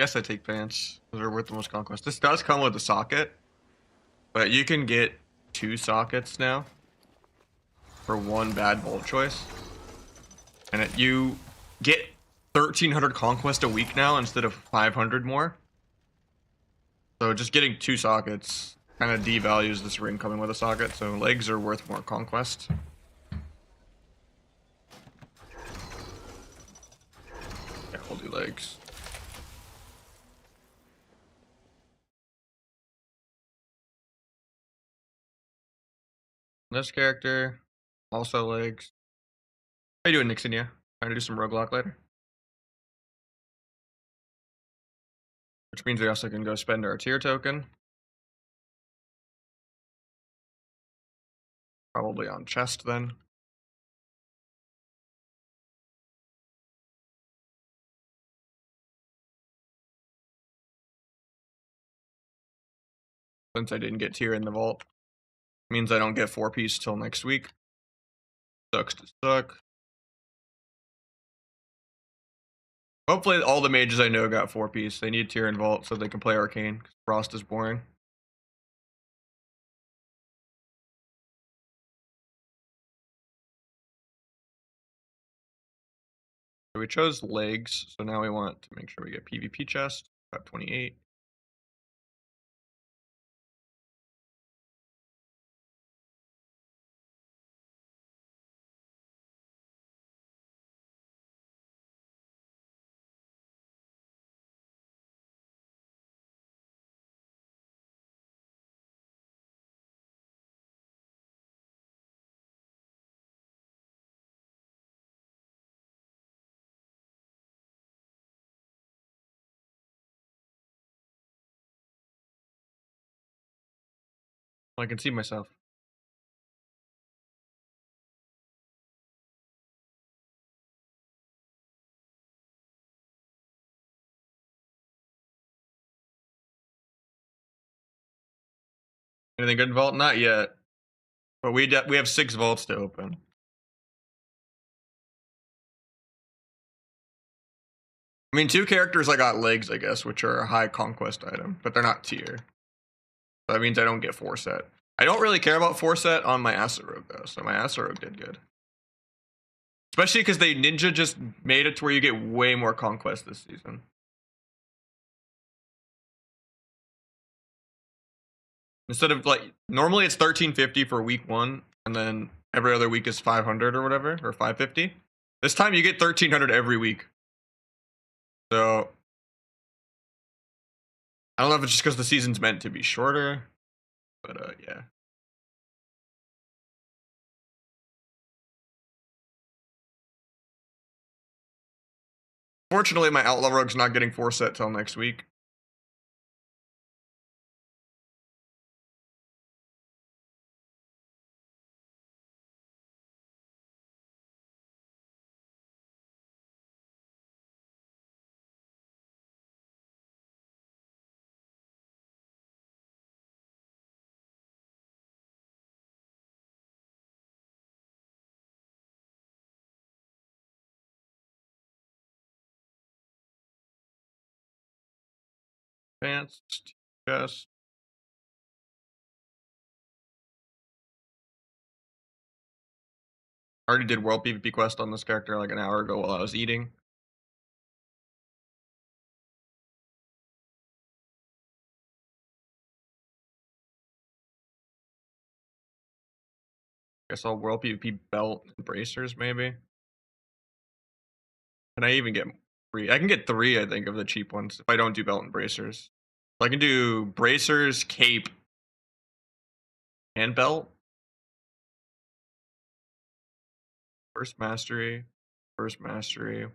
Guess I take pants. They're worth the most conquest. This does come with a socket, but you can get 2 sockets now for 1 bad bolt choice. And you get 1,300 conquest a week now instead of 500 more. So just getting 2 sockets kind of devalues this ring coming with a socket. So legs are worth more conquest. Yeah, we'll do legs. This character, also legs. How you doing, Nixon? Yeah, trying to do some roguelock later. Which means we also can go spend our tier token. Probably on chest then. Since I didn't get tier in the vault. Means I don't get 4-piece till next week. Sucks to suck. Hopefully all the mages I know got 4-piece. They need tier in vault so they can play arcane, because frost is boring. So we chose legs, so now we want to make sure we get PvP chest. Got 28. I can see myself. Anything good in vault? Not yet. But we have 6 vaults to open. I mean, 2 characters I got legs, I guess, which are a high conquest item, but they're not tier. So that means I don't get 4 set. I don't really care about 4 set on my Acid Rogue though, so my Acid Rogue did good. Especially because they ninja just made it to where you get way more conquest this season. Instead of like normally it's 1350 for week 1, and then every other week is 500 or whatever, or 550. This time you get 1300 every week. So I don't know if it's just because the season's meant to be shorter, but yeah. Fortunately, my Outlaw Rogue's not getting 4 set till next week. Advanced, chest. I already did World PvP quest on this character like an hour ago while I was eating. Guess I'll World PvP belt and bracers maybe. Can I even get 3? I can get 3, I think, of the cheap ones if I don't do belt and bracers. So I can do bracers, cape, and belt. First mastery, first mastery,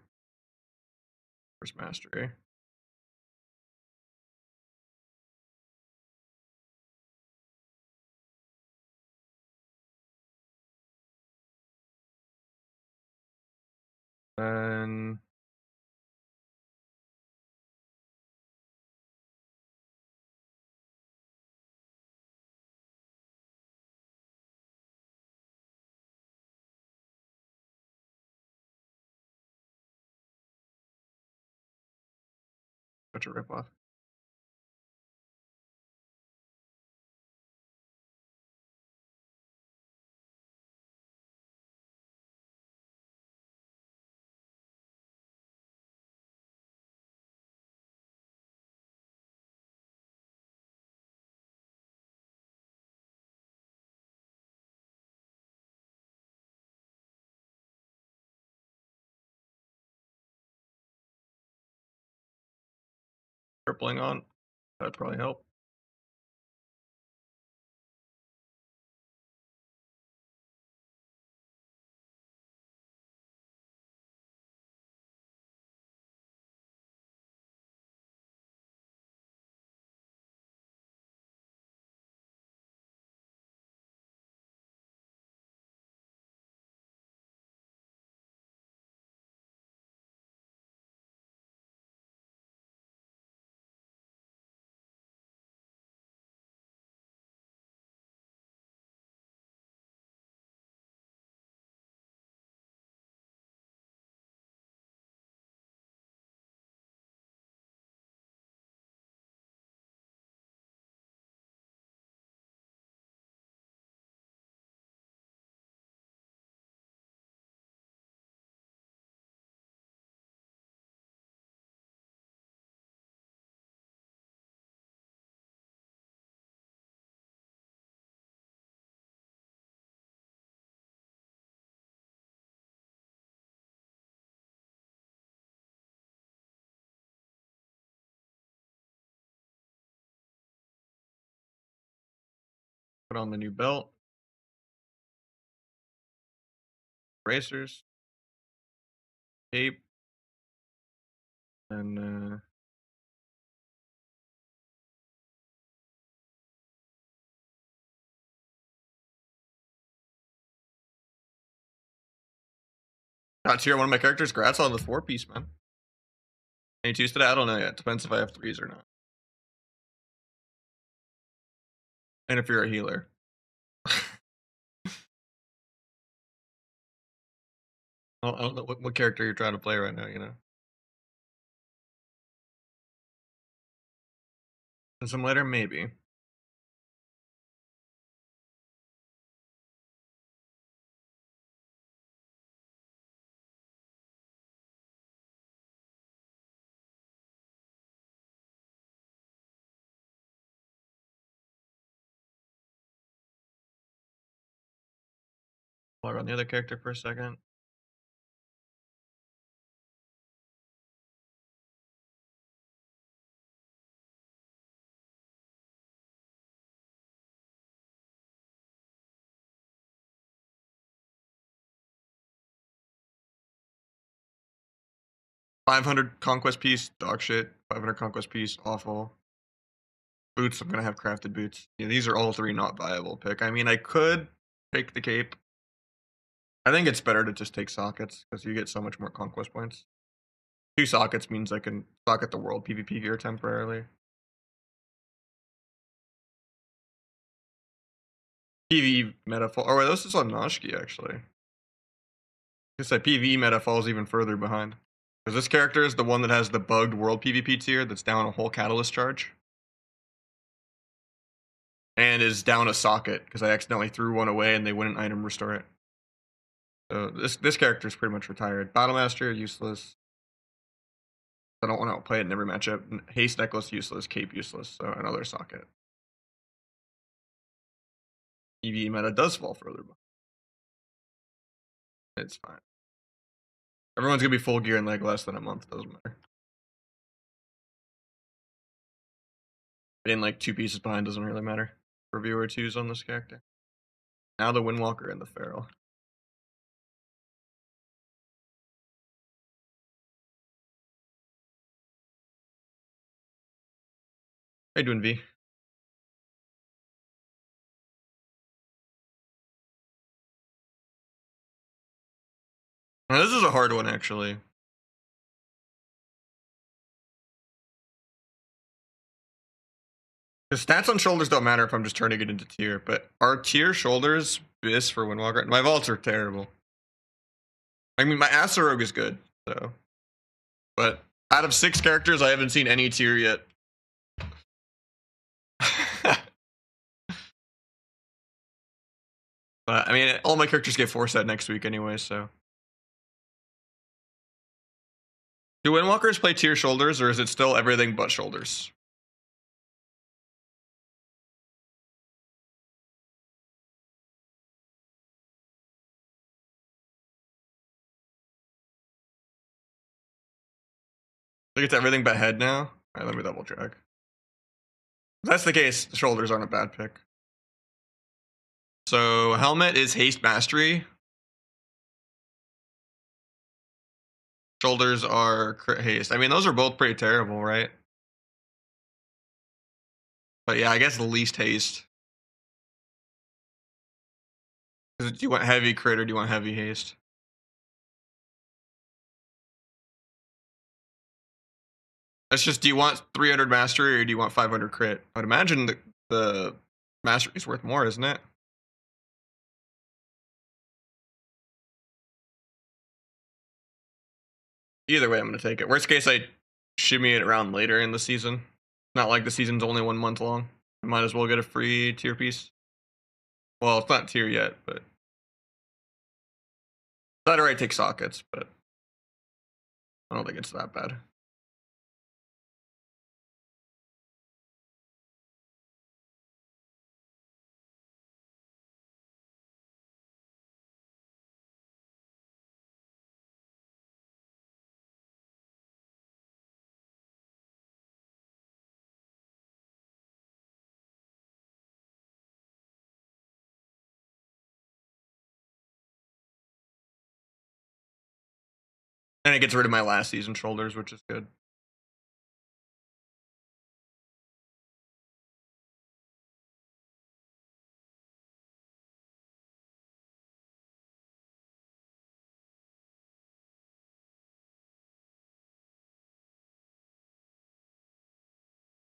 first mastery. Then Such a ripoff. Crippling on. That'd probably help. Put on the new belt. Bracers. Cape. And got tier one of my characters. Grats on the 4-piece, man. Any twos today? I don't know yet. Depends if I have 3s or not. And if you're a healer. I don't know what character you're trying to play right now, you know? And some later, maybe. Log on the other character for a second. $500 conquest piece, dog shit. $500 conquest piece, awful. Boots, I'm gonna have crafted boots. Yeah, these are all 3 not viable pick. I mean, I could take the cape. I think it's better to just take sockets because you get so much more conquest points. 2 sockets means I can socket the world PvP gear temporarily. PvE meta fall. Oh, wait, this is on Noshki actually. I guess that PvE meta falls even further behind. Because this character is the one that has the bugged world PvP tier that's down a whole catalyst charge. And is down a socket because I accidentally threw one away and they wouldn't item restore it. So this character is pretty much retired. Battlemaster, useless. I don't want to play it in every matchup. Haste necklace, useless. Cape, useless. So another socket. PvE meta does fall further behind. It's fine. Everyone's gonna be full gear in like less than a month. Doesn't matter. Being like 2 pieces behind doesn't really matter. Reviewer 2s on this character. Now the Windwalker and the Feral. How you doing, V? Now, this is a hard one, actually. The stats on shoulders don't matter if I'm just turning it into tier, but are tier shoulders bis for Windwalker? My vaults are terrible. I mean, my Asarogue is good, so. But Out of 6 characters, I haven't seen any tier yet. But I mean, all my characters get 4 set next week anyway, so. Do Windwalkers play tier shoulders, or is it still everything but shoulders? I think it's everything but head now. Alright, let me double check. If that's the case, shoulders aren't a bad pick. So helmet is haste mastery. Shoulders are crit haste. I mean, those are both pretty terrible, right? But yeah, I guess the least haste. Do you want heavy crit or do you want heavy haste? That's just, do you want 300 mastery or do you want 500 crit? I'd imagine the mastery is worth more, isn't it? Either way, I'm going to take it. Worst case, I shimmy it around later in the season. Not like the season's only 1 month long. I might as well get a free tier piece. Well, it's not tier yet, but that already take sockets, but I don't think it's that bad. And it gets rid of my last season shoulders, which is good.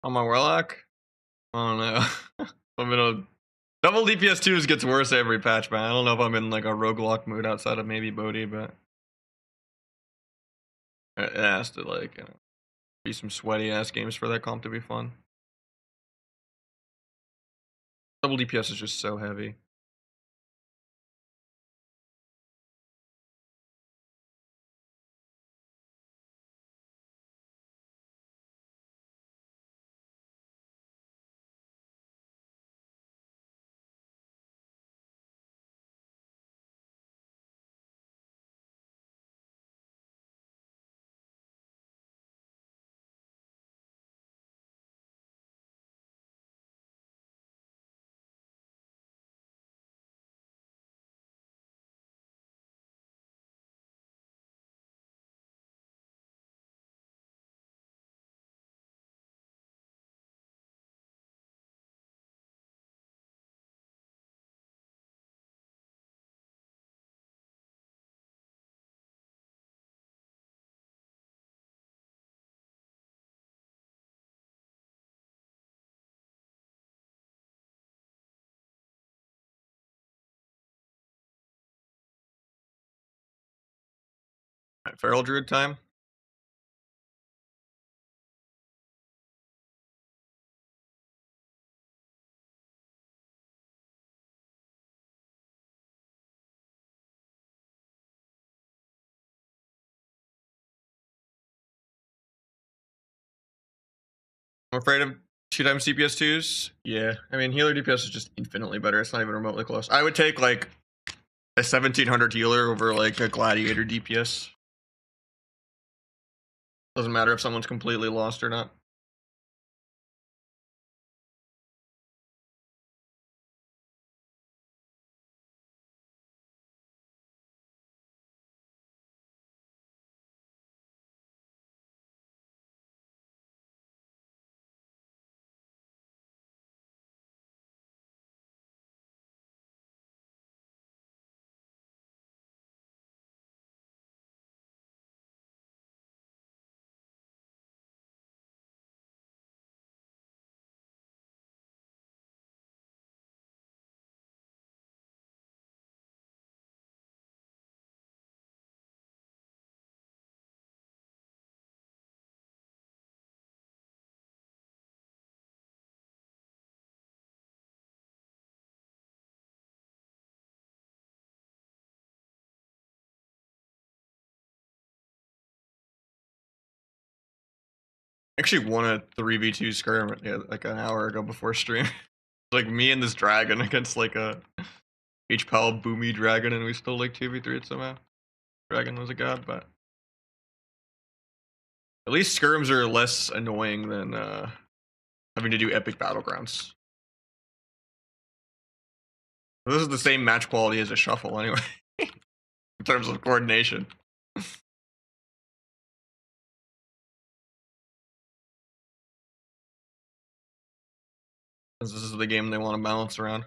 On my warlock, I don't know. I'm in a double DPS 2s gets worse every patch, man. I don't know if I'm in like a roguelike mood outside of maybe Bodhi, but it has to like, you know, be some sweaty ass games for that comp to be fun. Double DPS is just so heavy. Right, Feral Druid time. I'm afraid of 2x DPS 2s. Yeah, I mean, healer DPS is just infinitely better. It's not even remotely close. I would take like a 1700 healer over like a gladiator DPS. Doesn't matter if someone's completely lost or not. Actually won a 3v2 skirm like an hour ago before stream. Like me and this dragon against like a HPAL boomy dragon, and we still like 2v3 it somehow. Dragon was a god, but at least skirms are less annoying than having to do epic battlegrounds. This is the same match quality as a shuffle anyway, in terms of coordination. This is the game they want to balance around.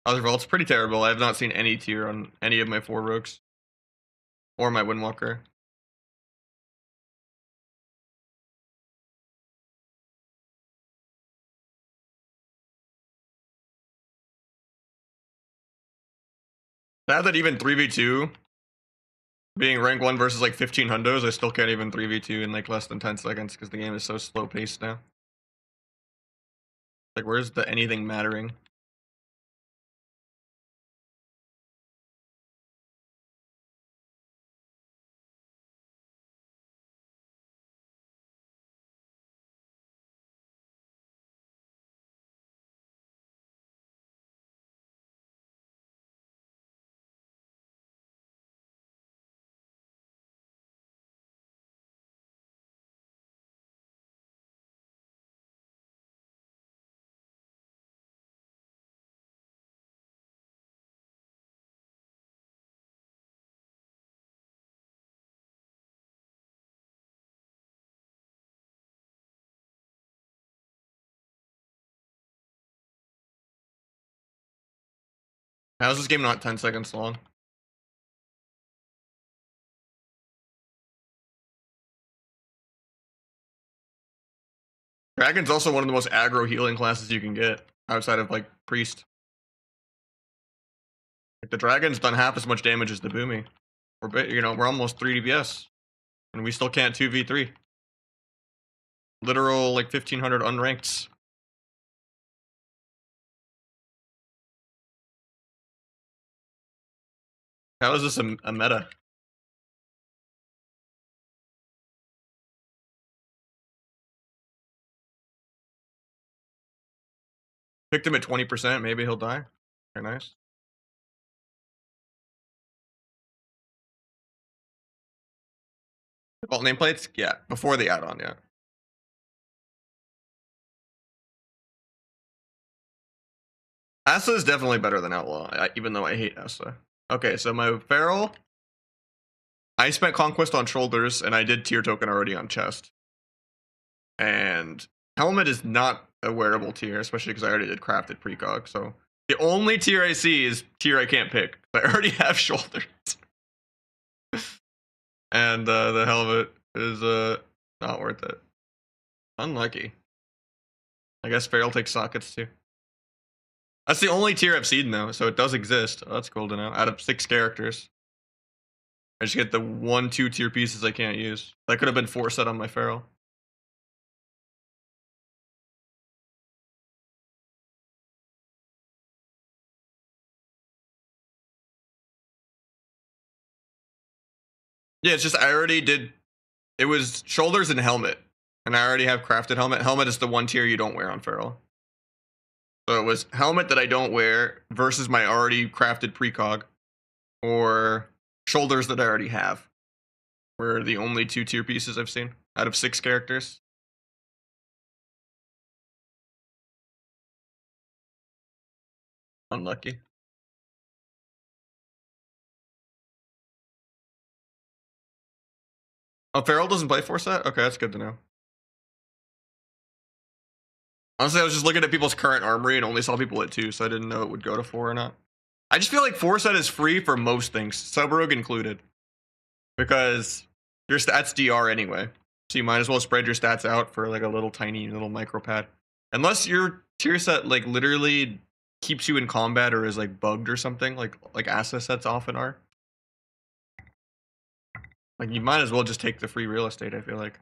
Other vault's pretty terrible. I have not seen any tier on any of my 4 rogues. Or my Windwalker. Now that even 3v2, being rank 1 versus like 15 hundos, I still can't even 3v2 in like less than 10 seconds because the game is so slow paced now. Like, where's the anything mattering? How's this game not 10 seconds long? Dragon's also one of the most aggro healing classes you can get outside of like Priest. Like, the Dragon's done half as much damage as the Boomy. We're almost 3 DPS, and we still can't 2v3. Literal like 1500 unranked. How is this a meta? Picked him at 20%, maybe he'll die. Very nice. Alt nameplates? Yeah, before the add-on, yeah. Asa is definitely better than Outlaw, even though I hate Asa. Okay, so my Feral, I spent Conquest on shoulders, and I did tier token already on chest. And Helmet is not a wearable tier, especially because I already did crafted precog, so the only tier I see is tier I can't pick. I already have shoulders. And the helmet is not worth it. Unlucky. I guess Feral takes sockets too. That's the only tier I've seen though, so it does exist. Oh, that's cool to know. Out of 6 characters, I just get the 1, 2 tier pieces I can't use. That could have been 4 set on my Feral. Yeah, it's just I already did. It was shoulders and helmet, and I already have crafted helmet. Helmet is the 1 tier you don't wear on Feral. So it was helmet that I don't wear versus my already crafted precog, or shoulders that I already have. Were the only 2 tier pieces I've seen out of 6 characters. Unlucky. Oh, Feral doesn't play 4 set? Okay, that's good to know. Honestly, I was just looking at people's current armory and only saw people at 2, so I didn't know it would go to 4 or not. I just feel like 4 set is free for most things, sub-rogue included. Because your stats DR anyway. So you might as well spread your stats out for like a little tiny little micro pad. Unless your tier set like literally keeps you in combat or is like bugged or something, like Asa sets often are. Like you might as well just take the free real estate, I feel like.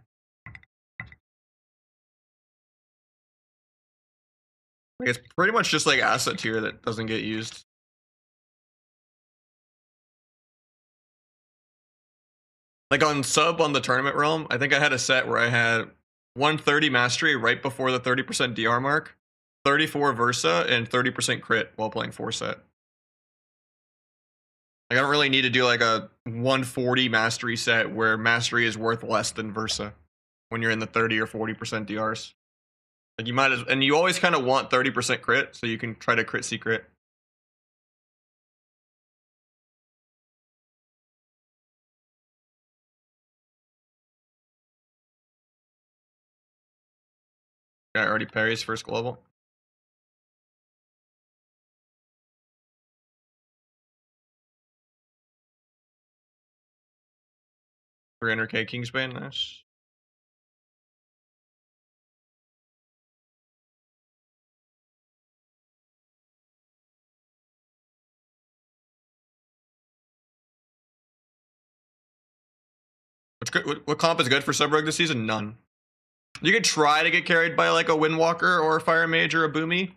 Like it's pretty much just like asset tier that doesn't get used. Like on sub on the tournament realm, I think I had a set where I had 130 mastery right before the 30% DR mark, 34 Versa, and 30% crit while playing 4 set. Like, I don't really need to do like a 140 mastery set where mastery is worth less than Versa when you're in the 30 or 40% DRs. Like, you might as, and you always kind of want 30% crit so you can try to crit secret. Guy already parries first global. 300k Kingsbane, nice. What's good? What comp is good for Subrug this season? None. You could try to get carried by like a Windwalker or a Fire Mage or a Boomy,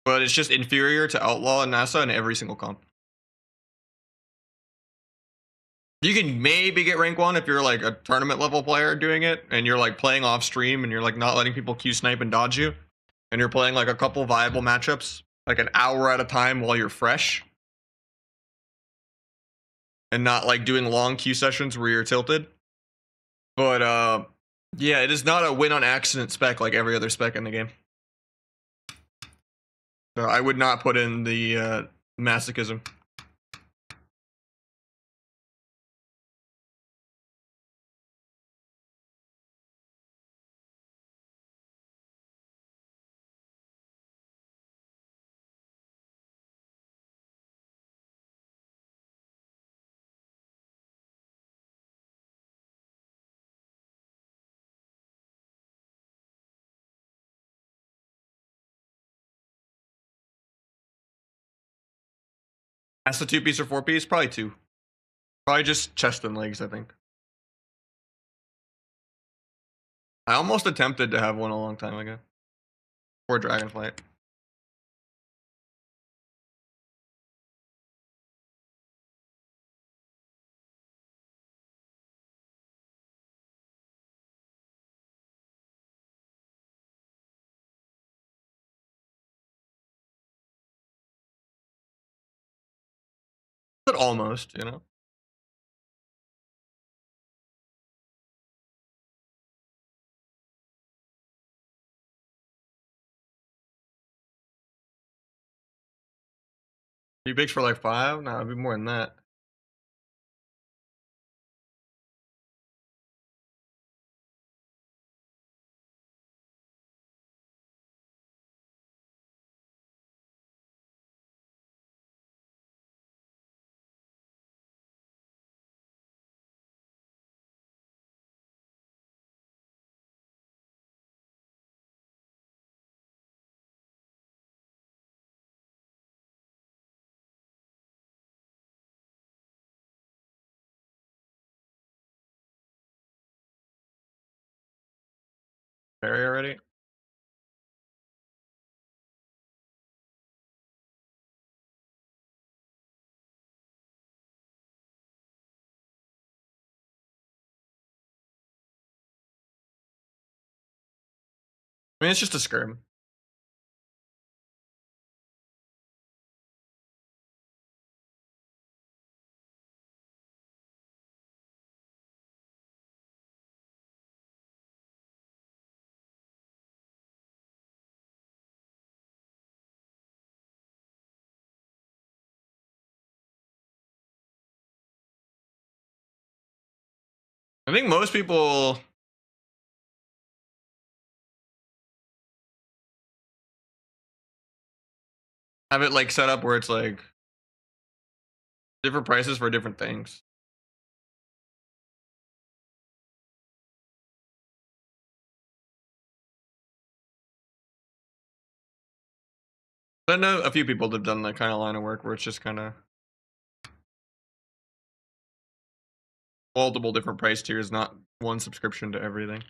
but it's just inferior to Outlaw and NASA in every single comp. You can maybe get rank 1 if you're like a tournament level player doing it and you're like playing off stream and you're like not letting people Q snipe and dodge you and you're playing like a couple viable matchups like an hour at a time while you're fresh and not like doing long Q sessions where you're tilted. But yeah, it is not a win on accident spec like every other spec in the game. So I would not put in the masochism. That's the 2-piece or 4-piece? Probably 2. Probably just chest and legs, I think. I almost attempted to have one a long time ago. Or Dragonflight. But almost, you know? You bigs for like 5? No, it'd be more than that. Parry already? I mean, it's just a skirm. I think most people have it like set up where it's like different prices for different things. But I know a few people that have done that kind of line of work where it's just kind of multiple different price tiers, not one subscription to everything.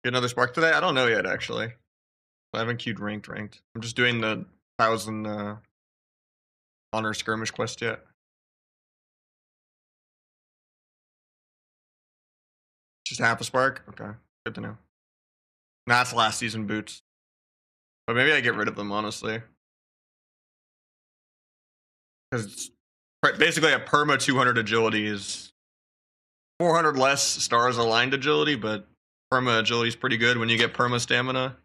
Get another spark today? I don't know yet, actually. I haven't queued ranked. I'm just doing the 1,000 honor skirmish quest yet. Just half a spark? Okay, good to know. Nah, that's last season boots. But maybe I get rid of them, honestly. Because it's basically a perma 200 agility is 400 less stars aligned agility, but perma agility is pretty good when you get perma stamina.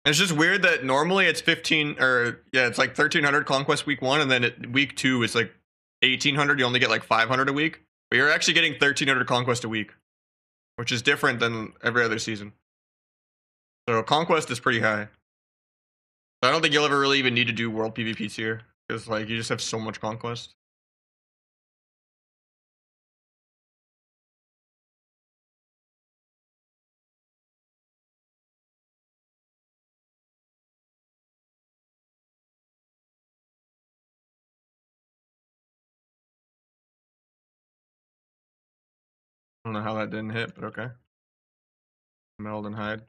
It's just weird that normally it's 15 or yeah, it's like 1,300 conquest week 1, and then week 2 is like 1,800. You only get like 500 a week, but you're actually getting 1,300 conquest a week, which is different than every other season. So conquest is pretty high. So I don't think you'll ever really even need to do world PvPs here because like you just have so much conquest. I don't know how that didn't hit, but okay. Meld and hide.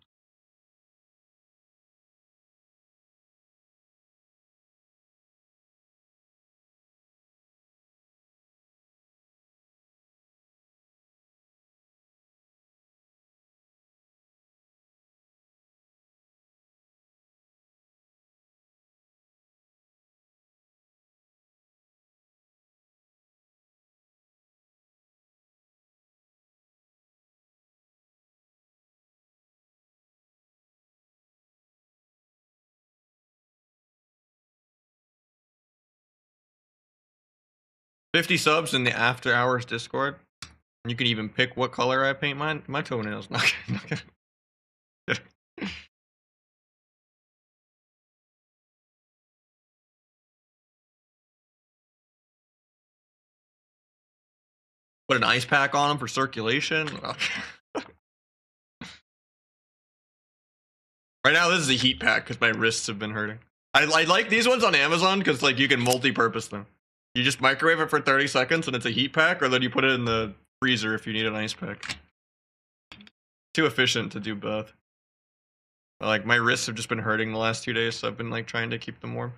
$50 subs in the after hours Discord. You can even pick what color I paint my toenails. Not gonna. Put an ice pack on them for circulation. Right now, this is a heat pack because my wrists have been hurting. I like these ones on Amazon because like you can multi-purpose them. You just microwave it for 30 seconds and it's a heat pack, or then you put it in the freezer if you need an ice pack. Too efficient to do both. Like my wrists have just been hurting the last 2 days, so I've been like trying to keep them warm.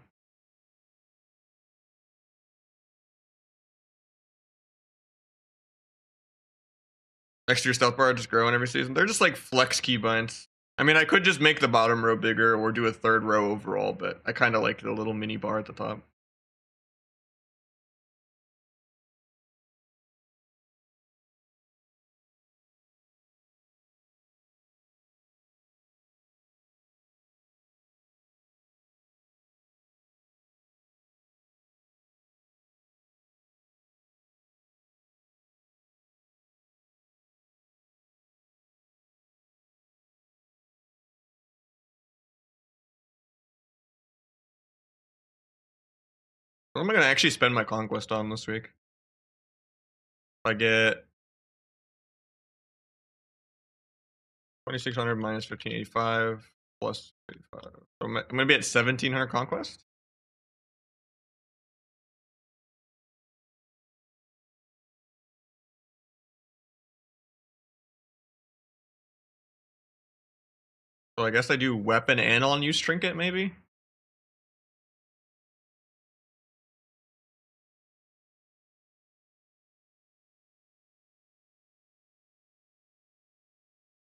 Next to your stealth bar just growing every season. They're just like flex keybinds. I mean, I could just make the bottom row bigger or do a third row overall, but I kind of like the little mini bar at the top. What am I gonna actually spend my conquest on this week? If I get 2,600 minus 1,585 plus 85. So I'm gonna be at 1,700 conquest. So I guess I do weapon and on use trinket maybe.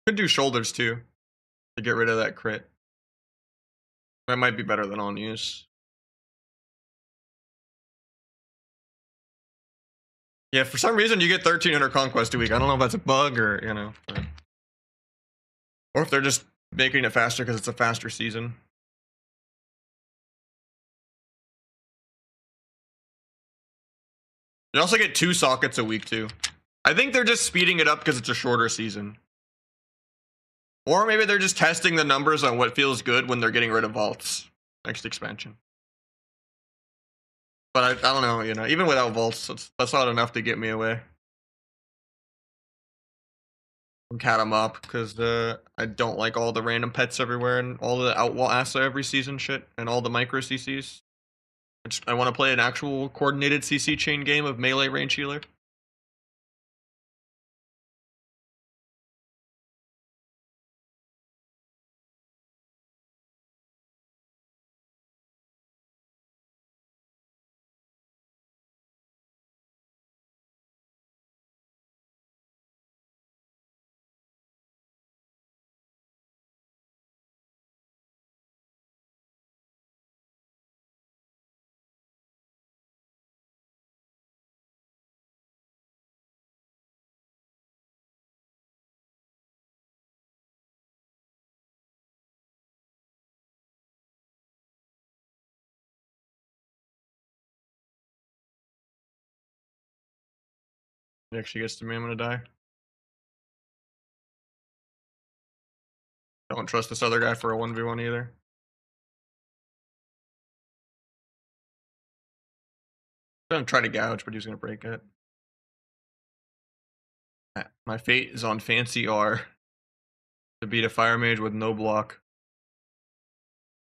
Could do shoulders too to get rid of that crit. That might be better than on use. Yeah, for some reason you get 1,300 conquest a week. I don't know if that's a bug or or if they're just making it faster because it's a faster season. You also get 2 sockets a week too. I think they're just speeding it up because it's a shorter season. Or maybe they're just testing the numbers on what feels good when they're getting rid of vaults next expansion. But I don't know, even without vaults, that's not enough to get me away. Cat 'em up because I don't like all the random pets everywhere and all the outlaw assa every season shit and all the micro CCs. I want to play an actual coordinated CC chain game of melee range healer. It actually gets to me, I'm gonna die. Don't trust this other guy for a 1v1 either. I'm gonna try to gouge, but he's gonna break it. My fate is on Fancy R to beat a fire mage with no block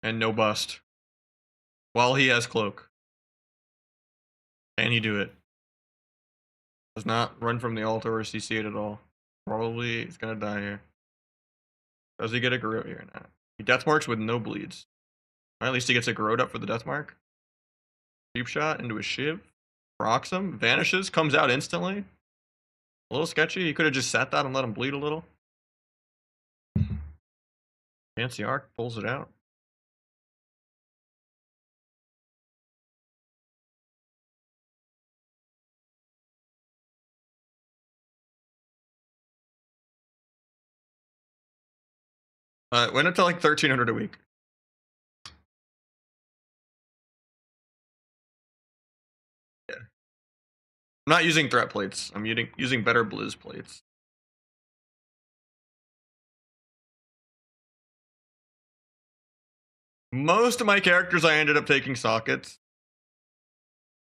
and no bust while he has cloak. Can he do it? Does not run from the altar or CC it at all. Probably he's gonna die here. Does he get a garrote here? Nah. He death marks with no bleeds. Or at least he gets a garrote up for the death mark. Deep shot into a shiv. Rocks him. Vanishes. Comes out instantly. A little sketchy. He could have just sat that and let him bleed a little. Fancy arc. Pulls it out. Went up to like 1,300 a week. Yeah. I'm not using threat plates. I'm using better blizz plates. Most of my characters I ended up taking sockets.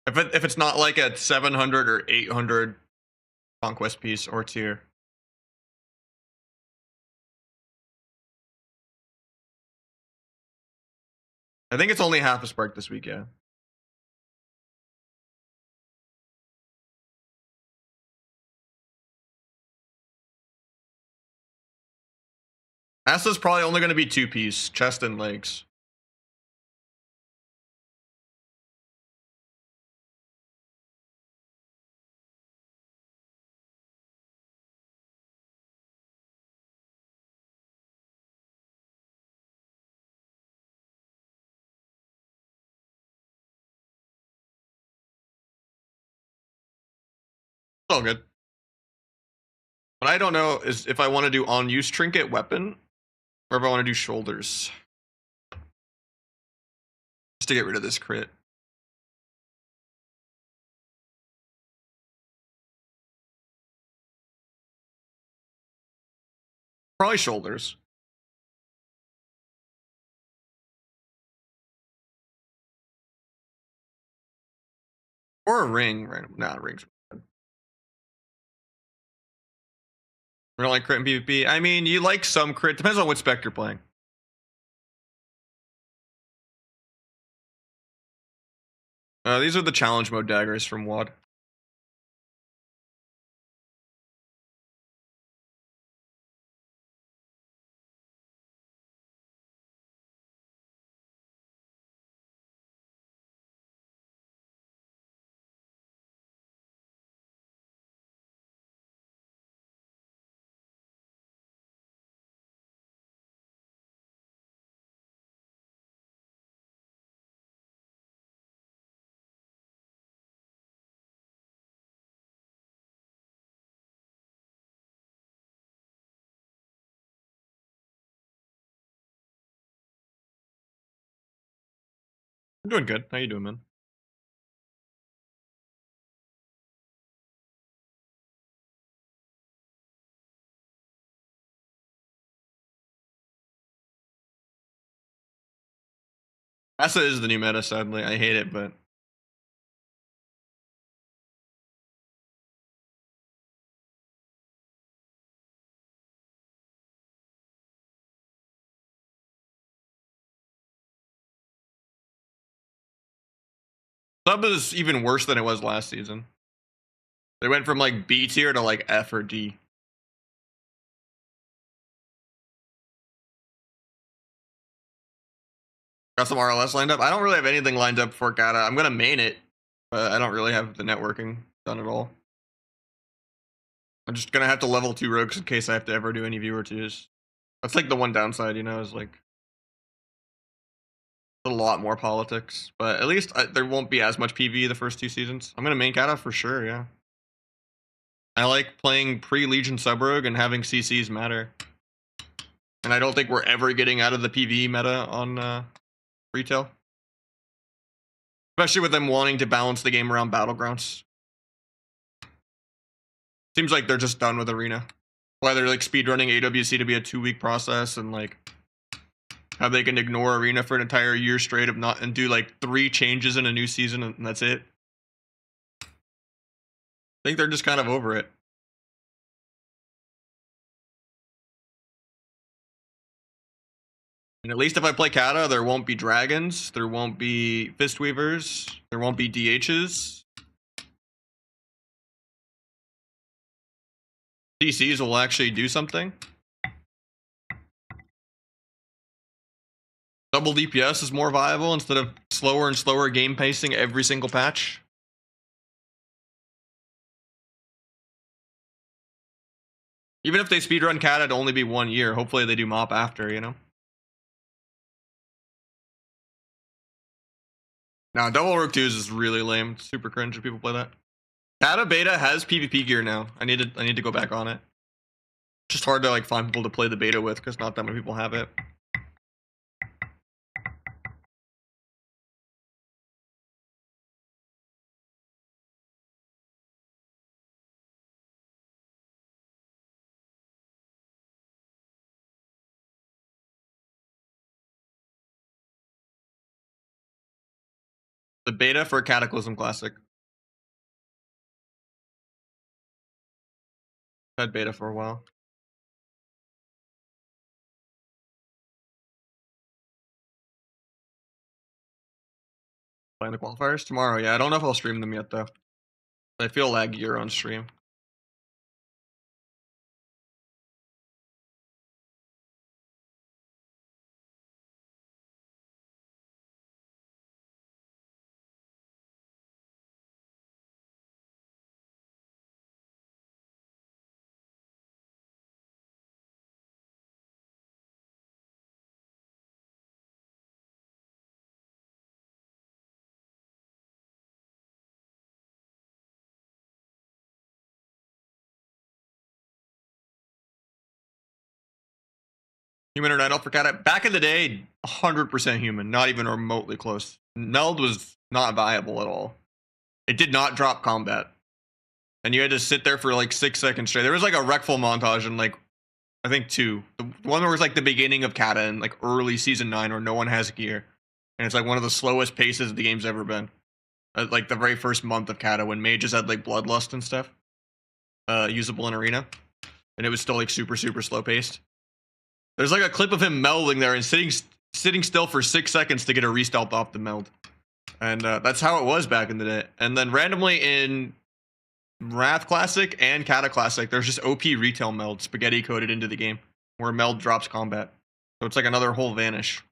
If it's not like a 700 or 800 conquest piece or tier. I think it's only half a spark this week, yeah. Asta's probably only going to be 2-piece, chest and legs. It's all good. What I don't know is if I want to do on-use trinket weapon or if I want to do shoulders. Just to get rid of this crit. Probably shoulders. Or a ring. Right? Nah, rings. We don't like crit in PvP. I mean, you like some crit. Depends on what spec you're playing. These are the challenge mode daggers from WoD. I'm doing good. How you doing, man? Asa is the new meta, sadly. I hate it, but Sub is even worse than it was last season. They went from like B tier to like F or D. Got some RLS lined up. I don't really have anything lined up for Cata. I'm gonna main it, but I don't really have the networking done at all. I'm just gonna have to level 2 rogues in case I have to ever do any viewer 2s. That's like the one downside, you know, is like a lot more politics. But at least there won't be as much PvE the first 2 seasons. I'm gonna main Cata for sure, yeah. I like playing pre-Legion sub-rogue and having CCs matter. And I don't think we're ever getting out of the PvE meta on retail. Especially with them wanting to balance the game around Battlegrounds. Seems like they're just done with Arena. Why they're like speedrunning AWC to be a 2-week process, and like how they can ignore Arena for an entire year straight of not and do like 3 changes in a new season and that's it. I think they're just kind of over it. And at least if I play Cata, there won't be dragons, there won't be Fistweavers, there won't be DHs. DCs will actually do something. Double DPS is more viable instead of slower and slower game pacing every single patch. Even if they speedrun Cata, it'd only be 1 year. Hopefully they do MOP after, you know? Now, double Rogue 2s is really lame. It's super cringe if people play that. Cata beta has PvP gear now. I need to go back on it. Just hard to like find people to play the beta with because not that many people have it. The beta for Cataclysm Classic. Had beta for a while. Playing the qualifiers tomorrow. Yeah, I don't know if I'll stream them yet though. I feel laggier on stream. Human or Night Elf for Cata. Back in the day, 100% human, not even remotely close. Meld was not viable at all. It did not drop combat. And you had to sit there for like 6 seconds straight. There was like a Wreckful montage in like, I think 2. The one where it was like the beginning of Cata in like early season 9 where no one has gear. And it's like one of the slowest paces the game's ever been. Like the very first month of Cata when mages had like Bloodlust and stuff. Usable in Arena. And it was still like super, super slow paced. There's like a clip of him melding there and sitting still for 6 seconds to get a restealth off the meld. And that's how it was back in the day. And then randomly in Wrath Classic and Cata Classic, there's just OP retail meld spaghetti coded into the game where meld drops combat. So it's like another whole vanish.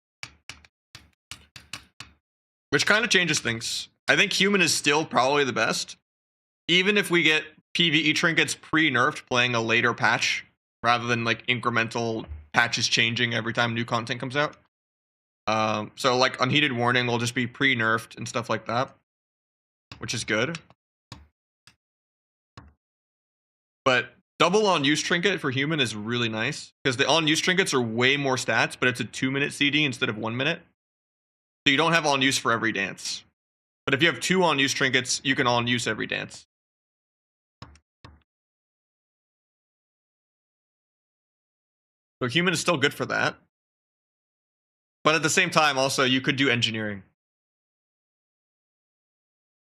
Which kind of changes things. I think human is still probably the best. Even if we get PvE trinkets pre-nerfed playing a later patch rather than like incremental patches changing every time new content comes out. So like Unheeded Warning will just be pre-nerfed and stuff like that, which is good. But double on-use trinket for human is really nice because the on-use trinkets are way more stats, but it's a 2-minute CD instead of 1 minute. So you don't have on-use for every dance. But if you have 2 on-use trinkets, you can on-use every dance. So human is still good for that. But at the same time, also, you could do engineering.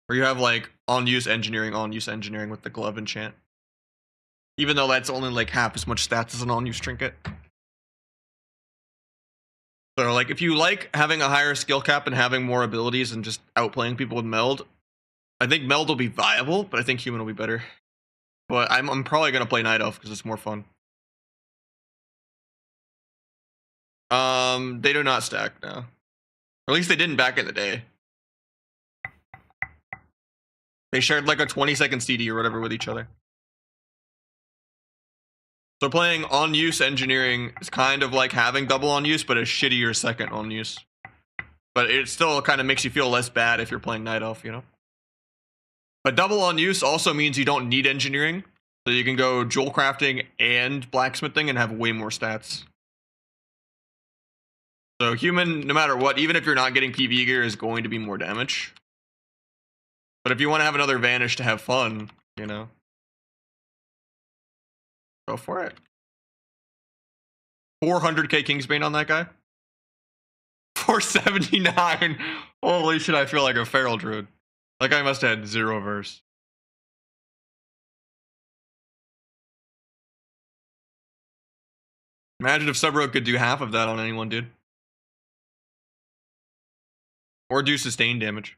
Where you have like on-use engineering with the glove enchant. Even though that's only like half as much stats as an on-use trinket. So like if you like having a higher skill cap and having more abilities and just outplaying people with meld, I think meld will be viable, but I think human will be better. But I'm probably gonna play night elf because it's more fun. They do not stack now. Or at least they didn't back in the day. They shared like a 20-second CD or whatever with each other. So playing on use engineering is kind of like having double on use, but a shittier second on use. But it still kind of makes you feel less bad if you're playing night elf, you know? But double on use also means you don't need engineering. So you can go jewel crafting and blacksmithing and have way more stats. So human, no matter what, even if you're not getting PV gear, is going to be more damage. But if you want to have another vanish to have fun, you know, go for it. 400k Kingsbane on that guy. 479. Holy shit, I feel like a feral druid. That guy must have had 0 verse. Imagine if Subrogue could do half of that on anyone, dude. Or do sustained damage.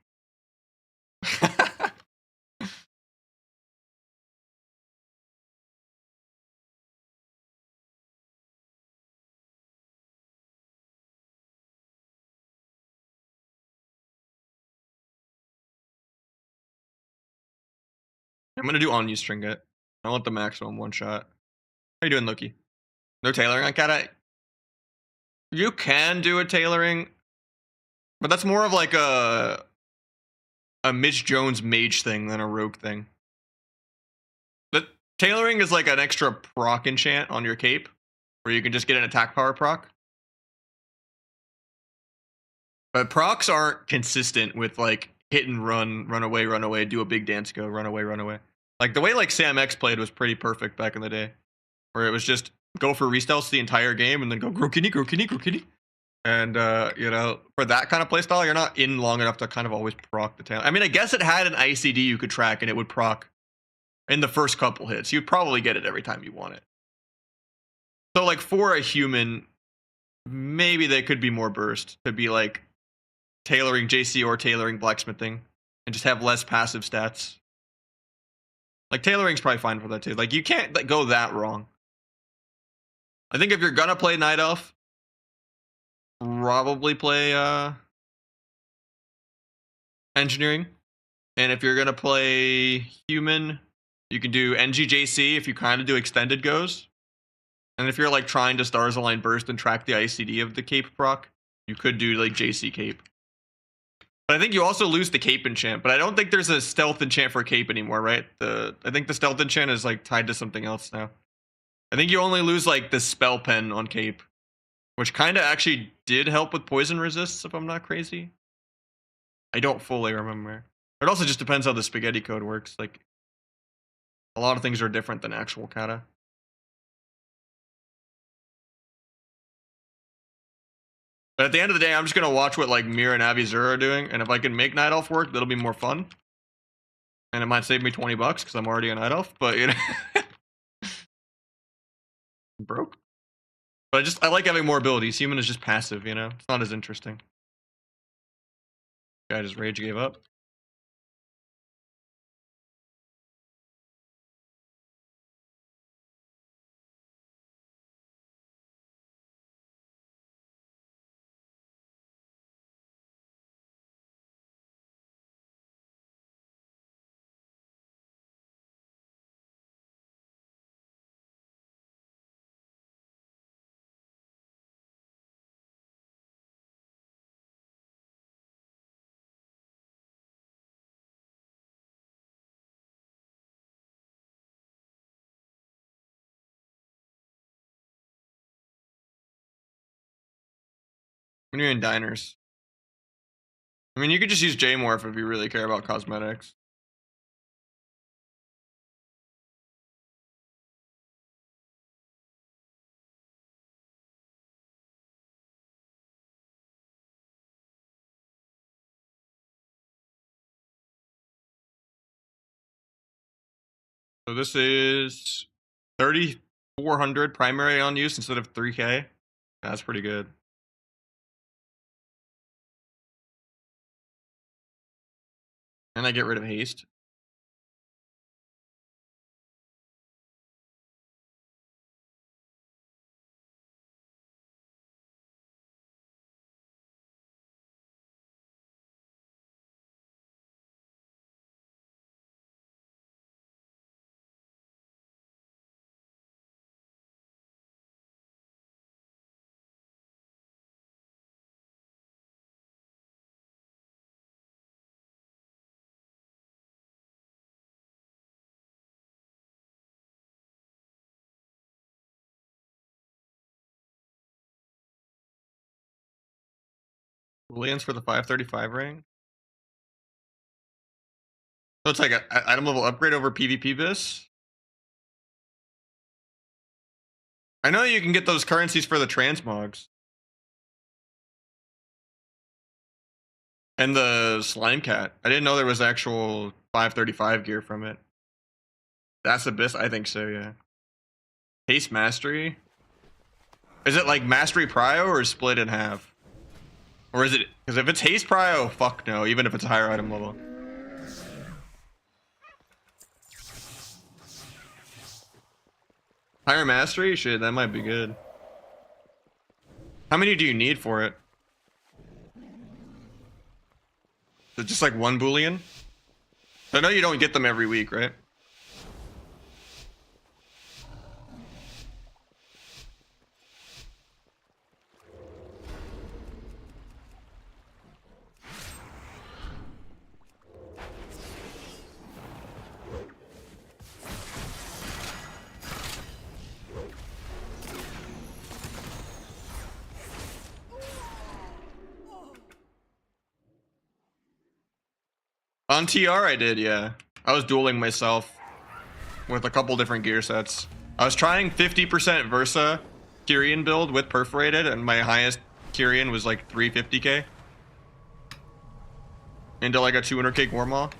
I'm gonna do on-use trinket. I want the maximum one shot. How you doing, Loki? No tailoring on Cata? You can do a tailoring, but that's more of like a Mitch Jones mage thing than a rogue thing. The tailoring is like an extra proc enchant on your cape, where you can just get an attack power proc. But procs aren't consistent with like hit and run away, do a big dance, go, run away. Like the way like Sam X played was pretty perfect back in the day, where it was just go for restelts the entire game and then go grow kitty. And you know, for that kind of playstyle, you're not in long enough to kind of always proc the tail. I mean, I guess it had an ICD you could track and it would proc in the first couple hits. You'd probably get it every time you want it. So like for a human, maybe they could be more burst to be like tailoring JC or tailoring blacksmithing and just have less passive stats. Like tailoring's probably fine for that too. Like you can't like, go that wrong. I think if you're gonna play Night Elf, probably play engineering. And if you're gonna play human, you can do NGJC if you kind of do extended goes. And if you're like trying to stars align burst and track the ICD of the cape proc, you could do like JC cape. But I think you also lose the cape enchant. But I don't think there's a stealth enchant for cape anymore, right? I think the stealth enchant is like tied to something else now. I think you only lose like the spell pen on cape, which kind of actually did help with poison resists, if I'm not crazy. I don't fully remember. It also just depends how the spaghetti code works. Like a lot of things are different than actual kata. But at the end of the day, I'm just gonna watch what like Mir and Avizur are doing, and if I can make Night Elf work, that'll be more fun. And it might save me $20 because I'm already a Night Elf, but you know, broke. But I like having more abilities. Human is just passive, you know. It's not as interesting. Guy just rage gave up. When you're in diners, I mean, you could just use J-Morph if you really care about cosmetics. So this is 3,400 primary on use instead of 3K. That's pretty good. And I get rid of haste. Booleans for the 535 ring. So it's like a item level upgrade over PvP bis. I know you can get those currencies for the transmogs. And the slime cat. I didn't know there was actual 535 gear from it. That's abyss? I think so, yeah. Haste mastery. Is it like mastery prio or split in half? Or is it, because if it's haste prio, fuck no, even if it's a higher item level. Higher mastery? Shit, that might be good. How many do you need for it? Is it just like one boolean? I know you don't get them every week, right? On TR I did, yeah. I was dueling myself with a couple different gear sets. I was trying 50% Versa Kyrian build with perforated, and my highest Kyrian was like 350k. Into like a 200k Gormaw.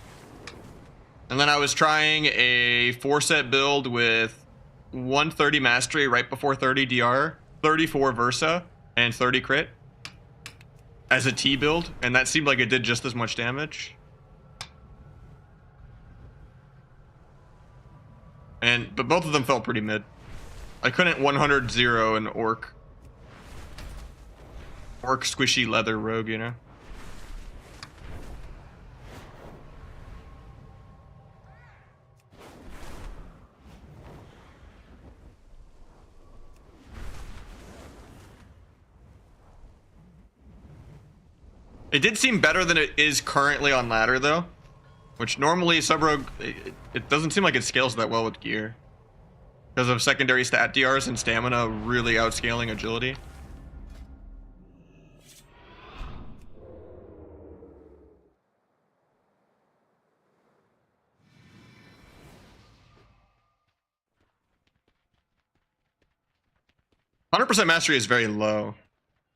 And then I was trying a 4-set build with 130 mastery right before 30 DR, 34 Versa, and 30 crit. As a T build, and that seemed like it did just as much damage. But both of them felt pretty mid. I couldn't 100-0 an orc squishy leather rogue, you know? It did seem better than it is currently on ladder though. Which normally sub-rogue, it doesn't seem like it scales that well with gear. Because of secondary stat DRs and stamina really outscaling agility. "100% mastery is very low.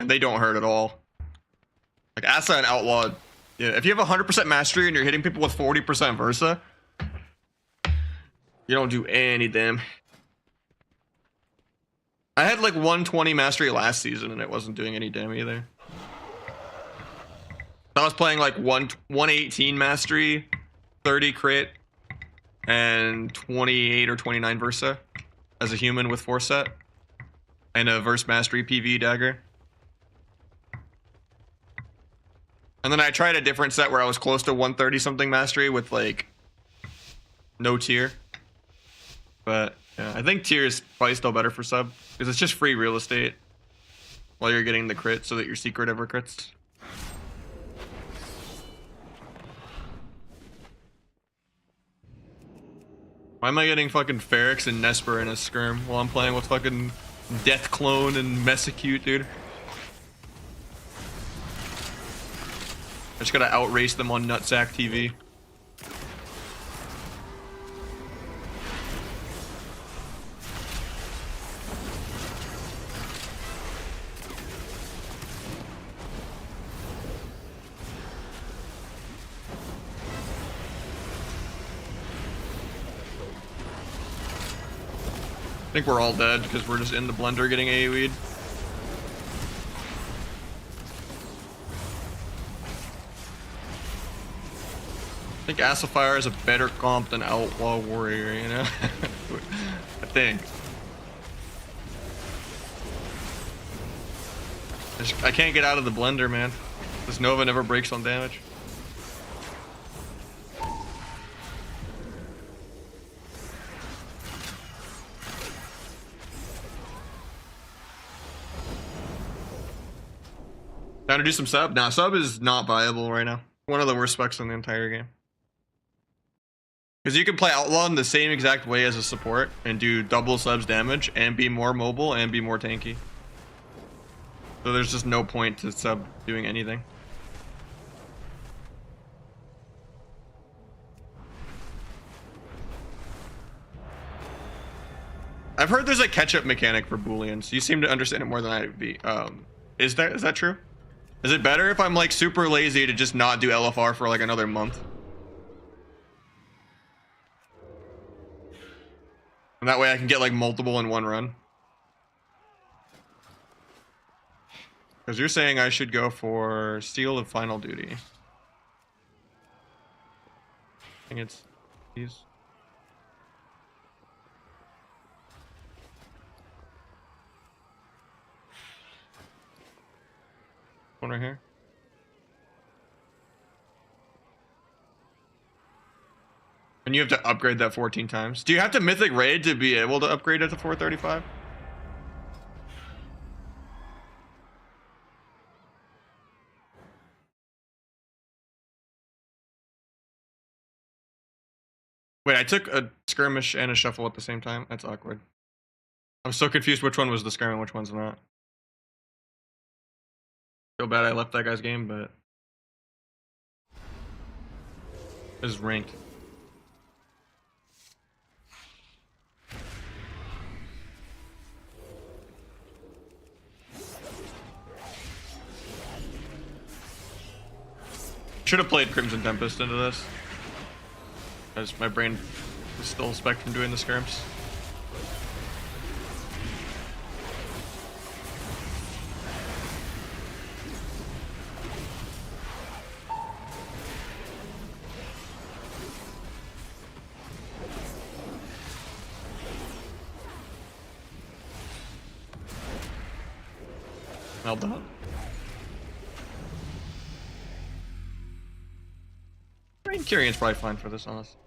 And they don't hurt at all. Like Asa and Outlaw, yeah, if you have 100% mastery and you're hitting people with 40% Versa, you don't do any damn. I had like 120 mastery last season and it wasn't doing any damn either. I was playing like 118 mastery, 30 crit, and 28 or 29 Versa as a human with 4-set. And a Verse Mastery PV dagger. And then I tried a different set where I was close to 130 something mastery with like no tier. But yeah, I think tier is probably still better for sub because it's just free real estate while you're getting the crit so that your secret ever crits. Why am I getting fucking Ferrix and Nesper in a skirm while I'm playing with fucking Death Clone and Messacute, dude? I just gotta outrace them on Nutsack TV. I think we're all dead because we're just in the blender getting AoE'd. I think Acidifier is a better comp than Outlaw Warrior, you know? I think. I can't get out of the blender, man. This Nova never breaks on damage. Time to do some sub? Nah, sub is not viable right now. One of the worst specs in the entire game. Because you can play Outlaw in the same exact way as a support and do double subs damage and be more mobile and be more tanky. So there's just no point to sub doing anything. I've heard there's a catch-up mechanic for Booleans. You seem to understand it more than I be. Is that true? Is it better if I'm like super lazy to just not do LFR for like another month? And that way I can get like multiple in one run. Because you're saying I should go for Seal of Final Duty. I think it's these. One right here. And you have to upgrade that 14 times. Do you have to Mythic Raid to be able to upgrade it to 435? Wait, I took a skirmish and a shuffle at the same time? That's awkward. I'm so confused which one was the skirmish and which one's not. Feel bad I left that guy's game, but... This is ranked. Should have played Crimson Tempest into this. As my brain is still spec from doing the skirms. Well done. I mean, Kyrion's probably fine for this, honestly.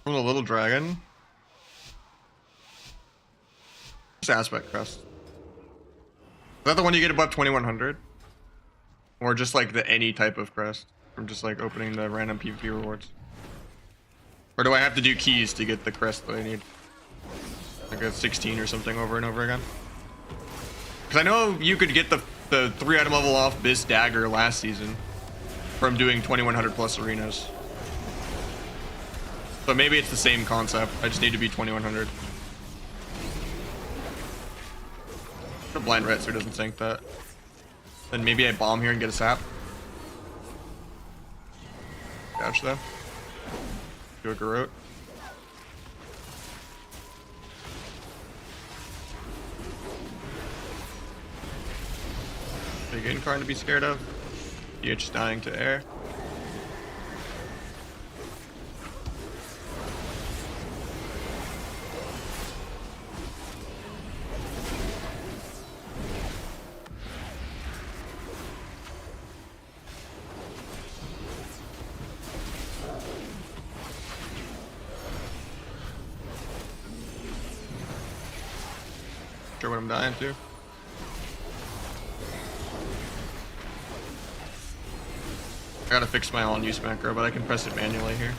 From the little dragon. Just aspect crest. Is that the one you get above 2100? Or just like the any type of crest? From just like opening the random PvP rewards? Or do I have to do keys to get the crest that I need? Like a 16 or something over and over again? Because I know you could get the 3 item level off Biz Dagger last season from doing 2100 plus arenas. So maybe it's the same concept. I just need to be 2100. The blind ret so it doesn't sink that. Then maybe I bomb here and get a sap. Gotcha though. Do a garrote. Big incarn to be scared of. EH dying to air. Sure what I'm dying to. I gotta fix my on-use macro, but I can press it manually here.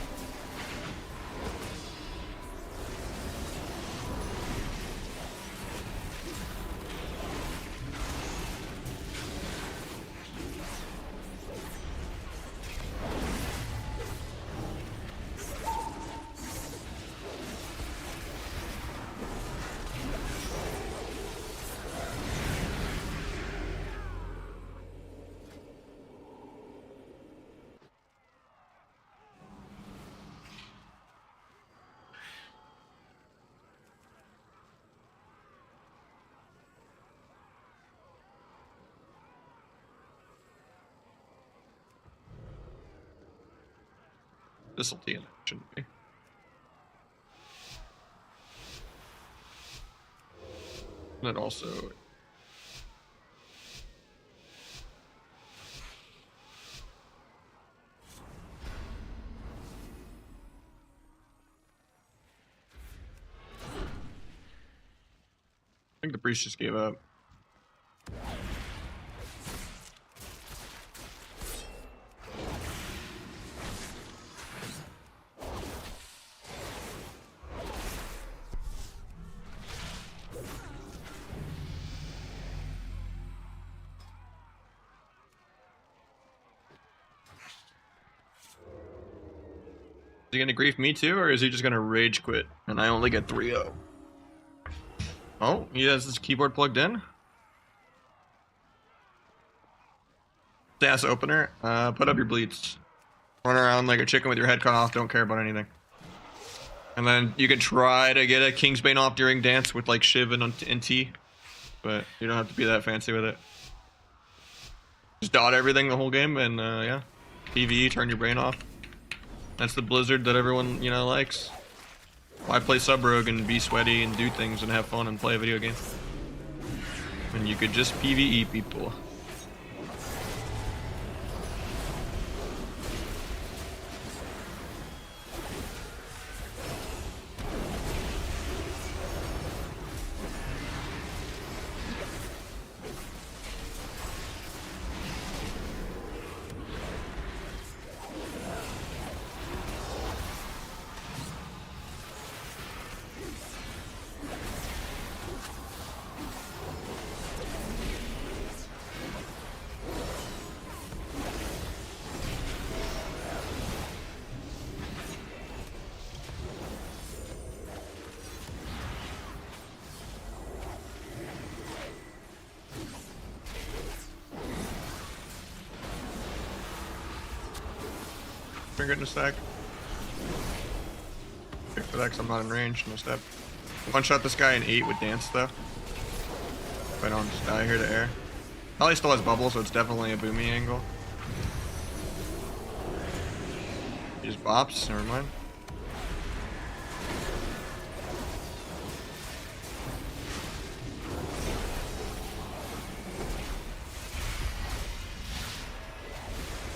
This'll T in it, shouldn't be. And it also. I think the priest just gave up. Is he gonna grief me too, or is he just gonna rage quit and I only get 3-0? Oh, he has his keyboard plugged in. Sass opener. Put up your bleeds. Run around like a chicken with your head cut off. Don't care about anything. And then you can try to get a Kingsbane off during dance with like Shiv and T, but you don't have to be that fancy with it. Just dot everything the whole game, and yeah, PvE, turn your brain off. That's the Blizzard that everyone, you know, likes. Why play sub rogue and be sweaty and do things and have fun and play a video game? And you could just PvE people. Finger in a stack. Pick for that because I'm not in range. No step. One shot this guy in 8 with dance though. If I don't just die here to air. Probably still has bubble, so it's definitely a boomy angle. He just bops. Never mind.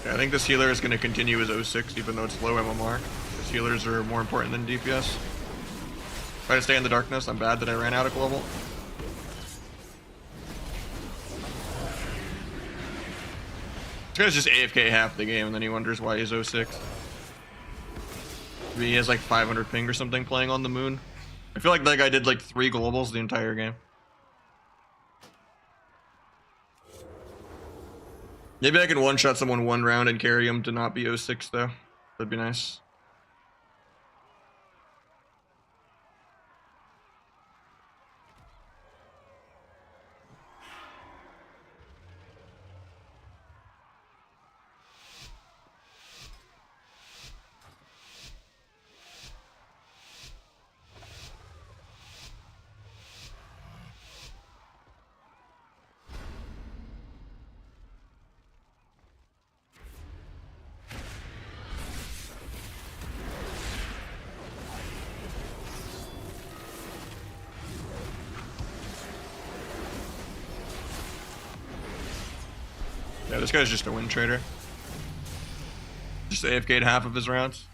Yeah, I think this healer is going to continue as 06 even though it's low MMR. Because healers are more important than DPS. Try to stay in the darkness. I'm bad that I ran out of global. This guy's just AFK half the game and then he wonders why he's 06. Maybe he has like 500 ping or something playing on the moon. I feel like that guy did like 3 globals the entire game. Maybe I can one-shot someone 1 round and carry him to not be 06 though. That'd be nice. Yeah, this guy's just a win trader. Just AFK'd half of his rounds.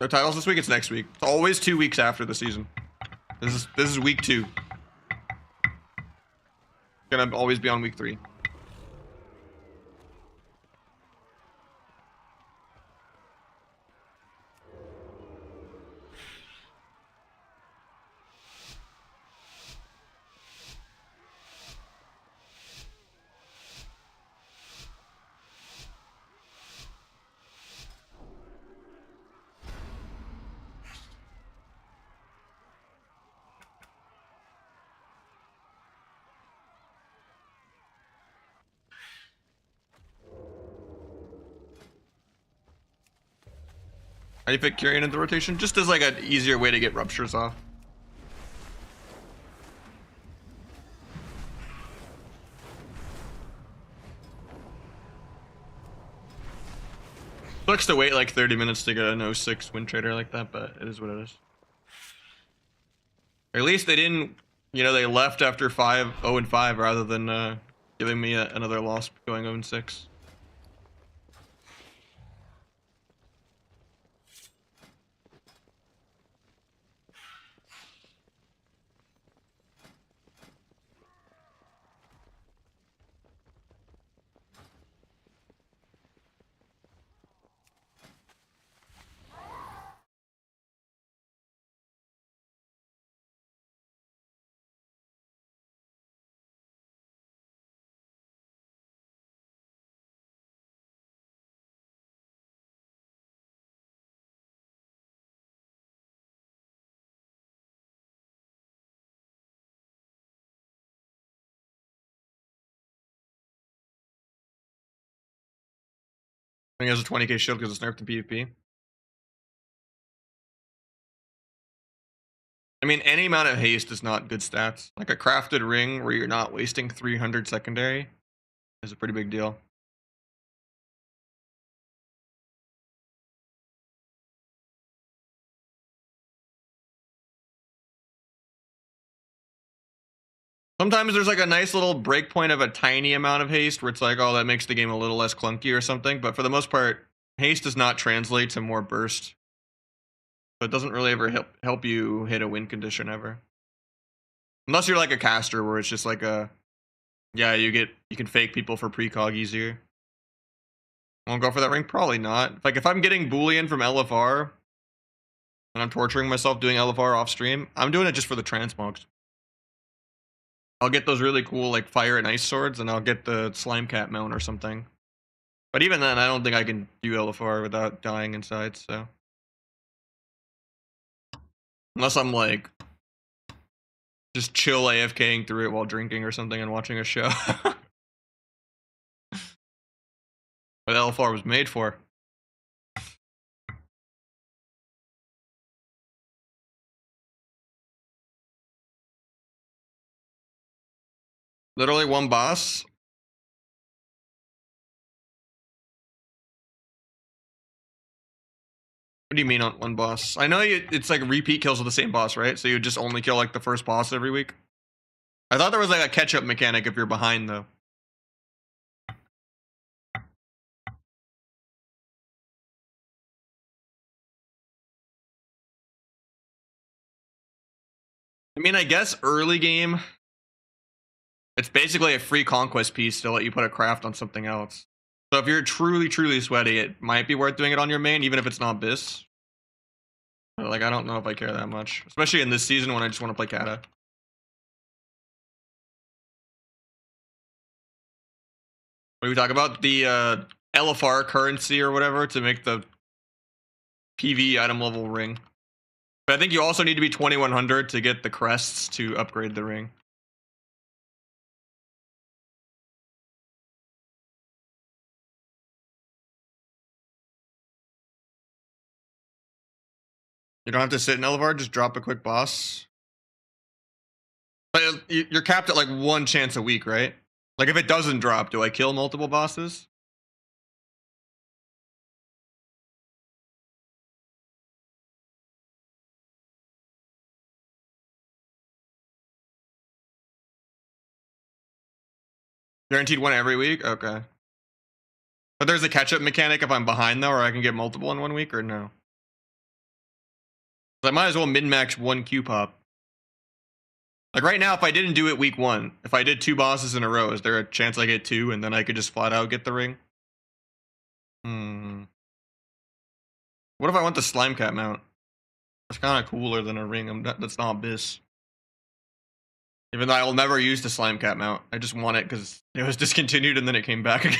No titles this week, it's next week. It's always 2 weeks after the season. This is week 2. Gonna always be on week 3. How do you pick Kyrian into rotation? Just as like an easier way to get ruptures off. Sucks to wait like 30 minutes to get an 06 win trader like that, but it is what it is. Or at least they didn't, you know, they left after 0-5 rather than giving me another loss going 0-6. I think it has a 20k shield because it's nerfed in PvP. I mean, any amount of haste is not good stats. Like a crafted ring where you're not wasting 300 secondary is a pretty big deal. Sometimes there's like a nice little breakpoint of a tiny amount of haste where it's like, oh, that makes the game a little less clunky or something. But for the most part, haste does not translate to more burst. So it doesn't really ever help you hit a win condition ever. Unless you're like a caster where it's just like a, yeah, you can fake people for precog easier. Won't go for that ring? Probably not. Like if I'm getting Boolean from LFR and I'm torturing myself doing LFR off stream, I'm doing it just for the transmogs. I'll get those really cool like fire and ice swords, and I'll get the slime cat mount or something. But even then, I don't think I can do LFR without dying inside. So unless I'm like just chill AFKing through it while drinking or something and watching a show. What LFR was made for. Literally one boss. What do you mean on one boss? I know it's like repeat kills with the same boss, right? So you just only kill like the first boss every week. I thought there was like a catch-up mechanic if you're behind though. I mean, I guess early game, it's basically a free conquest piece to let you put a craft on something else. So if you're truly, truly sweaty, it might be worth doing it on your main, even if it's not Bis. But like, I don't know if I care that much, especially in this season when I just want to play Cata. What do we talk about? The LFR currency or whatever to make the PV item level ring. But I think you also need to be 2100 to get the crests to upgrade the ring. You don't have to sit in LFR, just drop a quick boss. But you're capped at like one chance a week, right? Like if it doesn't drop, do I kill multiple bosses? Guaranteed one every week? Okay. But there's a catch-up mechanic if I'm behind though, or I can get multiple in 1 week, or no? I might as well min-max one Q pop. Like right now, if I didn't do it week 1, if I did 2 bosses in a row, is there a chance I get 2 and then I could just flat out get the ring? What if I want the slime cat mount? That's kind of cooler than a ring. That's not Bis. Even though I will never use the slime cat mount. I just want it because it was discontinued and then it came back again.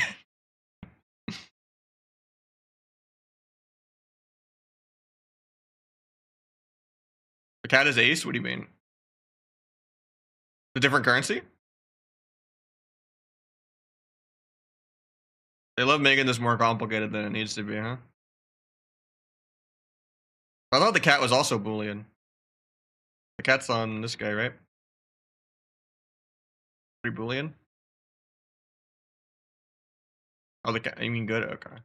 The cat is ace? What do you mean? The different currency? They love making this more complicated than it needs to be, huh? I thought the cat was also Boolean. The cat's on this guy, right? Pretty Boolean? Oh, the cat. You mean good? Okay.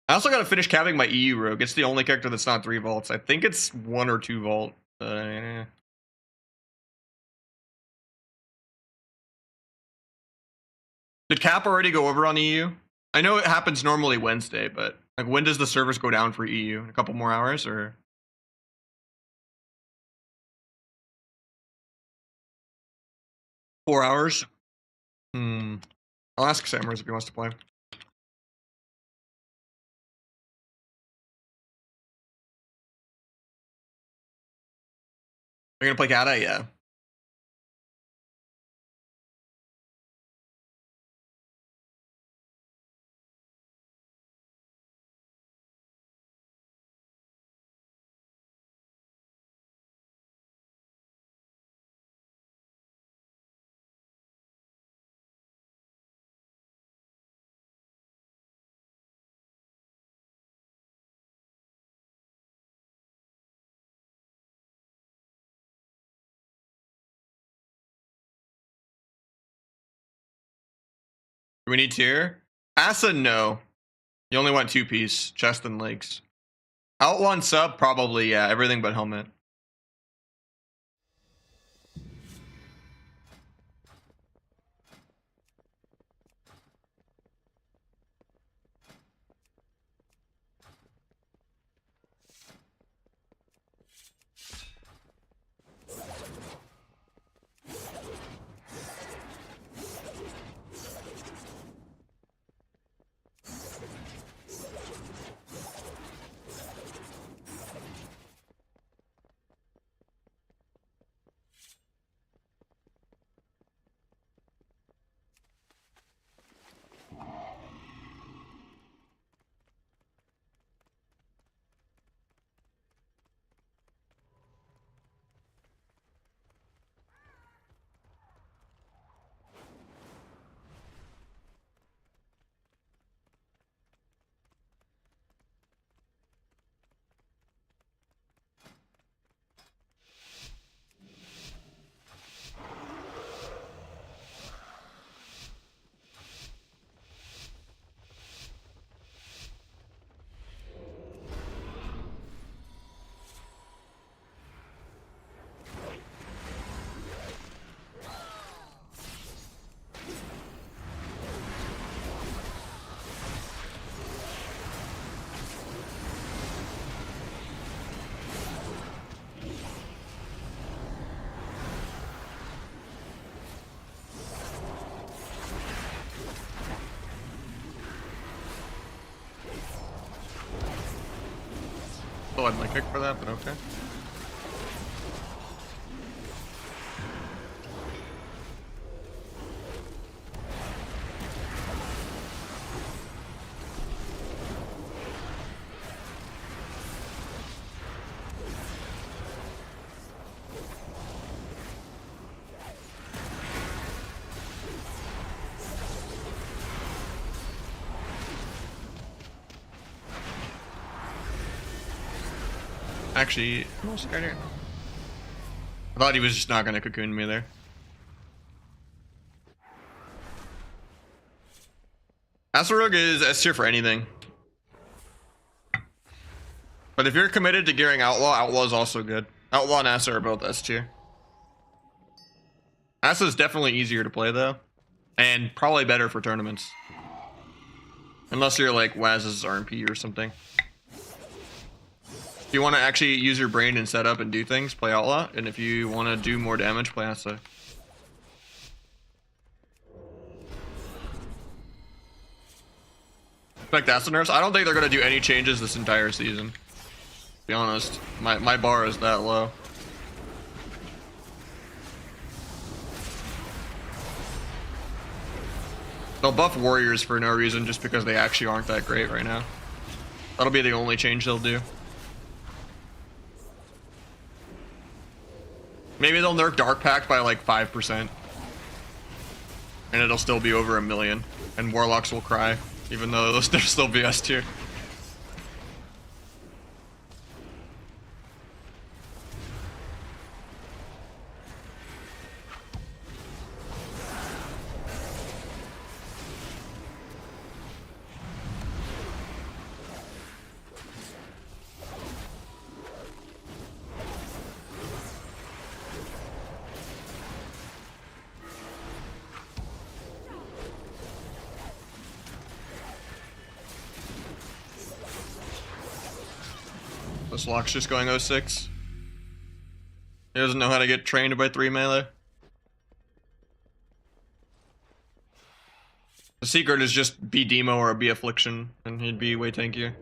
I also gotta finish capping my EU rogue. It's the only character that's not 3 vaults. I think it's 1 or 2 vault. Did Cap already go over on EU? I know it happens normally Wednesday, but like when does the servers go down for EU? In a couple more hours or? 4 hours? I'll ask Sammers if he wants to play. Are you gonna play Cata? Yeah. Do we need tier? Asa, no. You only want 2-piece, chest and legs. Outlaw and sub, probably, yeah. Everything but helmet. Still had my kick for that, but okay. Actually, I'm almost scared here. I thought he was just not gonna cocoon me there. Asarug is S tier for anything. But if you're committed to gearing Outlaw, Outlaw is also good. Outlaw and Asa are both S tier. Asa is definitely easier to play though. And probably better for tournaments. Unless you're like Waz's RMP or something. If you want to actually use your brain and set up and do things, play Outlaw. And if you want to do more damage, play Asa. Like Asa nerfs, I don't think they're going to do any changes this entire season. To be honest, my bar is that low. They'll buff warriors for no reason just because they actually aren't that great right now. That'll be the only change they'll do. Maybe they'll nerf Dark Pact by like 5%. And it'll still be over 1 million. And Warlocks will cry, even though they'll still be S tier. This lock's just going 06. He doesn't know how to get trained by 3 melee. The secret is just be Demo or be Affliction, and he'd be way tankier.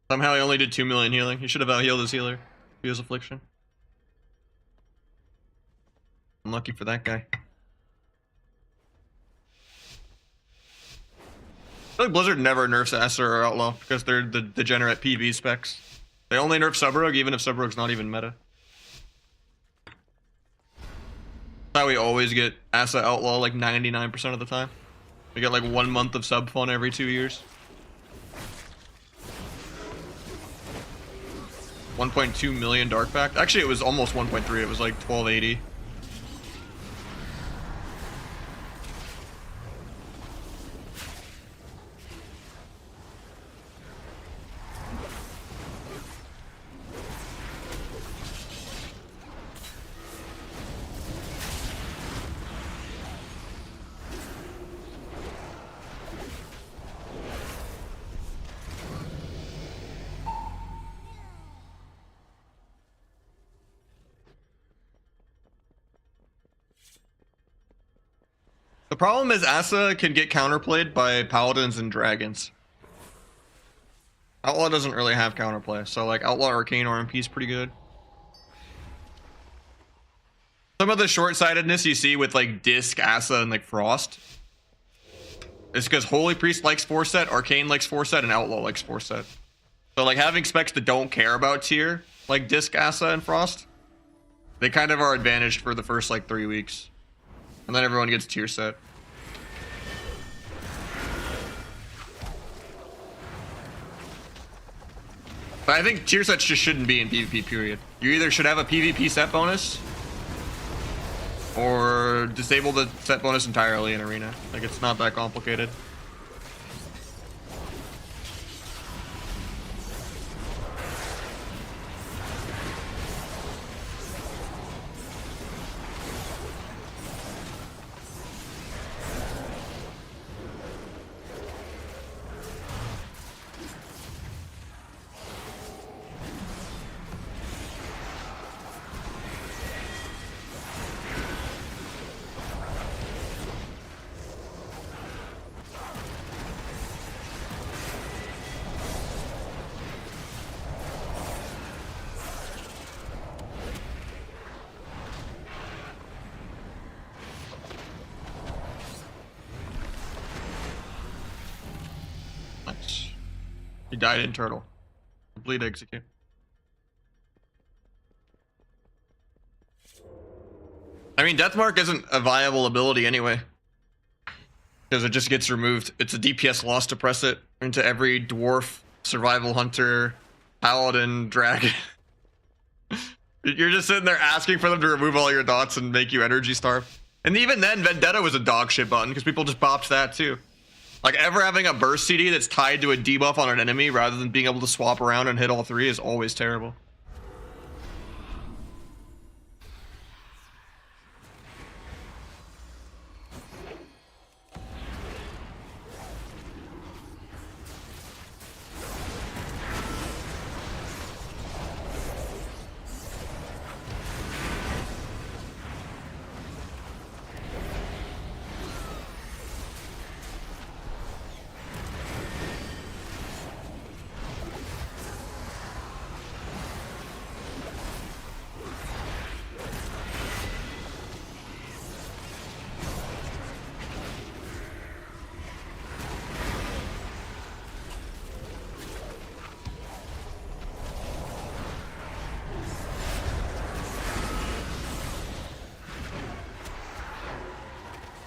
Somehow he only did 2 million healing. He should have out-healed his healer. He was Affliction. Unlucky for that guy. I feel like Blizzard never nerfs Asa or Outlaw because they're the degenerate PV specs. They only nerf Subrogue even if Subrogue's not even meta. That's how we always get Asa Outlaw like 99% of the time. We get like 1 month of sub fun every 2 years. 1.2 million Dark Pact. Actually, it was almost 1.3. It was like 1280. The problem is Asa can get counterplayed by Paladins and Dragons. Outlaw doesn't really have counterplay, so like Outlaw Arcane RMP is pretty good. Some of the short-sightedness you see with like Disc, Asa, and like Frost is because Holy Priest likes 4-set, Arcane likes 4-set, and Outlaw likes 4-set. So like having specs that don't care about tier, like Disc, Asa, and Frost, they kind of are advantaged for the first like 3 weeks. And then everyone gets tier set. But I think tier sets just shouldn't be in PvP, period. You either should have a PvP set bonus or disable the set bonus entirely in Arena. Like, it's not that complicated. Nice. He died in turtle. Complete execute. I mean, Deathmark isn't a viable ability anyway. Because it just gets removed. It's a DPS loss to press it into every dwarf, survival hunter, paladin, dragon. You're just sitting there asking for them to remove all your dots and make you energy starve. And even then, Vendetta was a dog shit button because people just bopped that too. Like, ever having a burst CD that's tied to a debuff on an enemy rather than being able to swap around and hit all 3 is always terrible.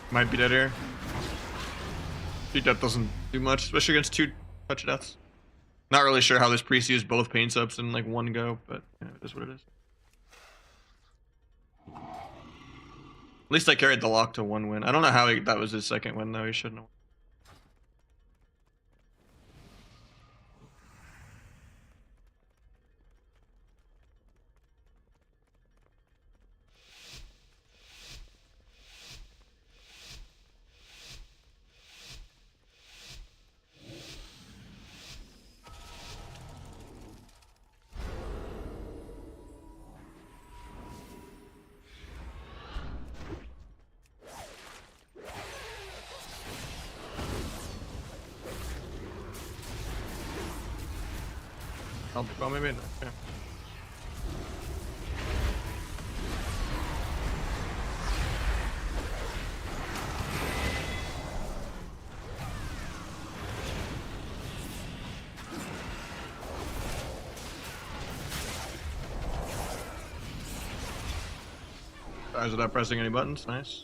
Might be dead here. I think that doesn't do much, especially against 2 touch deaths. Not really sure how this priest used both pain subs in like one go, but yeah, it is what it is. At least I carried the lock to 1 win. I don't know how that was his second win though. He shouldn't have. Well, maybe not. Yeah. Guys, without pressing any buttons. Nice.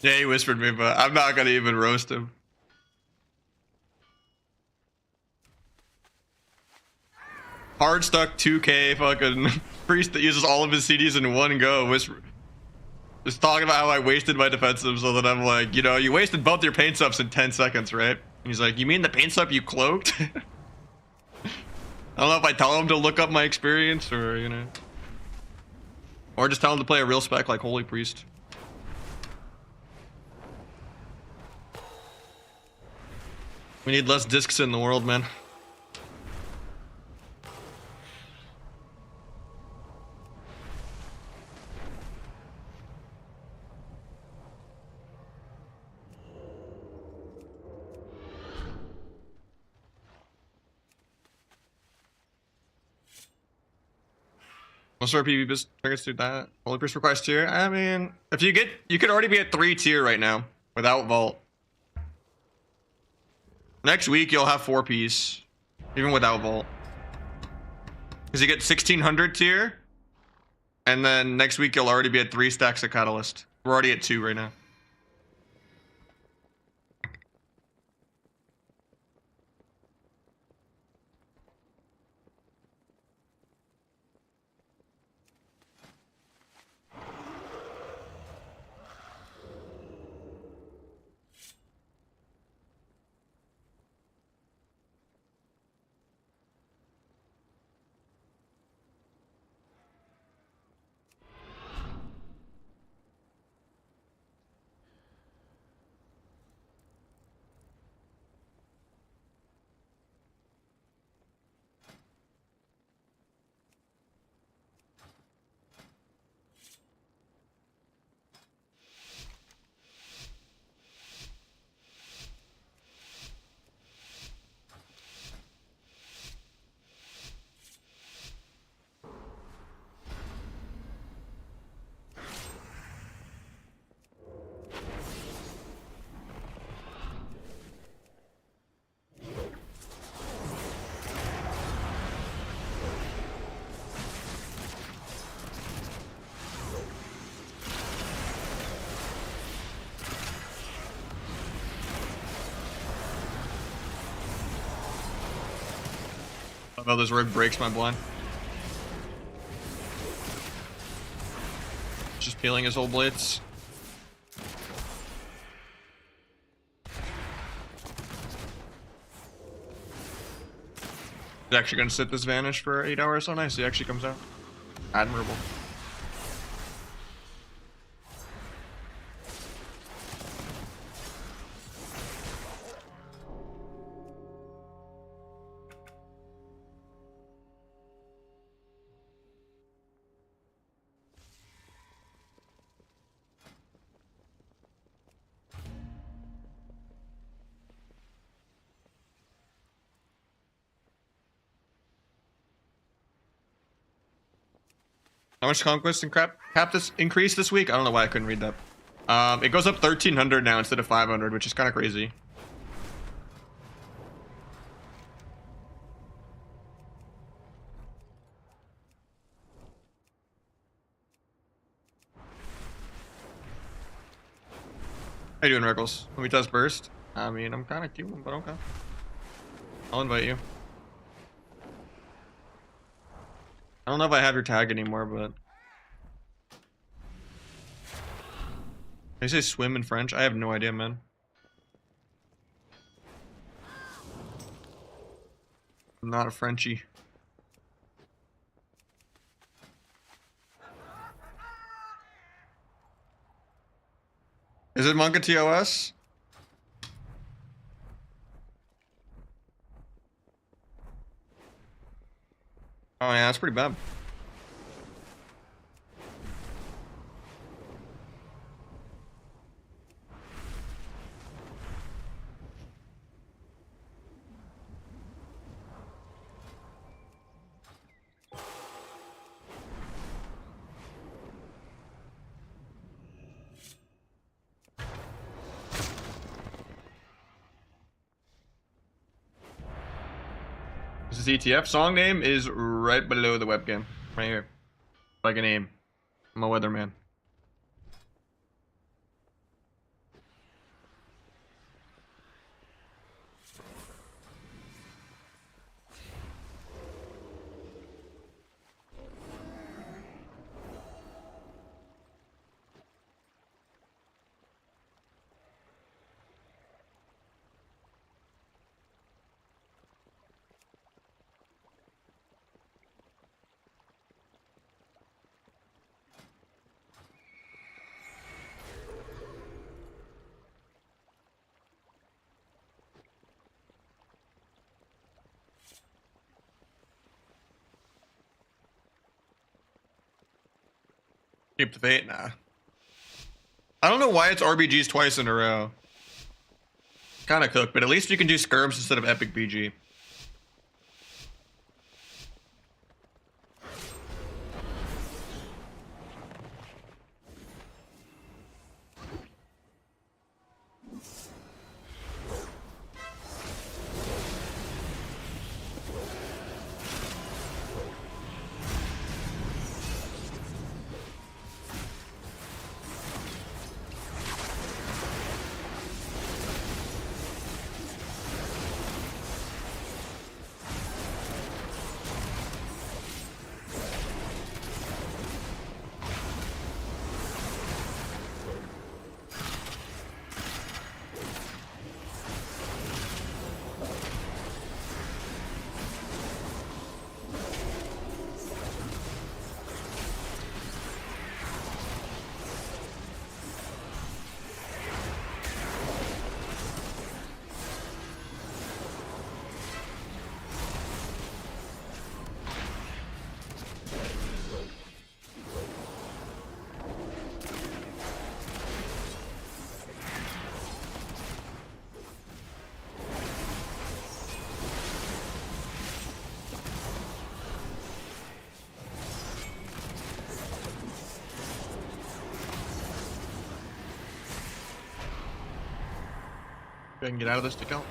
Yeah, he whispered me, but I'm not gonna even roast him. Hard stuck 2K fucking priest that uses all of his CDs in one go. Just talking about how I wasted my defensive, so that I'm like, you know, you wasted both your paint subs in 10 seconds, right? And he's like, you mean the paint sub you cloaked? I don't know if I tell him to look up my experience or, you know. Or just tell him to play a real spec like Holy Priest. We need less discs in the world, man. Most of our PvP targets do that. Holy Priest requires tier. I mean, if you could already be at 3 tier right now without Vault. Next week you'll have 4 piece, even without Vault. Because you get 1600 tier, and then next week you'll already be at 3 stacks of Catalyst. We're already at 2 right now. Oh, this rogue breaks my blind. Just peeling his whole blades. He's actually gonna sit this vanish for 8 hours. Oh nice, he actually comes out. Admirable. How much Conquest and cap this increase this week? I don't know why I couldn't read that. It goes up 1300 now instead of 500, which is kind of crazy. How you doing, Rickles? Let me test burst. I mean, I'm kind of cute, but okay. I'll invite you. I don't know if I have your tag anymore, but... They say swim in French? I have no idea, man. I'm not a Frenchie. Is it Monka TOS? Oh yeah, that's pretty bad. This is ETF. Song name is right below the webcam. Right here. Like a name. I'm a weatherman. Keep the fate? Nah. I don't know why it's RBGs twice in a row. Kinda cooked, but at least you can do skirms instead of epic BG. I can get out of this to kill.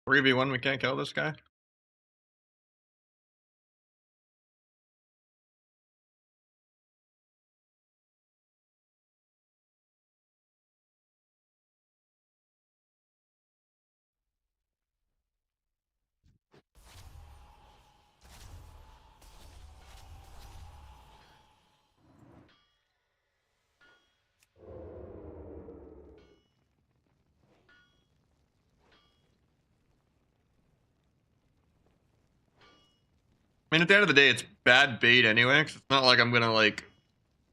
Three v one, we can't kill this guy. I mean, at the end of the day, it's bad bait anyway, 'cause it's not like I'm gonna, like,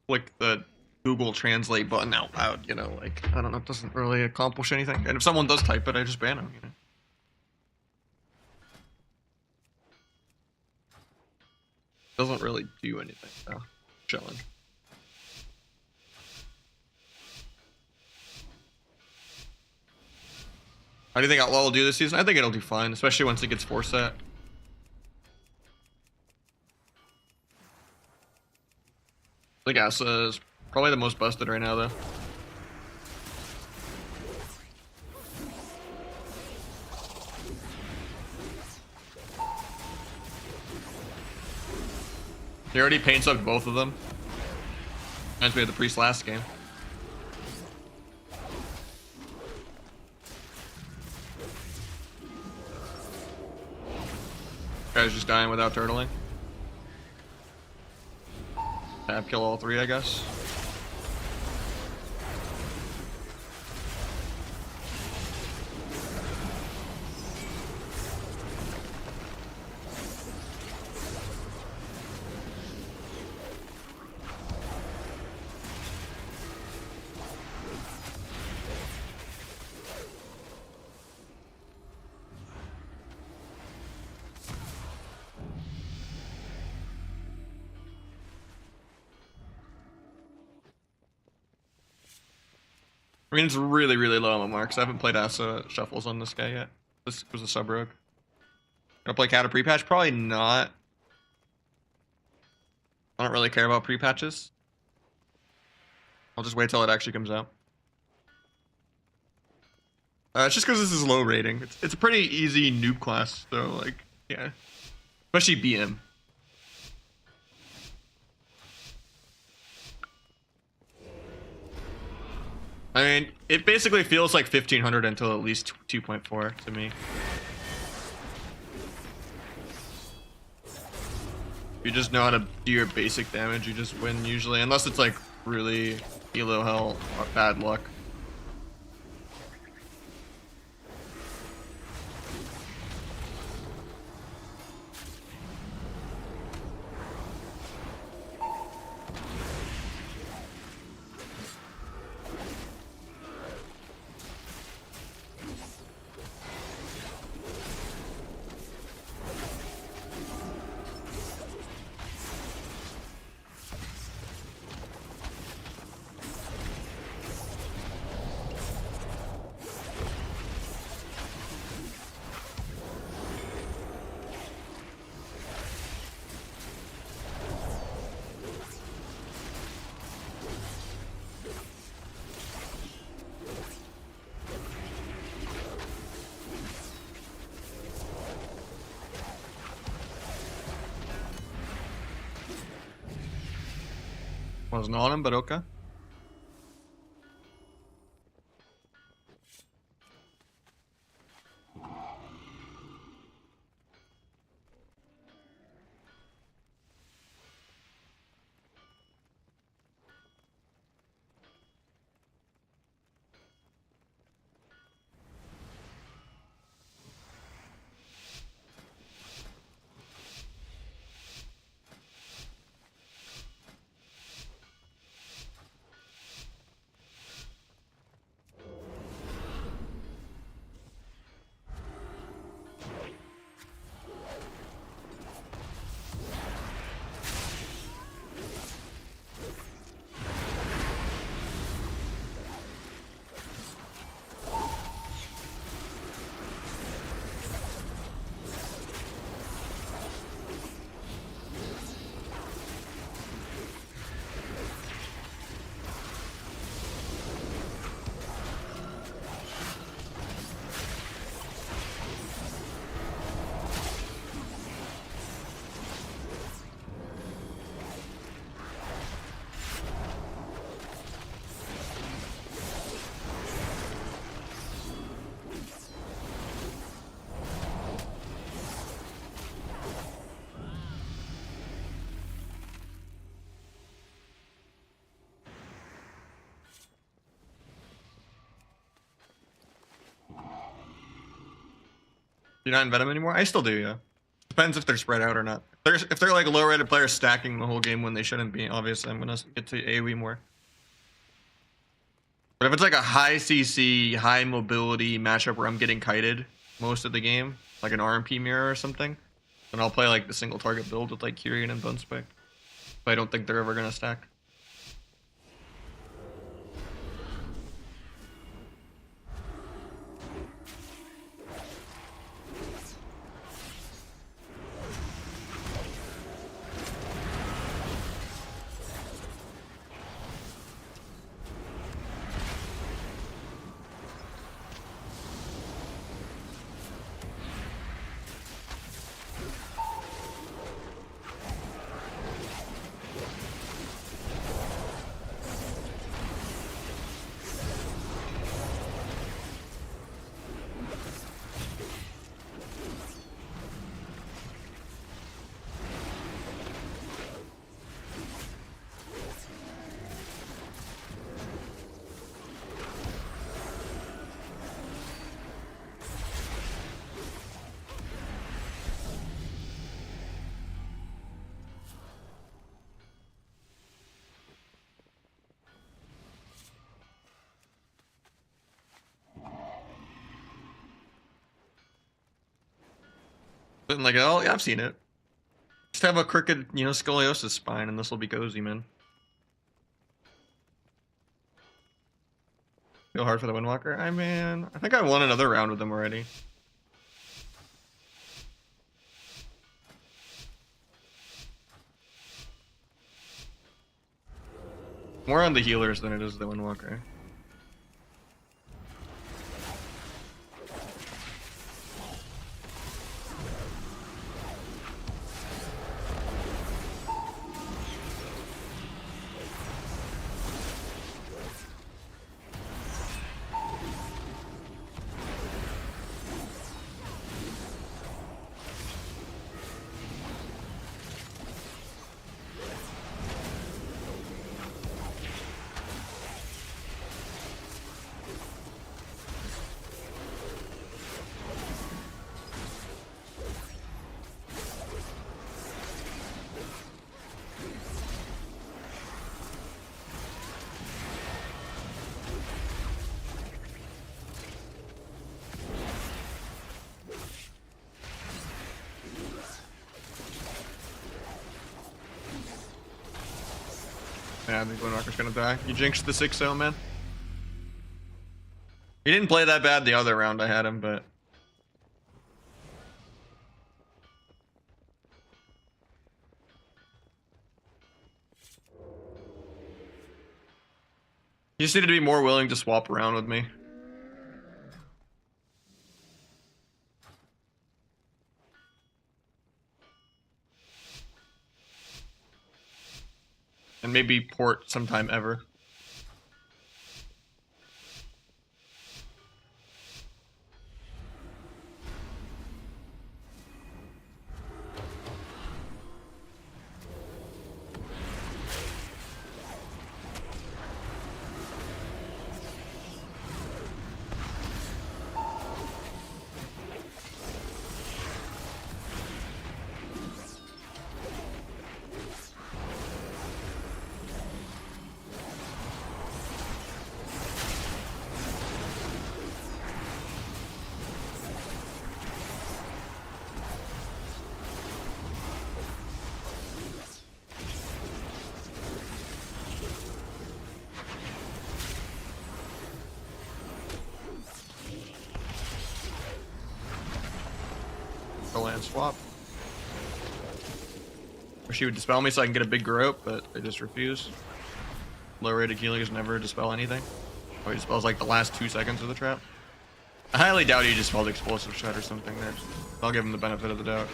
click the Google Translate button out loud, you know? Like, I don't know, it doesn't really accomplish anything. And if someone does type it, I just ban them, you know? Doesn't really do anything, so. Chilling. How do you think Outlaw will do this season? I think it'll do fine, especially once it gets 4-set. The gas is Probably the most busted right now, though. He already paint soaked both of them. Reminds me of the priest last game. Guy's just dying without turtling. Tab kill all three, I guess. I mean, it's really, really low on my marks. I haven't played Asa shuffles on this guy yet. This was a sub rogue. Gonna play Cata pre-patch? Probably not. I don't really care about pre-patches. I'll just wait till it actually comes out. It's just because this is low rating. It's a pretty easy noob class, so like, yeah. Especially BM. I mean, it basically feels like 1500 until at least 2.4 to me. You just know how to do your basic damage, you just win usually, unless it's like really elo hell or bad luck. Wasn't on him, but okay. You're not in Venom anymore? I still do, yeah. Depends if they're spread out or not. If they're like low-rated players stacking the whole game when they shouldn't be, obviously I'm gonna get to AoE more. But if it's like a high CC, high mobility matchup where I'm getting kited most of the game, like an RMP mirror or something, then I'll play like the single target build with like Kyrian and Bonespec. But I don't think they're ever gonna stack. And like, oh yeah, I've seen it. Just have a crooked, you know, scoliosis spine, and this will be cozy, man. Feel hard for the Windwalker? I think I won another round with them already. More on the healers than it is the Windwalker. Yeah, I think Windwalker's gonna die. You jinxed the 6-0, man. He didn't play that bad the other round I had him, but... You just needed to be more willing to swap around with me. And maybe port sometime ever. A land swap. Wish he would dispel me so I can get a big rope, but they just refuse. Low rated healers never dispel anything. Oh, he dispels like the last 2 seconds of the trap. I highly doubt he dispelled explosive shot or something there. I'll give him the benefit of the doubt.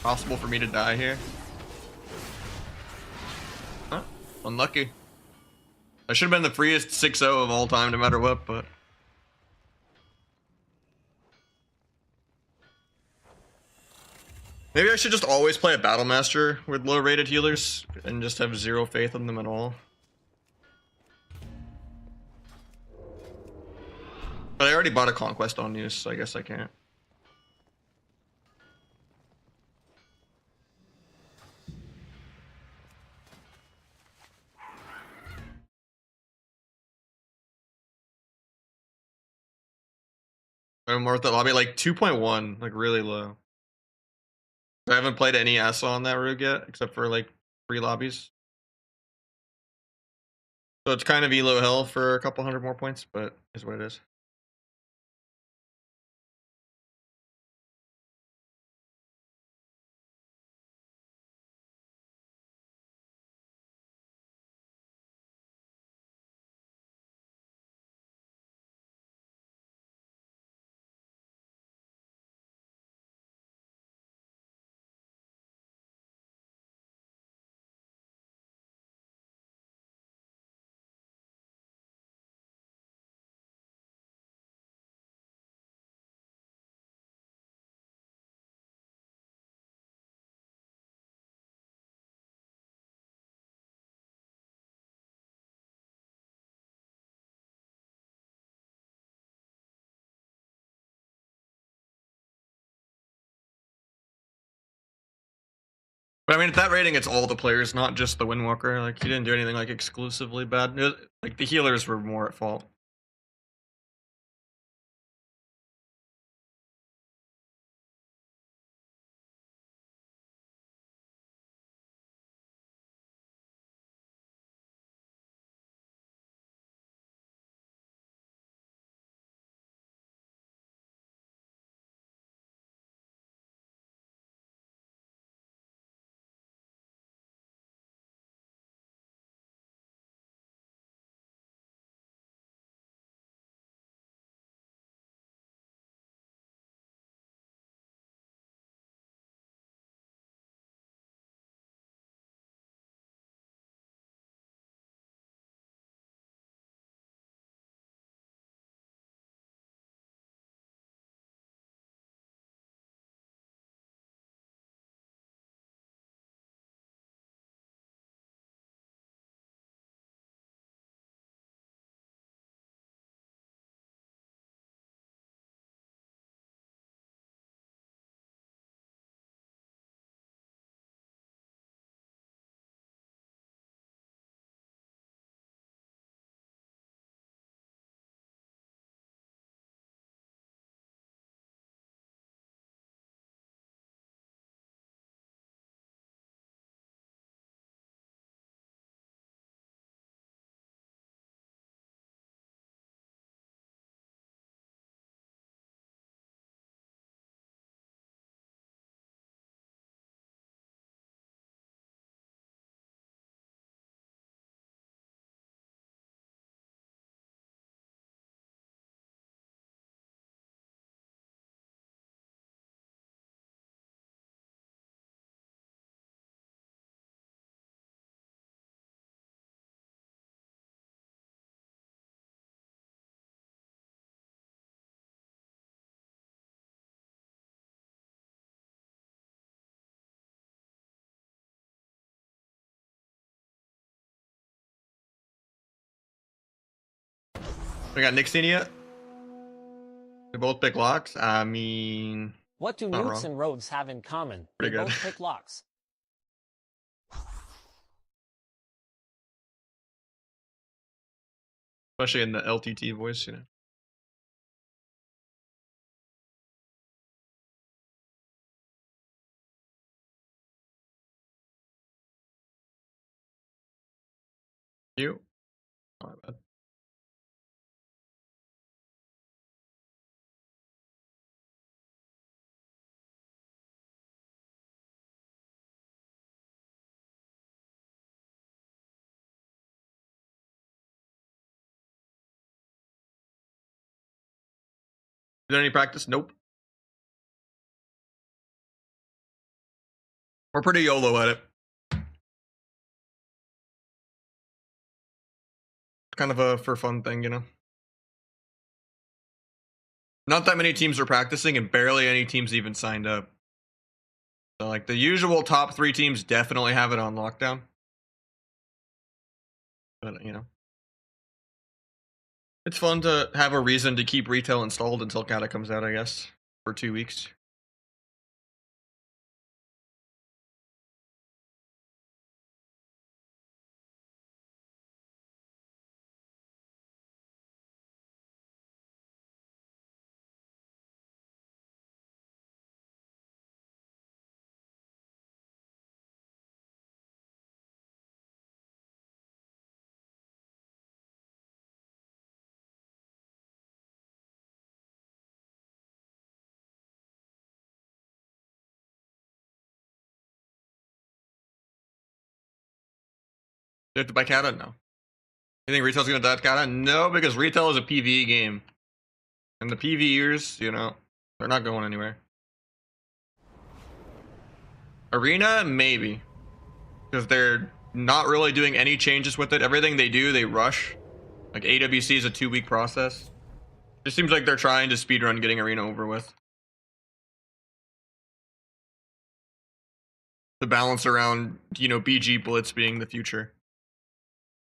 Possible for me to die here. Huh? Unlucky. I should have been the freest 6-0 of all time, no matter what, but... Maybe I should just always play a Battle Master with low-rated healers and just have zero faith in them at all. But I already bought a Conquest on use, so I guess I can't. I'm worth the lobby, like 2.1, like really low. I haven't played any ASA on that rig yet, except for like 3 lobbies. So it's kind of elo hell for a couple hundred more points, but is what it is. But I mean, at that rating, it's all the players, not just the Windwalker. Like, he didn't do anything, like, exclusively bad. Like, the healers were more at fault. We got Nixie yet? They both pick locks? I mean... What do not newts wrong. and rogues have in common? Pretty They good. both pick locks. Especially in the LTT voice, you know. You? Oh, my bad. Did any practice? Nope. We're pretty YOLO at it. Kind of a for fun thing, you know. Not that many teams are practicing, and barely any teams even signed up. So, like, the usual top 3 teams definitely have it on lockdown. But, you know. It's fun to have a reason to keep retail installed until Cata comes out, I guess, for 2 weeks. Do you have to buy Cata? No. You think retail's gonna die at Cata? No, because retail is a PvE game. And the PvEers, you know, they're not going anywhere. Arena, maybe. Because they're not really doing any changes with it. Everything they do, they rush. Like, AWC is a 2-week process. It seems like they're trying to speedrun getting Arena over with. The balance around, you know, BG Blitz being the future.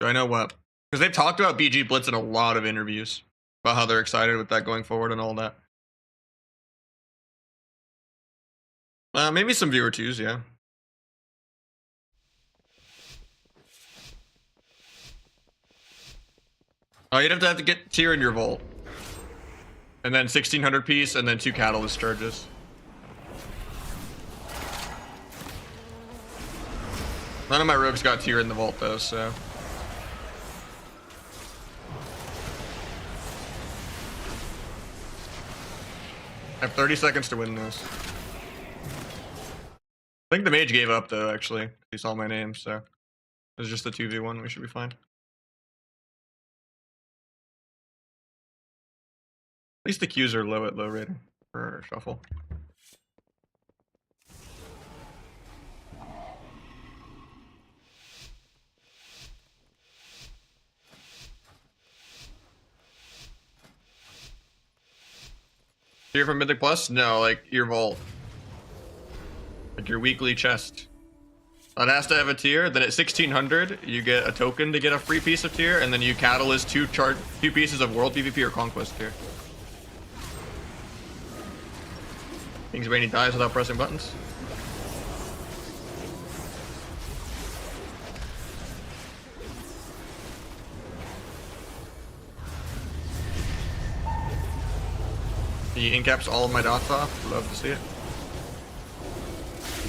Do I know what? Because they've talked about BG Blitz in a lot of interviews. About how they're excited with that going forward and all that. Maybe some viewer twos, yeah. Oh, you'd have to get tier in your vault. And then 1600 piece, and then 2 catalyst charges. None of my rogues got tier in the vault though, so. I have 30 seconds to win this. I think the mage gave up though, actually. He saw my name, so. It was just a 2v1, we should be fine. At least the Qs are low at low rating for shuffle. Tier from Mythic Plus? No, like your vault. Like your weekly chest. It has to have a tier. Then at 1600, you get a token to get a free piece of tier, and then you catalyst 2 pieces of World PvP or Conquest tier. King's Bane dies without pressing buttons. He incaps all of my dots off. Love to see it.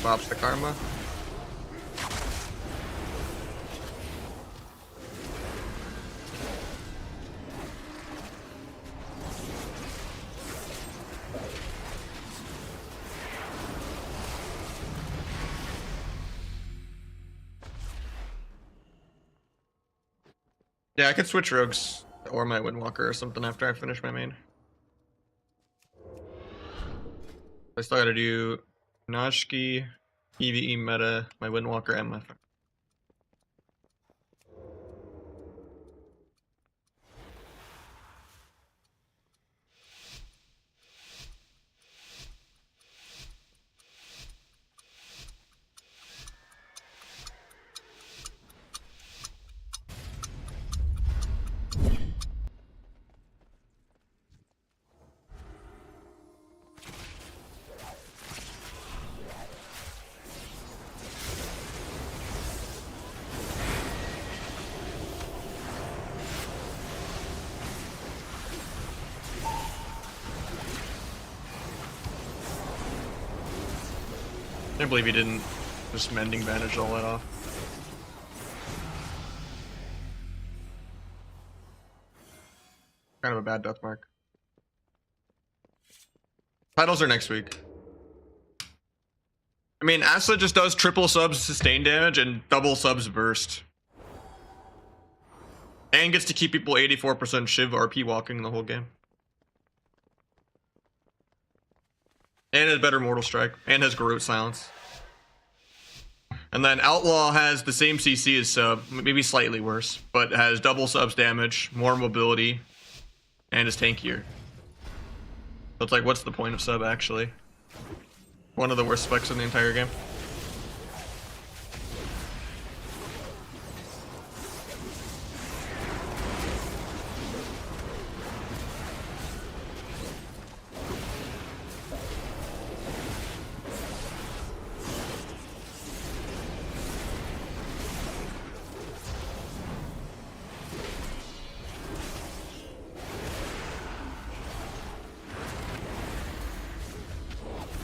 Pops the karma. Yeah, I could switch rogues or my Windwalker or something after I finish my main. I still gotta do Najki, PvE meta, my Windwalker, and my. I can't believe he didn't just mending bandage all that off. Kind of a bad death mark. Titles are next week. I mean, Asa just does triple subs sustain damage and double subs burst. And gets to keep people 84% Shiv RP walking the whole game. And has better Mortal Strike. And has Garrote Silence. And then Outlaw has the same CC as sub, maybe slightly worse, but has double subs damage, more mobility, and is tankier. So it's like, what's the point of sub actually? One of the worst specs in the entire game.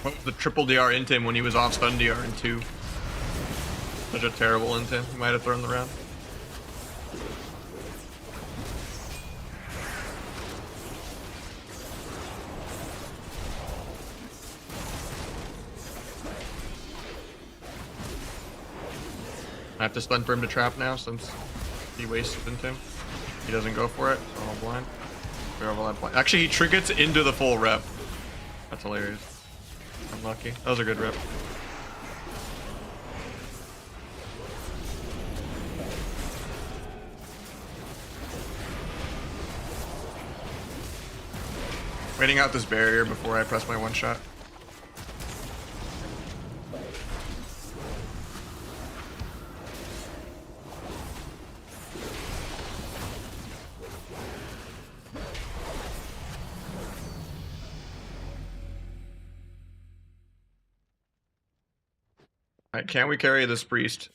What was the triple DR into him when he was off stun DR in 2? Such a terrible into him. He might have thrown the round. I have to stun for him to trap now since he wasted into him. He doesn't go for it, so I'll blind. Blind. Actually, he triggers into the full rep. That's hilarious. Unlucky. That was a good rip. Waiting out this barrier before I press my one shot. Alright, can we carry this priest?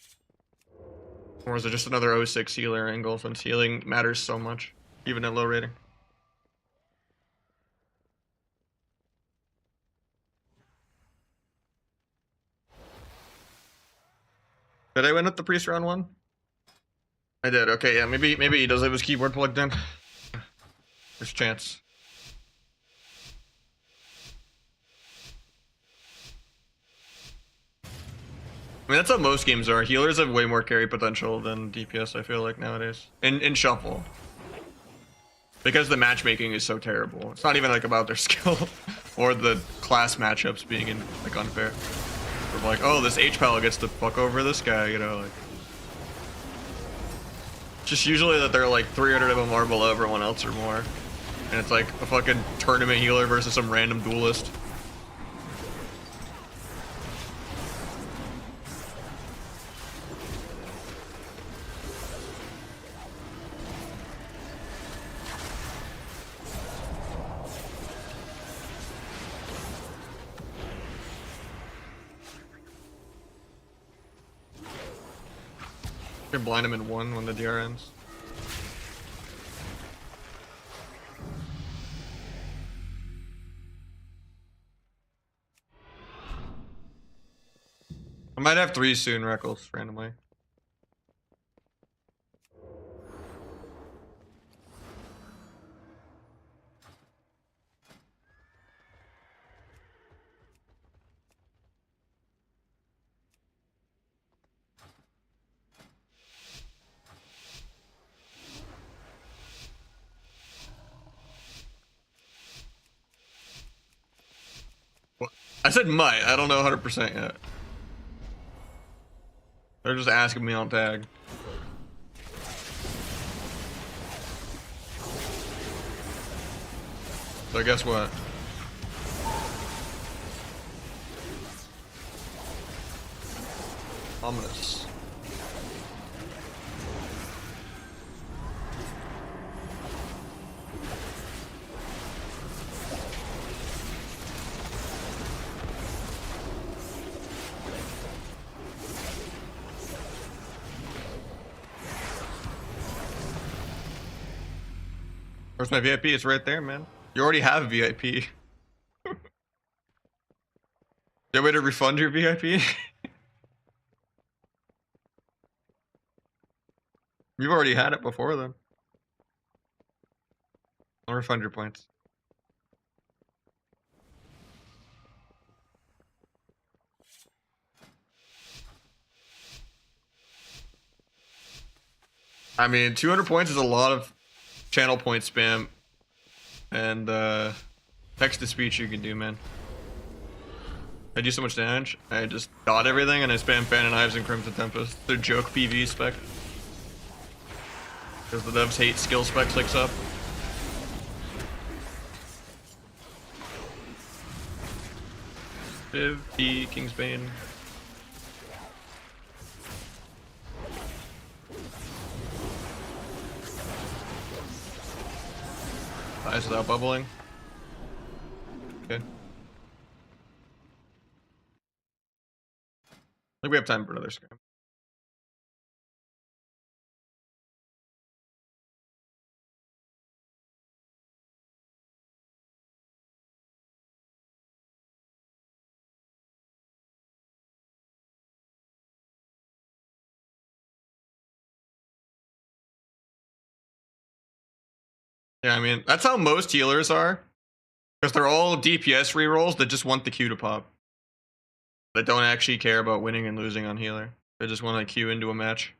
Or is it just another 06 healer angle since healing matters so much? even at low rating. Did I win at the priest round 1? I did. Okay, yeah, maybe he does have his keyboard plugged in. There's a chance. I mean, that's how most games are. Healers have way more carry potential than DPS, I feel like, nowadays. In Shuffle. Because the matchmaking is so terrible. It's not even like about their skill or the class matchups being like unfair. We're like, oh, this H-Pal gets to fuck over this guy, you know, like. Just usually that they're like 300 of them are below everyone else or more. And it's like a fucking tournament healer versus some random duelist. You can blind him in 1 when the DR ends. I might have 3 soon, Reckles, randomly. Well, I said might, I don't know 100% yet. They're just asking me on tag. So guess what? Ominous. Where's my VIP? It's right there, man. You already have VIP. Do you want me to refund your VIP? You've already had it before then. I'll refund your points. I mean, 200 points is a lot of channel point spam and text to speech you can do, man. I do so much damage. I just dot everything and I spam Fan and Knives and Crimson Tempest. They're joke PV spec. Because the devs hate skill specs like up. Viv, P, Kingsbane. Eyes without bubbling. Okay. I think we have time for another scrim. Yeah, I mean, that's how most healers are. Because they're all DPS rerolls that just want the Q to pop. That don't actually care about winning and losing on healer. They just want to queue into a match.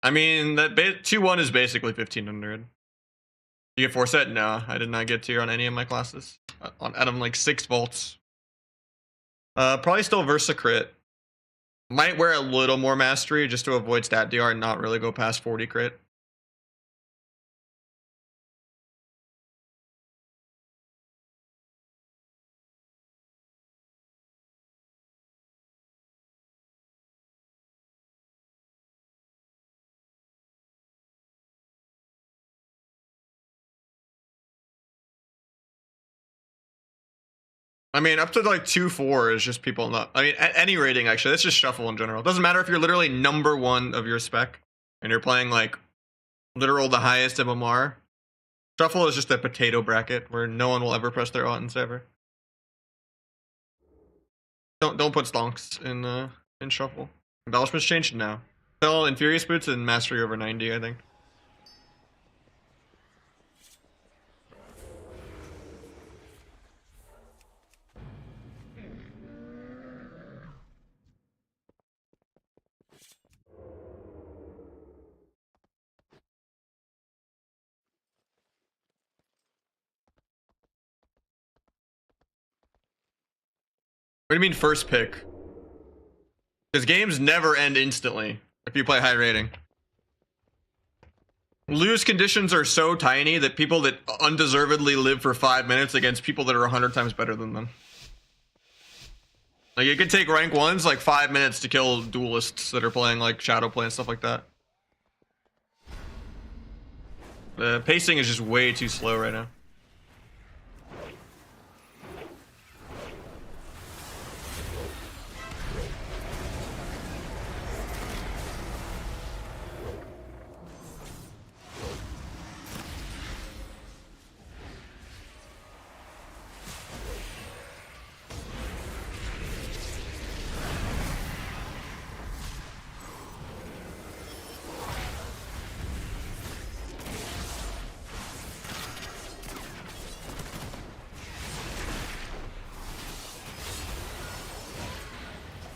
I mean, that 2-1 is basically 1500. You get 4 set? No, I did not get tier on any of my classes. Out of like 6 vaults. Probably still Versa crit. Might wear a little more mastery just to avoid stat DR and not really go past 40 crit. I mean, up to like 2-4 is just people not. I mean, at any rating actually, that's just shuffle in general. It doesn't matter if you're literally #1 of your spec and you're playing like Literal the highest MMR. Shuffle is just a potato bracket where no one will ever press their buttons ever. Don't put stonks in shuffle. Embellishments changed now. Still Infurious Boots and Mastery over 90, I think. What do you mean first pick? Because games never end instantly if you play high rating. Lose conditions are so tiny that people that undeservedly live for 5 minutes against people that are 100 times better than them. Like, it could take rank 1s like 5 minutes to kill duelists that are playing like Shadowplay and stuff like that. The pacing is just way too slow right now.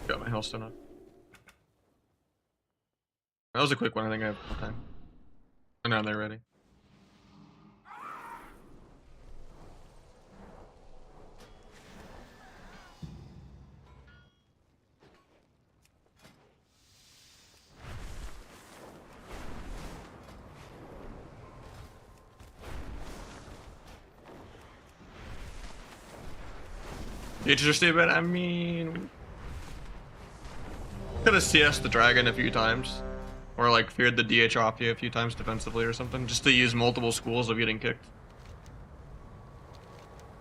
Got my health up. That was a quick one. I think I have more time. Oh, now they're ready. Interesting, but I mean, could have CS the dragon a few times, or like feared the DH off you a few times defensively or something, just to use multiple schools of getting kicked.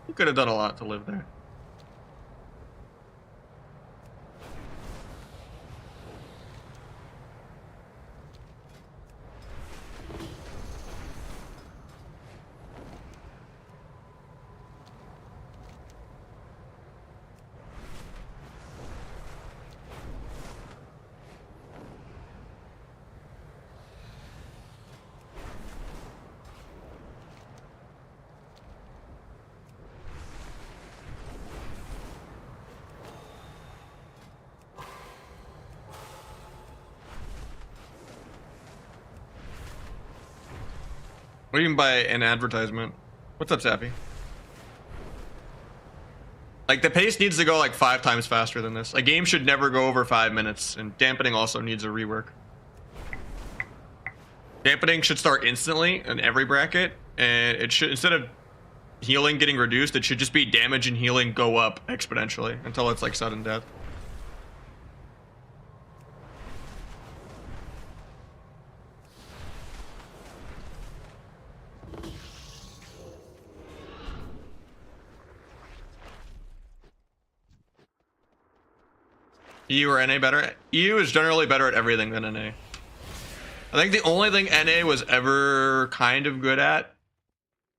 You could have done a lot to live there. What do you mean by an advertisement? What's up, Sappy? Like, the pace needs to go like 5 times faster than this. A game should never go over 5 minutes, and dampening also needs a rework. Dampening should start instantly in every bracket, and it should, instead of healing getting reduced, it should just be damage and healing go up exponentially until it's like sudden death. EU or NA better? EU is generally better at everything than NA. I think the only thing NA was ever kind of good at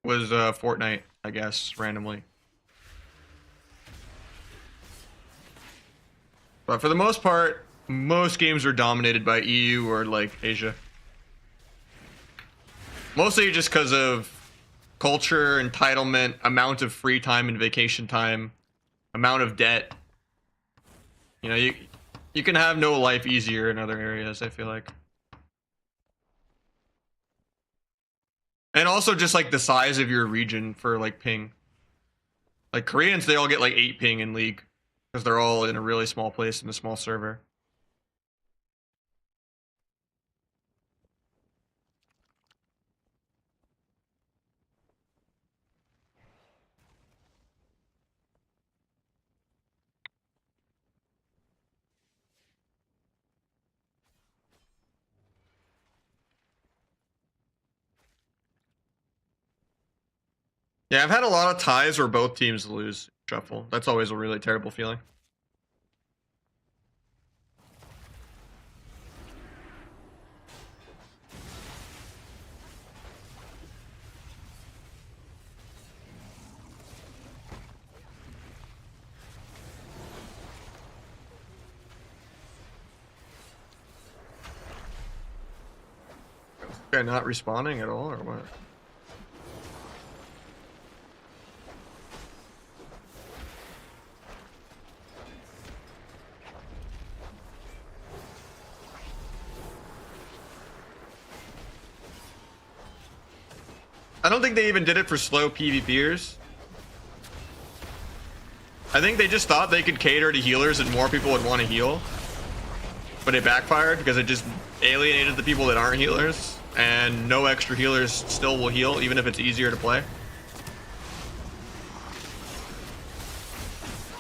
was Fortnite, I guess, randomly. But for the most part, most games are dominated by EU or like Asia. Mostly just because of culture, entitlement, amount of free time and vacation time, amount of debt. You know, you can have no life easier in other areas, I feel like. And also just like the size of your region for like ping. Like Koreans, they all get like 8 ping in League because they're all in a really small place in a small server. Yeah, I've had a lot of ties where both teams lose shuffle. That's always a really terrible feeling. guy not respawning at all, or what? I don't think they even did it for slow PvPers. I think they just thought they could cater to healers and more people would want to heal. But it backfired because it just alienated the people that aren't healers. And no extra healers still will heal, even if it's easier to play.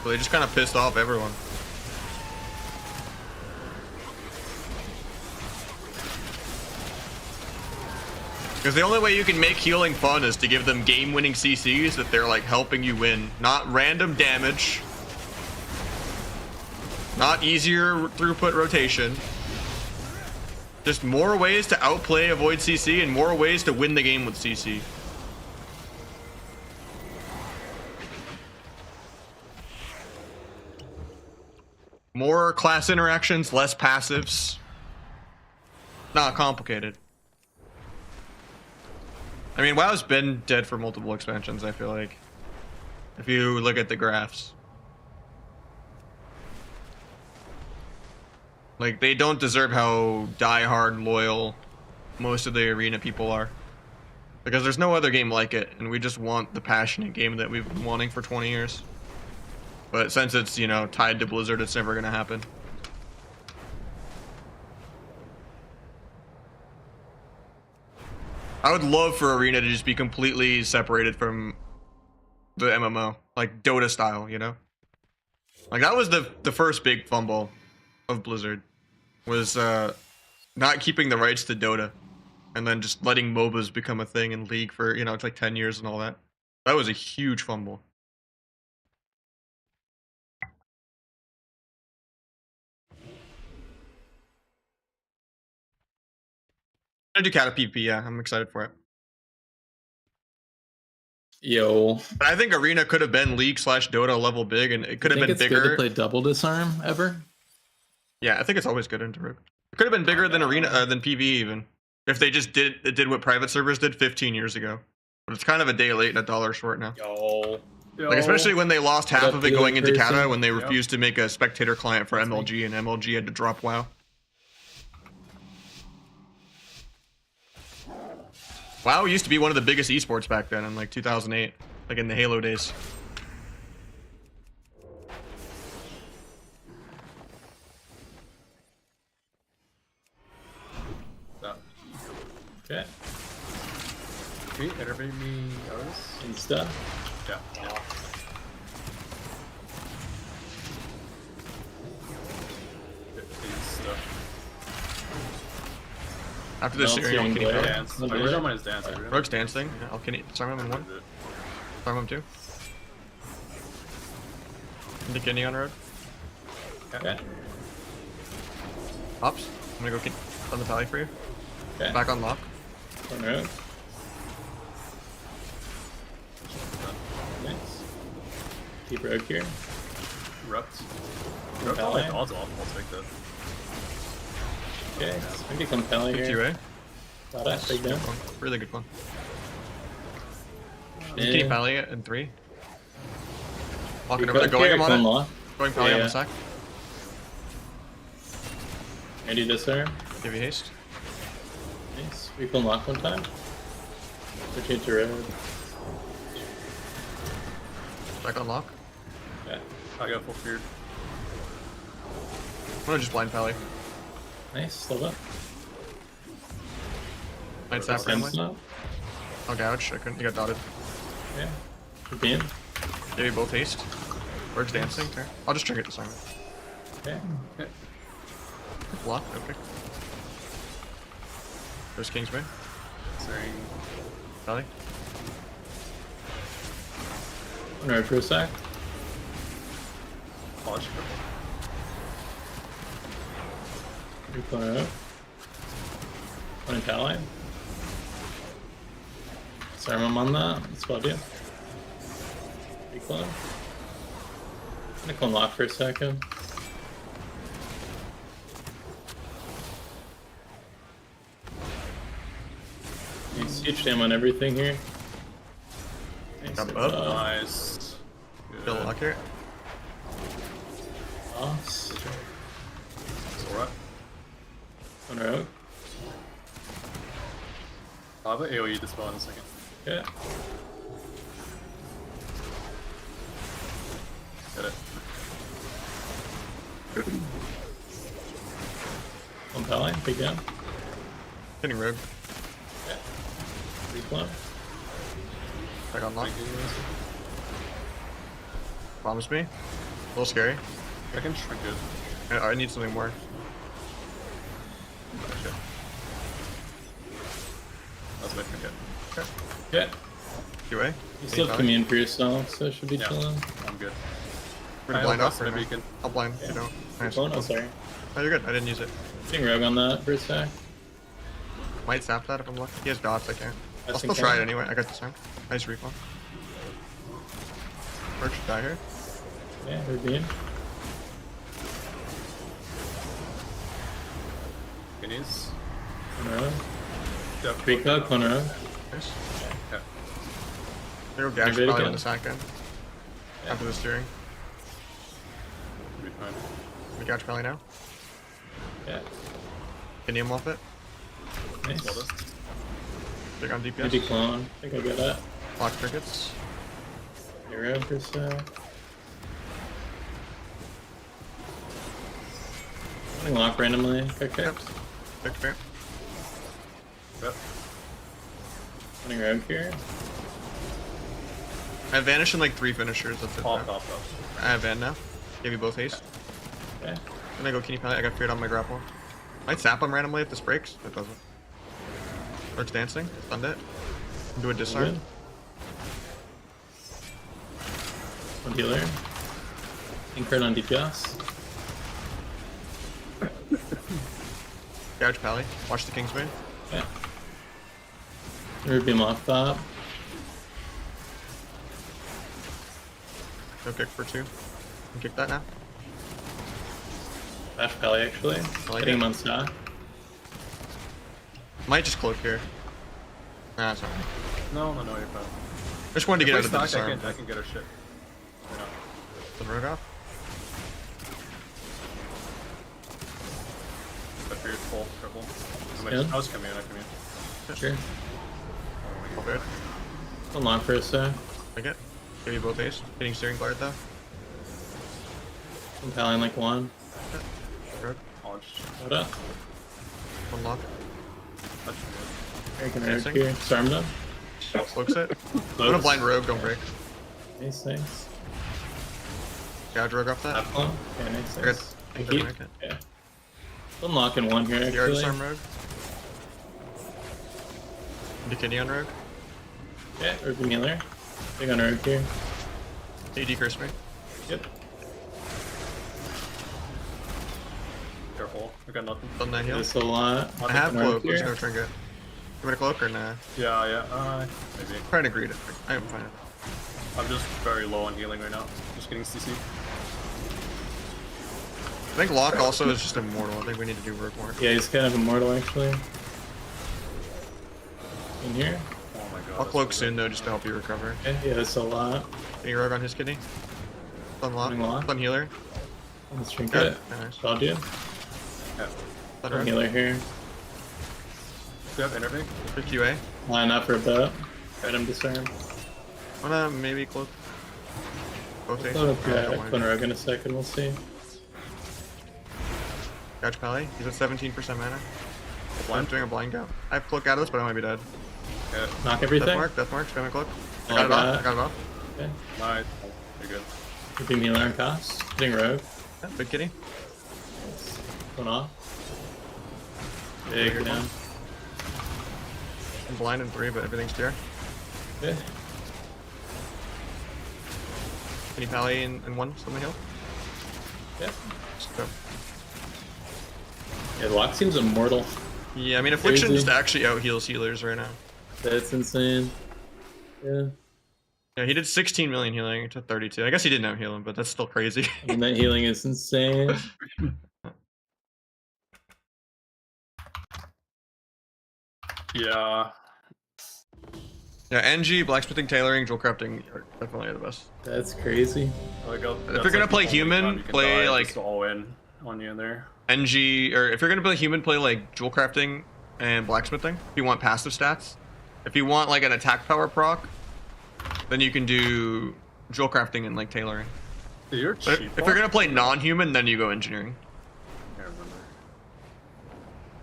So they just kind of pissed off everyone. Because the only way you can make healing fun is to give them game-winning CCs that they're like helping you win, not random damage, not easier throughput rotation, just more ways to outplay avoid CC and more ways to win the game with CC. More class interactions, less passives. Not complicated. I mean, WoW's been dead for multiple expansions, I feel like. If you look at the graphs. Like, they don't deserve how die-hard loyal most of the arena people are. Because there's no other game like it, and we just want the passionate game that we've been wanting for 20 years. But since it's, you know, tied to Blizzard, it's never gonna happen. I would love for Arena to just be completely separated from the MMO, like Dota style, you know? Like that was the first big fumble of Blizzard, was not keeping the rights to Dota, and then just letting MOBAs become a thing in League for, you know, it's like 10 years and all that. That was a huge fumble. I do Cata PvP, yeah, I'm excited for it. Yo. But I think Arena could have been League/Dota level big, and it could have been bigger. Good to play double disarm ever? Yeah, I think it's always good in Daruk. It could have been bigger than Arena, than PvE even, if they just did what private servers did 15 years ago. But it's kind of a day late and $1 short now. Yo. Like especially when they lost half of it going into Cata, when they refused to make a spectator client for MLG, and MLG had to drop WoW. WoW used to be one of the biggest esports back then in like 2008, like in the Halo days. Okay. Can you interview me, Otis? Insta. Yeah. Insta. After this series, can you go? Dance. I really don't mind his dance. Rogue's dancing. Yeah, I'll disarm him in one. Disarm him two. Into Kenny on road. Okay. Ops. I'm gonna go on the pally for you. Okay. Back on lock. On road. Nice. Keep rogue here. Rupt. Rupt all like odds off. I'll take that. Okay. Maybe compelling here. 50 UA. Cata, take down. Really good one. Yeah. Can you pally it in 3? Walking over there, going him on it. Lock. Going pally on the sack. Ready to disarm. Give you haste. Nice. We can lock one time. Switch to road. Back on lock. Yeah. I got full feared. I'm gonna just blind pally. Nice. Slow up. Might snap randomly. Now. I'll gouge. I couldn't. You got dotted. Yeah. Good game. Gave you both haste. Rogue's dancing. Fair. I'll just trigger disarm. Okay. Okay. Block. Okay. There's Kingsway. Sorry. Pally. On road for a sec. Polish. Recon out. One in pally. Disarm him on that. That's what I'll do. Recon. I'm gonna lock for a second. Huge damn on everything here. Nice. Got good buff. job. Nice. Kill Good. lock here. Boss. Sora. On rogue. I'll have an AoE dispel in a second. Okay. Get it. Compelling. Big down. Hitting rogue. Okay. Reclone. Back on lock. Thank you. Promise me. A little scary. I can shrink it. I need something more. Oh, shit. That's what I can get. Okay. QA. You still have commune for yourself, so it should be Yeah. chilling. I'm good. We're gonna I blind have off a right now. beacon. I'll blind if Yeah. you don't. Nice. Oh, no, sorry. Oh, you're good. I didn't use it. Getting rogue on that for a sec. Might sap that if I'm lucky. He has dots, I can't. I'll That's still okay. try it anyway. I got the sound. Nice recall. Merc should die here. Yeah, we're being. Guineas. On rogue. Yep. Recog, on rogue. Nice. Yeah. There go Gash Maybe probably again. on the second. Yeah. After the steering. Be fine. We Gash probably now. Yeah. Can you him off it? Nice. Slow this. Big on DPS. Maybe clone. I think I got that. Lock crickets. Get rogue for a sec. Running lock randomly. Got kicked. Yep. Big fair. Yep. Running rogue here. I vanish in like 3 finishers. That's it. Off, now. off. I have Van now. Give you both haste. Okay. Then I go Kenny Pallet. I got feared on my grapple. Might sap him randomly if this breaks. It doesn't. Lurk's dancing. Stunned it. Do a disarm. Good. One healer. Incred on DPS. Gouge Pally. Watch the Kingsway. Okay. Rubeam off top. No kick for 2. Can kick that now. Bash Pally actually. like Hitting it. him on stack. Might just cloak here. Nah, sorry. No, you're fine. I just wanted to get out of the disarm. I can get her shit. Yeah. The rogue off. That fear's full. Triple. Yeah. I was coming in. I come in. Sure. All good. Unlock for a sec. Like it. Give you both haste. Hitting steering guard though. Compelling like one. Rogue. Launched. What up? One lock. That should be Breaking Dancing. rogue here. Stormed him. Cloaks it. I'm gonna blind rogue. Don't break. Nice, nice. Gouge rogue off that. Top clone. Yeah, nice, Good. nice. Thank Keep. you. Yeah. Unlocking one here DR actually. disarm rogue. The kidney on rogue. Yeah, Urban healer. Big on rogue here. AD curse me. Yep. careful. I got nothing. Done that heal. This a lot. I have On rogue cloak. There's here. no trinket. You want a cloak or nah? Yeah. Maybe. Trying to greet it. I am fine. I'm just very low on healing right now. Just getting CC. I think lock also is just immortal. I think we need to do rogue more. Yeah, he's kind of immortal actually. In here. Oh my god. I'll that's cloak so soon good. though, just to help you recover. Okay, yeah, that's a lot. Any rogue on his kidney? Stun lock. Stun lock. Stun healer. Let's drink Good. it. Nice. Told you. Yeah. Stun Stun rogue. healer here. Do you have intervig? Good QA. Line up for a bit. Item disarm. Wanna maybe cloak both haste? Load up I don't wanna Clone do- rogue in a second, we'll see. Gouge Pally. He's at 17% mana. I'm Blind. doing a blind go. I have cloak out of this, but I might be dead. Yeah. Knock everything. Death mark, spam a cloak. I Oh, got it off. that. I got it off. Okay. Nice. Oh, you're good. Keeping healer on cost. Hitting rogue. Yeah, big kitty. Going off. Big Good down. one. I'm blind in 3, but everything's clear. Okay. Can you pally in 1 on the hill? Yep. Just go. Yeah, the lock seems immortal. Yeah, I mean, Affliction Crazy. just actually out heals healers right now. That's insane. Yeah. Yeah, he did 16 million healing to 32. I guess he didn't out heal him, but that's still crazy. I mean, that healing is insane. Yeah. Yeah, NG, blacksmithing, tailoring, jewel crafting are definitely the best. That's crazy. Like, If you're gonna play human, play like just all in on you in there. NG, or if you're gonna play human, play like jewel crafting and blacksmithing. If you want passive stats, if you want like an attack power proc, then you can do jewel crafting and like tailoring. Dude, you're But cheap. if you're gonna play non-human, then you go engineering. I can't remember.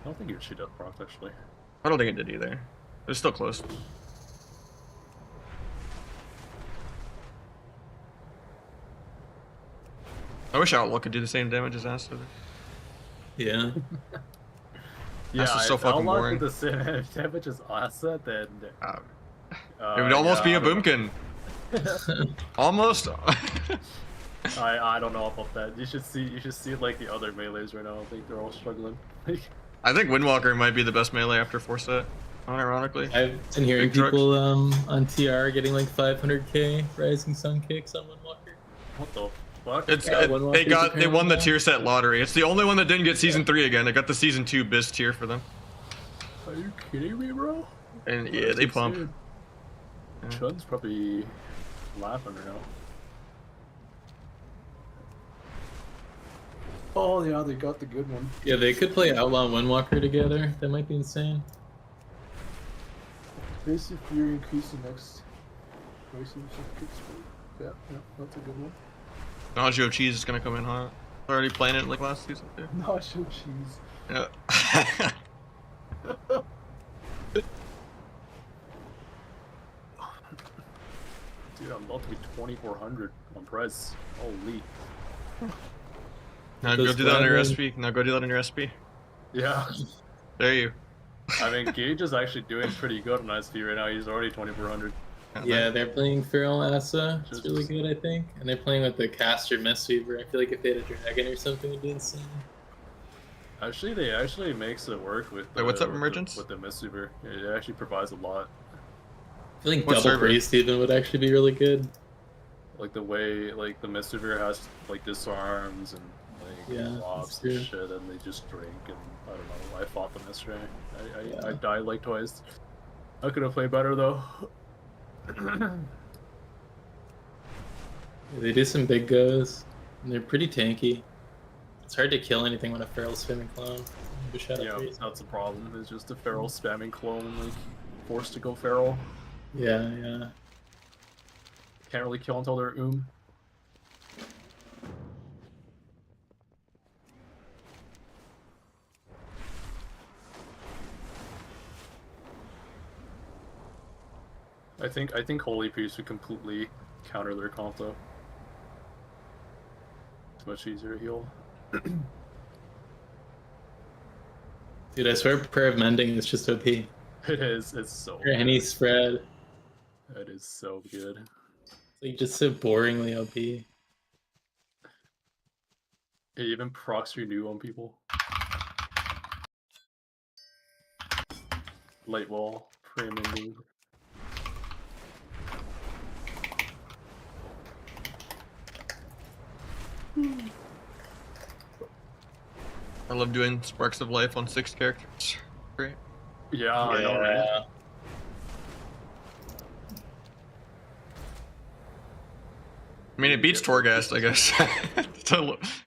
I don't think you're cheat up proc actually. I don't think it did either. It was still close. I wish Outlook could do the same damage as Acid. Yeah. That's just so if fucking Outlook boring. with the same damage as Asa, then It would almost be yeah, a boomkin. Almost. I don't know about that. You should see like the other melees right now. I think they're all struggling. I think Windwalker might be the best melee after 4-set, unironically. I've been hearing Big trucks. people on TR getting like 500k Rising Sun kicks on Windwalker. What the fuck? It's Yeah, Windwalker's they won the apparently tier set lottery. It's the only one that didn't get season 3 again. It got the season 2 BIS tier for them. Are you kidding me, bro? And yeah, they pump. Yeah. Chun's probably laughing right now. Oh yeah, they got the good one. Yeah, they could play Outlaw and Windwalker together. That might be insane. Basic Fury increase the next racing kicks. Yeah, that's a good one. Nacho Cheese is gonna come in hot. Already playing it like last season too. Nacho cheese. Yeah. Dude, I'm about to be 2,400 on price. Holy. Now Those go do that on your flags- SP. Now go do that on your SP. Yeah. There you. I mean, Gage is actually doing pretty good on SP right now. He's already 2,400. Yeah, they're playing Feral Asa. It's Just- really good, I think. And they're playing with the Caster Mistweaver. I feel like if they had a dragon or something, it'd be insane. Actually, they actually makes it work with the, Wait, what's up, with the- Emergence? With the Mistweaver. It actually provides a lot. I feel like What double server? priest even would actually be really good. Like the way, like the Mistweaver has like disarms and like Yeah, lobs that's and true. shit, and they just drink. And I don't know. I fought them yesterday. I Yeah. died like twice. I could have played better though. They do some big goes, and they're pretty tanky. It's hard to kill anything when a feral spamming clone. But shout out Yeah, priest. that's the problem. It's just a feral spamming clone, like forced to go feral. Yeah, yeah. Can't really kill until they're I think Holy Priest would completely counter their comp though. It's much easier to heal. Dude, I swear Prayer of Mending is just OP. It is. It's so. Or any spread. That is so good. It's like just so boringly OP. It even procs renew on people. Light wall, pre-mending. I love doing Sparks of Life on 6 characters. Great. Yeah, I know, right? I mean, it beats Torghast, I guess.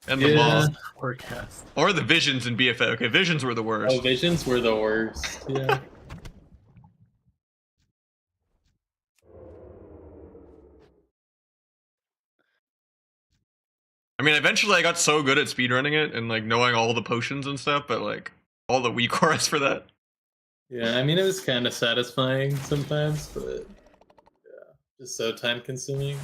And the Yeah. boss. Forecast. Or the Visions in BFA. Okay, Visions were the worst. Oh, Visions were the worst. Yeah. I mean, eventually I got so good at speedrunning it and like knowing all the potions and stuff, but like all the weak cores for that. Yeah, I mean, it was kind of satisfying sometimes, but yeah, just so time consuming.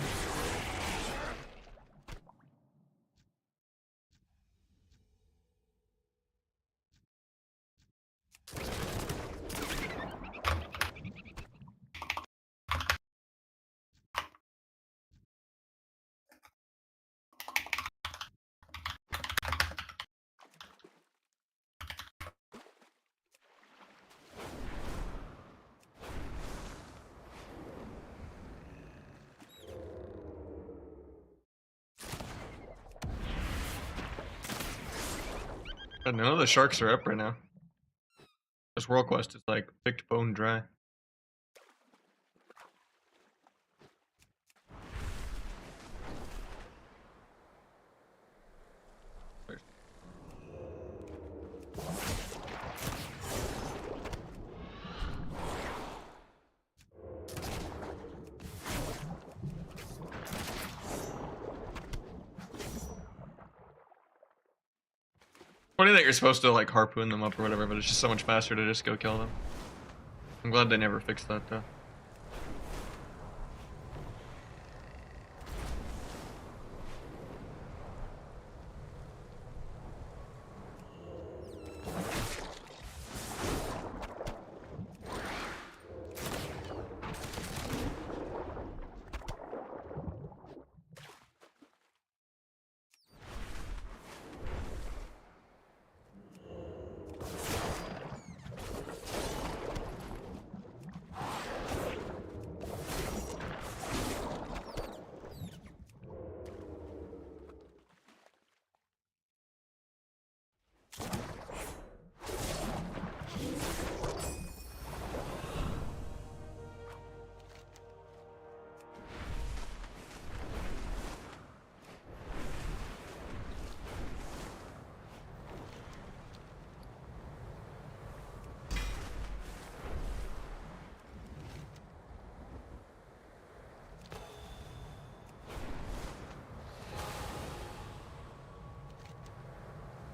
But none of the sharks are up right now. This World Quest is like picked bone dry. Funny that you're supposed to like harpoon them up or whatever, but it's just so much faster to just go kill them. I'm glad they never fixed that though.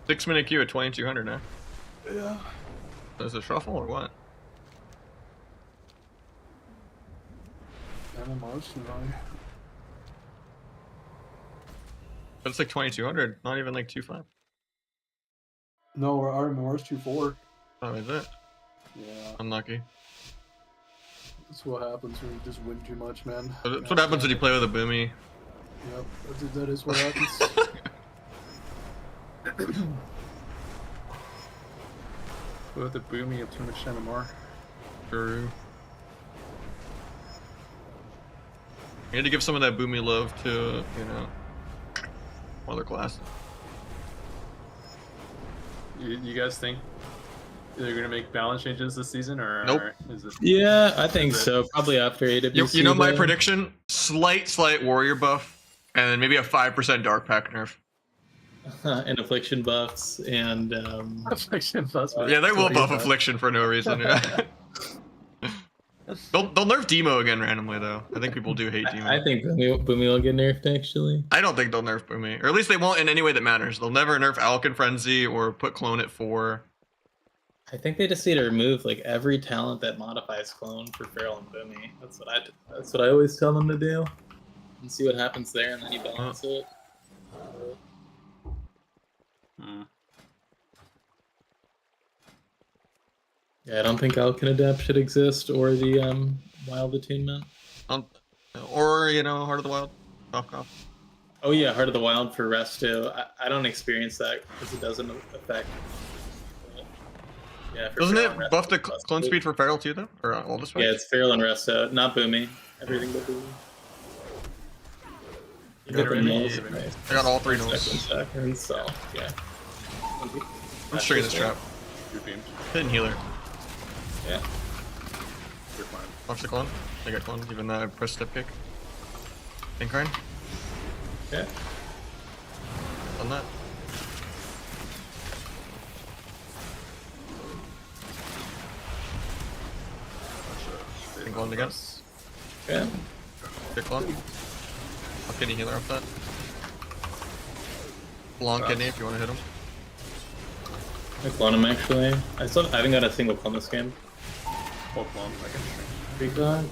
Six-minute queue at 2200 now. Yeah. Is it shuffle or what? MMR's too high. But it's like 2200, not even like 2.5. No, our MMR's 2.4. Oh, is it? Yeah. Unlucky. That's what happens when you just win too much, man. That's what happens when you play with a boomy. Yep, that is what happens. With the boomy, you have too much MMR. True. You need to give some of that boomy love to, you know, other classes. You guys think they're gonna make balance changes this season, or Nope. is it? Yeah, I think so. Probably after AWC. You know my though. prediction? Slight warrior buff, and then maybe a 5% dark pack nerf. And affliction buffs and Affliction buffs, Yeah, they will buff affliction for no reason. Yeah. They'll nerf Demo again randomly though. I think people do hate Demo. I think Boomy will get nerfed actually. I don't think they'll nerf Boomy, or at least they won't in any way that matters. They'll never nerf Alkin Frenzy or put Clone at 4. I think they just need to remove like every talent that modifies clone for Feral and Boomy. That's what I always tell them to do, and see what happens there, and then you balance it. Yeah, I don't think Alkin Adapt should exist, or the Wild Attunement. Or, you know, Heart of the Wild. Cough. Oh yeah, Heart of the Wild for Resto. I don't experience that because it doesn't affect. Yeah, for Doesn't Feral it and buff the Resto, clone speed for Feral too, though? Or all this way? Yeah, it's Feral and Resto, not Boomy. Everything but Boomy. You get the nulls, right? I got all 3 nulls. Seconds, so yeah. I'm stringing this trap. Good beams. Hidden healer. Yeah. You're fine. Watch the clone. I got clone, even though I pressed step kick. Incline. Yeah. Done that. Think clone again. Yeah. Good clone. I'll kidney healer off that. Long kidney if you want to hit him. I clone him actually. I haven't got a single clone this game. Full clone, I can shrink. Big dog.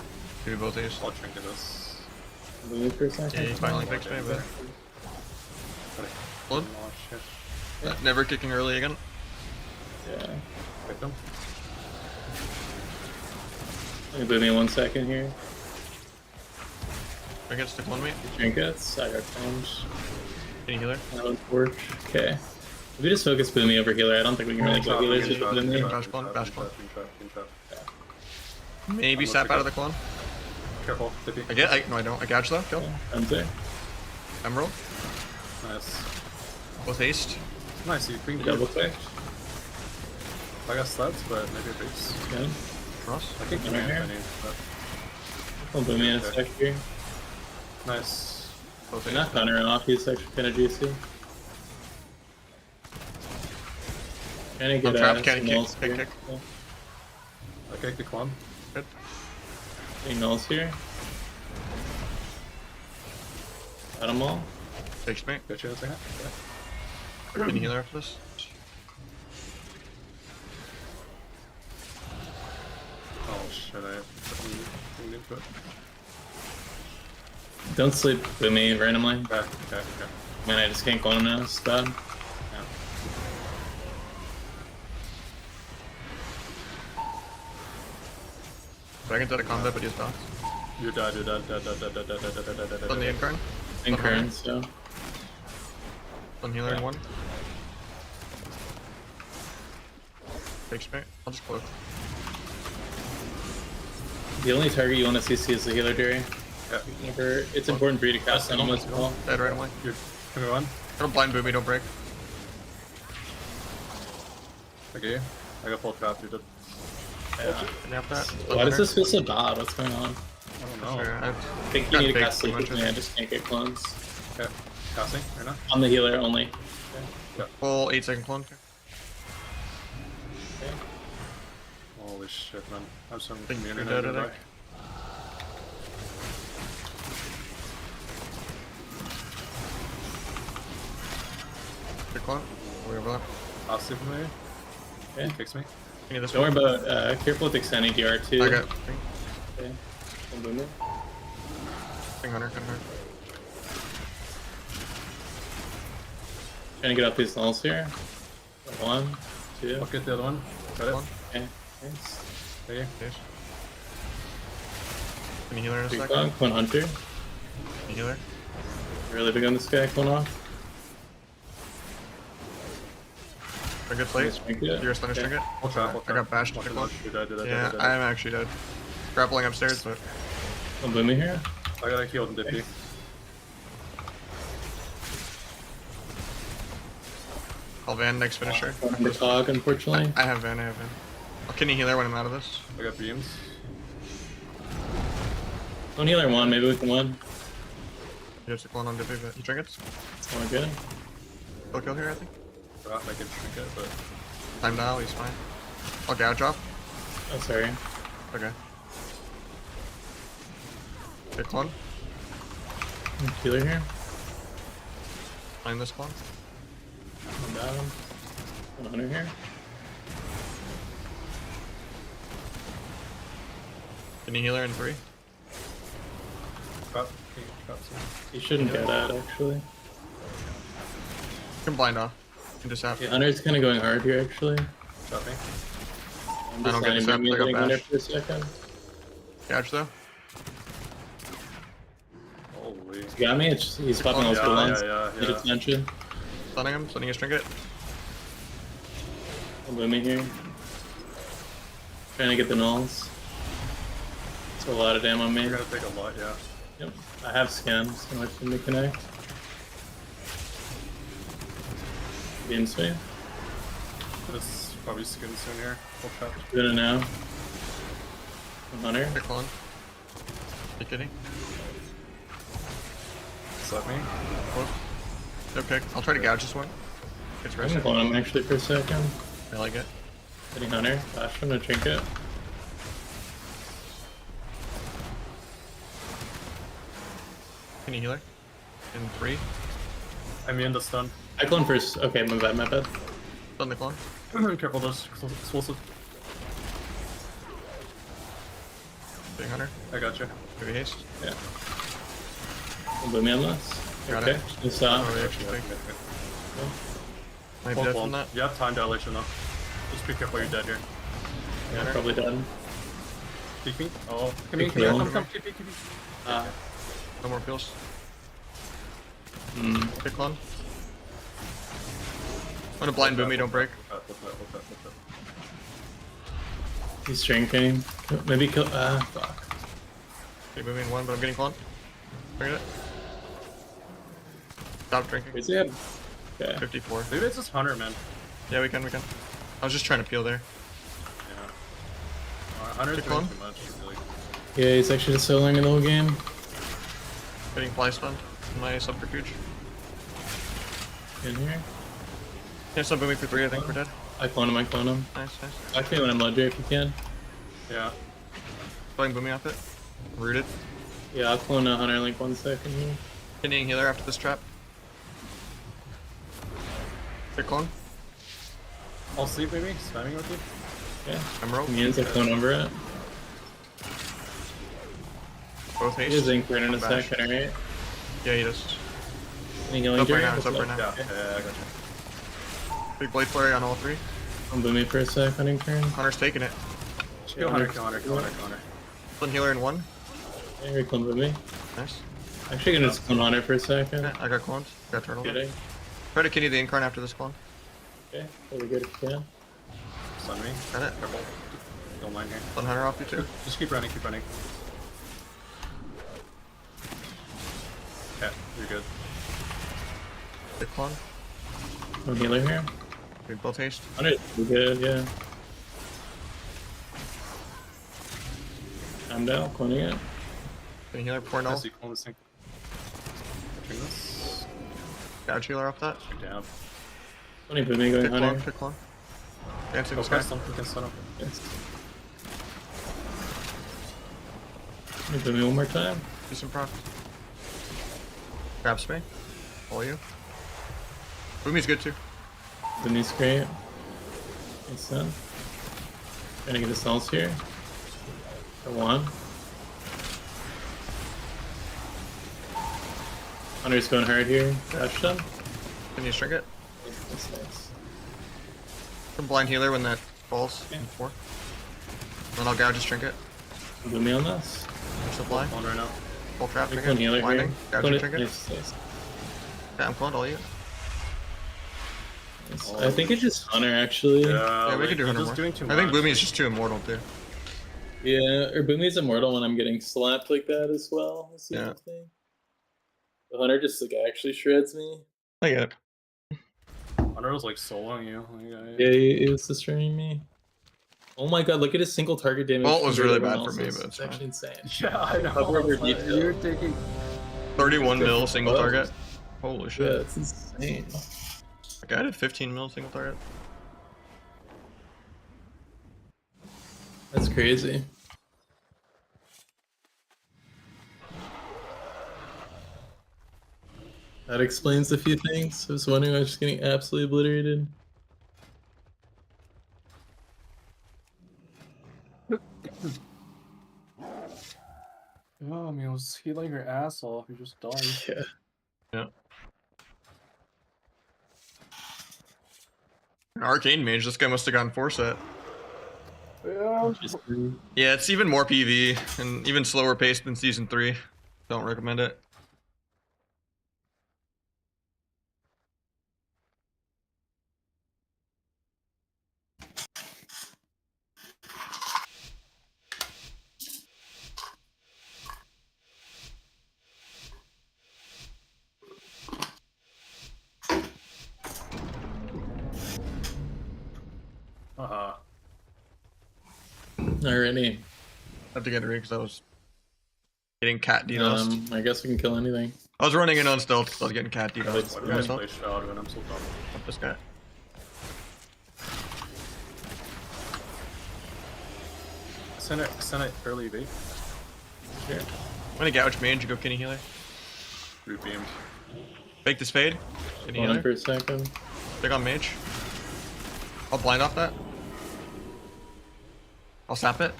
Do both of these. I'll shrink to this. Boomy for a second. Yeah, he finally fixed me, but Blood? Oh shit. Never kicking early again. Yeah. Pick them. Let me boot me in 1 second here. I get stick one mate. Trinkets. I got clones. Kidney healer. Torch. Okay. If we just focus Boomy over healer, I don't think we can really go healers with Boomy. Bash clone, bash clone. Beam trap. Maybe sap out of the clone. Careful, Tippy. No I don't. I catch though. Kill. I'm there. Emerald. Nice. With haste. Nice, you bring Double click. I got sleds, but maybe a base. Yeah. Cross. I think Right you here. need, but I'll Boomy in a sec here. nice. Both I'm haste. not countering off, he's actually kind of juicy. Trying to get trapped, can't some kick, nulls kick, here. kick. Yeah. I kicked the clone. Good. Getting nulls here. Got them all. Takes me. Got you in a second. Kidney healer after this. shit, I didn't into it. Don't sleep with me randomly. Okay. Man, I just can't go on now. It's bad. Yeah. Dragon's out of combat, but he's down. You died. On the incarn. Incurrence, so. On healer in one. Take spare. I'll just close. The only target you want to CC is the healer, Jerry. Yeah. Whenever it's important for you to cast on him as well. Dead right away. You're coming on. Don't blind boomy, don't break. Okay. I got full trap, you did. Yeah. Nap that. Why does this feel so bad? What's going on? I don't know. Sure. I think you need to cast sleep with me. I just can't get clones. Okay. Casting, right now? On the healer only. Full 8-second clone. Okay. Holy shit, man. I have some Think community you're dead, nearby. I think. Good clone. We have that. I'll sleep with me. Okay. Fix me. You need this Don't one. worry about careful with extending DR2. I got Okay. Don't boom it. Thing Hunter, can hurt. Trying to get up these nulls here. 1, 2. I'll get the other one. Got it. One. Okay. Nice. Okay. Yes. Can you healer in a Big second? clone, clone hunter. Can you healer? Really big on this guy, clone off. A good plate. Trinket. You're a slender Okay. trinket? Full trap, full I trap. got bashed. Full Good trap. clone. You died. Yeah, I am actually dead. Grappling upstairs, but Don't boom me here. I got healed and dippy. I'll van next finisher. On the cog, unfortunately. I have van. I'll kidney healer when I'm out of this. I got beams. Clone healer 1, maybe we can win. You have to clone on Dippy, but you trinkets? It's more good. Kill kill here, I think. Forgot I can shrink it, but Time dial, he's fine. I'll gouge off. Oh, sorry. Okay. Good clone. Healer here. Find this clone. One down. One hunter here. Kidney healer in 3. got some. You shouldn't get that, actually. You can blind off. You can just have. The hunter's kind of going hard here, actually. Chopping. I'm I don't get letting this up, me I got getting hunter bash. for a second. Gouge though. Holy. You got me? It's, he's popping all his cool ones. Need attention. Stunning his trinket. Don't boom me here. Trying to get the nulls. It's a lot of damn on me. You're gonna take a lot, yeah. Yep. I have scans, so much for me to connect. Beams me. This probably skin soon here. Full trap. Good it now. One hunter. Good clone. You kidding? Slap me. Close. No pick. I'll try to gouge this one. It's I'm rest. gonna clone him actually for a second. I like it. Hitting hunter. Bash him to trinket. Kidney healer. In 3. I'm in the stun. I clone first. Okay, my bad, my bad. Stun the clone. Careful, those explosive. Big hunter. I got you. Maybe haste. Yeah. Don't boom me on this. Got Okay. it. Just Oh, they actually think. Might be dead from that. You have time dilation though. Just be careful, you're dead here. Yeah, probably done. Peek me? Oh, come here, Big kill. come. Keep. No more pills. Hmm. Big clone. I'm gonna blind boomy, don't break. Look that. He's shrinking. Maybe kill. Fuck. Big boomy in 1, but I'm getting clone. Bring it. Stop drinking. Where's he at? Okay. 54. Maybe it's just Hunter, man. Yeah, we can. I was just trying to peel there. Yeah. Hunter's Good doing clone. too much. Really. Yeah, he's actually just soloing in the whole game. Getting fly stunned. My subterfuge. In here. Yeah, sub boomy for 3, I think we're dead. I clone him, Nice. Back me when I'm ledger if you can. Yeah. Going boomy off it. Rooted. Yeah, I'll clone a hunter in like 1 second here. Kidneying healer after this trap. Good clone. I'll sleep maybe? Spamming with you? Yeah. Emerald. Minions, I clone over it. Both He haste. is anchored in a Bash. second, right? Yeah, he does. Any healing Up right during? now, it's up right now. Yeah, yeah, I got you. Big blade flurry on all three. Don't boom me for a sec, hunting turn. Hunter's taking it. Kill Hunter, kill Hunter, kill Hunter, kill Hunter. One healer in one. Yeah, you're clone boom me. Nice. Actually, gonna just clone Hunter for a second. Yeah, I got clones. Got turtle. Kidding. Try to kitty the incarn after this clone. Okay, really good if you can. Stun me. Got it. Careful. Don't mind here. One hunter off you too. Just keep running, keep running. Yeah, you're good. Big clone. One healer here. Big both haste. Hunter's pretty good, yeah. I'm down, cloning it. Big healer before I null. see clone this thing. Catching this. Gouge healer off that. Down. 20 boom me going Big clone. Hunter. Big clone. Dancing Go this guy. press them, we can stun him. Yes. Let me boom me one more time. Do some proc. Grabs me. Follow you. Boomy's good too. The knee great. Nice son. Trying to get the cells here. For one. Hunter's going hard here. Dash them. Can you shrink it? That's nice. Some blind healer when that falls. Yeah. In 4. Then I'll gouge just shrink it. Boom me on this. Supply. Clone right now. Full trap. Big Shrink one it. healer Blinding. here. Gouge Clone and it. shrink it. Nice, nice. Yeah, I'm cloned all you. Nice. I think it's just Hunter actually. Yeah, we like, can do he's Hunter just more. doing too I think much. Boomy is just too immortal too. Yeah, or Boomy's immortal when I'm getting slapped like that as well. That's the Yeah. other thing. The Hunter just like actually shreds me. I get it. Hunter was like soloing you. Like, Yeah, he was destroying me. Oh my god, look at his single target damage. Bolt was compared to really everyone bad for me, else's. but it's it's actually insane. Yeah, I know. Cover over It's like, detail. You're taking 31 mil single Bugs. target. Holy Yeah, shit. it's insane. Like I did 15 mil single target. That's crazy. That explains a few things. I was wondering why I was just getting absolutely obliterated. Oh, I mean, it was healing your ass off. You just died. Yeah. Yeah. An arcane mage, this guy must have gotten 4 set. Yeah. Yeah, it's even more PV and even slower paced than season 3. Don't recommend it. Alrighty. I have to get rid because I was getting cat DDoSed. I guess we can kill anything. I was running in on stealth because I was getting cat DDoSed. Why do you guys play Shroud, and I'm so dumb. Fuck this guy. Send it early bait. Sure. I'm gonna gouge mage and go Kenny healer. Root beamed. Fake this fade. Kenny Hold on for healer. a second. Take on mage. I'll blind off that. I'll sap it.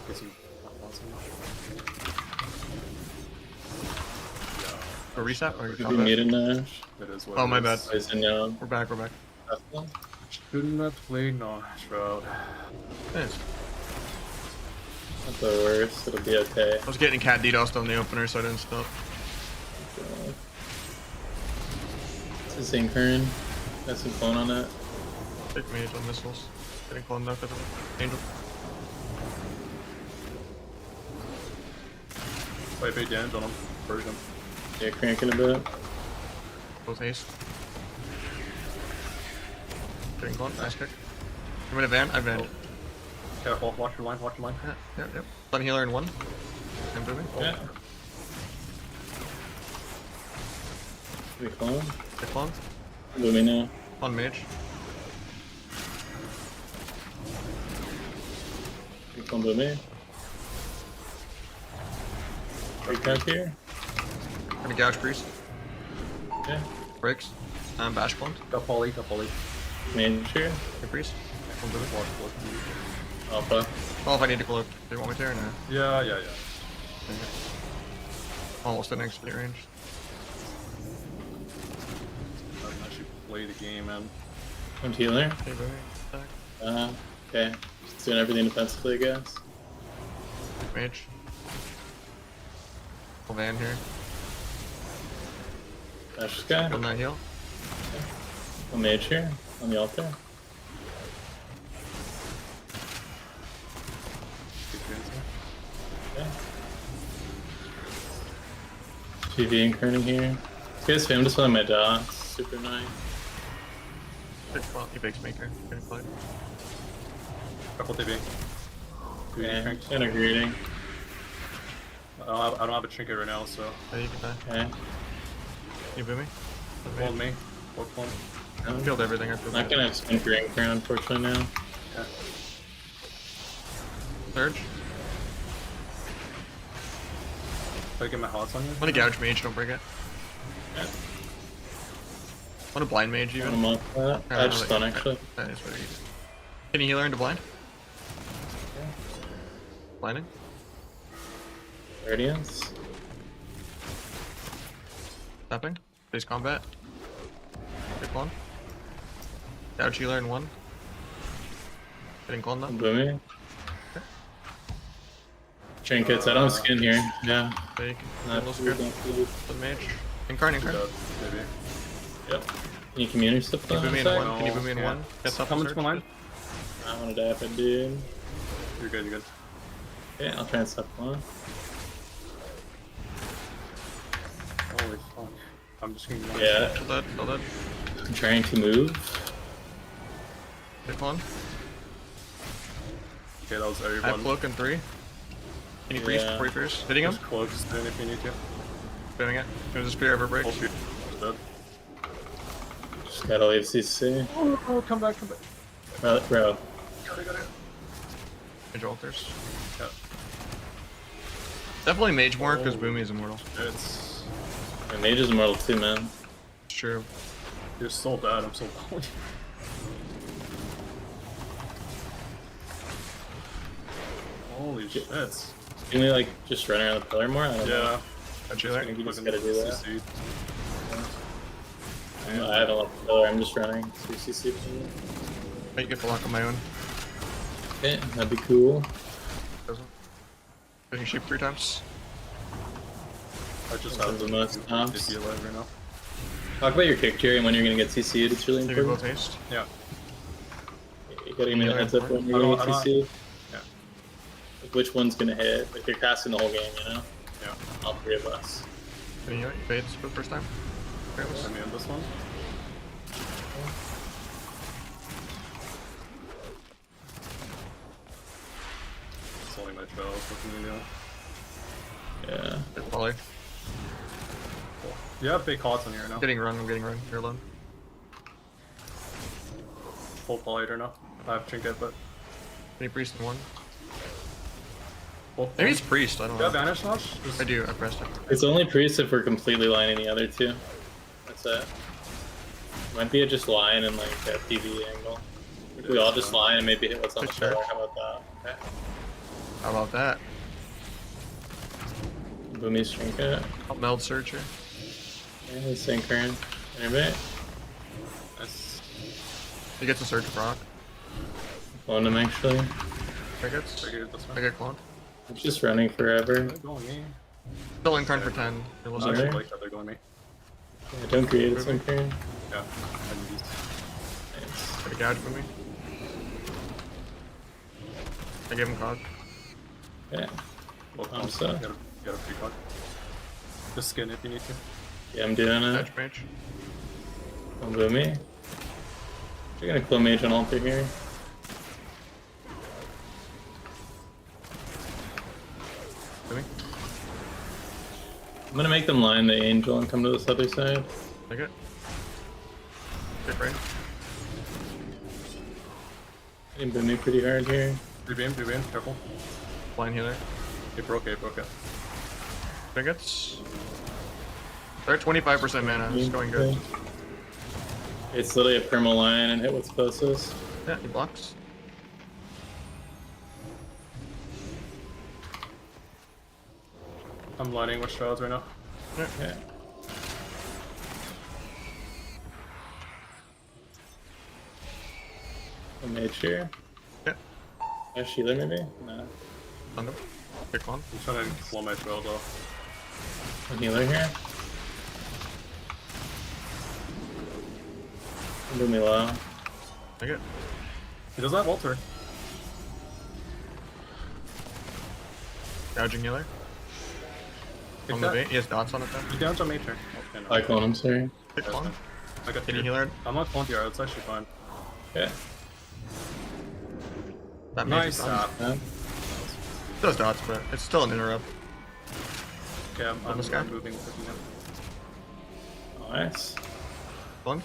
Guess you want some. Go reset or Did we meet a Nash? It is what Oh, it my is. bad. Is it now? We're back, we're back. Shouldn't have played no Shroud. Nice. Not the worst. It'll be okay. I was getting cat DDoSed on the opener, so I didn't stop. This is Incarn. That's some clone on that. Take mage on missiles. Getting cloned out because of Angel. Wait, bait damage on him. Version. Yeah, cranking a bit. Both haste. Getting cloned. Nice kick. You want to van? I vanned. Careful, watch your line, watch your line. Yeah. Stun healer in 1. And booming. Yeah. We clone? Get cloned. Booming now. On mage. We clone booming. Recap here. Gonna gouge priest. Yeah. Breaks. Bash cloned. Got poly, got poly. Main here. Get priest. Clone booming. Watch, watch. Alpha. Oh, if I need to cloak. Do you want me to or no? Yeah. Almost an XP range. I can actually play the game, man. I'm healer. Okay, boomie. Attack. Okay. Just doing everything defensively, I guess. Mage. Full van here. Dash this guy. Kill that heal. A mage here on the altar. Okay. GV and kerning here. Okay, so I'm just playing my dots. Super annoying. Well, he bakes maker. Good play. Couple TB. Okay, integrating. I don't have a trinket right now, so Yeah, you can die. Okay. You boomie? hold me. Hold me. I killed everything after I'm not gonna have spin for Anchor, unfortunately, now. Yeah. Surge. Can I get my hots on you? Want to gouge mage, don't break it. Yeah. Want to blind mage I'm even? off that. I just stun, actually. That is what it is. Can you heal her into blind? Yeah. Blinding? Radiance. Tapping? Base combat. Get clone. Gouge healer in one. Getting clone though. Boomy. Trinkets, I don't have skin here. Yeah. Fake. Not Little food, scared. not food. The mage. Incarn. Maybe. Yep. Can you community stuff Can you boom me in though? one? Can you boom me in Yeah. one? Get top Coming surge. to my line. I wanna die if I do. You're good, you're good. Okay, I'll try and step one. Holy fuck. I'm just gonna go. Yeah, Kill that. Kill that. I'm trying to move. Get clone. Okay, that was I have everyone. cloak in 3. Can you priest Yeah. before you fierce? Hitting him? Just cloaks then if you need to. Spamming it. There's a spear ever break. Hold you. Dead. Just gotta leave CC. Oh, come back, come back. Bro. Got it. Mage altars. Yeah. Definitely mage more because Boomy is immortal. It's. My mage is immortal too, man. It's true. You're so bad, I'm so bad. Holy shit. Can we like just run around the pillar more? I don't know. Yeah. Got you there. I think you just Fucking gotta do that. CC. I haven't left the pillar, I'm just running through CC. Might get the lock on my own. Okay, that'd be cool. Doesn't. Getting sheep 3 times. I just Those have are the the most tops. 50 alive right now. Talk about your kick, Jerry, and when you're gonna get CC'd, it's really Give you both important. haste. Yeah. You gotta give me a heads up when I you're don't- gonna I get don't- CC'd. Yeah. Like which one's gonna hit. Like you're casting the whole game, you know? Yeah. All 3 of us. Can you fades for the first time? Fearless. Let me end this one. It's only my trail. What can you do? Yeah. Good volley. You have big hots on here now. I'm getting run. You're alone. Full polyder now. I have trinket, but. Any priest in 1? Full Maybe it's priest. I don't Do you have know. Vanish Notch? Just... I do. I pressed it. It's only priest if we're completely lining the other 2. That's it. Might be a just line and like a PV angle. We all just line and maybe hit what's on the Good start. pillar. How about that? Okay. How about that? Boomy's trinket. I'll meld search here. Yeah, he's synchron. Innervate. Nice. He gets a search proc. Clone him actually. Crickets. Figured this I one. get cloned. It's just running forever. They're going me. Still incarn for 10. It was I Okay. actually like that they're going me. Yeah, don't create a synchron. Yeah. I need these. Nice. Got a gouge for me. I gave him cog. Yeah. Well, So. you got a free card. Just skin if you need to. Yeah, I'm doing it. Edge mage. On Boomy. You're gonna clone mage on altar here. Boomy. I'm gonna make them line the angel and come to this other side. Take it. Good brain. Hitting Boomy pretty hard here. Do beam, careful. Blind healer. It broke it. Crickets. They're at 25% mana. It's going good. It's literally a perma line and hit what's closest. Yeah, he blocks. I'm lining with Shrouds right now. Okay. A mage here. Yeah. A Sheila maybe? No. Thunder. Pick one. I'm trying to blow my Shrouds off. A healer here. Do me low. Take it. He doesn't have altar. Gouging healer. Pick On the that. bait. He has dots on it then. He's down to Matrix. Okay, no. Cyclone, I'm sorry. Pick That's one. fine. I got Can you two. healer? I'm not 20 yards, that's actually fine. Okay. That Nice. Yeah. Those dots, but it's still an interrupt. Okay, I'm this guy? moving with him. Nice. One.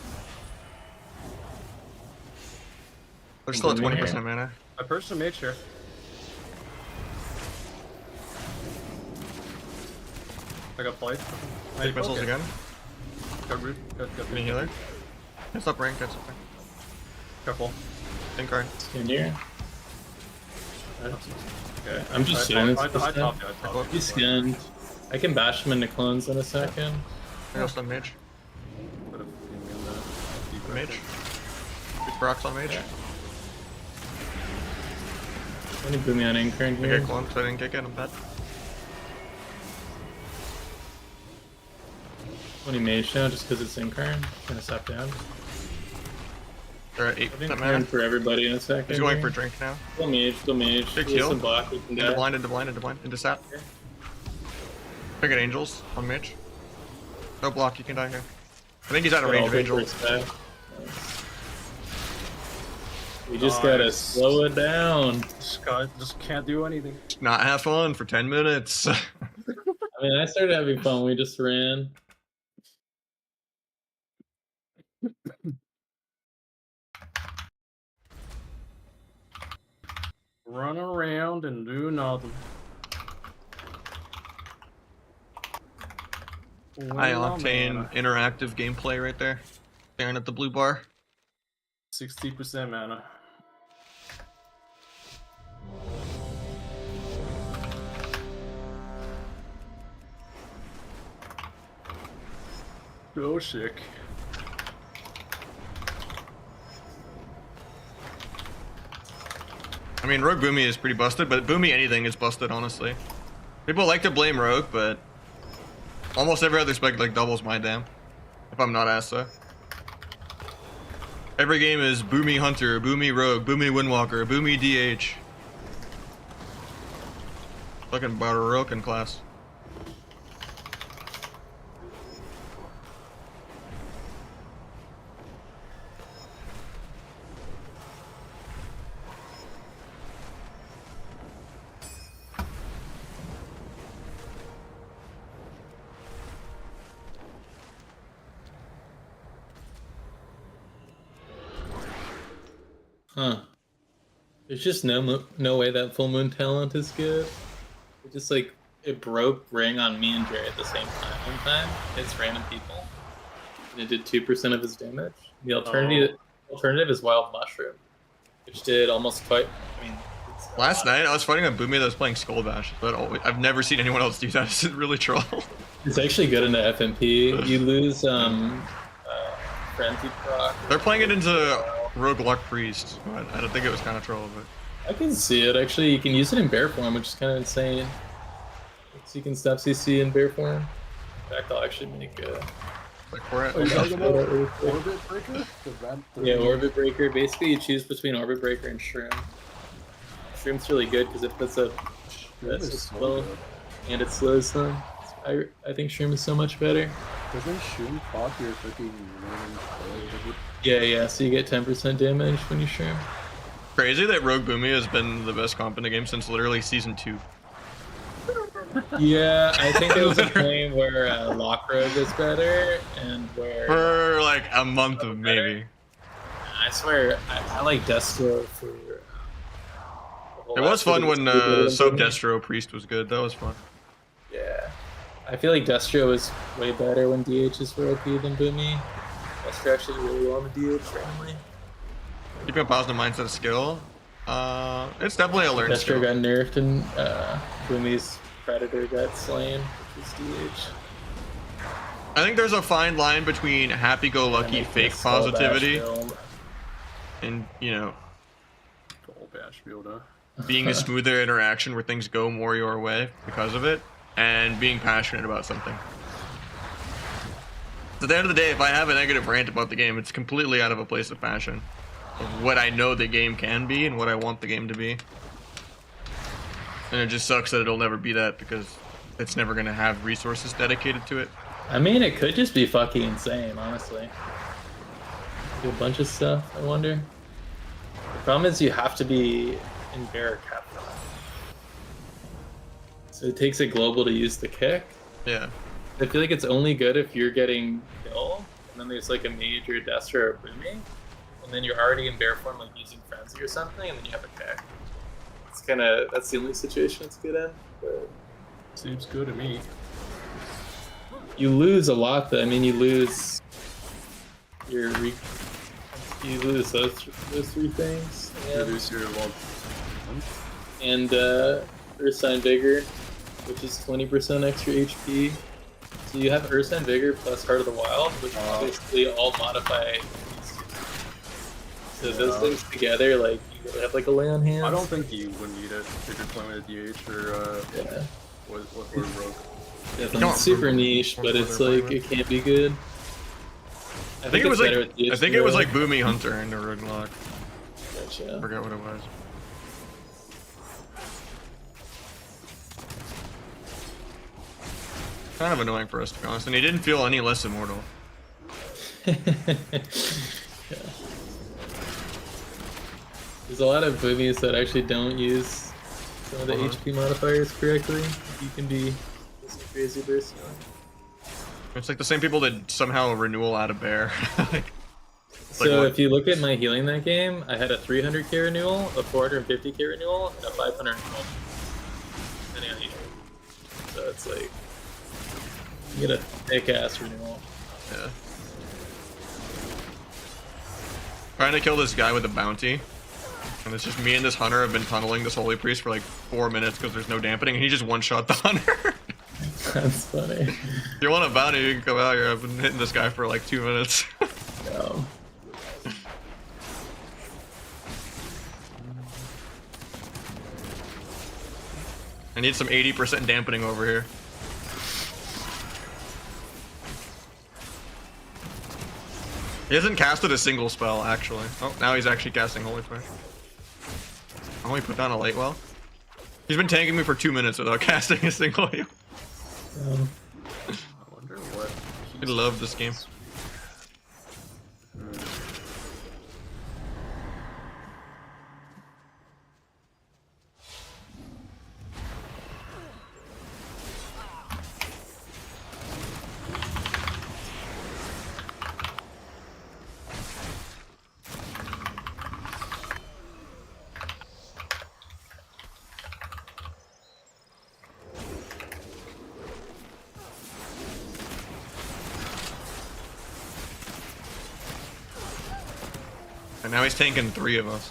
There's still at Booming here. 20% mana. I purchased a mage here. I got flight. Take missiles again. Got root. Got Can you healer? It's up rank, it's up rank. Careful. Think card. Stand here. Okay. I'm just I doing top this. you, I top you. He's skinned. I can bash him into clones in a second. I got some mage. Put a thing in the deep Mage. right Big rocks on mage. Yeah. I'm gonna boom me on anchor in I here. get clone, so I didn't kick it, I'm bad. 20 mage now just because it's incurn. Gonna step down. They're at I think 8% mana. for everybody in a second. He's going here. for drink now. Still mage, still mage. Big There's heal. some block we can Into get. blind, into blind, into blind, into sap. Pick at angels on mage. No block, you can die here. I think he's out of range of angels. Nice. We just gotta Nice. slow it down. This guy just can't do anything. Not have fun for 10 minutes. I mean, I started having fun. We just ran. Run around and do nothing. High octane interactive gameplay right there. Staring at the blue bar. 60% mana. Oh sick. I mean, Rogue Boomy is pretty busted, but Boomy anything is busted, honestly. People like to blame Rogue, but almost every other spec like doubles my dam. If I'm not Asa. Every game is Boomy Hunter, Boomy Rogue, Boomy Windwalker, Boomy DH. Fucking broken class. Huh. There's just no way that full moon talent is good. It just like it broke ring on me and Jerry at the same time. One time, it's random people, and it did 2% of his damage. The alternative is wild mushroom, which did almost quite. I mean, it's a Last lot. night I was fighting a Boomy that was playing Skull Bash, but I've never seen anyone else do that. It's really troll. It's actually good into FMP. You lose frenzy proc. They're playing it into Rogue Luck Priest. I don't think it was kind of troll, but I can see it. Actually, you can use it in bear form, which is kind of insane. So you can stop CC in bear form. In fact, I'll actually make a... like for it. Are you Okay. talking about Orbit Breaker? Yeah, Orbit Breaker. Basically, you choose between Orbit Breaker and Shroom. Shroom's really good because it puts up that's is so so slow, good. and it slows them. I think Shroom is so much better. Doesn't Shroom pop your freaking range? Yeah. So you get 10% damage when you Shroom. Crazy that Rogue Boomy has been the best comp in the game since literally season 2. Yeah, I think there was a game where Lock Rogue is better, and where For like a month of maybe. I swear I like Destro for. It was fun when Sub Destro Priest was good. That was fun. Yeah, I feel like Destro was way better when DHs were OP than Boomy. Destro actually did really well on the DH randomly. Keeping a positive mindset of skill. It's definitely a learned Destro skill. got nerfed and Boomy's Predator got slain, which This DH. I think there's a fine line between happy-go-lucky fake positivity and, you know, Goal bash builder. being a smoother interaction where things go more your way because of it, and being passionate about something. So at the end of the day, if I have a negative rant about the game, it's completely out of a place of passion. Of what I know the game can be and what I want the game to be. And it just sucks that it'll never be that because it's never going to have resources dedicated to it. I mean, it could just be fucking insane, honestly. Do a bunch of stuff, I wonder. The problem is you have to be in bear cap. So it takes a global to use the kick. Yeah. I feel like it's only good if you're getting kill, and then there's like a major Destro or Boomy, and then you're already in bear form, like using Frenzy or something, and then you have a kick. It's kind of, that's the only situation it's good in. But Seems good to me. you lose a lot though. I mean, you lose your you lose those three things. You lose your well. And Earthsign Vigor, which is 20% extra HP. So you have Earthsign Vigor plus Heart of the Wild, which basically all modify. So those things together, like you really have like a lay on hands. I don't think you would need it if you're playing with a DH or what Rogue. Definitely super niche, but it's like it can't be good. I think it was like I think it was like Boomy Hunter and the Roguelock. Gotcha. I forgot what it was. Kind of annoying for us to be honest, and he didn't feel any less immortal. Yeah. There's a lot of boomies that actually don't use some of the HP modifiers correctly. You can be some crazy burst. It's like the same people that somehow renewal out of bear. Like, so like if you look at my healing that game, I had a 300k renewal, a 450k renewal, and a 512. Depending on healing. So it's like you get a thick ass renewal. Yeah. Trying to kill this guy with a bounty. And it's just me and this hunter have been tunneling this holy priest for like 4 minutes because there's no dampening, and he just one-shot the hunter. That's funny. If you want a bounty, you can come out here. I've been hitting this guy for like 2 minutes. No. I need some 80% dampening over here. He hasn't casted a single spell, actually. Oh, now he's actually casting Holy Fire. Oh, he put down a late well. He's been tanking me for 2 minutes without casting a single heal. I wonder what. I love this game. And now he's tanking 3 of us.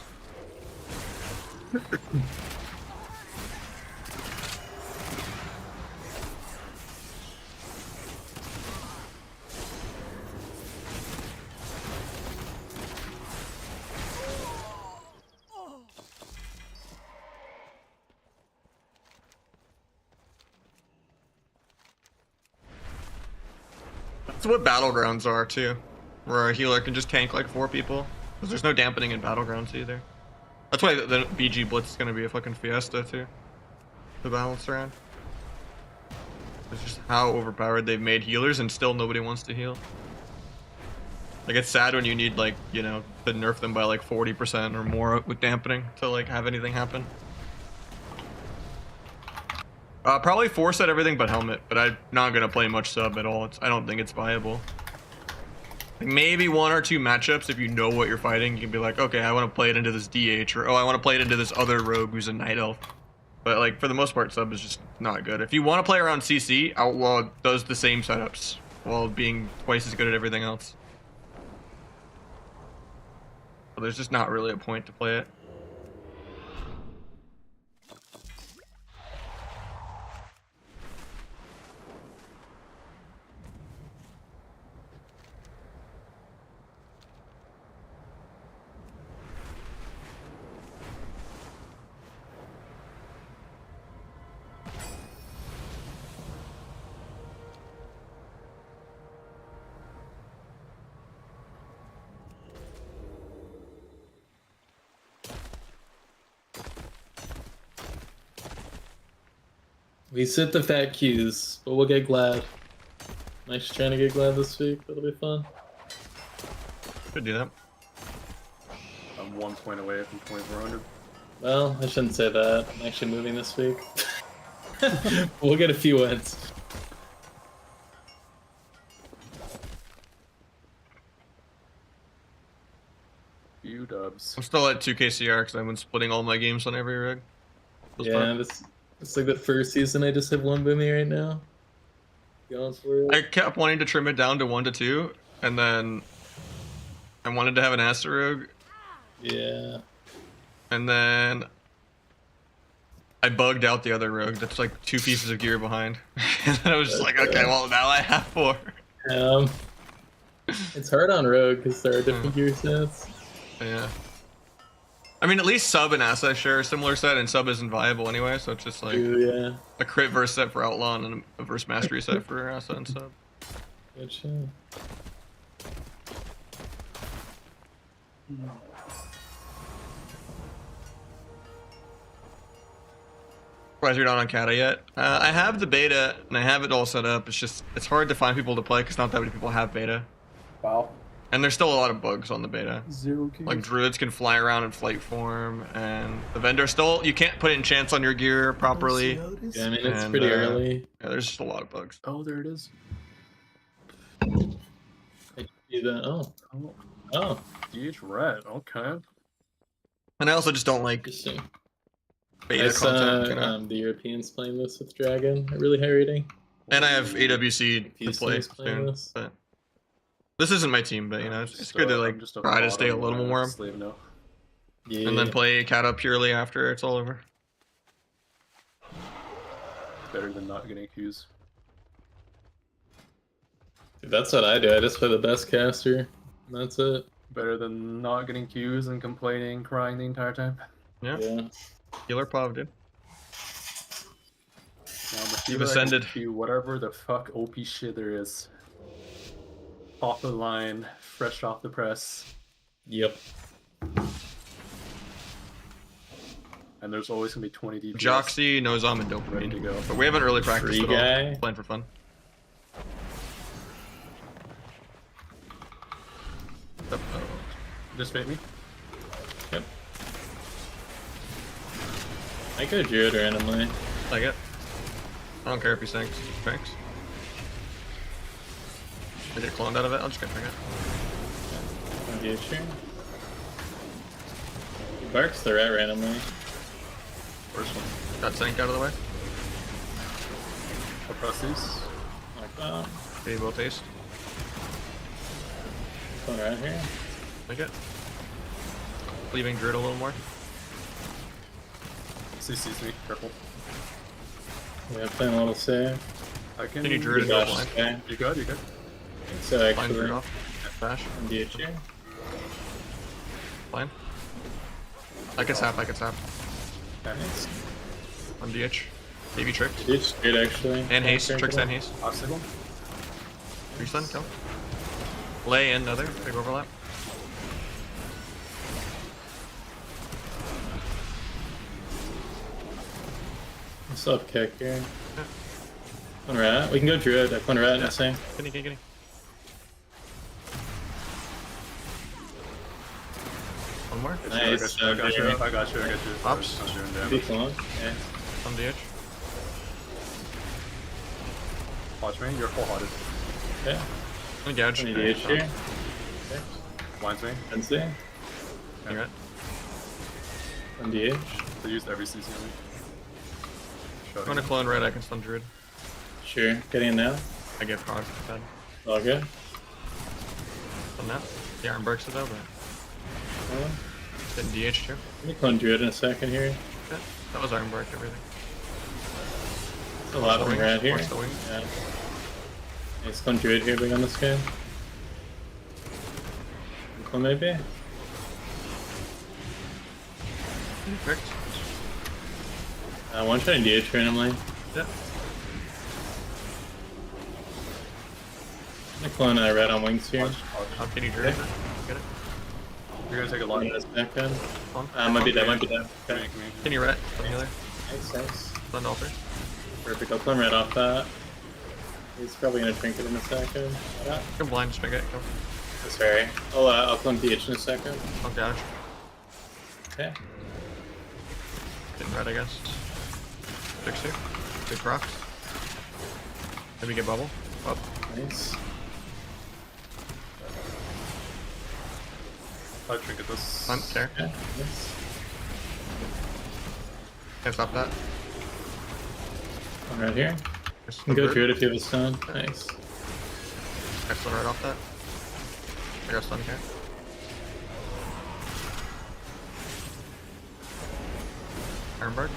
That's what battlegrounds are too, where a healer can just tank like 4 people. Because there's no dampening in battlegrounds either. That's why the BG Blitz is going to be a fucking fiesta too. To balance around. It's just how overpowered they've made healers and still nobody wants to heal. Like it's sad when you need like, you know, to nerf them by like 40% or more with dampening to like have anything happen. Probably force at everything but helmet, but I'm not going to play much sub at all. I don't think it's viable. Maybe 1 or 2 matchups if you know what you're fighting. You can be like, okay, I want to play it into this DH, or oh, I want to play it into this other rogue who's a night elf. But like for the most part, sub is just not good. If you want to play around CC, Outlaw does the same setups while being twice as good at everything else. So there's just not really a point to play it. We sit the fat queues, but we'll get glad. Nice trying to get glad this week. That'll be fun. Could do that. I'm 1 point away from 2400. Well, I shouldn't say that. I'm actually moving this week. We'll get a few wins. Few dubs. I'm still at 2K CR because I've been splitting all my games on every rig. Feels Yeah, fun. it's like the first season I just have one boomy right now. Going for it. I kept wanting to trim it down to 1 to 2, and then I wanted to have an Aster Rogue, Yeah. and then I bugged out the other rogue that's like 2 pieces of gear behind. And then I was just like, okay, well now I have 4. It's hard on Rogue because there are different gear sets. Yeah. I mean, at least sub and Asa share a similar set, and sub isn't viable anyway, so it's just like Yeah. a crit verse set for Outlaw and a verse mastery set for Asa and sub. Good shit. Surprised you're not on Cata yet. I have the beta and I have it all set up. It's just it's hard to find people to play because not that many people have beta, Wow. and there's still a lot of bugs on the beta. 0 kills. Like druids can fly around in flight form, and the vendor still you can't put enchants on your gear properly. Yeah, I mean it's And, pretty early. Yeah, there's just a lot of bugs. Oh, there it is. I see that. Oh. Oh, Oh. DH red. Okay. And I also just don't like Interesting. beta I saw content. You know? the Europeans playing this with Dragon. A really high rating. And I have AWC to Houston play is playing soon. this. But this isn't my team, but you know, it's Just, good to I'm like just a try to bot stay a on little my warm, slave now. Yeah. and then play Cata purely after it's all over. Better than not getting accused. Dude, that's what I do. I just play the best caster. And that's it. Better than not getting cues and complaining, crying the entire time. Yeah, Yeah. healer Pav, dude. Now I'm a You've healer, I can ascended. Q whatever the fuck OP shit there is. Off the line, fresh off the press, Yep. and there's always gonna be 20 DPS. Joxy, Nozam, and Ready to Dopamine. go. But we haven't really practiced Free at all. guy. Playing for fun. Just bait me. Yep. I go Druid randomly. Like it. I don't care if he sinks. Thanks. I get cloned out of it. I'll just get it. Engage here. He barks the rat randomly. First one. Got sank out of the way. I'll press these. Like that. Baby will taste. One right here. Like it. Leaving Druid a little more. CC's me, careful. Yeah, playing a little safe. I can. Can you Druid You and go got blind? okay. You good? You good? So Blind actually, Druid off. Bash. engage here. Blind. I can sap, I can sap. Nice. On DH. Baby tricked. It's good actually. And haste. Okay, Tricks good. and haste. Obstacle? Restun, kill. Lay in another. Big overlap. What's up, kick here? One rat. We can go Druid. I one rat in the same. Getting. One more. Nice. I got you. I got you. Pops. I'm doing Be damage. fun. Yeah. On DH. Watch me. You're full-hearted. Okay. And gouge. 20 DH here. Okay. Blinds me. Wednesday. You right? One DH. They used every CC on me. I'm gonna clone red, I can stun Druid. Sure. Getting in now. I get prog. Then. All good. Stun that. The Iron Burks it over. Getting DH too. Let me clone Druid in a second here. Yeah, that was Iron Bark, everything. There's a lot of them rat here. Watch the wings. Yeah. Nice clone Druid here big on this guy. Clone maybe? Perfect. One shot in DH randomly. Yeah. I'm gonna clone red on wings here. Watch. I'll get you Druid. Get it. You're gonna take a lot. Clone this back end. Clone. Might be dead, might be dead. Okay. Make me. Can you ret? Stun healer. Nice, nice. Stun all three. Perfect. I'll come right off that. He's probably gonna drink it in a second. Yeah. Go blind, just make it. Go. Sorry. I'll come DH in a second. I'll dodge. Okay. Getting red, I guess. 60. Big rocks. Maybe get bubble. Up. Nice. I trinket this. Hunt, care. Okay. Nice. Can't stop that. One right here. Just You can go bird. through it if you have a stun. Nice. Excellent right off that. I got stun here. Iron birds.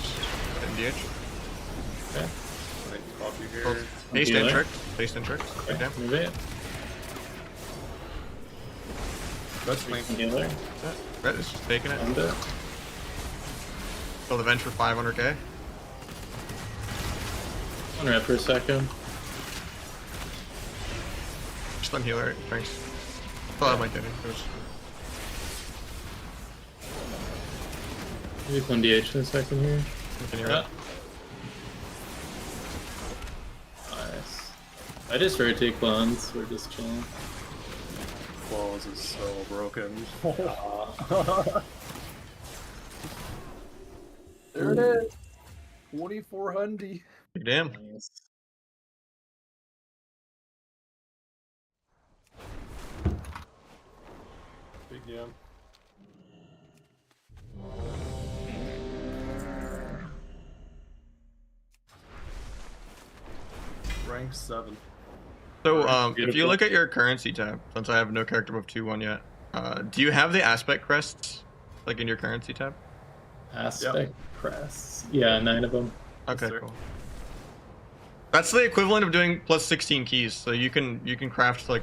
NDH. Okay. Like, copy here. Based Healer. and tricked. Based and tricked. Okay. Okay. Move it. Let's swing. Healer. Red is just taking it. End it. Kill the bench for 500k. One red for a second. Stun healer. Thanks. Thought I might get it. Maybe come DH in a second here. Can hear Yeah. it. Nice. I just rotate clones. We're just chilling. Claws is so broken. There it is. 2400. Damn. Nice. Big game. Rank 7. So, if you Beautiful. look at your currency tab, since I have no character above 2-1 yet, do you have the aspect crests, like in your currency tab? Aspect crests. Yeah, 9 of them. Okay, sir. cool. That's the equivalent of doing plus 16 keys. So you can craft like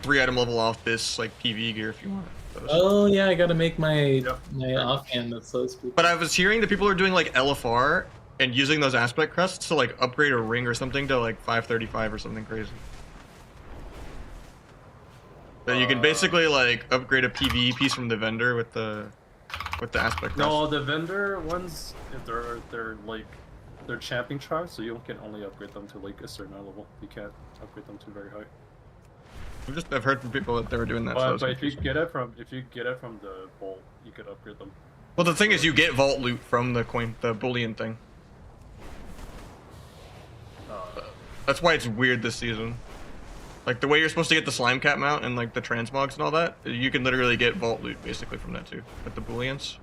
3 item level off this like PV gear if you want. Those. Oh yeah, I gotta make my Yep. my offhand that slows people. But I was hearing that people are doing like LFR and using those aspect crests to like upgrade a ring or something to like 535 or something crazy. So you can basically like upgrade a PV piece from the vendor with the aspect crest. No, the vendor ones, they're like they're champion charts, so you can only upgrade them to like a certain level. You can't upgrade them to very high. I've heard from people that they were doing that. So But if you get it from the bolt, you could upgrade them. well, the thing is, you get vault loot from the bullion thing. That's why it's weird this season. Like the way you're supposed to get the slime cat mount and like the transmogs and all that, you can literally get vault loot basically from that too, with the booleans.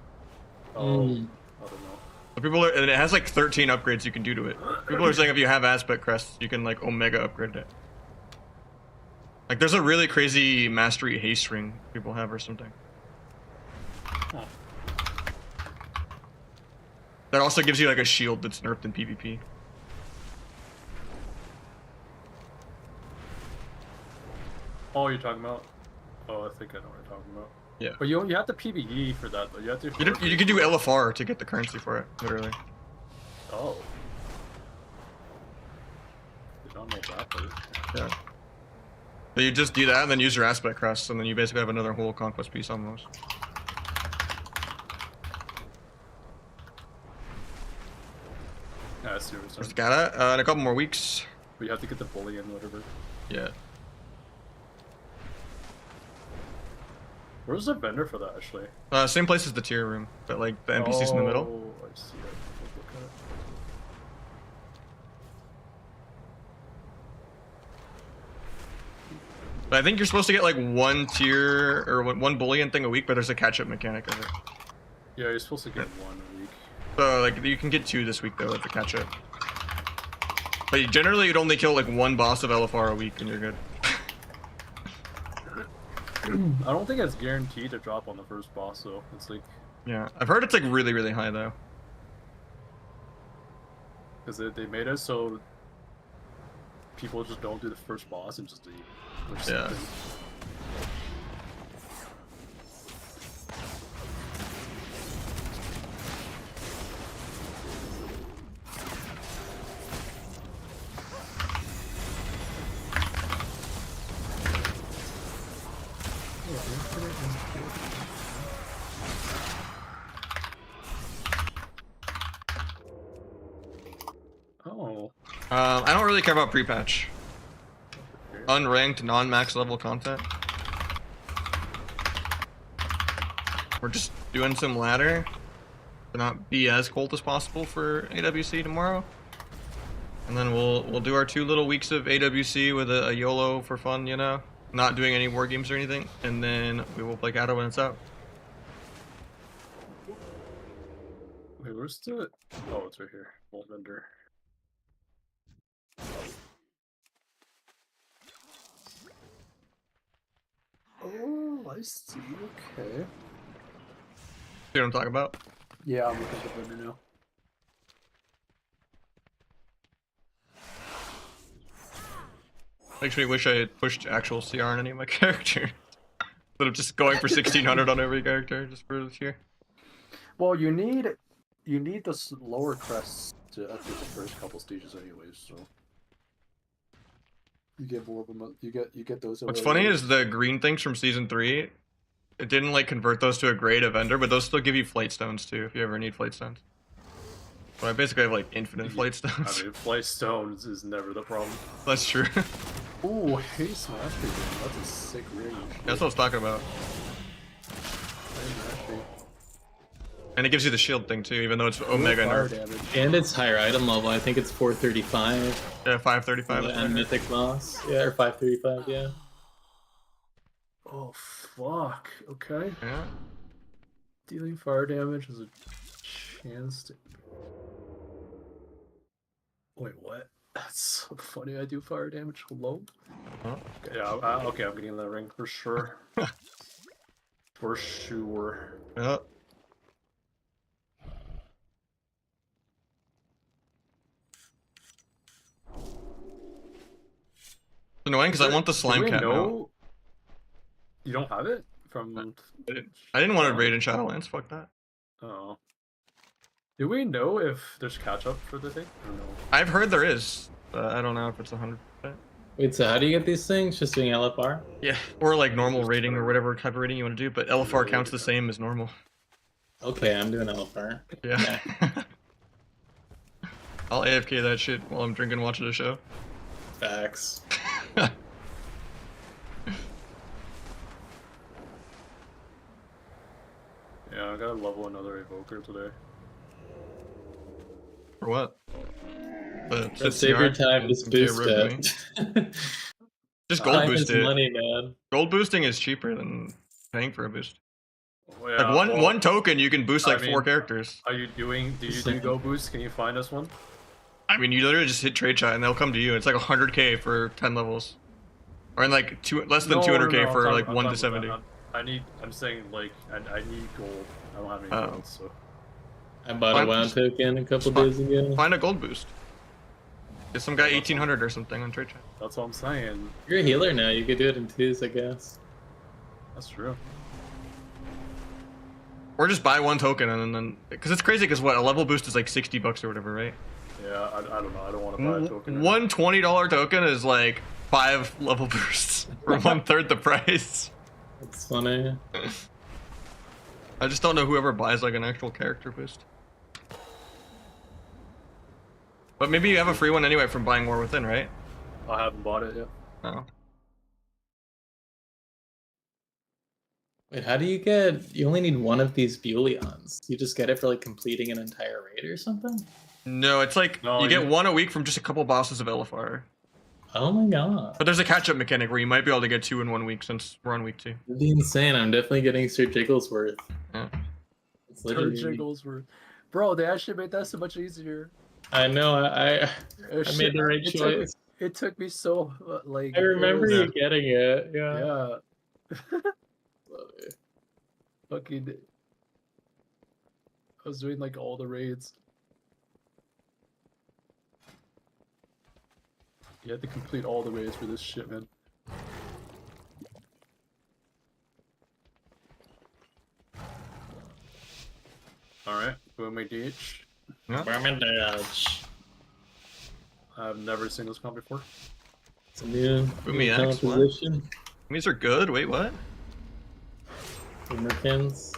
Oh, Mm. I don't know. The people are, and it has like 13 upgrades you can do to it. People are saying if you have aspect crests, you can like omega upgrade it. Like there's a really crazy mastery haste ring people have or something. Huh. That also gives you like a shield that's nerfed in PvP. Oh, you're talking about? Oh, I think I know what you're talking about. Yeah. But you have to PvE for that though. You have to. You can do LFR to get the currency for it, literally. Oh. Did not know that. But... Yeah. So you just do that and then use your aspect crest, and then you basically have another whole conquest piece almost. Yeah, I see what you're There's saying. Cata in a couple more weeks. But you have to get the bully and whatever. Yeah. Where's the vendor for that actually? Same place as the tier room, but like the NPCs in the middle. Oh, I see it. Look at it. But I think you're supposed to get like one tier or one bullion thing a week, but there's a catch-up mechanic of it. Yeah, you're supposed to get one a week. So like you can get 2 this week though with the catch-up. But generally you'd only kill like 1 boss of LFR a week and you're good. I don't think it's guaranteed to drop on the first boss though. It's like Yeah, I've heard it's like really, really high though. because they made it so people just don't do the first boss and just leave. Or Yeah. something. Oh. I don't really care about pre-patch. Unranked, non-max level content. We're just doing some ladder to not be as cold as possible for AWC tomorrow. And then we'll do our 2 little weeks of AWC with a YOLO for fun, you know? Not doing any war games or anything. And then we will play Cata when it's out. Wait, where's the... Oh, it's right here. Vault vendor. Oh, I see. Okay. See what I'm talking about? Yeah, I'm looking at the vendor now. Makes me wish I had pushed actual CR on any of my characters. Instead of just going for 1600 on every character just for this year. Well, you need the lower crests to update the first couple stages anyways, so you get more of them. You get those. What's funny is the green things from season 3. It didn't like convert those to a grade of vendor, but those still give you flight stones too if you ever need flight stones. But I basically have like infinite flight stones. I mean, flight stones is never the problem. That's true. Ooh, hey, smash me, dude. That's a sick range. That's what I was talking about. Hey, And it gives you the shield thing too, even though it's Omega fire nerf. damage. And it's higher item level. I think it's 435. Yeah, 535. And mythic boss. Yeah, or 535. Yeah. Oh fuck. Okay. Yeah. Dealing fire damage has a chance to. Wait, what? That's so funny. I do fire damage low. Huh? Okay, yeah. Okay, I'm getting that ring for sure. For sure. Yeah. It's annoying because I want the slime cat now. You don't have it from. I didn't want to raid in Shadowlands. Fuck that. Oh. Do we know if there's catch up for the thing? Or no? I've heard there is, but I don't know if it's 100%. Wait, so how do you get these things? Just doing LFR? Yeah, or like normal rating or whatever type of rating you want to do, but LFR counts the same as normal. Okay, I'm doing LFR. Yeah. I'll AFK that shit while I'm drinking, watching a show. Facts. Yeah, I gotta level another evoker today. For what? Let's save your time, just boost it. Just gold Time boost is it. money, man. Gold boosting is cheaper than paying for a boost. Well, yeah, Like one token, you can boost like I mean, 4 characters. Are you doing? Do you do go boost? Can you find us one? I mean, you literally just hit trade chat and they'll come to you. It's like 100k for 10 levels, or in like less than 200k for I'm like talking 1 to about 70. that. I'm saying like I need gold. I don't have any Oh. gold, so. I bought a WoW token a couple days ago. Find a gold boost. Get some guy 1800 or something on trade chat. That's what I'm saying. You're a healer now. You could do it in 2s, I guess. That's true. Or just buy 1 token and then, because it's crazy. Because what, a level boost is like $60 or whatever, right? Yeah, I don't know. I don't want to buy a token. One $20 token is like 5 level boosts for 1/3 the price. That's funny. I just don't know whoever buys like an actual character boost. But maybe you have a free one anyway from buying War Within, right? I haven't bought it yet. Oh. Wait, how do you get... You only need one of these Bulions. You just get it for like completing an entire raid or something? No, it's like No, you get 1 a week from just a couple bosses of LFR. Oh my god. But there's a catch-up mechanic where you might be able to get 2 in 1 week since we're on week 2. That'd be insane. I'm definitely getting Sir Jigglesworth. Yeah. It's Turn literally... Jigglesworth. Bro, they actually made that so much easier. I know, I made the right choice. It took me so like. I remember it was- you getting it. Yeah. Yeah. Love it. Fucking. I was doing like all the raids. You had to complete all the raids for this shit, man. Alright, boom my ditch. Barmendage. I've never seen this comp before. It's a new Boomy X, what? composition. These are good. Wait, what? Americans.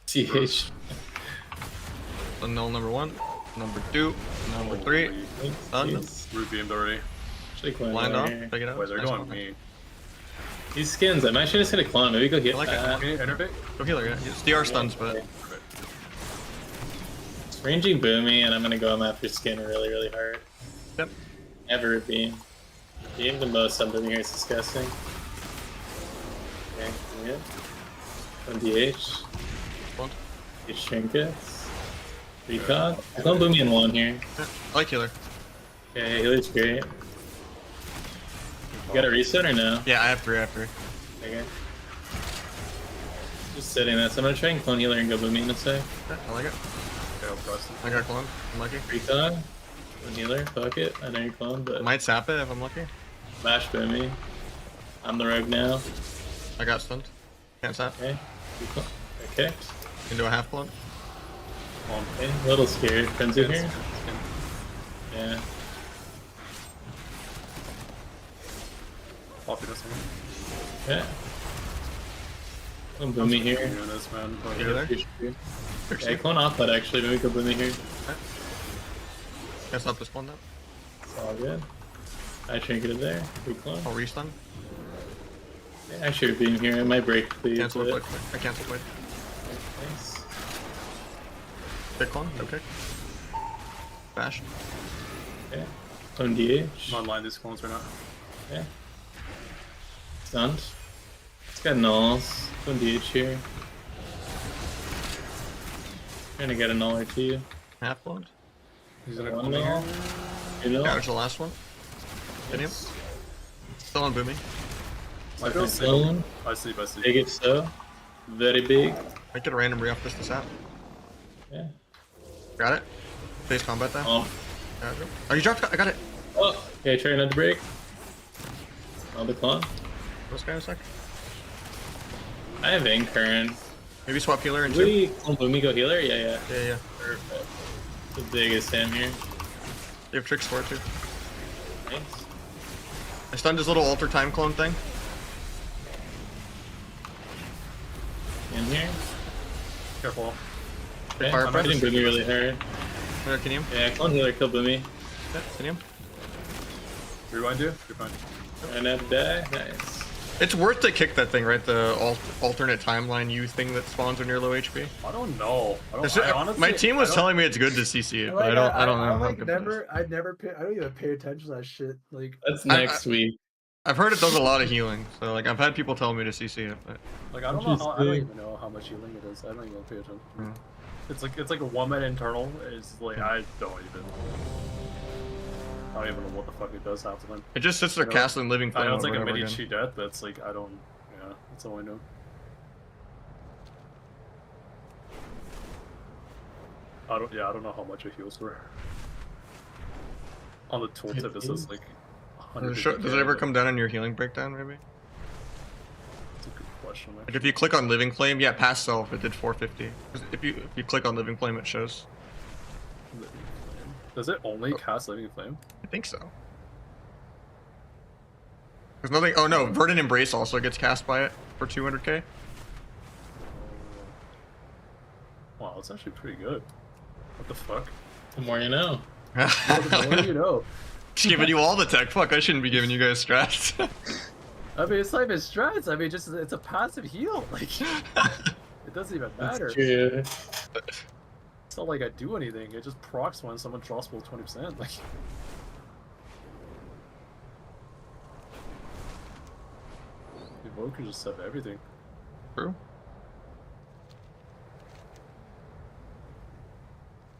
TH. Stun null number 1. Number 2. Number 3. Stun. Jeez. Ruby already. Actually, clone Blind off. here. Pick it up. Wait, they're Nice going one. me. These skins, I'm actually just gonna clone. Maybe go hit I like it. that. Okay, innervate. Go healer, yeah. It's DR stuns, but It's ranging Boomy, and I'm gonna go him after skin really, really hard. Yep. Never beam. Beam the most on Boomy here is disgusting. Okay, good. 1DH. Clone. H trinkets. Recog. I clone Boomy in 1 here. Yeah, I like healer. Okay, healer's great. You got a reset or no? Yeah, I have 3. Okay. Just sitting there, so I'm gonna try and clone healer and go Boomy in a sec. Yeah, I like it. Okay, I'll press it. I got clone. I'm lucky. Recog. Clone healer, fuck it. I know you're clone, but Might sap it if I'm lucky. Bash Boomy. I'm the rogue now. I got stunned. Can't sap. Okay. Okay. Can do a half clone. Okay. A little scared. Frenzy here? Yeah. Poppy this one. Yeah. Clone Boomy here. Doing this, man. Like, Healer there. Yeah, clone off that actually. Maybe go Boomy here. Can't stop this one though. It's all good. I trinketed there. Reclone. I'll restun. Yeah, I should have been here. It might break, please. Cancel but- it. I cancel it. Nice. Kick clone. No kick. Bash. Okay. Clone DH. I'm online these clones right now. Okay. Stunned. It's got nulls. Clone DH here. Trying to get a null or two. Half cloned. He's gonna One come in null. here. Two null. Damage the last one. Hit him. Yes. Still on Boomy. I feel sick. Clone. I sleep, I sleep. Big it so. Very big. I get a random re-off this to sap. Yeah. Got it. Face combat though. Oh. Got it. Oh, you dropped. I got it. Oh. Okay, try not to break. Another clone. This guy a sec. I have ink current. Maybe swap healer and Did two. we clone Boomy go healer? Yeah. Yeah. Perfect. The biggest him here. You have tricks for it too. Nice. I stunned his little alter time clone thing. In here. Careful. Okay, fire I'm press. hitting Boomy really hard. Where can you? Yeah, clone healer, kill Boomy. Yeah, can you? Rewind you? You're fine. And that die. Nice. It's worth to kick that thing, right? The alternate timeline U thing that spawns when you're low HP. I don't know. It's- I honestly, my team was I don't- telling me it's good to CC it, but I don't know. I how like good it is. I never pay. I don't even pay attention to that shit. Like, That's next week. I've heard it does a lot of healing, so like I've had people tell me to CC it, but Like I don't know. How, I don't Interesting. even know how much healing it is. I don't even pay attention. Hmm. It's like a 1-man internal. It's like I don't even know what the fuck it does half the time. it just sits there You know, castling living I flame know it's over like and a over mini again. cheat death, but it's like I don't. Yeah, that's all I know. I don't know how much it heals for. On the tooltip, it says like. Does it ever come down on your healing breakdown, maybe? That's a good question. Like if you click on living flame, yeah, past self, it did 450. 'Cause if you click on living flame, it shows. Living Flame. Does it only cast Living Flame? I think so. There's nothing. Oh no, Verdant Embrace also gets cast by it for 200k. Wow, that's actually pretty good. What the fuck? The more you know. What do you know? Just giving you all the tech. Fuck, I shouldn't be giving you guys strats. I mean, it's not even strats. I mean, just it's a passive heal. Like, it doesn't even matter. That's true. It's not like I do anything. It just procs when someone draws below 20%. Like, Evoker just have everything. True.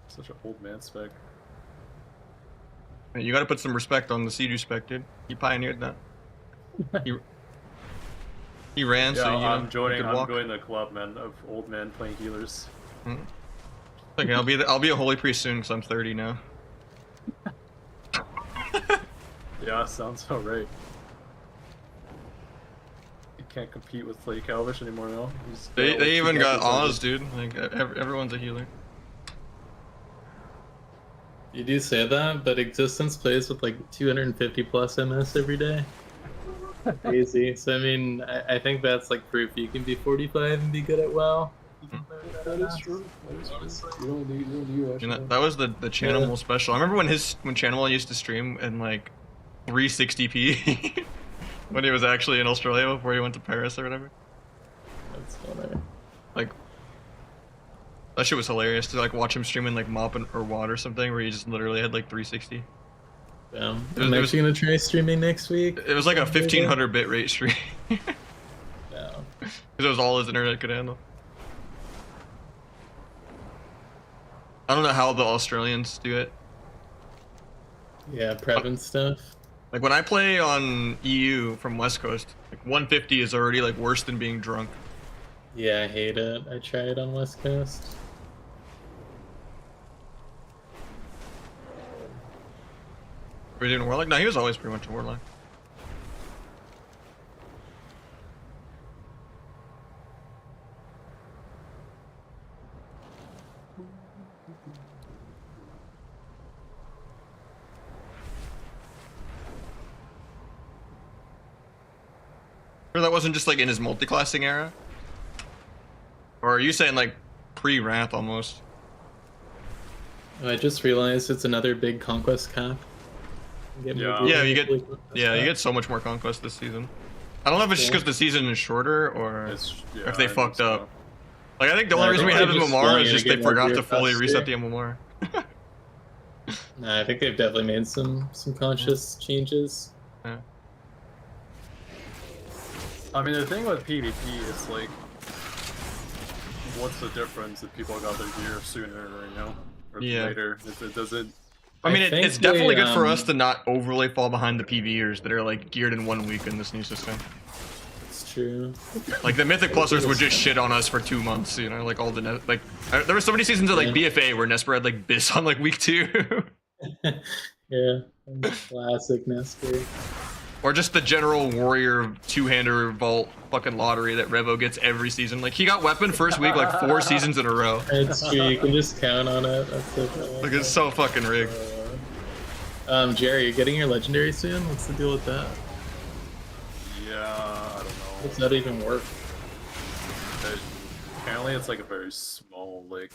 Such an old man spec. You gotta put some respect on the Siege spec, dude. He pioneered that. He ran, Yeah, so you I'm know, joining. you could I'm walk. joining the club, man, of old men playing healers. Okay, I'll be a holy priest soon because I'm 30 now. Yeah, sounds about right. You can't compete with like Calvish anymore now. They even got Oz, dude. Like everyone's a healer. You do say that, but Existence plays with like 250 plus MS every day. Crazy. So I mean, I think that's like proof you can be 45 and be good at WoW. You can play That is true. That is true. You don't need And that was the Chanimal special. I remember when Chanimal used to stream in like 360p when he was actually in Australia before he went to Paris or whatever. That's funny. Like that shit was hilarious to like watch him stream in like Mop or WOD or something where he just literally had like 360. I'm actually gonna try streaming next week. It was like a 1500 bit rate stream. Yeah. Because it was all his internet could handle. I don't know how the Australians do it. Yeah, prep and stuff. Like when I play on EU from West Coast, like 150 is already like worse than being drunk. Yeah, I hate it. I tried on West Coast. Were you doing Warlock? No, he was always pretty much a Warlock. Or that wasn't just like in his multi-classing era? Or are you saying like pre-Wrath almost? Oh, I just realized it's another big Conquest cap. Yeah, you get so much more Conquest this season. I don't know if it's just because the season is shorter or if they fucked up. Like I think the only reason we have MMR is just they forgot to fully reset the MMR. Nah, I think they've definitely made some conscious changes. Yeah. I mean, the thing with PvP is like, what's the difference if people got their gear sooner, or later? If it doesn't. I mean, it's definitely good for us to not overly fall behind the PvEers that are like geared in 1 week in this new system. It's true. Like the Mythic Plusers would just shit on us for 2 months, you know, like all the there were so many seasons of like BFA where Nesper had like Biss on like week 2. Yeah, classic Nesper. Or just the general warrior two-hander vault fucking lottery that Revo gets every season. Like he got weapon first week like 4 seasons in a row. It's true, you can just count on it. That's it. Like it's so fucking rigged. Jerry, you're getting your legendary soon? What's the deal with that? Yeah, I don't know. What's that even work? Apparently it's like a very small, like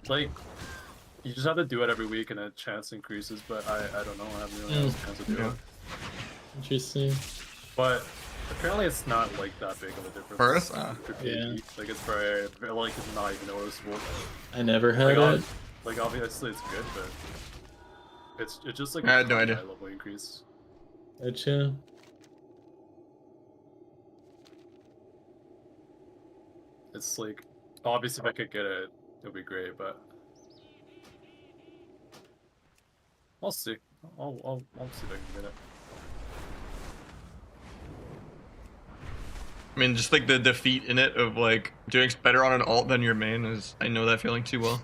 you just have to do it every week and a chance increases, but I don't know, I haven't really had a chance to do it. Interesting. But apparently it's not like that big of a difference. First? Yeah. Like it's very, like it's not even noticeable. I never had it. Like obviously it's good, but it's just like I had no idea. high level increase. Gotcha. It's like obviously if I could get it, it'd be great, but I'll see. I'll see if I can get it. I mean, just like the defeat in it of like doing better on an alt than your main is, I know that feeling too well.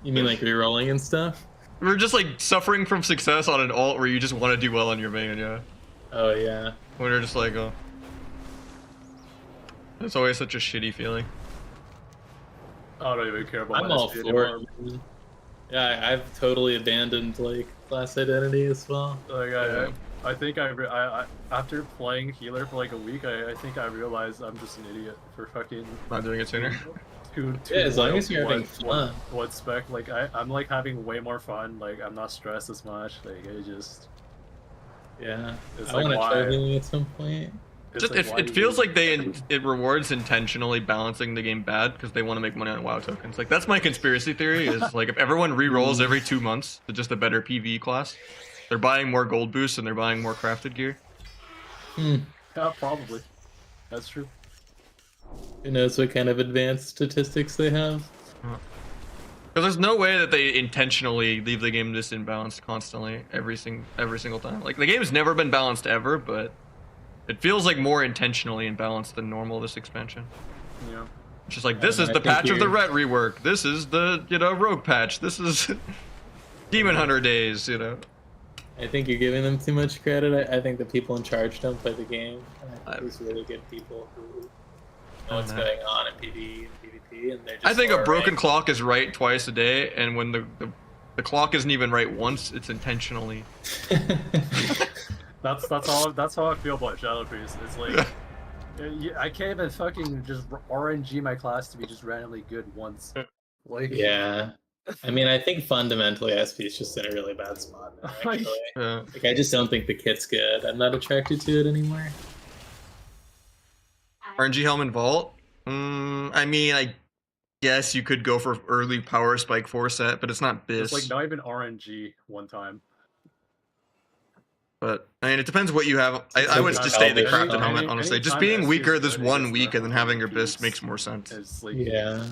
You mean like rerolling and stuff? We're just like suffering from success on an alt where you just want to do well on your main, yeah. Oh yeah. When you're just like, oh. It's always such a shitty feeling. I don't even care about I'm my all SP for anymore. it. Yeah, I've totally abandoned like class identity as well. Like I think I after playing healer for like a week, I think I realized I'm just an idiot for fucking Not doing it sooner. Too Yeah, as long loyal as you're to having fun. What spec? Like I'm like having way more fun. Like I'm not stressed as much. Like it just. Yeah. It's I like want to why. try healing at some point. It's Just, like, why it do feels you- like it rewards intentionally balancing the game bad because they want to make money on WoW tokens. Like that's my conspiracy theory is like if everyone re-rolls every 2 months to just a better PvE class, they're buying more gold boosts and they're buying more crafted gear. Yeah, probably. That's true. Who knows what kind of advanced statistics they have? Because there's no way that they intentionally leave the game this imbalanced constantly every single time. Like the game's never been balanced ever, but it feels like more intentionally imbalanced than normal this expansion. Yeah. It's just like this I is the think patch of the you're- ret rework. This is the rogue patch. This is Demon Hunter days. I think you're giving them too much credit. I think the people in charge don't play the game. I think there's really good people who know what's going on in PvE and PvP, and they're just I think a more broken ranked. clock is right twice a day, and when the clock isn't even right once, it's intentionally. That's how I feel about Shadow Priest. It's like Yeah, I can't even fucking just RNG my class to be just randomly good once. Like, Yeah. I mean, I think fundamentally SP is just in a really bad spot now, actually. Like, I just don't think the kit's good. I'm not attracted to it anymore. RNG Helm and Vault. I mean, I guess you could go for early power spike 4 set, but it's not it's BIS. like not even RNG one time. But I mean, it depends what you have. I would just stay the crafted helmet, honestly. Just being weaker this one week and then having your BIS makes more sense. It's like Yeah.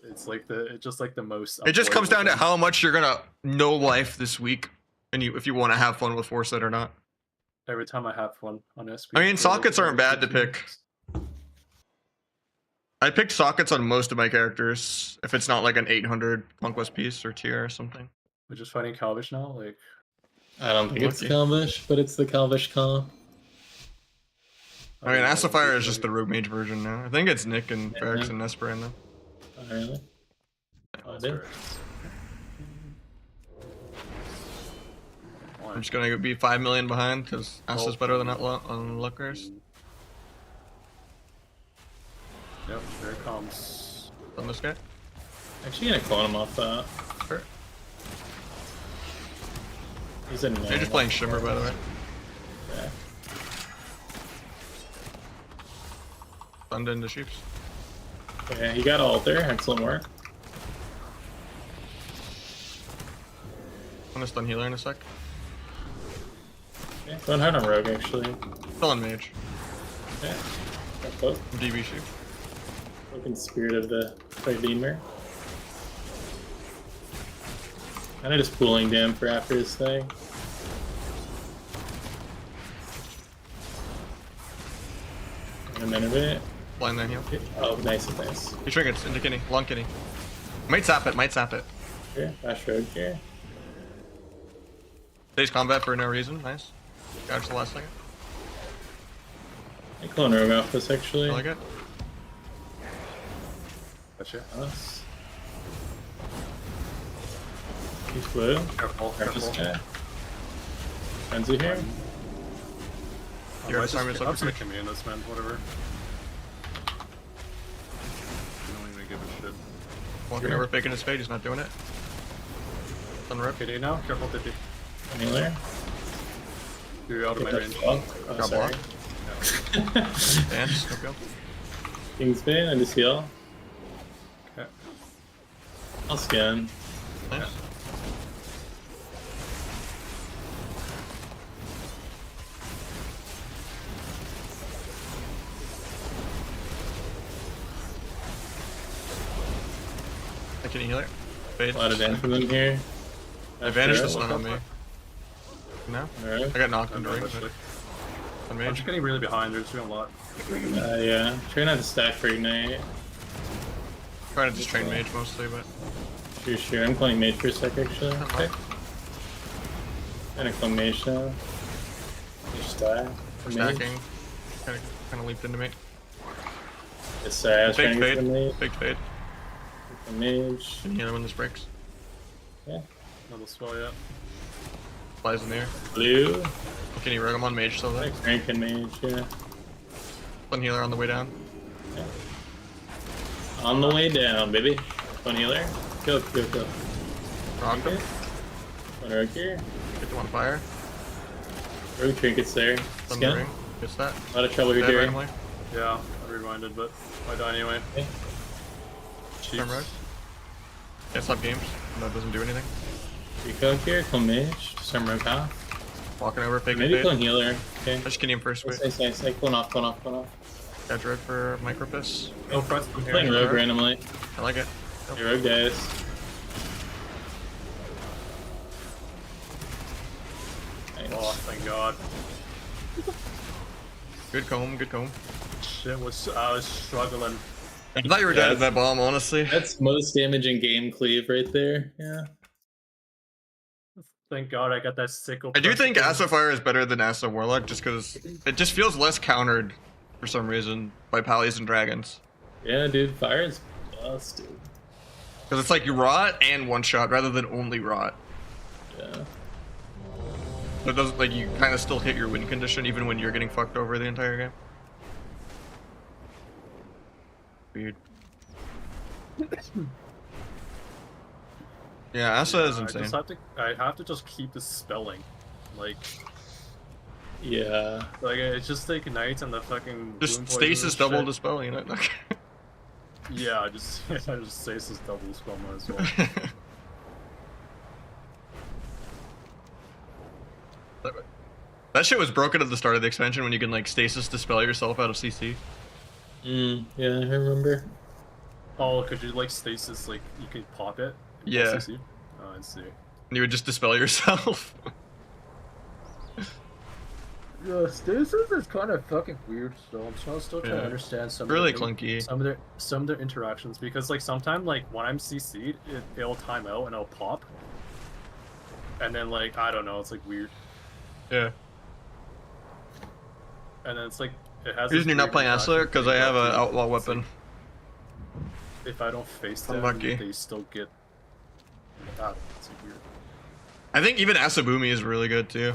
it's like it's just like the most. It just comes down to thing. how much you're gonna know life this week, and if you want to have fun with 4 set or not. Every time I have one on SP. I mean, sockets aren't bad to pick. I picked sockets on most of my characters if it's not like an 800 Conquest piece or tier or something. We're just fighting Calvish now, like. I don't think it's Lucky. Calvish, but it's the Calvish comp. I mean, Assifier is just the Rogue Mage version now. I think it's Nick and Yeah. Ferrex and Nesper in them. Oh, really? Oh, I did. I'm just gonna be 5 million behind because Ass is better than on Luckers. Yep, there it comes. On this guy. Actually, gonna clone him off that. Sure. He's in. You're just playing Shimmer, by the way. Yeah. Thunder into Sheeps. Yeah, he got altar. Excellent work. I'm gonna stun healer in a sec. Yeah, going hard on Rogue, actually. Still on Mage. Yeah. Got both. DB Sheep. Looking spirit of the Redeemer. Kinda just pooling down for after his thing. In a minute. Blind that heal. Oh, nice, nice. He triggers into Kitty. Long Kitty. Might sap it, might sap it. Here, Bash Rogue here. Stays combat for no reason. Nice. Got it the last second. I clone Rogue off this actually. I like it. Gotcha. Nice. He's blue. Careful, This careful. guy. Frenzy here. Your I'm just assignment's looking gonna pretty- command this man, whatever. You don't even give a shit. Walking over, faking his fade. He's not doing it. On the rip. KD now, careful, Tippy. Anywhere. You're out of my range. Oh, Got sorry. Dance. No go. Kingsbane, I just heal. Okay. I'll scan. Nice. Can you heal it? Fade. A lot of damage here. Advantage Sure. this one on me. No? Alright. I got knocked I'm into not ring. actually. On I'm mage. just getting really behind, there's doing a lot. Yeah. Try not to stack for ignite. Trying to just train mage mostly, but Sure. I'm playing mage for a sec actually. okay. Gonna clone mage now. Just die. For Mage. stacking. Kind of leaped into me. Yes, sorry, I was trying Big to get the fade. mage. Big fade. The mage. Can you heal it when this breaks? Yeah. Another spell yet. Flies in the air. Blue. Can you rig him on mage still there? Like rank and mage, yeah. One healer on the way down. On the way down, baby. One healer. Go. Rock him. One rogue here. Get them on fire. Rogue trinkets there. Stun the Skin. ring. Gets that. A lot of trouble here, Dead Derek. randomly. Yeah, I rewinded, but I die anyway. Okay. Chiefs. Turn rogue. Yeah, stop games. That doesn't do anything. Recon here, clone mage. Some rogue off. Walking over, faking Maybe fade. clone healer. Okay. I just get him first. Wait. Nice. Hey, clone off. Got dread for micropus. No press from Playing here. rogue randomly. I like it. Your rogue dies. Oh, Nice. thank God. Good comb. Good comb. Shit I was struggling. I thought you were dead at that bomb, honestly. That's most damage in game cleave right there. Yeah. Thank God I got that sickle. I do press think again. Asa Fire is better than Asa Warlock just because it just feels less countered for some reason by Pallies and Dragons. Yeah, dude. Fire is busted. Because it's like you rot and one shot rather than only rot. Yeah. So it doesn't like you kind of still hit your win condition even when you're getting fucked over the entire game. Weird. Yeah, Asa is I insane. I have to just keep the spelling, like Yeah. it's just like nights and the fucking Just wound poison stasis and double shit. dispelling, you know? Yeah, I just stasis double spell might as well. That shit was broken at the start of the expansion when you can like stasis dispel yourself out of CC. Yeah, I remember. Oh, could you like stasis like you could pop it? in Yeah. CC? Oh, I see. And you would just dispel yourself. Yeah, stasis is kind of fucking weird. So I'm still trying Yeah. to understand some. Really of the, clunky. Some of their interactions because like sometimes like when I'm CC'd, it'll time out and it'll pop, and then like I don't know, it's like weird, Yeah. and then it's like it has. Reason this you're not weird playing interaction Asla? Because thing I have that an they- outlaw it's weapon. like, if I don't face them, Unlucky. they still get. It's like weird. I think even Asabumi is really good too.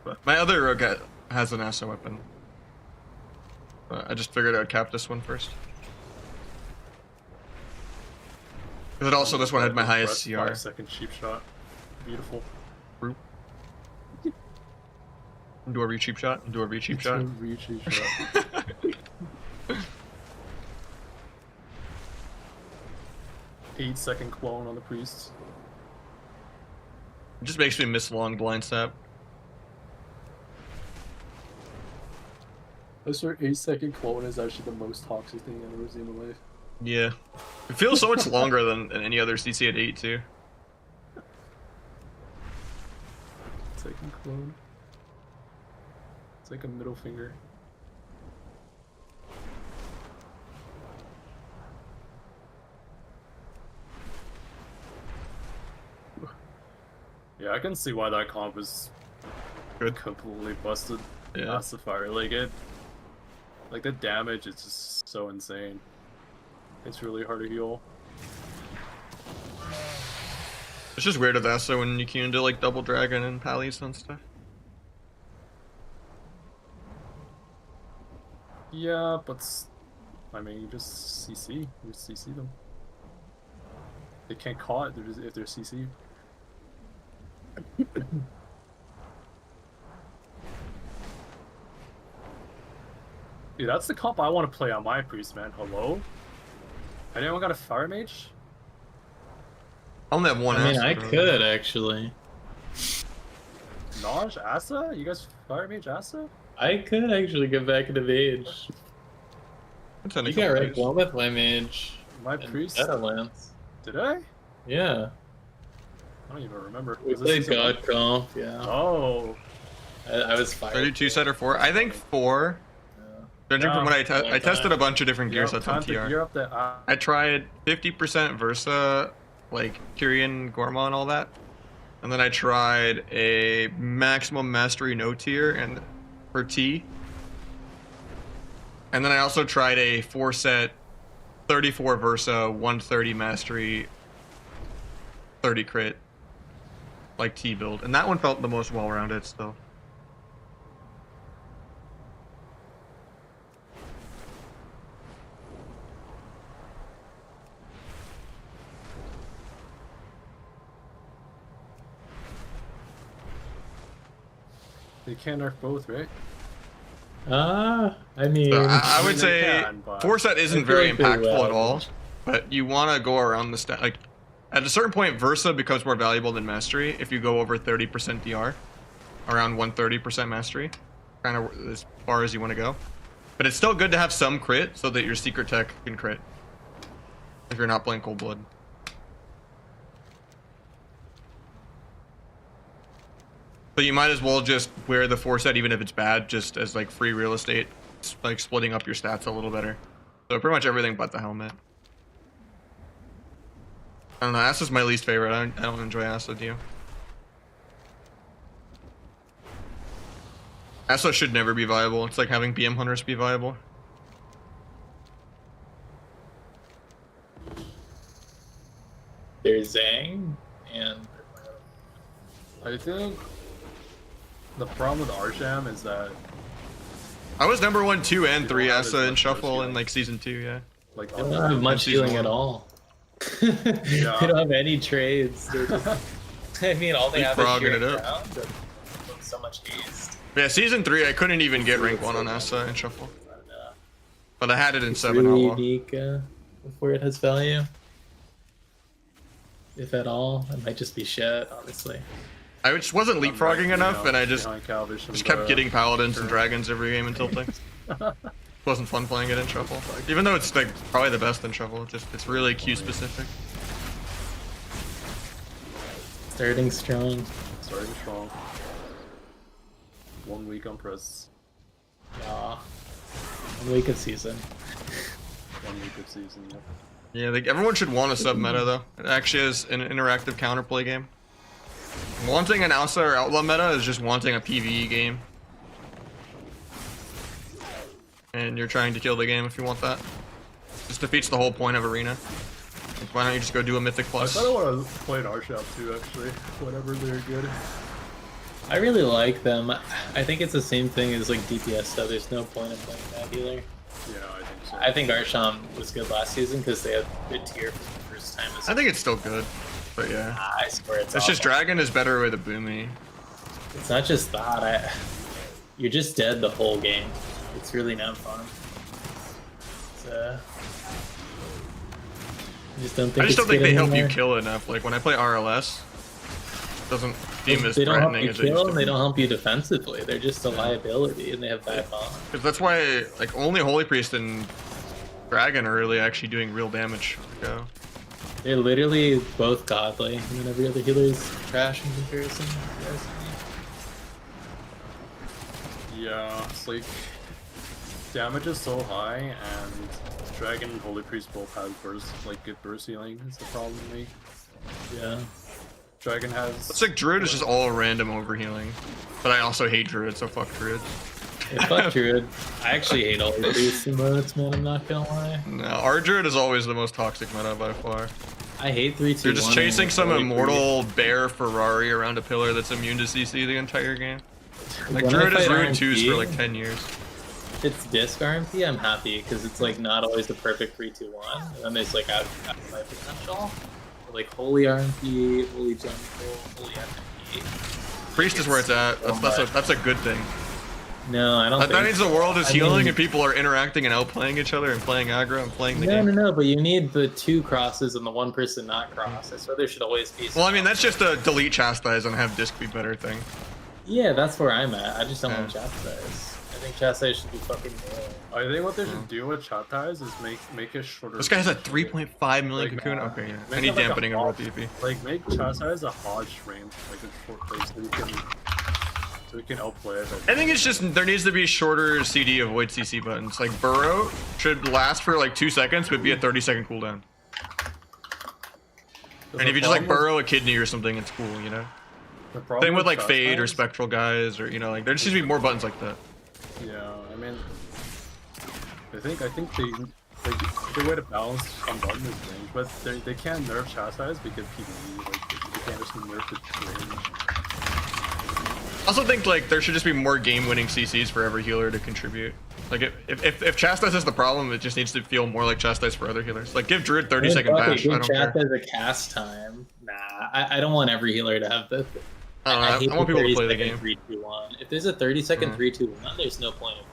But my other rogue has an Asa weapon. But I just figured I'd cap this one first. Because also this one had my highest CR. 5-second cheap shot. Beautiful. Do a re-cheap shot. Do a re-cheap shot. Reach shot. 8-second clone on the priests. It just makes me miss long blind step. I swear 8-second clone is actually the most toxic thing I've ever seen in my life. Yeah. It feels so much longer than any other CC at 8 too. Second clone. It's like a middle finger. Yeah, I can see why that comp is Good. completely busted. Yeah. That's the fire. Like the damage is just so insane. It's really hard to heal. It's just weird with Asa when you can do like double dragon and pallies and stuff. Yeah, but I mean, you just CC. You just CC them. They can't call it if they're CC. Dude, that's the comp I want to play on my priest, man. Hello? Anyone got a fire mage? I only have one I mean, Asa, I bro. could actually. Naj, Asa? You guys fire mage Asa? I could actually get back into mage. It's only You a got couple rank days. 1 with my mage. My and priest? Shadowlands. Did I? Yeah. I don't even remember. We Was this played season one? God Comp, yeah. Oh. I was fire. 32 set or 4? I think 4. Yeah. Judging from what I Yeah, tested a bunch of different gear You're sets on TR. You're up there. I tried 50% Versa, like Kyrian, Gorma, and all that. And then I tried a maximum mastery no tier and for T. And then I also tried a 4 set 34 Versa, 130 mastery, 30 crit, like T build. And that one felt the most well-rounded still. They can't nerf both, right? I mean, So I would they say can, but- 4 set isn't I feel very like they impactful at will. all, but you want to go around the stat. Like at a certain point, Versa becomes more valuable than Mastery if you go over 30% DR, around 130% Mastery, kind of as far as you want to go. But it's still good to have some crit so that your secret tech can crit if you're not playing Cold Blood. But you might as well just wear the 4 set even if it's bad, just as like free real estate, like splitting up your stats a little better. So pretty much everything but the helmet. I don't know, Asa's my least favorite. I don't enjoy Asa, do you? Asa should never be viable. It's like having BM hunters be viable. there's Zhang and I think the problem with Arsham is that I was number 1, 2, and You 3 don't have Asa as in much Shuffle in healing. like season 2. Yeah. Like, They don't have much season healing at 1. all. They don't have any trades. They're just, I mean, all they have is Leapfrogging sheer it up. ground and so much haste. Yeah, season 3, I couldn't even get rank 1 on Asa in Shuffle, And, but I had it in it's 7 really outlaw. unique before it has value. If at all, it might just be shit, honestly. I just wasn't leapfrogging enough, and I just kept getting paladins and dragons every game until thing. Wasn't fun playing it in Shuffle, even though it's like probably the best in Shuffle. It's really Q specific. Starting strong. Starting strong. 1 week on press. Yeah. 1 week of season. 1 week of season. Yep. Yeah, like everyone should want a sub meta though. It actually is an interactive counterplay game. Wanting an Asa or Outlaw meta is just wanting a PvE game. And you're trying to kill the game if you want that. Just defeats the whole point of Arena. Like, why don't you just go do a Mythic I Plus? thought I want to play an R shop too, actually. Whenever they're good. I really like them. I think it's the same thing as like DPS stuff. There's no point in playing that either. Yeah, I think so. I think Arsham was good last season because they had good tier for the first time. I think it's still good, but yeah. I swear it's It's just awful. Dragon is better with a Boomy. It's not just that. You're just dead the whole game. It's really not fun. It's, I just don't think. I just don't think good they help you anymore. kill enough. Like when I play RLS, it doesn't seem as They don't help threatening you as it used kill, to and they be. don't help you defensively. They're just a liability, and they have bad bombs. Because that's why, like, only Holy Priest and Dragon are really actually doing real damage. Go. They're literally both godly, and then every other healer is trash in comparison. Yes. Yeah, it's like damage is so high, and Dragon and Holy Priest both have burst, like good burst healing. Is the problem with me. Yeah. Dragon has. It's like Druid is just all random overhealing. But I also hate Druid, so fuck Druid. Yeah, fuck Druid. I actually hate all the priests and modes, man. I'm not gonna lie. No, our Druid is always the most toxic meta by far. I hate 3-2-1. You're just chasing and some Holy immortal bear Ferrari around a pillar that's immune to CC the entire game. Priest. Like When I Druid has fight ruined 2s for RMP, like 10 years. If it's disc RMP, I'm happy because it's like not always the perfect 3-2-1, and then there's like out my potential. Like holy RMP, holy jungle, holy FMP. Priest is where it's at. That's a good thing. No, I don't. That think means so. the world is I healing mean- and people are interacting and outplaying each other and playing aggro and playing the No, game. no, but you need the 2 crosses and the 1 person not cross. So there should always be. Well, I mean, that's just a delete chastise and have disc be better thing. Yeah, that's where I'm at. I just don't want Yeah. chastise. I think chastise should be fucking nil. I think what they should do with Chatize is make it shorter. This guy has a 3.5 million Like, cocoon. Okay, yeah. I make need it like a dampening and roll Hodge. DP. Like make Chatize a Hodge range, like a short place so we can outplay it. I think it's just there needs to be shorter CD avoid CC buttons. Like Burrow should last for like 2 seconds, but be a 30-second cooldown. And if you just like burrow a kidney or something, it's cool, you know. Same with like Fade or Spectral guys, or you know, like there just needs to be more buttons like that. Yeah, I mean, I think the way to balance on button is range, but they can't nerf Chastise because PvE, like they can't just nerf the range. I also think like there should just be more game-winning CCs for every healer to contribute. Like if Chastise is the problem, it just needs to feel more like Chastise for other healers. Like give Druid 30-second bash. I don't care. Chastise a cast time. Nah, I don't want every healer to have the. I hate want the people to play the 30-second game. 3-2-1. If there's a 30-second 3-2-1, there's no point of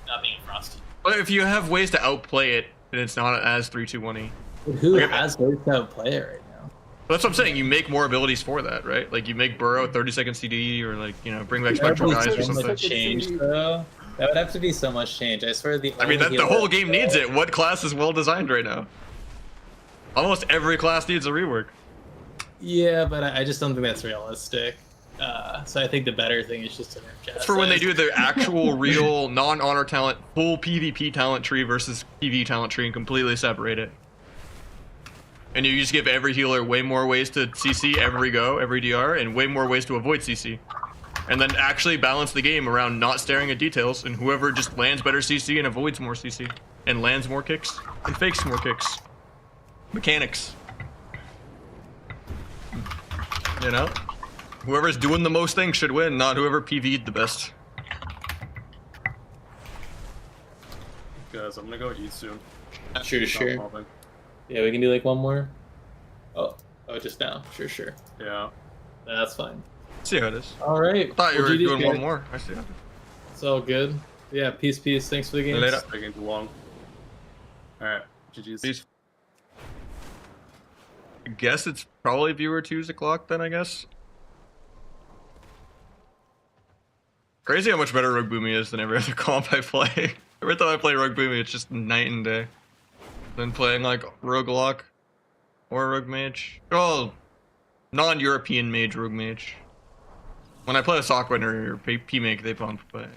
not being frosty. But if you have ways to outplay it, then it's not as 3-2-1-y. But who Like, has ways to outplay it right now? That's what I'm saying. You make more abilities for that, right? Like you make Burrow 30-second CD, or like you know bring back Spectral That would guys be or so something. much change, though. That would have to be so much change. I swear the. I mean, only the healer whole game needs it. What class is well designed right now? Almost every class needs a rework. Yeah, but I just don't think that's realistic. So I think the better thing is just to nerf Chastise. That's for when they do the actual, real, non-honor talent, full PvP talent tree versus PvE talent tree and completely separate it. And you just give every healer way more ways to CC every go, every DR, and way more ways to avoid CC. And then actually balance the game around not staring at details, and whoever just lands better CC and avoids more CC. And lands more kicks, and fakes more kicks. Mechanics. You know? Whoever's doing the most things should win, not whoever PV'd the best. because I'm gonna go eat soon. Sure, Stop sure. mobbing. Yeah, we can do like one more. Oh, just now. Sure, sure. Yeah. That's fine. See how it is. All right. I thought you Well, were GG's, doing one guys. more. I see how it is. It's all good. Yeah, peace, peace. Thanks for the game. Later. It's taking too long. Alright, GG's. Peace. I guess it's probably viewer 2's o'clock then, I guess. Crazy how much better Rogue Boomy is than every other comp I play. Every time I play Rogue Boomy, it's just night and day. Then playing like Rogue Lock or Rogue Mage. Oh, non-European Mage, Rogue Mage. When I play a Sock-Winner or P-Make, they pump, but...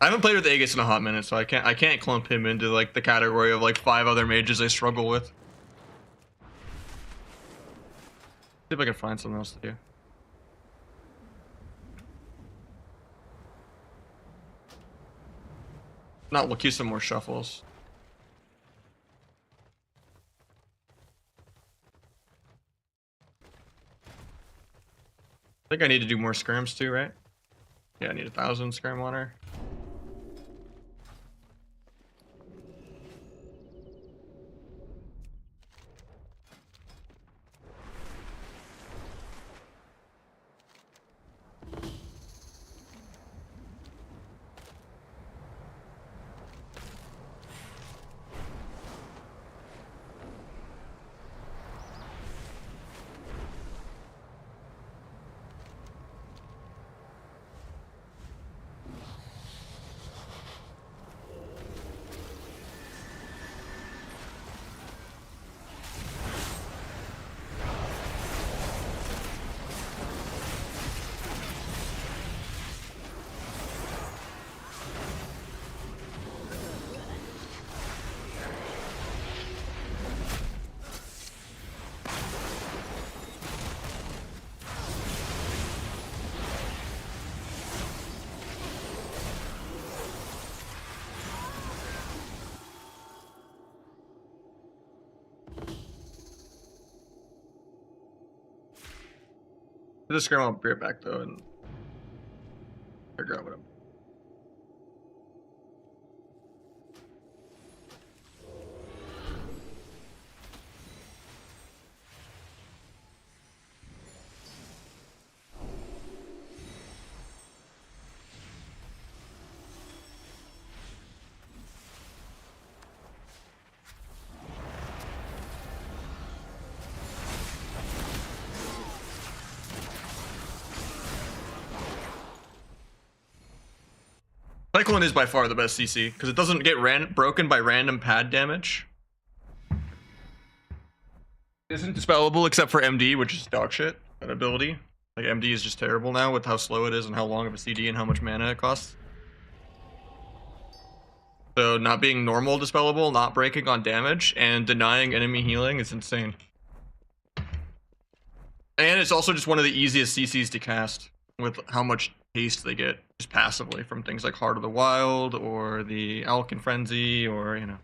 I haven't played with Aegis in a hot minute, so I can't clump him into like the category of like 5 other mages I struggle with. See if I can find something else to do. Not, we'll cue some more shuffles. I think I need to do more scrims too, right? Yeah, I need 1,000 scrim on her. This scrim, I'll be right back though and figure out what I'm. Cyclone is by far the best CC because it doesn't get broken by random pad damage. It isn't dispellable except for MD, which is dog shit. That ability. Like MD is just terrible now with how slow it is and how long of a CD and how much mana it costs. So not being normal dispellable, not breaking on damage, and denying enemy healing is insane. And it's also just one of the easiest CCs to cast with how much haste they get just passively from things like Heart of the Wild or the Alkin Frenzy or, you know.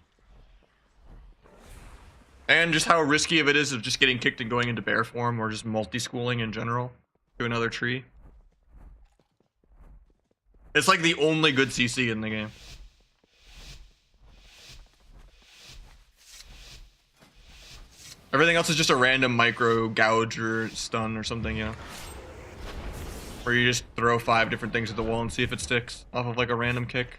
And just how risky of it is of just getting kicked and going into bear form or just multi-schooling in general to another tree. It's like the only good CC in the game. Everything else is just a random micro gouge or stun or something, you know. Where you just throw 5 different things at the wall and see if it sticks off of like a random kick.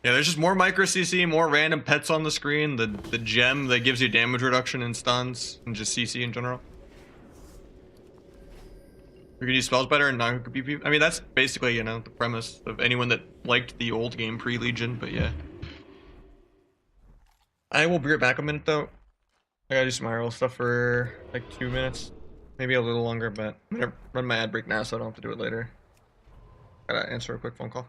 Yeah, there's just more micro CC, more random pets on the screen. The gem that gives you damage reduction and stuns, and just CC in general. You can use spells better and not PvP. I mean, that's basically, you know, the premise of anyone that liked the old game pre-Legion, but yeah. I will be right back a minute though. I gotta do some IRL stuff for like 2 minutes. Maybe a little longer, but I'm gonna run my ad break now so I don't have to do it later. Gotta answer a quick phone call.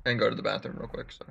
And go to the bathroom real quick, so.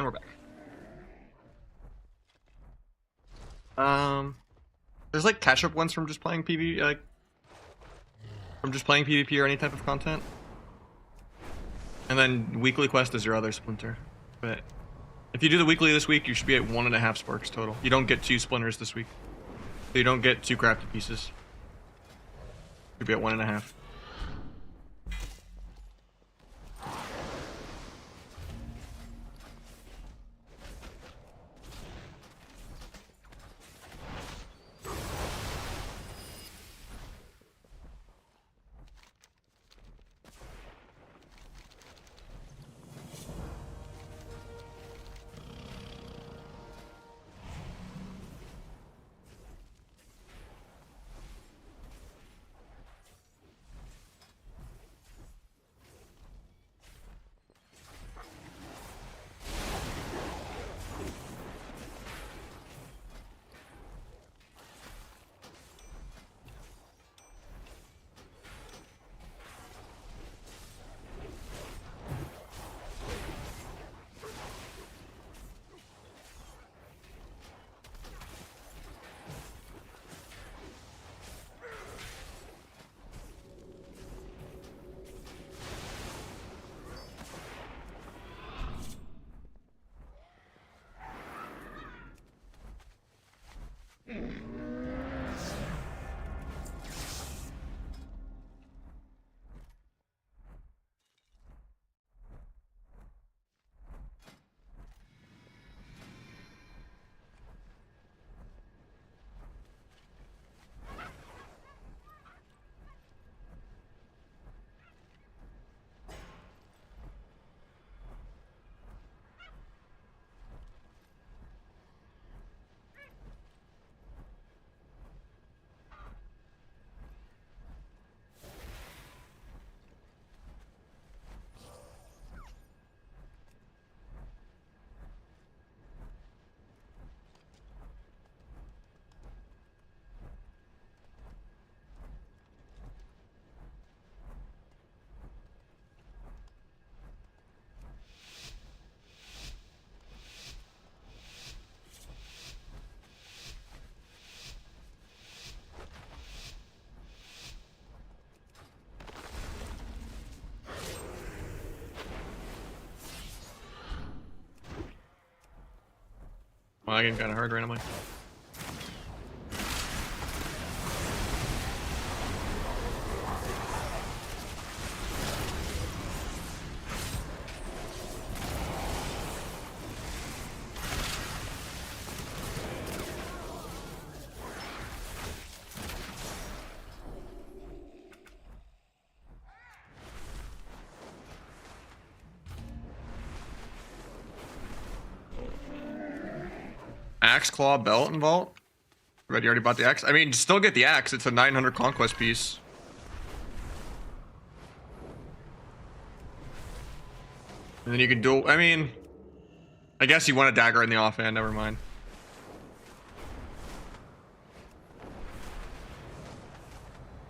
And we're back. There's like catch-up ones from just playing PvP, like from just playing PvP or any type of content. And then weekly quest is your other splinter. But if you do the weekly this week, you should be at 1.5 sparks total. You don't get 2 splinters this week. So you don't get 2 crafted pieces. You'll be at 1.5. Well, I get kind of hard randomly. Axe, claw, belt, and vault. Right, you already bought the axe. I mean, still get the axe. It's a 900 conquest piece. And then you can duel. I mean, I guess you want a dagger in the offhand. Never mind.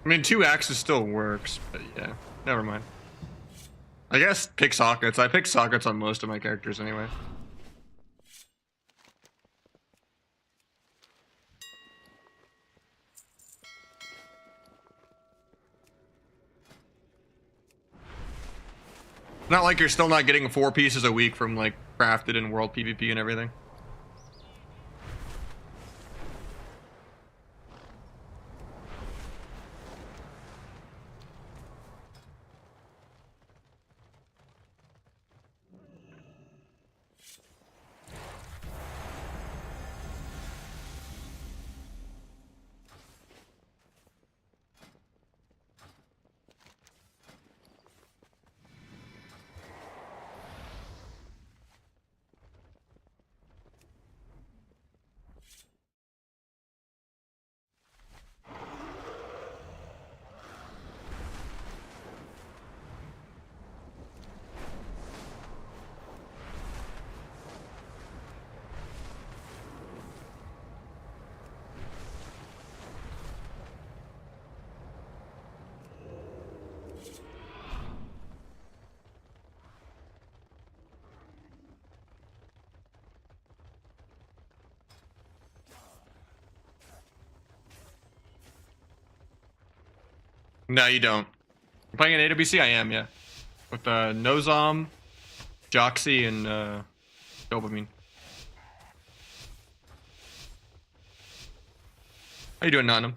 I mean, 2 axes still works, but yeah, never mind. I guess pick sockets. I pick sockets on most of my characters anyway. Not like you're still not getting 4 pieces a week from like crafted and world PvP and everything. No, you don't. I'm playing an AWC? I am, yeah. With Nozom, Joxy, and Dopamine. How you doing, Nanum?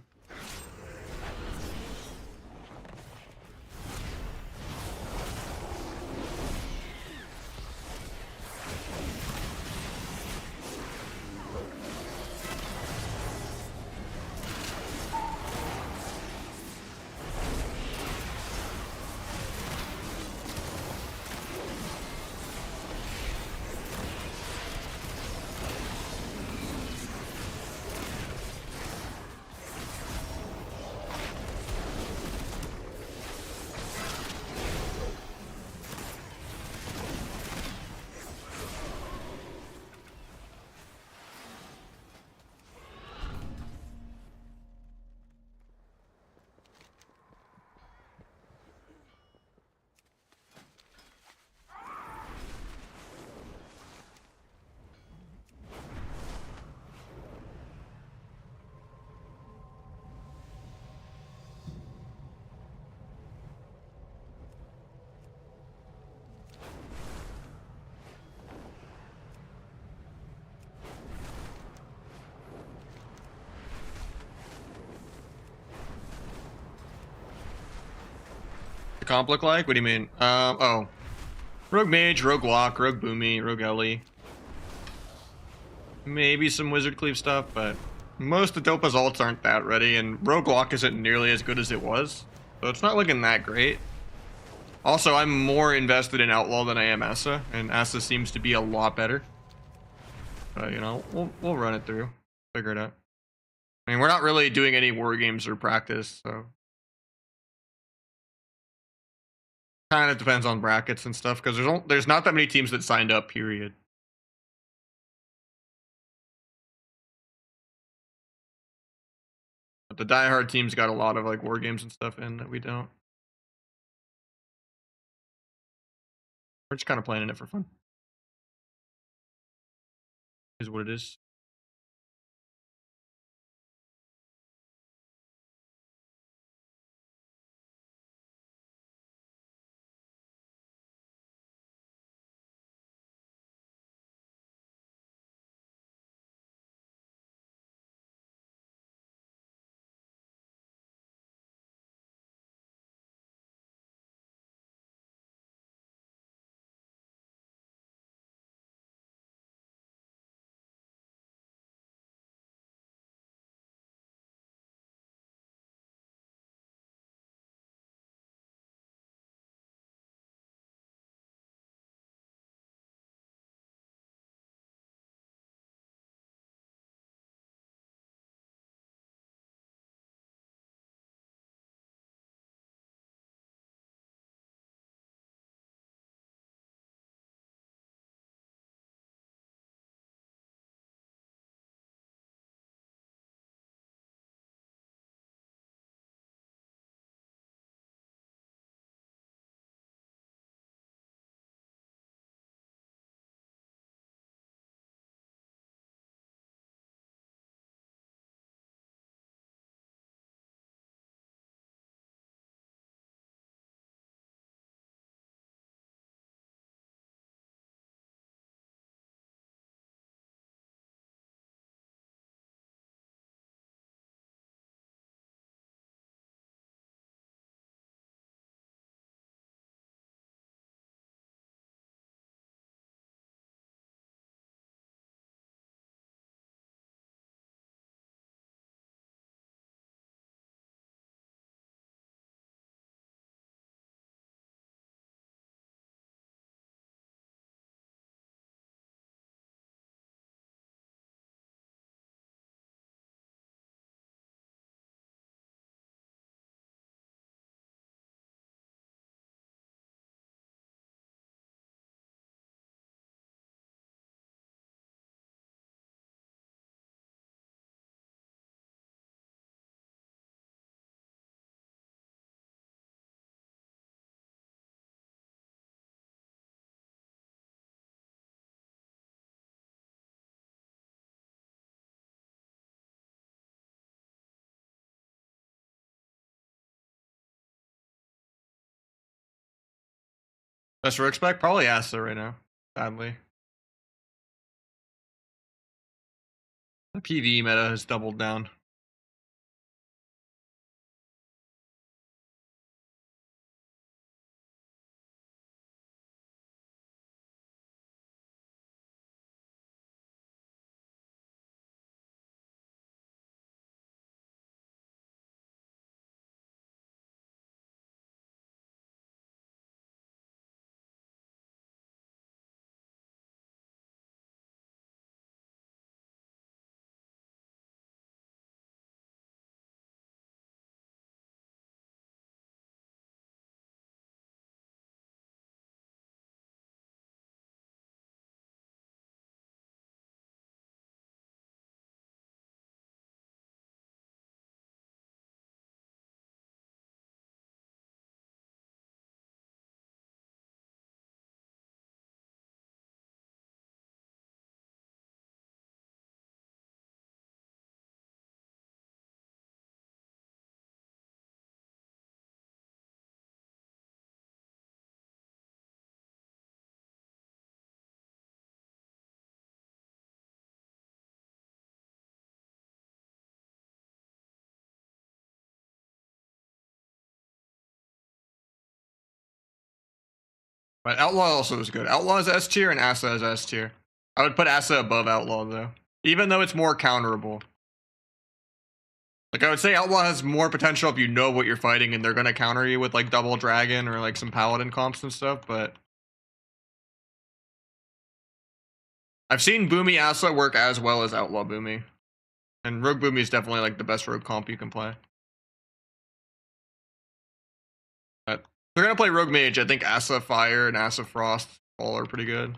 The comp look like? What do you mean? Oh. Rogue Mage, Rogue Lock, Rogue Boomy, Rogue Ellie. Maybe some Wizard Cleave stuff, but most of Dopa's ults aren't that ready, and Rogue Lock isn't nearly as good as it was. So it's not looking that great. Also, I'm more invested in Outlaw than I am Asa, and Asa seems to be a lot better. But, you know, we'll run it through. Figure it out. I mean, we're not really doing any war games or practice, so kind of depends on brackets and stuff because there's not that many teams that signed up. Period. But the diehard teams got a lot of like war games and stuff in that we don't. We're just kind of playing it for fun. Is what it is. Best rogue spec? Probably Asa right now, sadly. The PvE meta has doubled down. But Outlaw also is good. Outlaw is S tier and Asa is S tier. I would put Asa above Outlaw though, even though it's more counterable. Like I would say Outlaw has more potential if you know what you're fighting and they're gonna counter you with like double dragon or like some paladin comps and stuff, but I've seen Boomy Asa work as well as Outlaw Boomy. And Rogue Boomy is definitely like the best rogue comp you can play. But if they're gonna play Rogue Mage, I think Asa Fire and Asa Frost all are pretty good.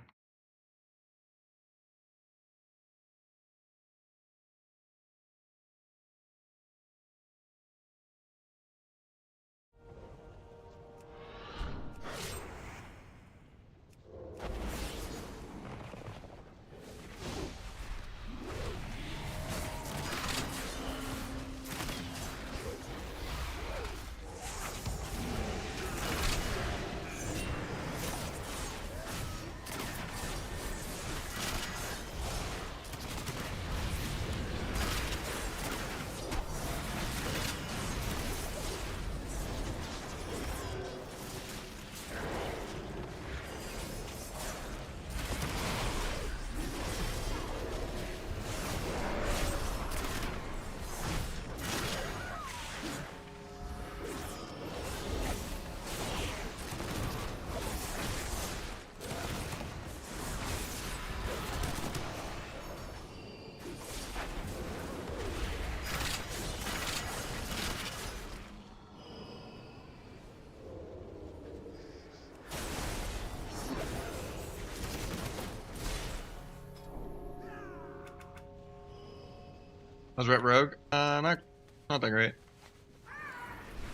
How's Ret Rogue? Not that great.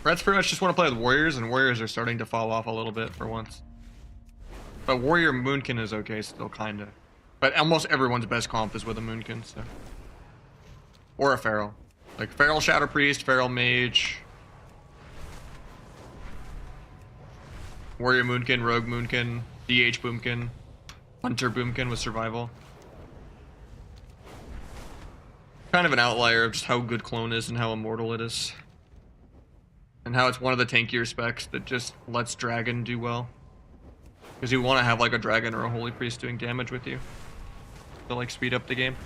Rets pretty much just want to play with Warriors, and Warriors are starting to fall off a little bit for once. But Warrior Moonkin is okay still, kinda. But almost everyone's best comp is with a Moonkin, so. Or a Feral. Like Feral Shadow Priest, Feral Mage. Warrior Moonkin, Rogue Moonkin, DH Boomkin, Hunter Boomkin with Survival. Kind of an outlier of just how good Clone is and how immortal it is. And how it's one of the tankier specs that just lets Dragon do well. Because you want to have like a Dragon or a Holy Priest doing damage with you. To like speed up the game.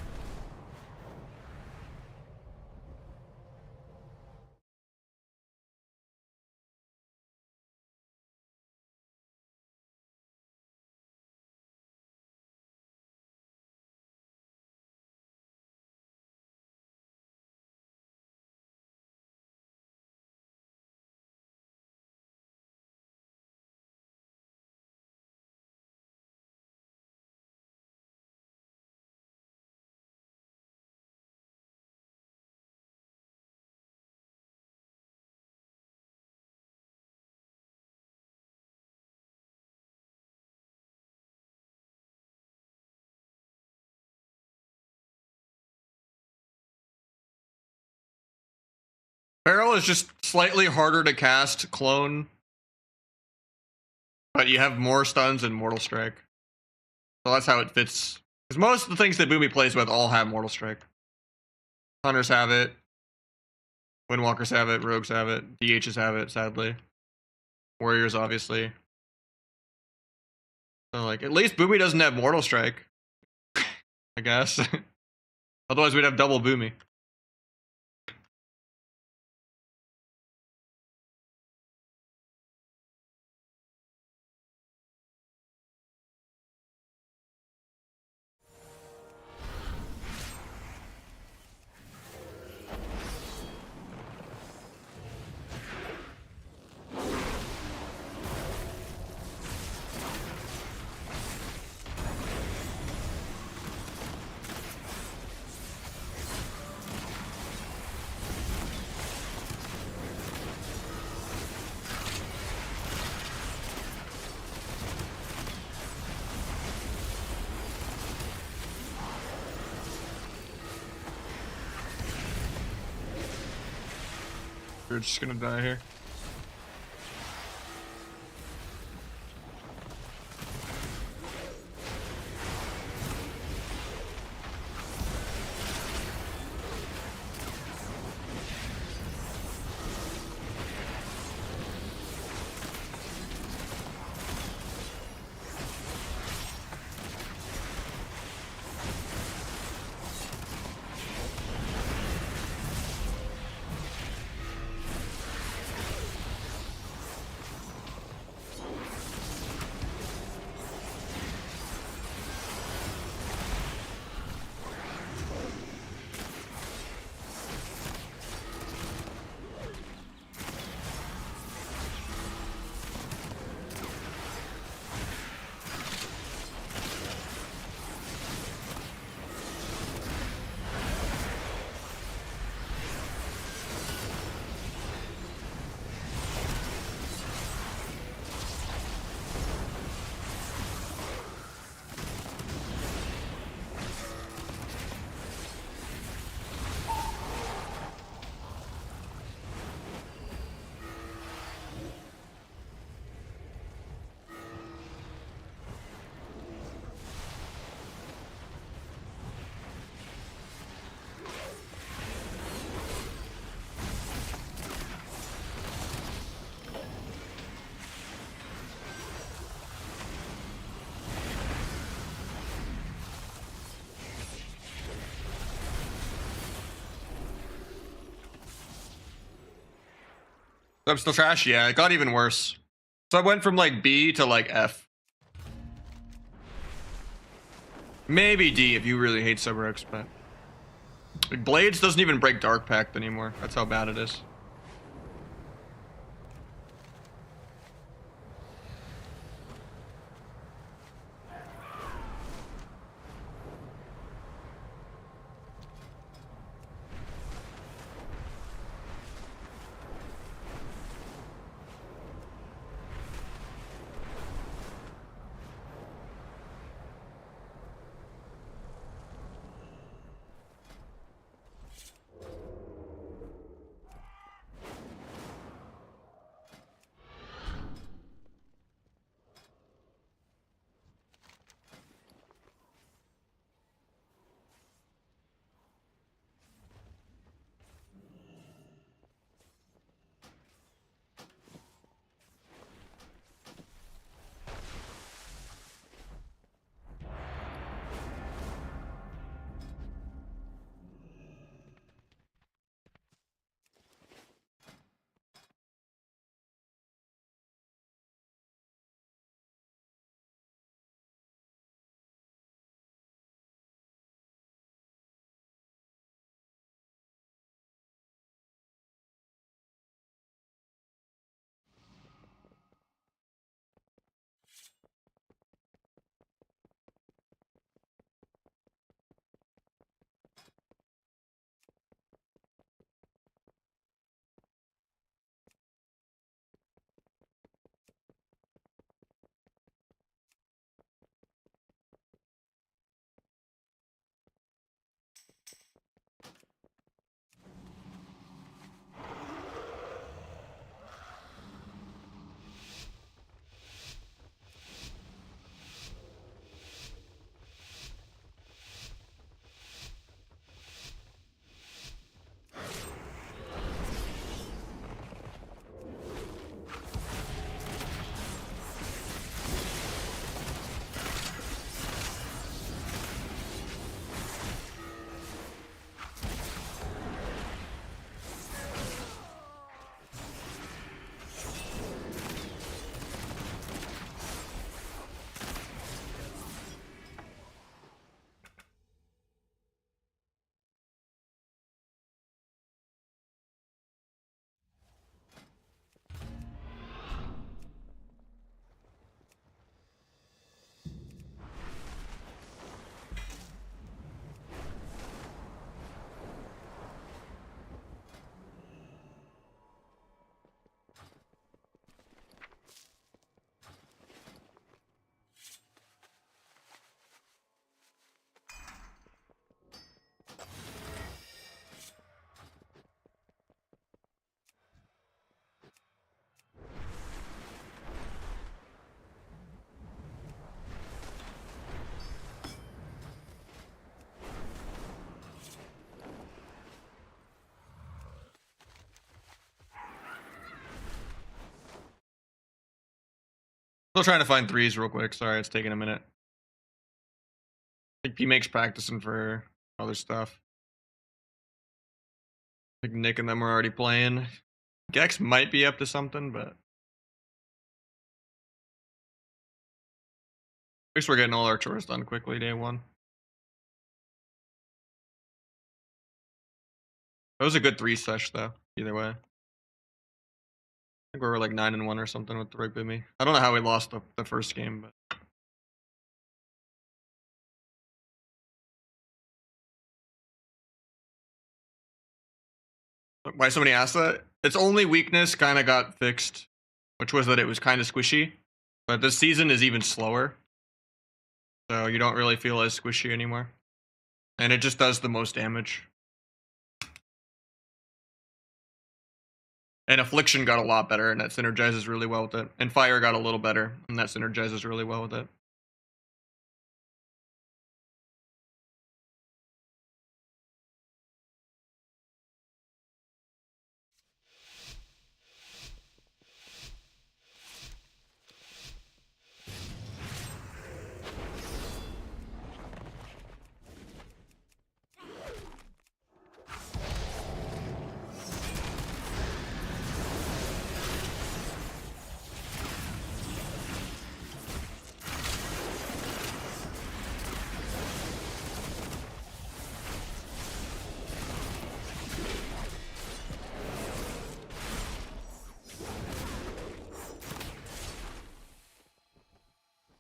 Feral is just slightly harder to cast Clone But you have more stuns and Mortal Strike. So that's how it fits. Because most of the things that Boomy plays with all have Mortal Strike. Hunters have it. Windwalkers have it. Rogues have it. DHs have it, sadly. Warriors, obviously. So, like, at least Boomy doesn't have Mortal Strike. I guess. Otherwise, we'd have double Boomy. We're just gonna die here. I'm still trash? Yeah, it got even worse. So I went from like B to like F. Maybe D if you really hate Subrex, but like, Blades doesn't even break Dark Pact anymore. That's how bad it is. Still trying to find threes real quick. Sorry, it's taking a minute. I think P makes practicing for other stuff. I think Nick and them are already playing. Gex might be up to something, but at least we're getting all our chores done quickly day one. That was a good 3-sesh though, either way. I think we were like 9-1 or something with the right Bimmy. I don't know how we lost the first game, but why somebody asked that? Its only weakness kind of got fixed, which was that it was kind of squishy. But this season is even slower, so you don't really feel as squishy anymore. And it just does the most damage. And Affliction got a lot better, and that synergizes really well with it. And Fire got a little better, and that synergizes really well with it.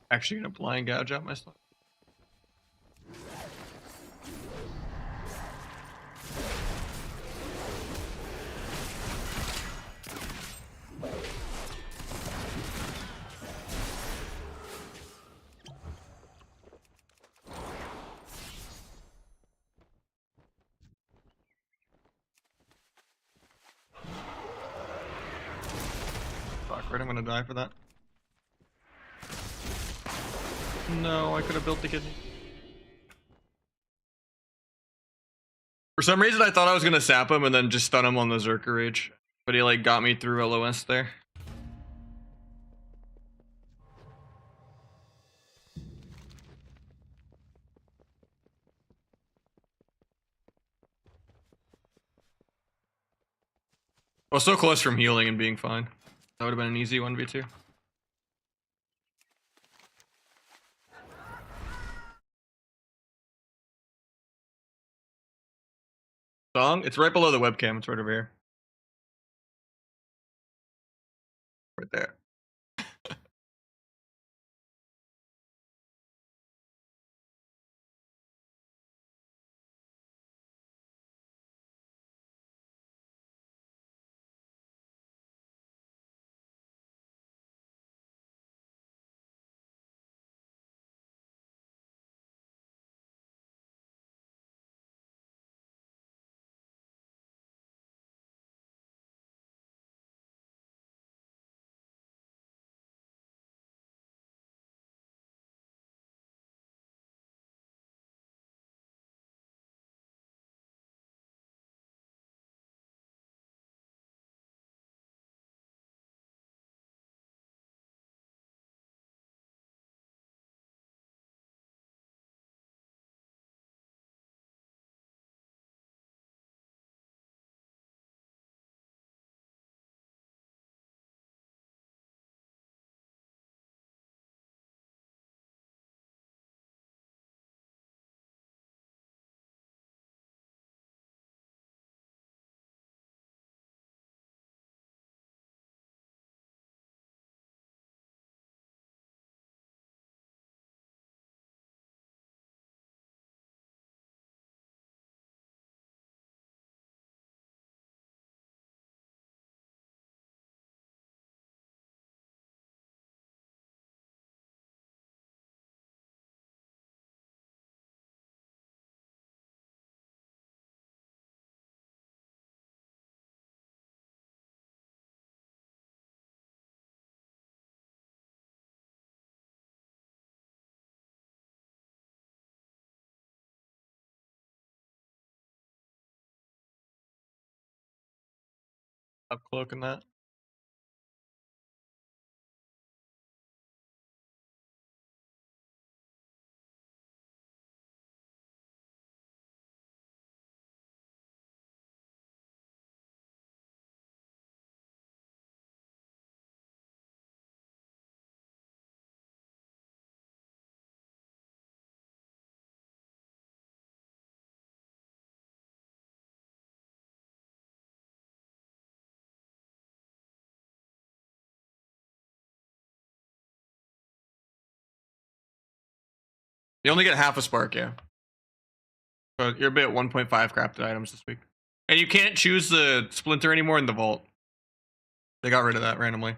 Actually gonna blind gouge out myself. Fuck, right, I'm gonna die for that. No, I could have built the kidney. For some reason, I thought I was gonna sap him and then just stun him on the Zerker Rage. But he like got me through LOS there. I was so close from healing and being fine. That would have been an easy 1v2. Song? It's right below the webcam. It's right over here. Right there. Stop cloaking that. You only get half a spark, yeah. But you're a bit 1.5 crafted items this week. And you can't choose the splinter anymore in the vault. They got rid of that randomly.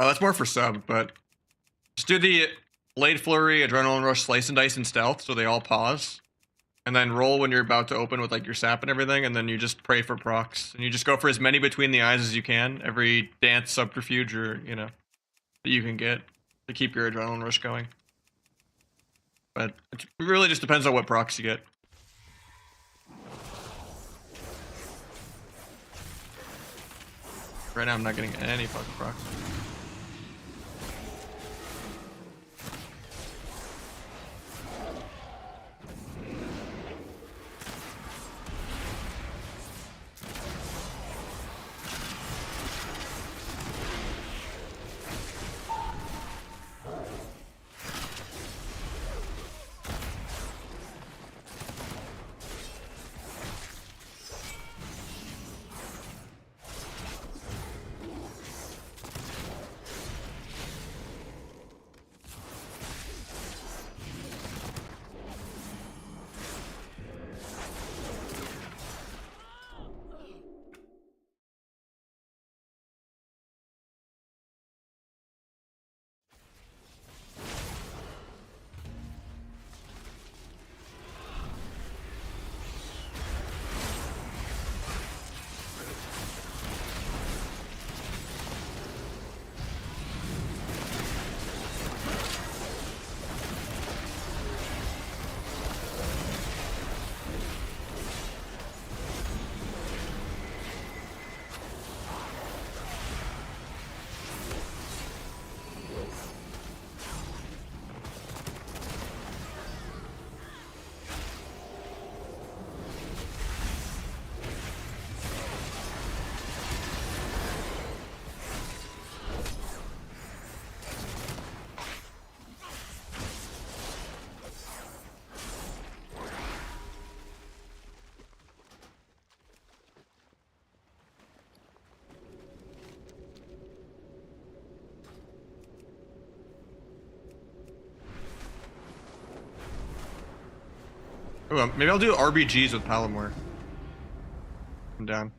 Oh, that's more for sub, but just do the Blade Flurry, Adrenaline Rush, Slice and Dice, and Stealth, so they all pause. And then roll when you're about to open with like your sap and everything, and then you just pray for procs. And you just go for as many between the eyes as you can, every dance, subterfuge, or, you know, that you can get to keep your Adrenaline Rush going. But it really just depends on what procs you get. Right now I'm not getting any fucking procs. Ooh, maybe I'll do RBGs with Palomar. I'm down.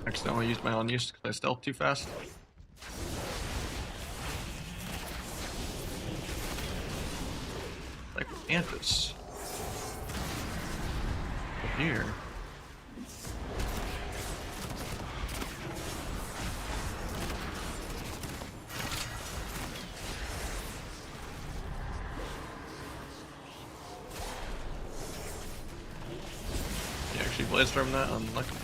Accidentally used my unused because I stealth too fast. Like Anthus. Up here. You actually blaze from that? Unlucky.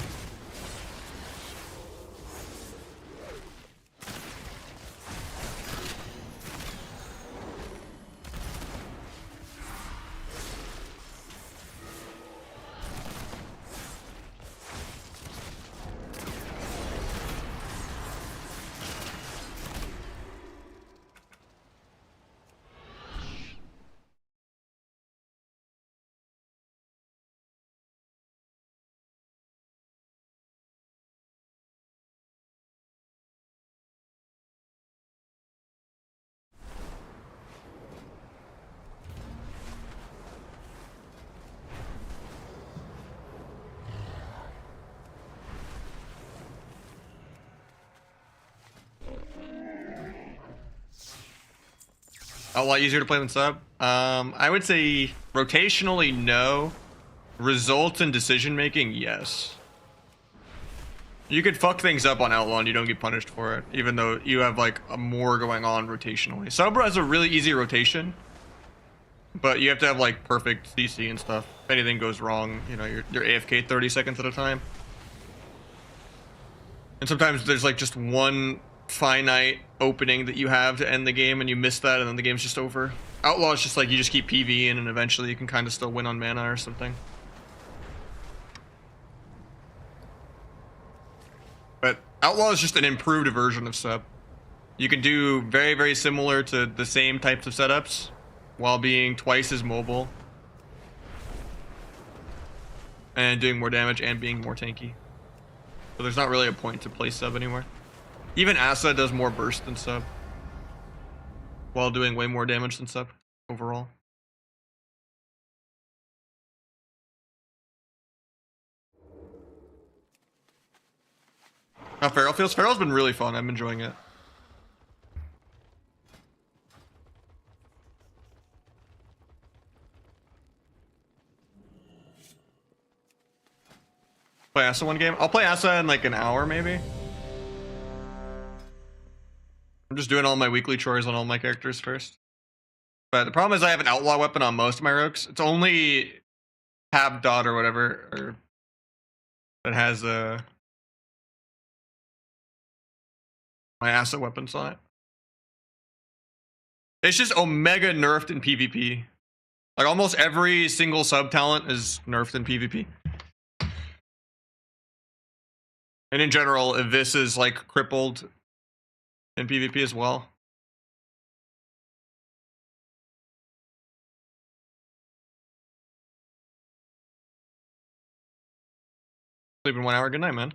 A lot easier to play than sub. I would say rotationally, no. Results and decision making, yes. You could fuck things up on Outlaw and you don't get punished for it, even though you have like a more going on rotationally. Sub has a really easy rotation, but you have to have like perfect CC and stuff. If anything goes wrong, you know, you're AFK 30 seconds at a time. And sometimes there's like just one finite opening that you have to end the game and you miss that and then the game's just over. Outlaw is just like you just keep PvEing and eventually you can kind of still win on mana or something. But Outlaw is just an improved version of sub. You can do very, very similar to the same types of setups while being twice as mobile and doing more damage and being more tanky. So there's not really a point to play sub anymore. Even Asa does more burst than sub while doing way more damage than sub overall. How Feral feels? Feral's been really fun. I'm enjoying it. Play Asa one game? I'll play Asa in like an hour maybe. I'm just doing all my weekly chores on all my characters first. But the problem is I have an outlaw weapon on most of my rogues. It's only Tab Dot or whatever or that has my Asa weapons on it. It's just Omega nerfed in PvP. Like almost every single sub talent is nerfed in PvP. And in general, this is like crippled in PvP as well. Sleep in 1 hour. Good night, man.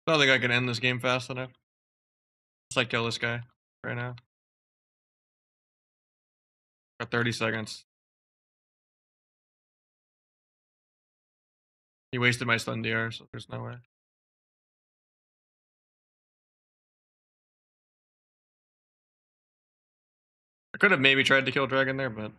I don't think I can end this game fast enough. Let's like kill this guy right now. Got 30 seconds. He wasted my stun DR, so there's no way. I could have maybe tried to kill Dragon there, but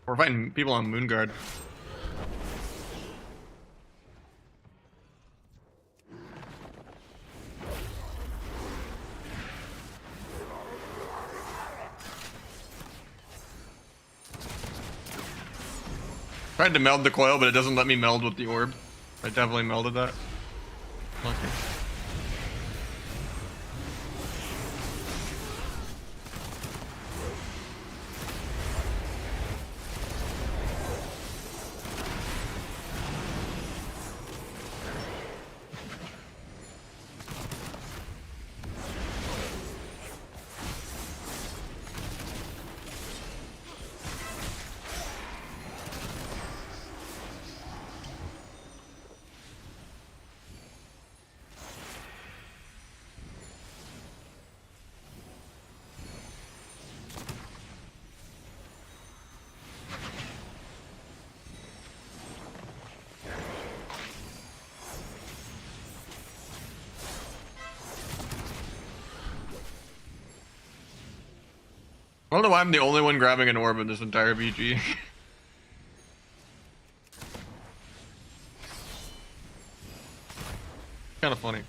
We're fighting people on Moonguard. Tried to meld the coil, but it doesn't let me meld with the orb. I definitely melded that. Okay. I don't know why I'm the only one grabbing an orb in this entire BG. Kind of funny.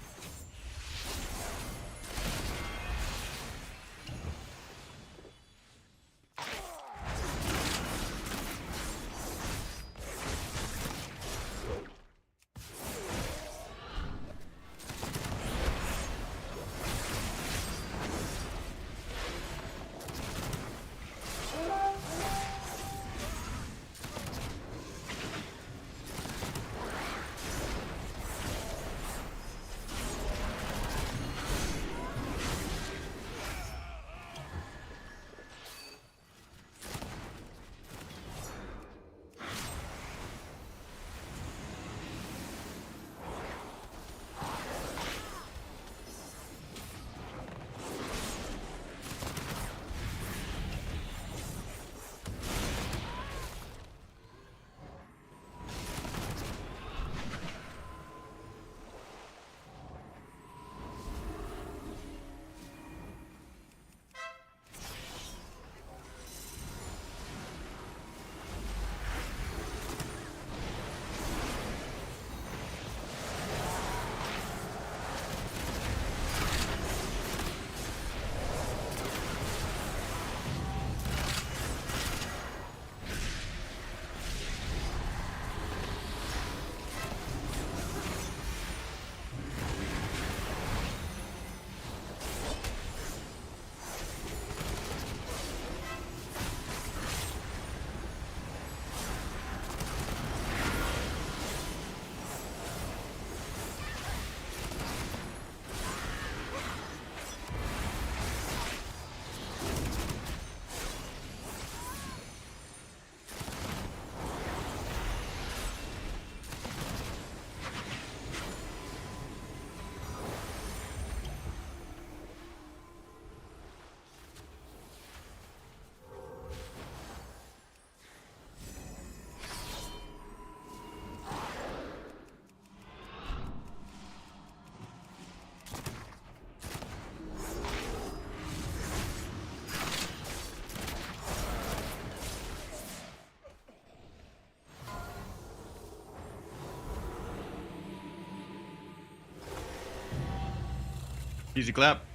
Easy clap.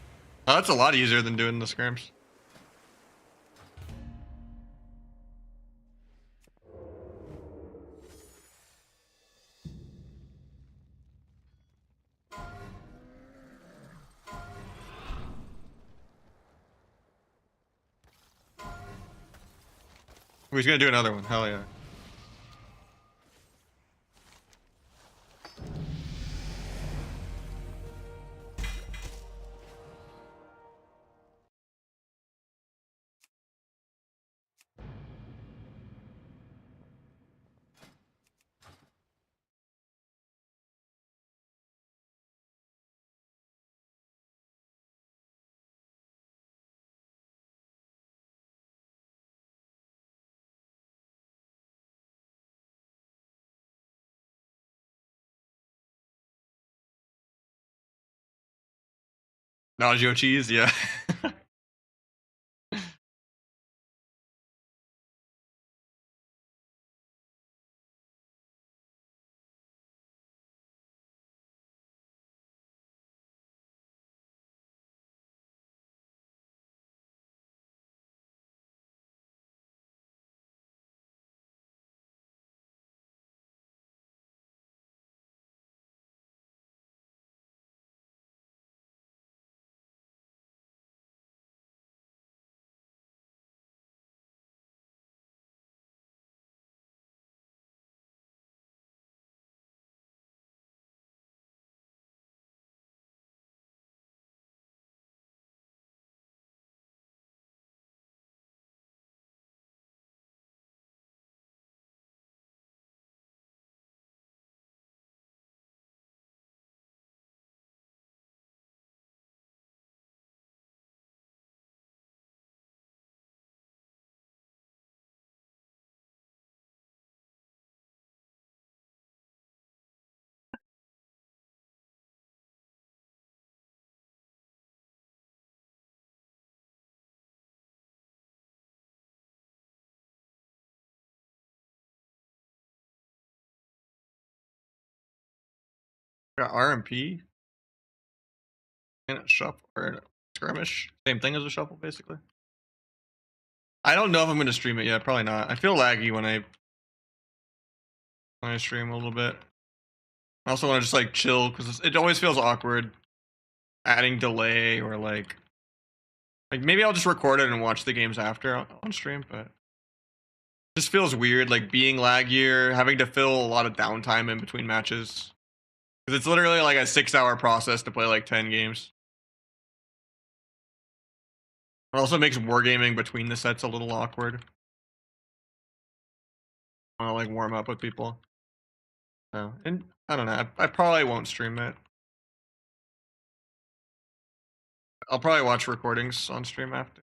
Oh, that's a lot easier than doing the skirms. Oh, he's gonna do another one. Hell yeah. Nauseo cheese, yeah. Got RMP and a shuffle or a skirmish. Same thing as a shuffle, basically. I don't know if I'm gonna stream it yet. Probably not. I feel laggy when I stream a little bit. I also want to just like chill because it always feels awkward adding delay or like maybe I'll just record it and watch the games after on stream, but it just feels weird like being laggier, having to fill a lot of downtime in between matches. Because it's literally like a 6-hour process to play like 10 games. It also makes wargaming between the sets a little awkward. I want to like warm up with people. So, and I don't know. I probably won't stream it. I'll probably watch recordings on stream after.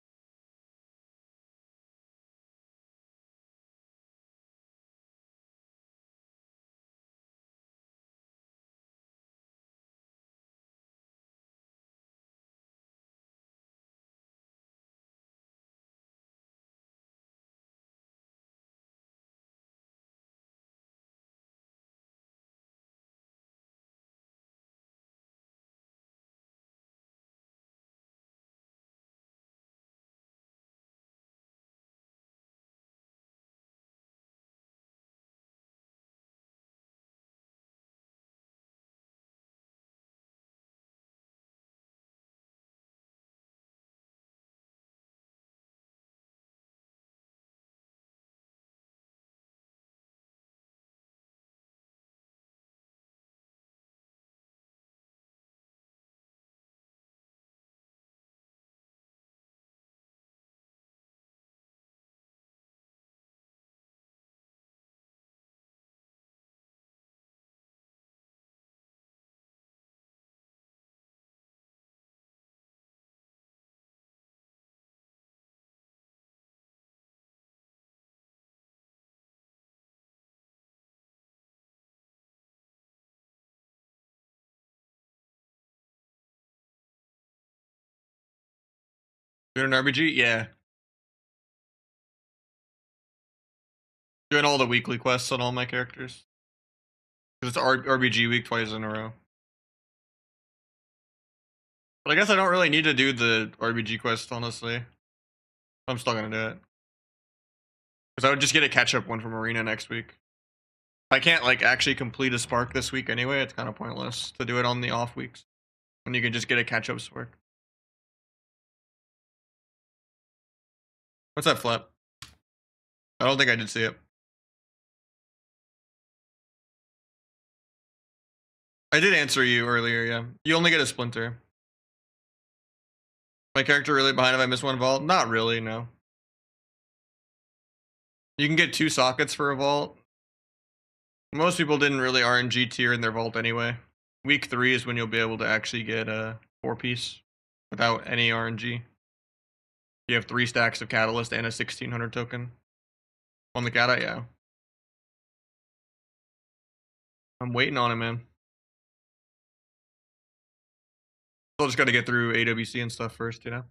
Doing an RBG? Yeah. Doing all the weekly quests on all my characters. Because it's RBG week twice in a row. But I guess I don't really need to do the RBG quest, honestly. I'm still gonna do it. Because I would just get a catch-up one from Arena next week. I can't like actually complete a spark this week anyway, it's kind of pointless to do it on the off weeks. When you can just get a catch-up spark. What's that flip? I don't think I did see it. I did answer you earlier, yeah. You only get a splinter. My character really behind if I miss one vault? Not really, no. You can get 2 sockets for a vault. Most people didn't really RNG tier in their vault anyway. Week 3 is when you'll be able to actually get a 4-piece without any RNG. You have 3 stacks of catalyst and a 1600 token. On the Cata, yeah. I'm waiting on it, man. Still just gotta get through AWC and stuff first, you know?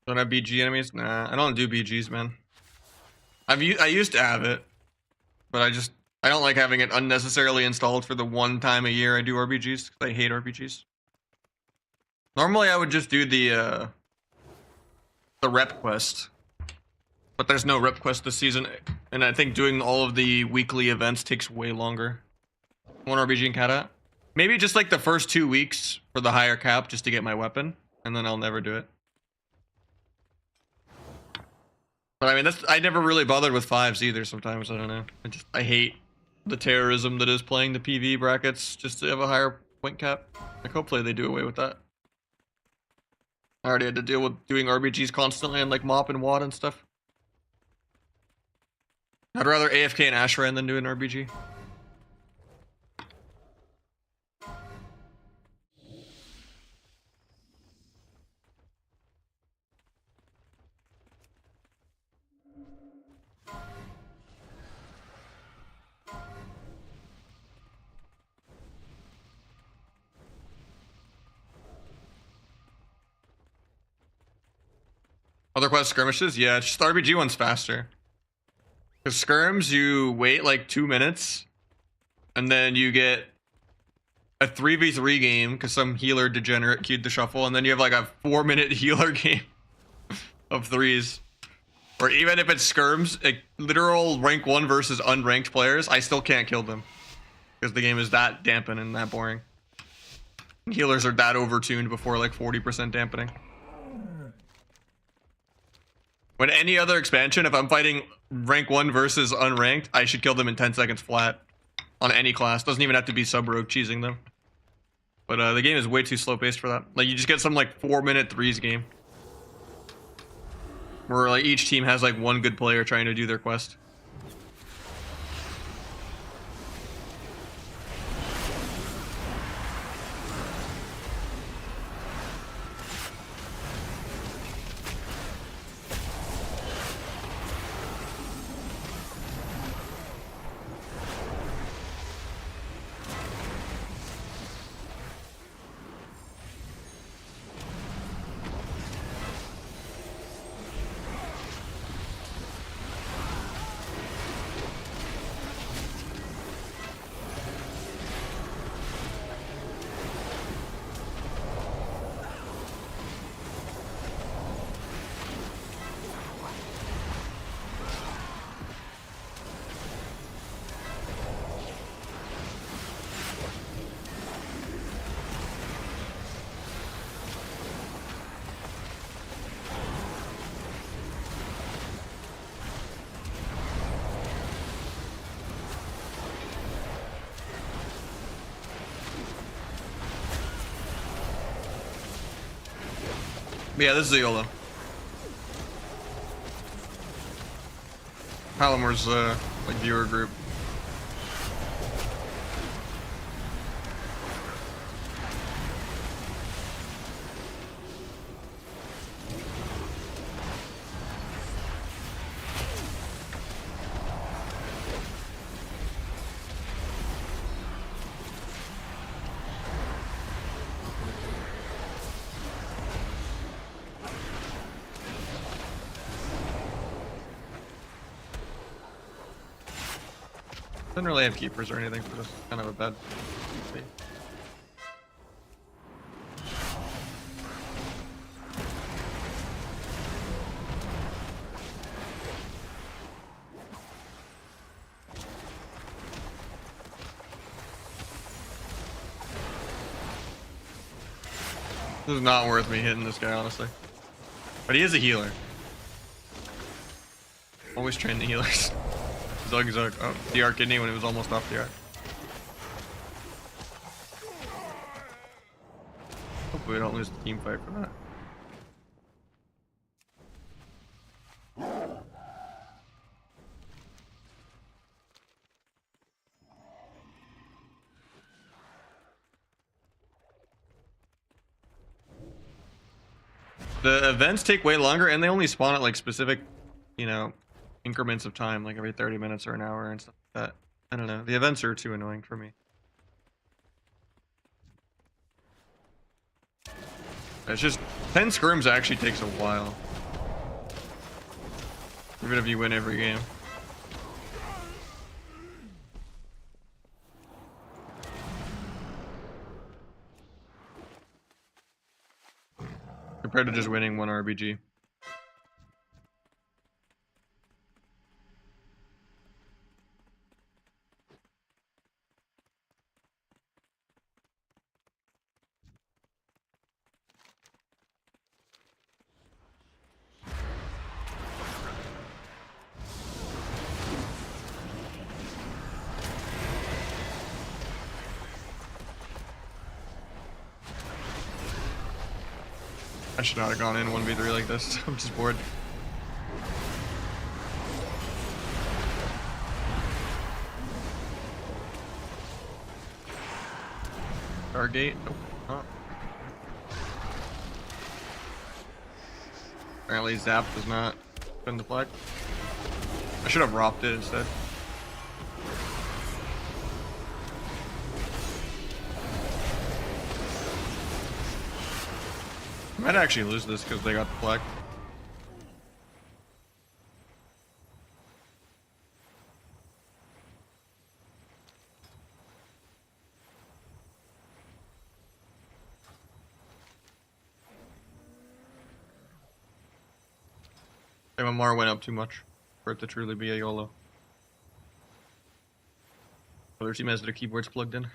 Don't have BG enemies? Nah, I don't do BGs, man. I used to have it, but I don't like having it unnecessarily installed for the one time a year I do RBGs. I hate RBGs. Normally I would just do the rep quest, but there's no rep quest this season, and I think doing all of the weekly events takes way longer. One RBG and Cata. Maybe just like the first 2 weeks for the higher cap just to get my weapon, and then I'll never do it. But I mean, I never really bothered with 5s either sometimes, I don't know. I hate the terrorism that is playing the PV brackets just to have a higher point cap. Like, hopefully they do away with that. I already had to deal with doing RBGs constantly and like mop and wad and stuff. I'd rather AFK and Ashran than do an RBG. Other quest skirmishes? Yeah, it's just the RBG one's faster. Because skirms, you wait like 2 minutes, and then you get a 3v3 game because some healer degenerate queued the shuffle, and then you have like a 4-minute healer game of threes. Or even if it's skirms, like literal rank 1 versus unranked players, I still can't kill them. Because the game is that dampened and that boring. Healers are that overtuned before like 40% dampening. When any other expansion, if I'm fighting rank 1 versus unranked, I should kill them in 10 seconds flat. On any class. Doesn't even have to be sub-rogue cheesing them. But the game is way too slow-paced for that. Like, you just get some like 4-minute threes game. Where like each team has like one good player trying to do their quest. Yeah, this is a YOLO. Palomar's like viewer group. Doesn't really have keepers or anything for this kind of a bad thing. This is not worth me hitting this guy, honestly. But he is a healer. Always train the healers. Zug Zug. Oh, DR kidney when it was almost off the arc. Hopefully we don't lose the team fight for that. The events take way longer and they only spawn at like specific, you know, increments of time, like every 30 minutes or an hour and stuff like that. I don't know. The events are too annoying for me. It's just 10 scrims actually takes a while. Even if you win every game. Compared to just winning one RBG. I should not have gone in 1v3 like this. I'm just bored. Stargate? Nope. Not. Apparently Zap does not spin the flag. I should have ropped it instead. I might actually lose this because they got the flag. MMR went up too much for it to truly be a YOLO. Other team has their keyboards plugged in.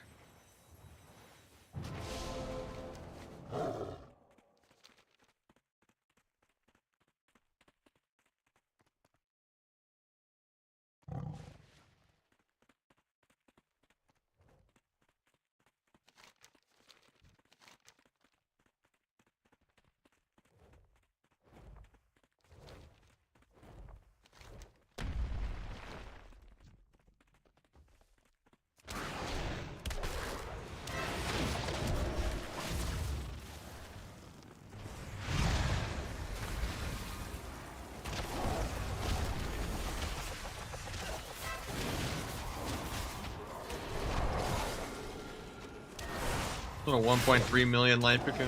Little 1.3 million life cocoon.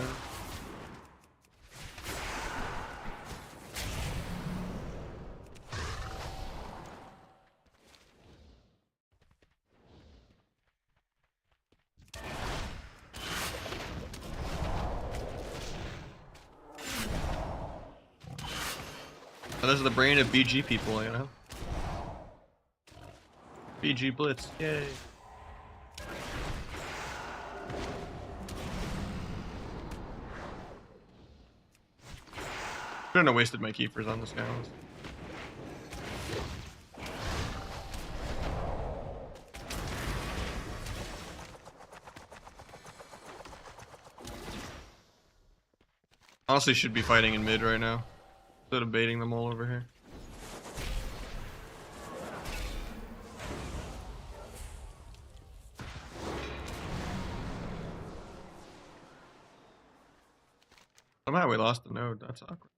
Oh, this is the brain of BG people, you know? BG Blitz, yay! Shouldn't have wasted my keepers on this guy. Honestly, should be fighting in mid right now instead of baiting them all over here. Somehow we lost the node. That's awkward.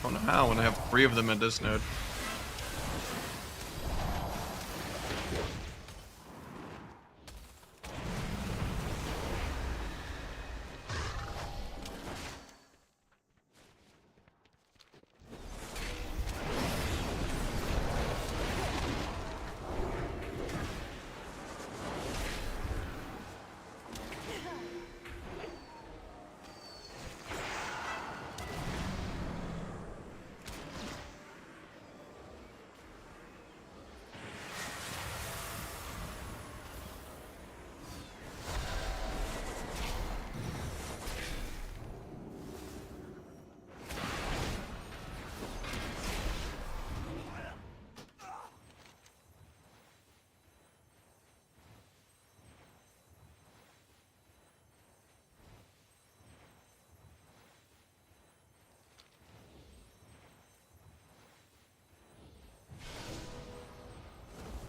I don't know how when I have 3 of them at this node.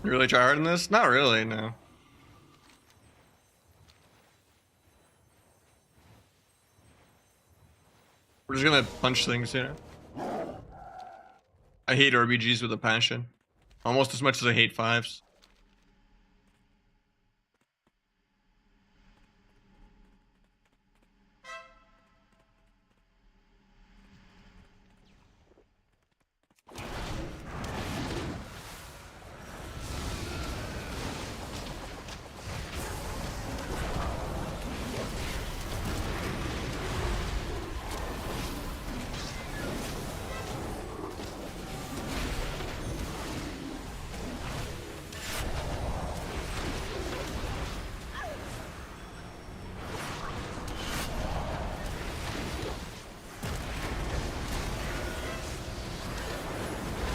You really try hard in this? Not really, no. We're just gonna punch things, you know? I hate RBGs with a passion. Almost as much as I hate 5s.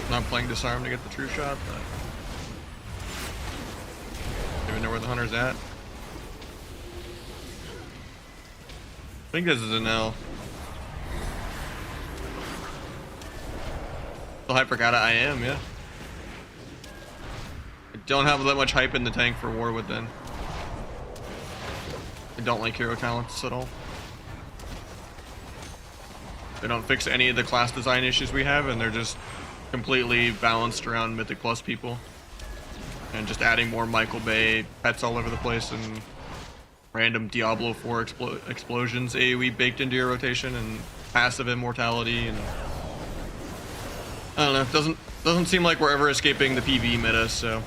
Not playing disarm to get the true shot, but even know where the hunter's at. I think this is an L. Still hype for Cata? I am, yeah. I don't have that much hype in the tank for War Within. I don't like hero talents at all. They don't fix any of the class design issues we have, and they're just completely balanced around Mythic Plus people. And just adding more Michael Bay pets all over the place and random Diablo 4 explosions AoE baked into your rotation and passive immortality, and I don't know, doesn't seem like we're ever escaping the PvE meta, so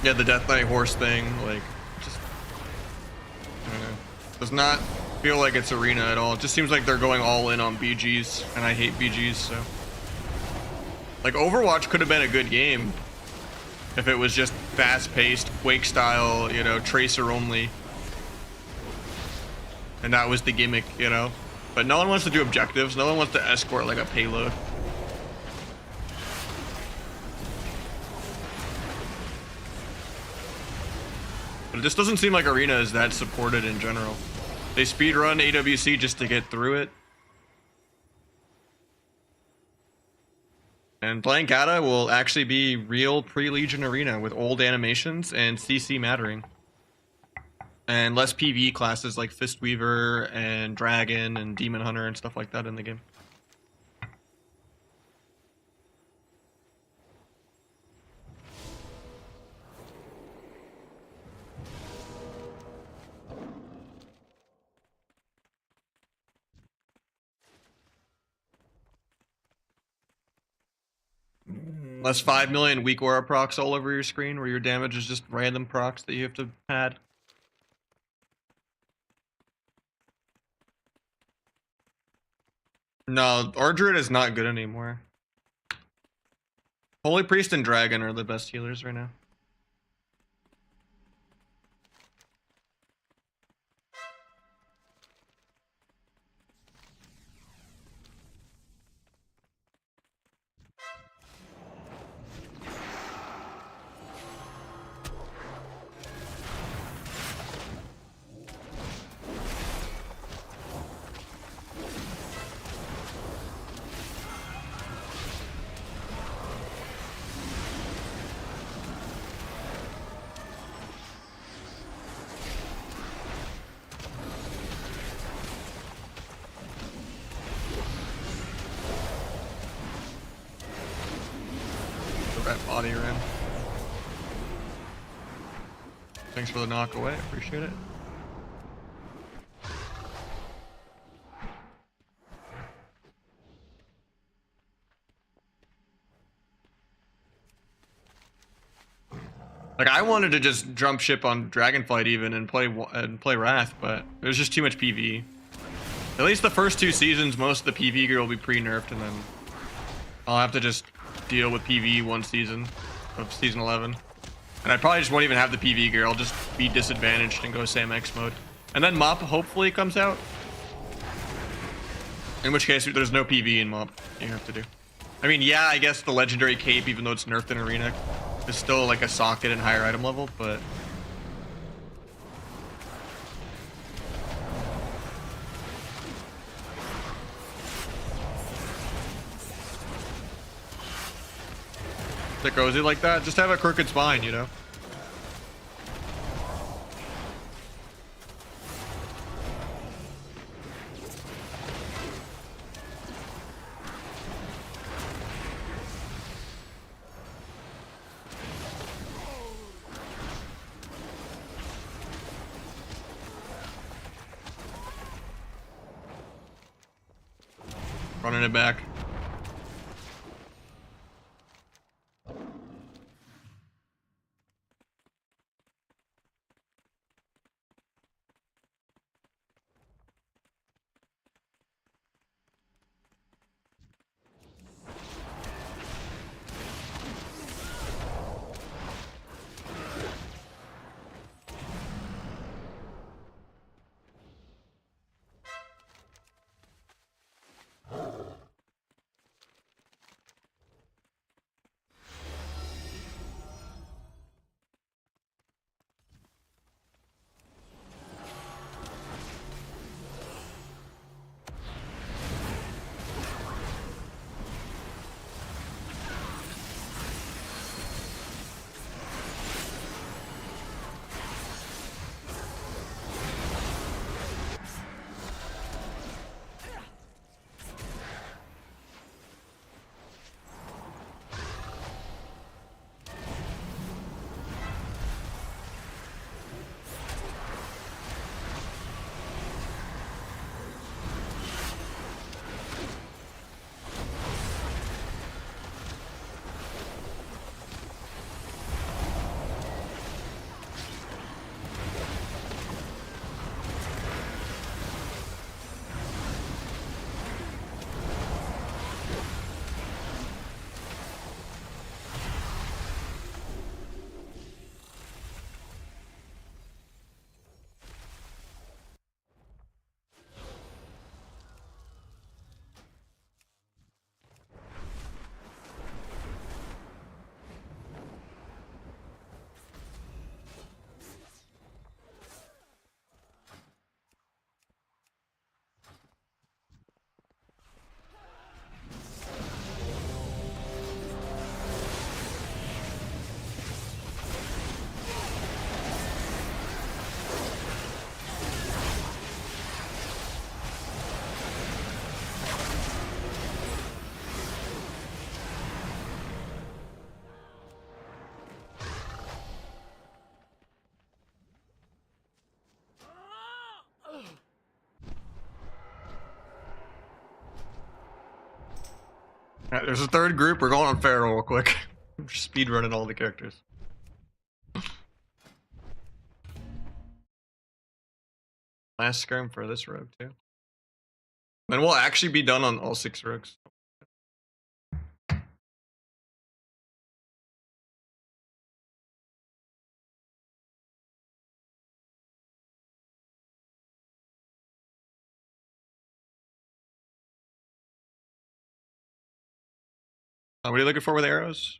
yeah, the Death Knight horse thing, like, just I don't know, does not feel like it's arena at all. It just seems like they're going all in on BGs, and I hate BGs, so like Overwatch could have been a good game if it was just fast-paced, Quake style, you know, tracer only. And that was the gimmick, you know. But no one wants to do objectives. No one wants to escort like a payload. But it just doesn't seem like Arena is that supported in general. They speedrun AWC just to get through it. And playing Cata will actually be real pre-Legion Arena with old animations and CC mattering. And less PvE classes like Fistweaver and Dragon and Demon Hunter and stuff like that in the game. Less 5 million weak aura procs all over your screen where your damage is just random procs that you have to pad. No, Ardred is not good anymore. Holy Priest and Dragon are the best healers right now. That body ram. Thanks for the knock away, appreciate it. Like I wanted to just jump ship on Dragonflight even and play Wrath, but it was just too much PvE. At least the first 2 seasons, most of the PvE gear will be pre-nerfed, and then I'll have to just deal with PvE one season of season 11. And I probably just won't even have the PvE gear. I'll just be disadvantaged and go Sam X mode. And then MOP hopefully comes out. In which case there's no PvE in MOP you have to do. I mean, yeah, I guess the legendary cape, even though it's nerfed in Arena, is still like a socket and higher item level, but that goes it like that. Just have a crooked spine, you know. Running it back. Alright, there's a third group. We're going on Feral real quick. Speed running all the characters. Last scrim for this rogue too. Then we'll actually be done on all 6 rogues. What are you looking for with arrows?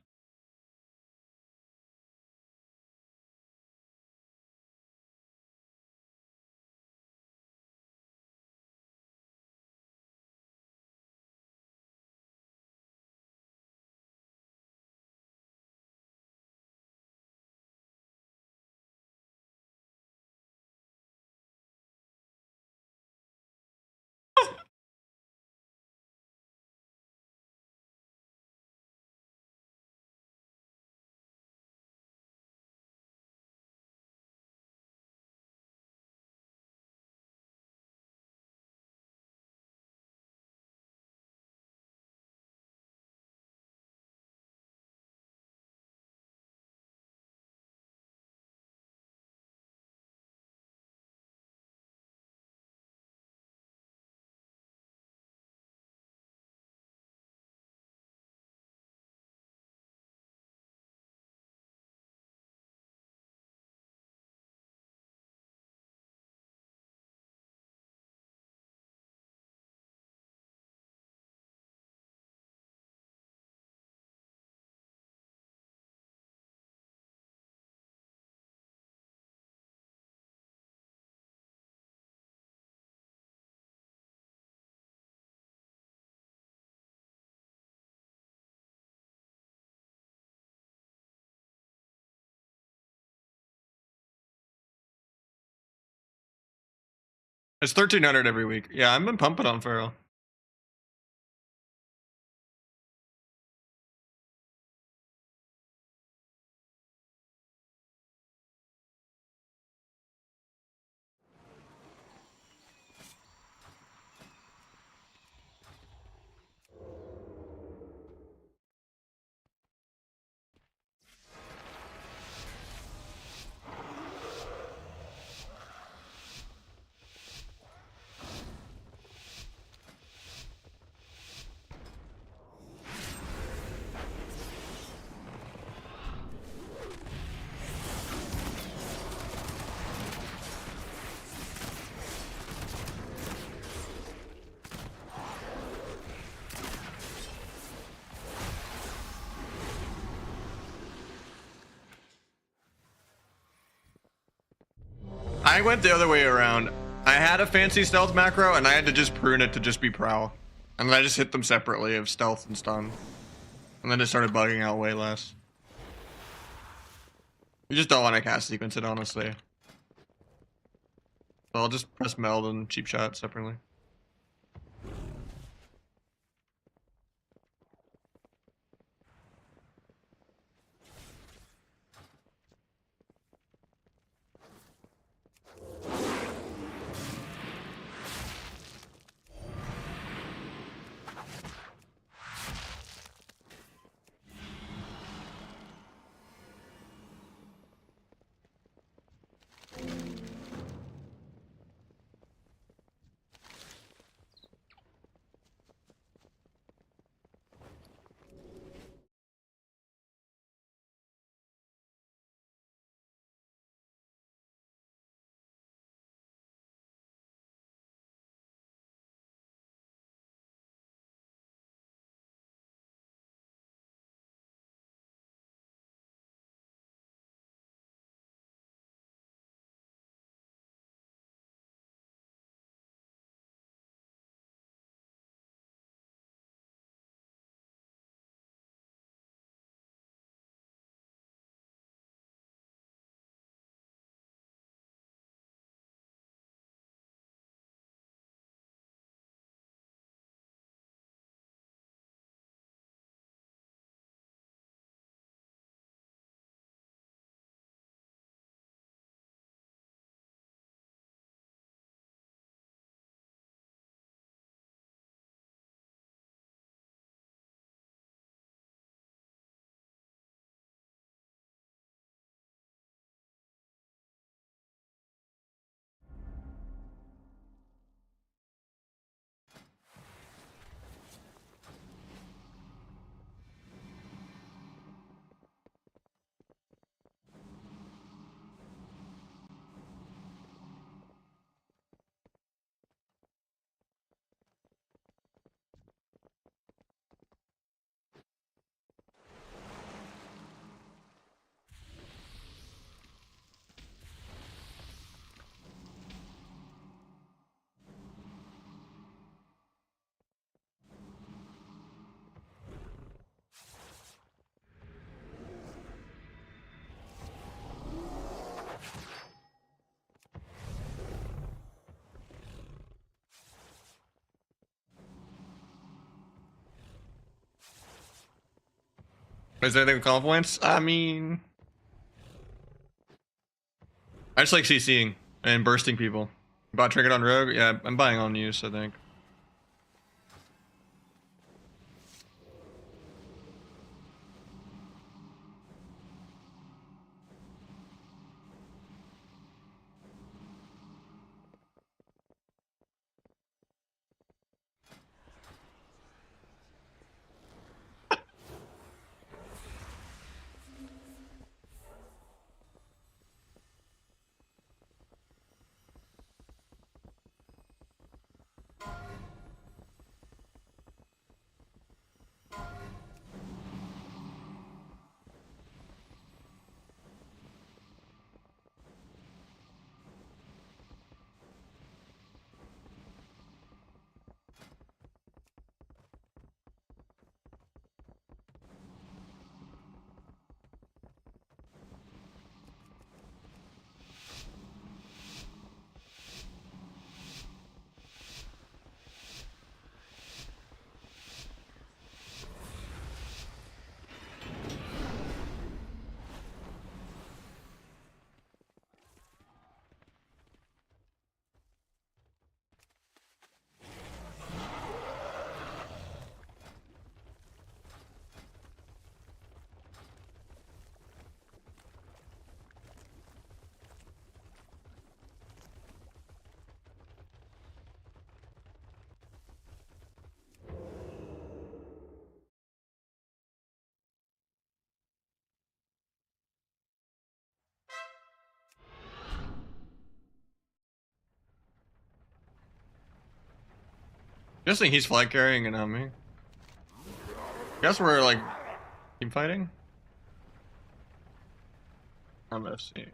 It's 1300 every week. Yeah, I've been pumping on Feral. I went the other way around. I had a fancy stealth macro and I had to just prune it to just be prowl. And then I just hit them separately of stealth and stun. And then it started bugging out way less. You just don't want to cast sequence it, honestly. So I'll just press meld and cheap shot separately. Is there anything with confluence? I mean, I just like CCing and bursting people. Bought Trinket on Rogue? Yeah, I'm buying on use, I think. Guessing he's flag carrying and not me. Guess we're like team fighting? I'm FC.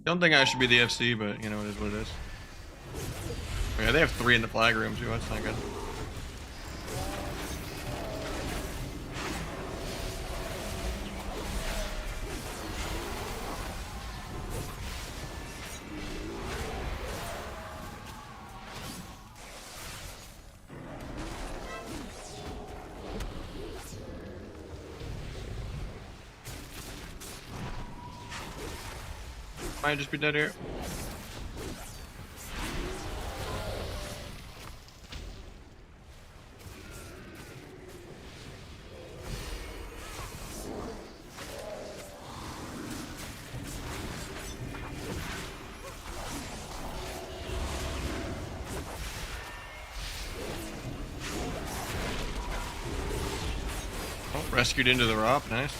Don't think I should be the FC, but you know, it is what it is. Yeah, they have 3 in the flag room too, that's not good. Might just be dead here. Oh, rescued into the ROP, nice.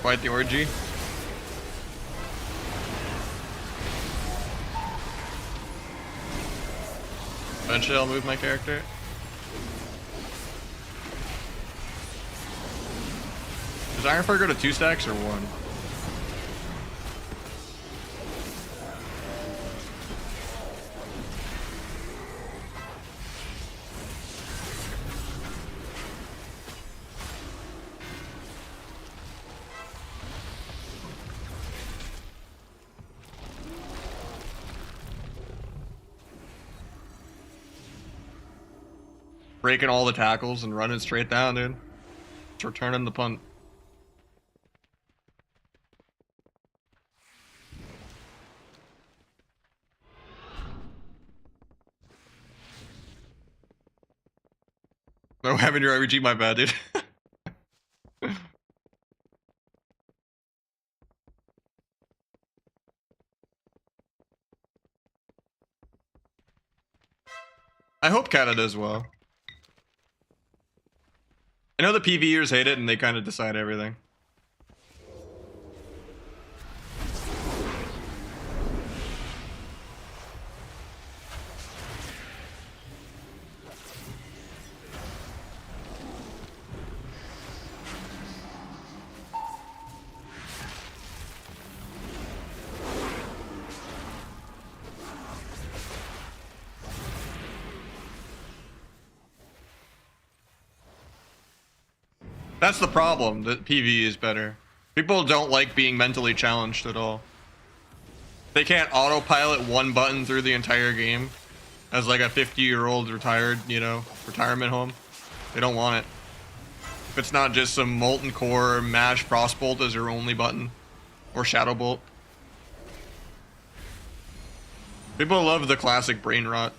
Quite the orgy. Eventually I'll move my character. Does Ironfire go to 2 stacks or 1? Breaking all the tackles and running straight down, dude. Just returning the punt. No, having your RBG, my bad, dude. I hope Cata does well. I know the PVers hate it and they kind of decide everything. That's the problem. That PvE is better. People don't like being mentally challenged at all. They can't autopilot one button through the entire game as like a 50-year-old retired, you know, retirement home. They don't want it. If it's not just some molten core mash frostbolt as your only button, or shadow bolt. People love the classic brain rot.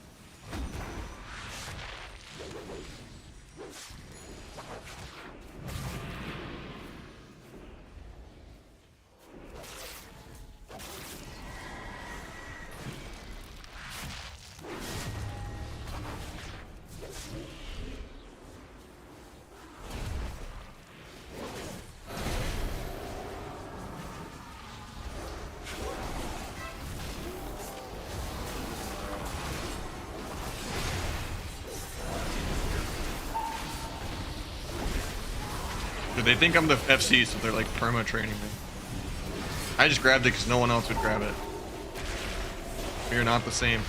They think I'm the FC, so they're like perma training me. I just grabbed it because no one else would grab it. You're not the same.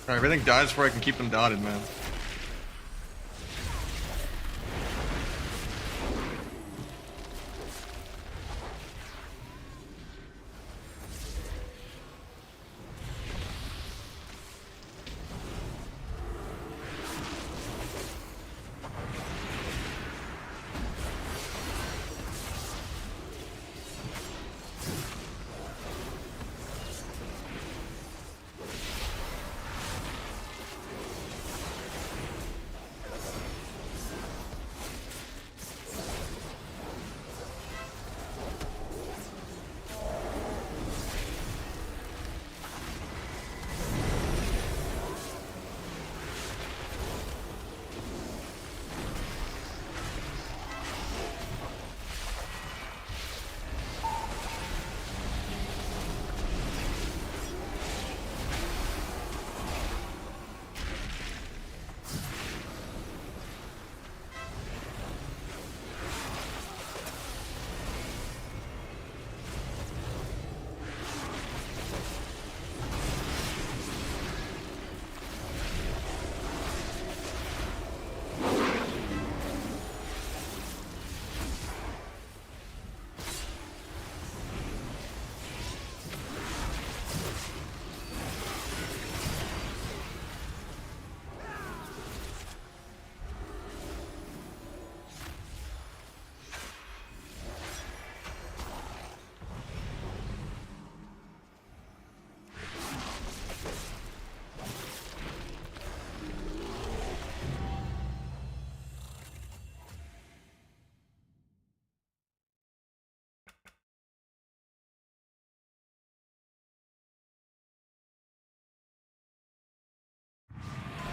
Alright, everything dies before I can keep them dotted, man.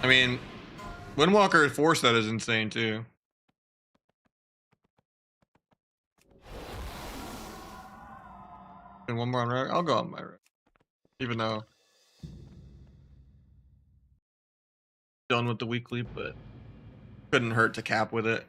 I mean, Windwalker force that is insane too. And one more on right. I'll go on my right. Even though done with the weekly, but couldn't hurt to cap with it.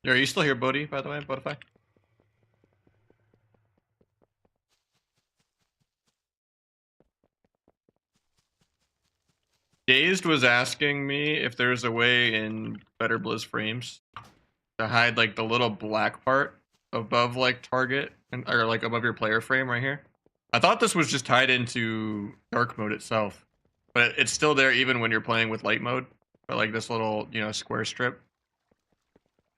Are you still here, Bodhi, by the way, Bodify? Dazed was asking me if there's a way in Better Blizz frames to hide like the little black part above like target and or like above your player frame right here. I thought this was just tied into dark mode itself, but it's still there even when you're playing with light mode. But like this little, you know, square strip.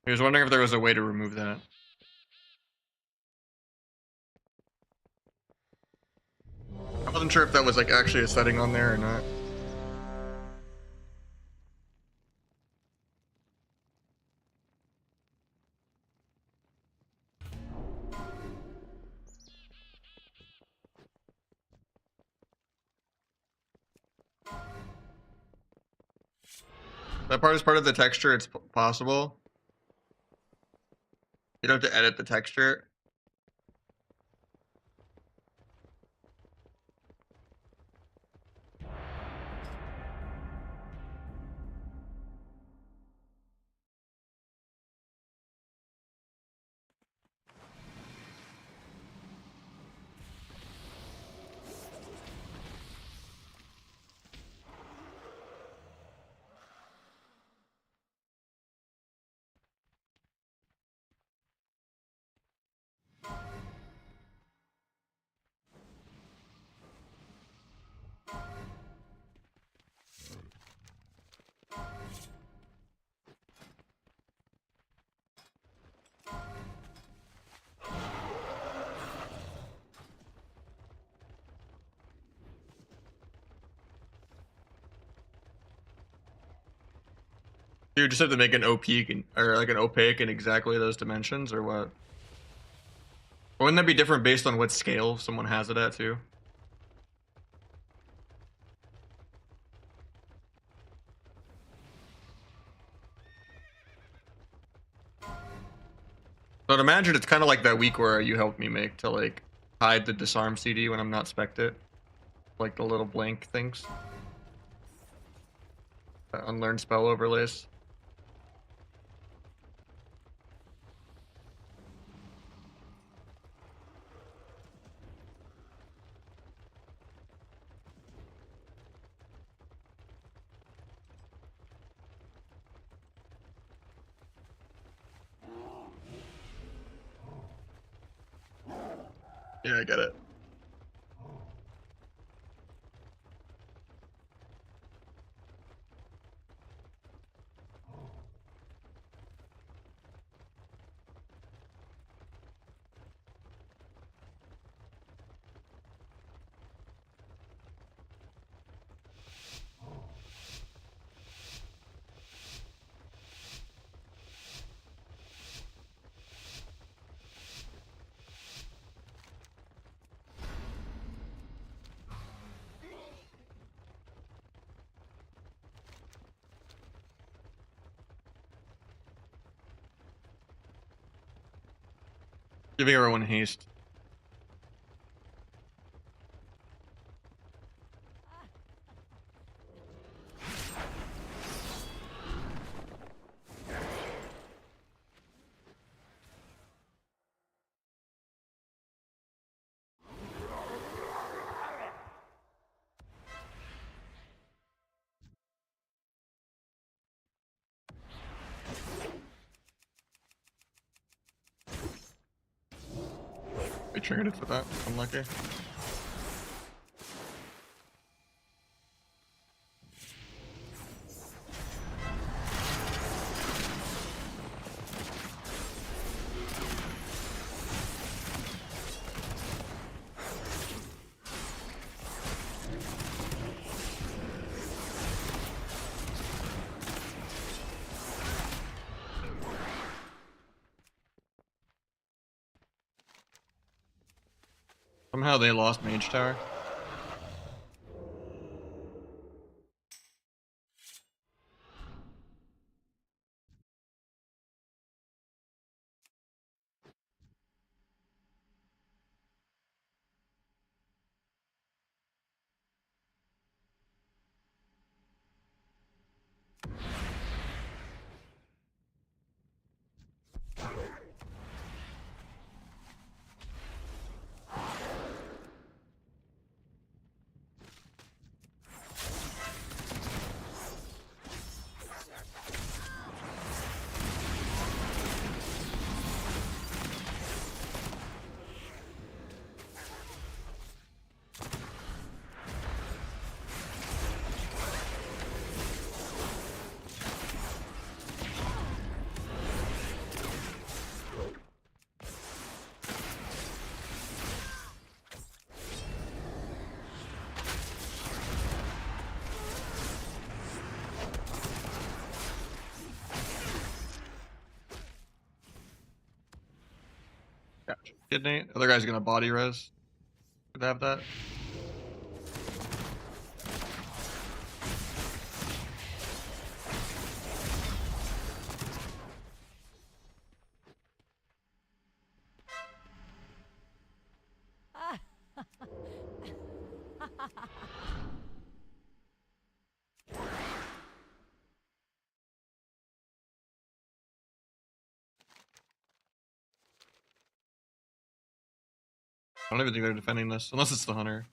He was wondering if there was a way to remove that. I wasn't sure if that was like actually a setting on there or not. That part is part of the texture. It's possible. You don't have to edit the texture. You just have to make an opaque or like an opaque in exactly those dimensions, or what? Or wouldn't that be different based on what scale someone has it at too? So I'd imagine it's kind of like that week where you helped me make to like hide the disarm CD when I'm not spec'd it, like the little blank things, unlearned spell overlays. Yeah, I get it. Giving everyone haste. I triggered it for that. Unlucky. Somehow they lost Mage Tower. Kidney. Other guy's gonna body res. Could have that. I don't even think they're defending this, unless it's the hunter.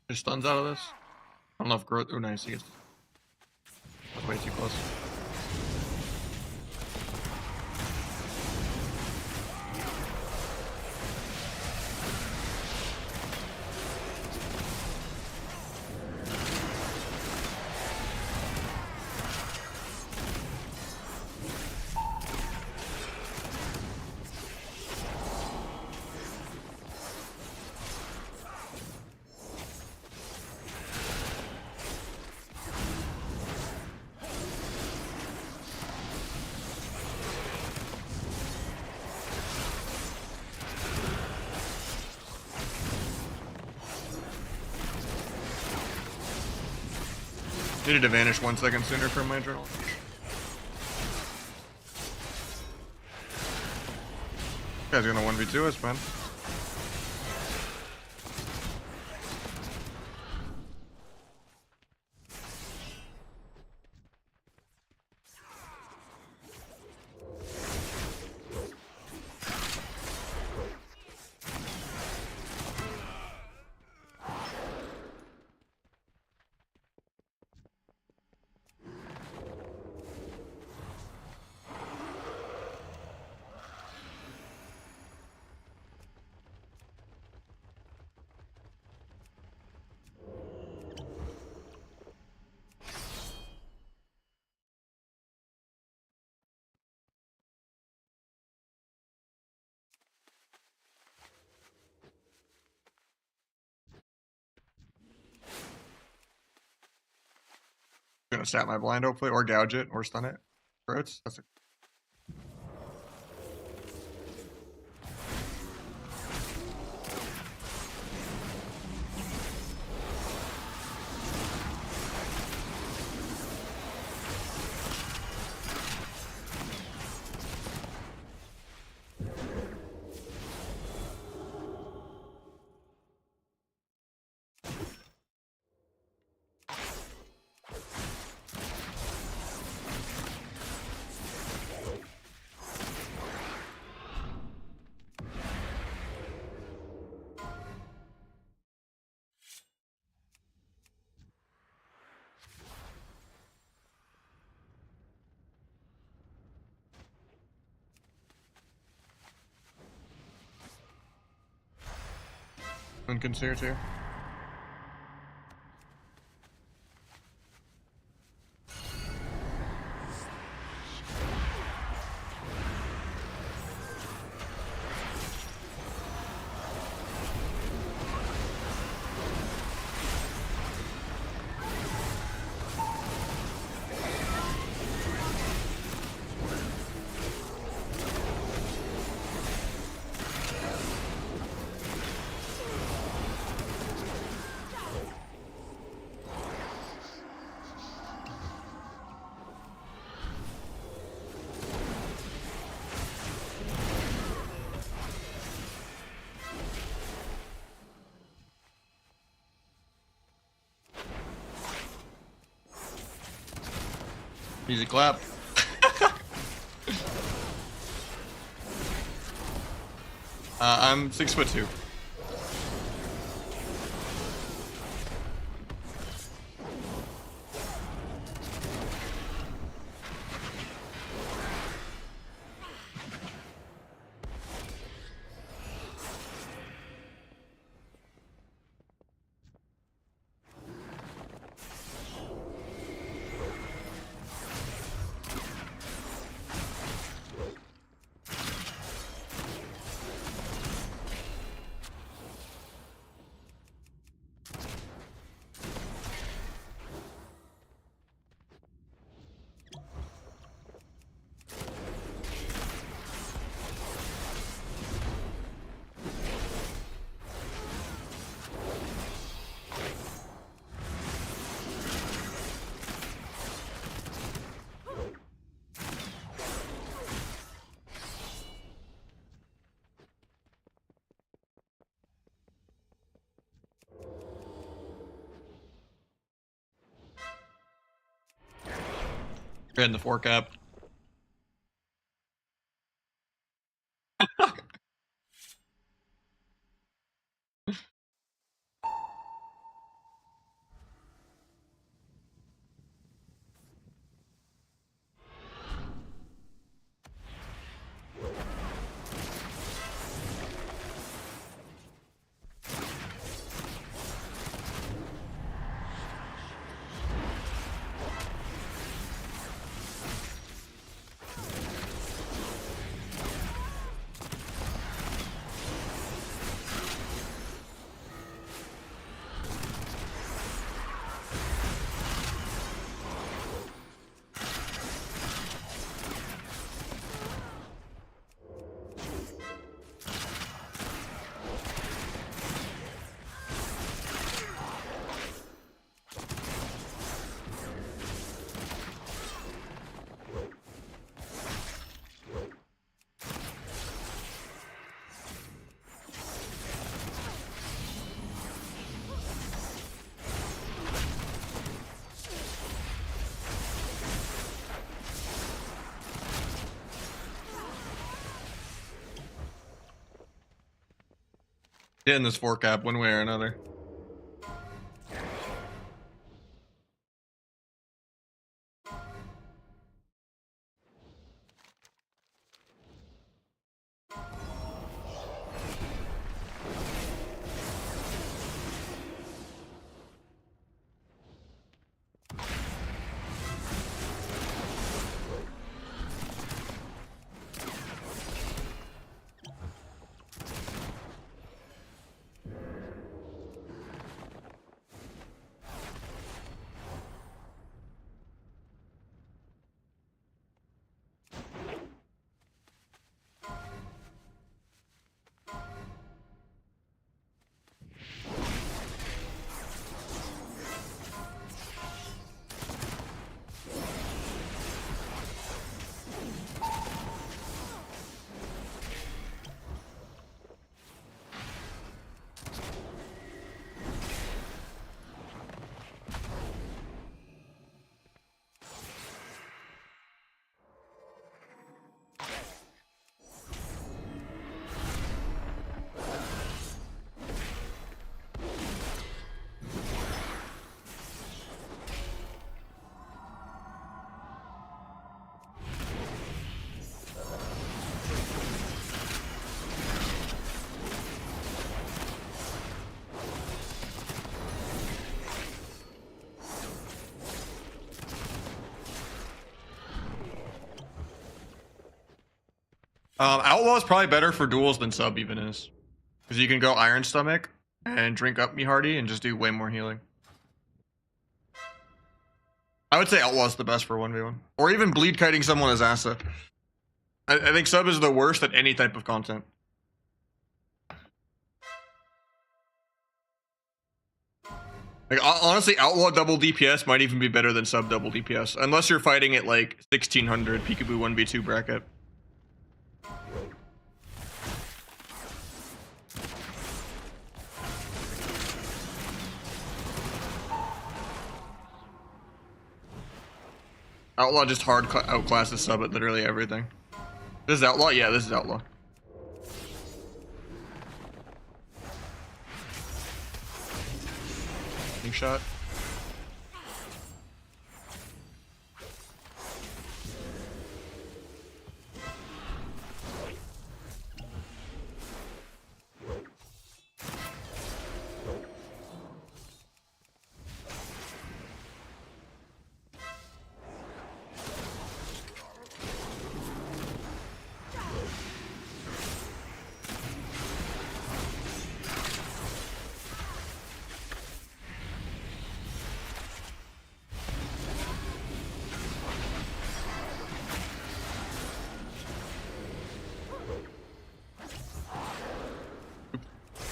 Just stuns out of this. I don't know if growth. Oh, nice. He gets. That's way too close. Needed to vanish 1 second sooner from my journal. This guy's gonna 1v2 us, man. Gonna stat my blind hopefully, or gouge it, or stun it. Throats. That's a inconsiderate here. Easy clap. I'm 6'2". In the forecap. Getting this forecap one way or another. Outlaw is probably better for duels than sub even is. Because you can go Iron Stomach and drink up me Hardy and just do way more healing. I would say Outlaw is the best for 1v1. Or even bleed kiting someone as Asa. I think sub is the worst at any type of content. Like, honestly, Outlaw double DPS might even be better than sub double DPS. Unless you're fighting at like 1600 Peekaboo 1v2 bracket. Outlaw just hard outclasses sub at literally everything. This is Outlaw? Yeah, this is Outlaw. Big shot.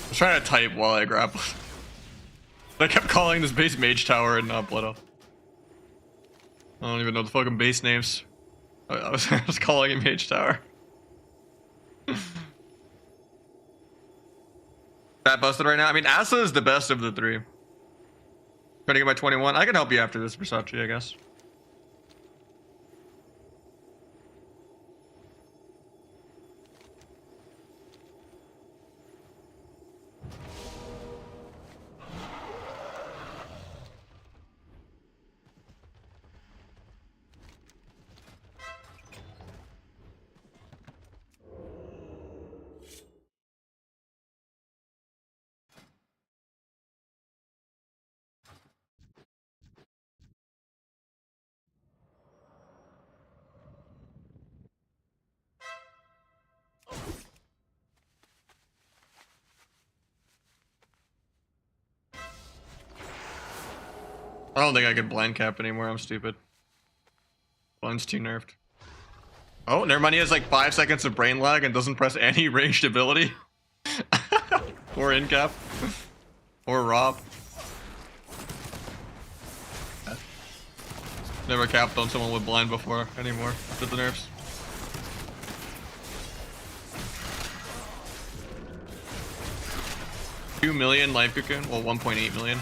I was trying to type while I grappled. I kept calling this base Mage Tower and not Blood Elf. I don't even know the fucking base names. I was calling it Mage Tower. That busted right now? I mean, Asa is the best of the three. Trying to get my 21. I can help you after this, Versace, I guess. I don't think I can blind cap anymore. I'm stupid. Blind's too nerfed. Oh, never mind. He has like 5 seconds of brain lag and doesn't press any ranged ability. Or in cap. Or Rob. Never capped on someone with blind before anymore. With the nerfs. $2 million life cocoon. Well, 1.8 million.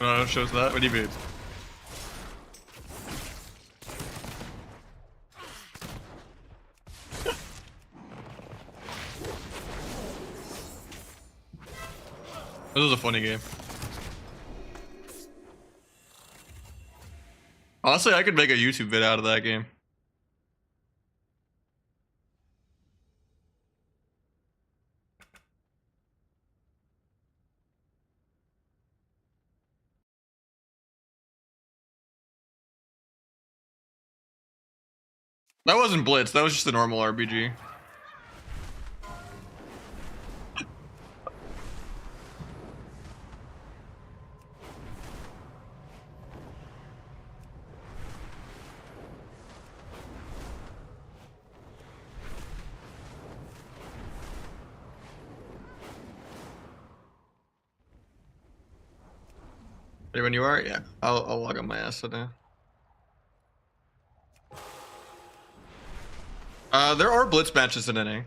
Oh, it shows that? What do you mean? This was a funny game. Honestly, I could make a YouTube vid out of that game. That wasn't Blitz, that was just a normal RPG. Hey, when you are, yeah, I'll log on my ass now. There are Blitz matches in NA.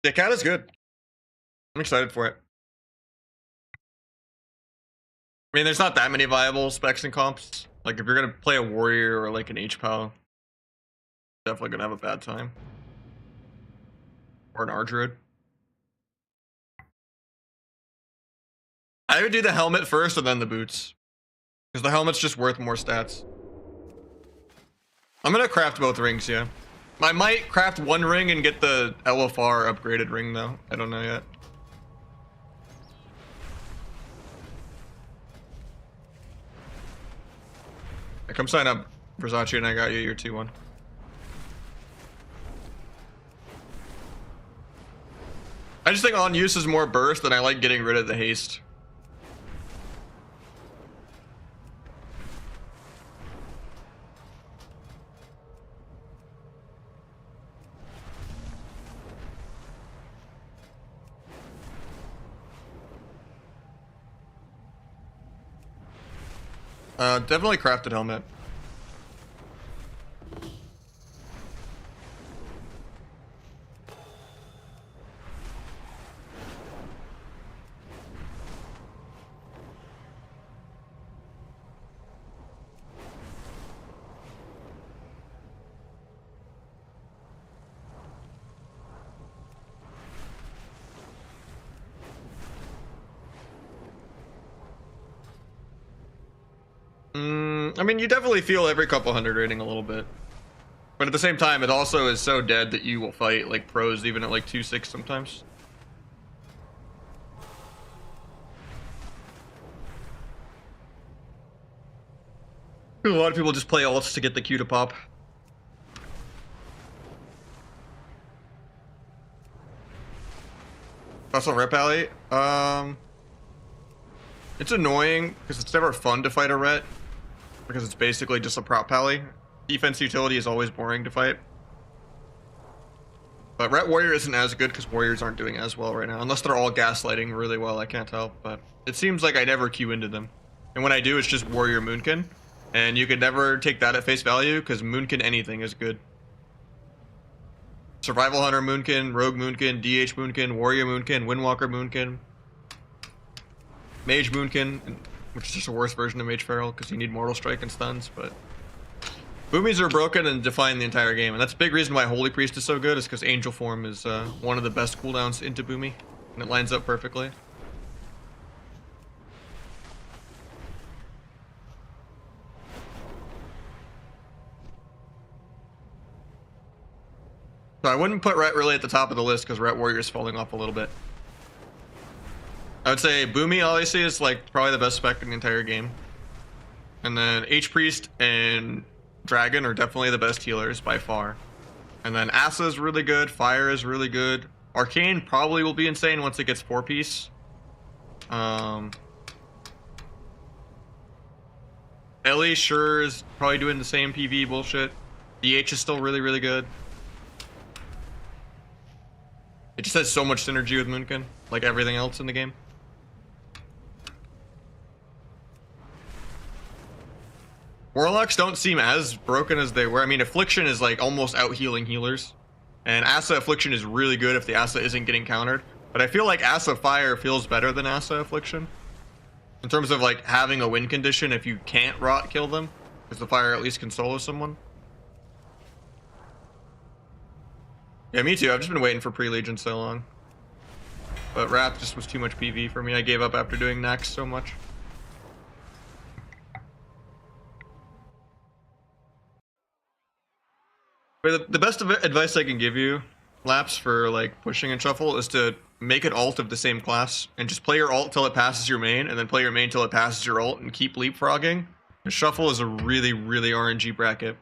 Yeah, Cata's good. I'm excited for it. I mean, there's not that many viable specs and comps. Like, if you're gonna play a warrior or like an H-POW, definitely gonna have a bad time. Or an Ardruid. I would do the helmet first and then the boots. Because the helmet's just worth more stats. I'm gonna craft both rings, yeah. I might craft one ring and get the LFR upgraded ring, though. I don't know yet. Hey, come sign up, Versace, and I got you your 2-1. I just think on use is more burst, and I like getting rid of the haste. Definitely crafted helmet. I mean, you definitely feel every couple hundred rating a little bit. But at the same time, it also is so dead that you will fight like pros even at like 2-6 sometimes. A lot of people just play ults to get the Q to pop. Also, Rep Alley. It's annoying because it's never fun to fight a Ret. Because it's basically just a prop pally. Defense utility is always boring to fight. But Ret Warrior isn't as good because Warriors aren't doing as well right now. Unless they're all gaslighting really well, I can't tell. But it seems like I never queue into them. And when I do, it's just Warrior Moonkin. And you could never take that at face value because Moonkin anything is good. Survival Hunter Moonkin, Rogue Moonkin, DH Moonkin, Warrior Moonkin, Windwalker Moonkin, Mage Moonkin, which is just a worse version of Mage Feral because you need Mortal Strike and stuns, but Boomies are broken and define the entire game, and that's a big reason why Holy Priest is so good, is because Angel Form is one of the best cooldowns into Boomy, and it lines up perfectly. So I wouldn't put Ret really at the top of the list because Ret Warrior is falling off a little bit. I would say Boomy obviously is like probably the best spec in the entire game. And then H-Priest and Dragon are definitely the best healers by far. And then Asa is really good, Fire is really good. Arcane probably will be insane once it gets 4-piece. Ellie sure is probably doing the same PV bullshit. DH is still really, really good. It just has so much synergy with Moonkin, like everything else in the game. Warlocks don't seem as broken as they were. I mean, Affliction is like almost out-healing healers. And Asa Affliction is really good if the Asa isn't getting countered. But I feel like Asa Fire feels better than Asa Affliction. In terms of like having a win condition if you can't rot kill them. Because the Fire at least can solo someone. Yeah, me too. I've just been waiting for Pre-Legion so long. But Wrath just was too much PV for me. I gave up after doing Nax so much. But the best advice I can give you, Laps, for like pushing and shuffle is to make an alt of the same class and just play your alt till it passes your main, and then play your main till it passes your alt, and keep leapfrogging. The shuffle is a really, really RNG bracket.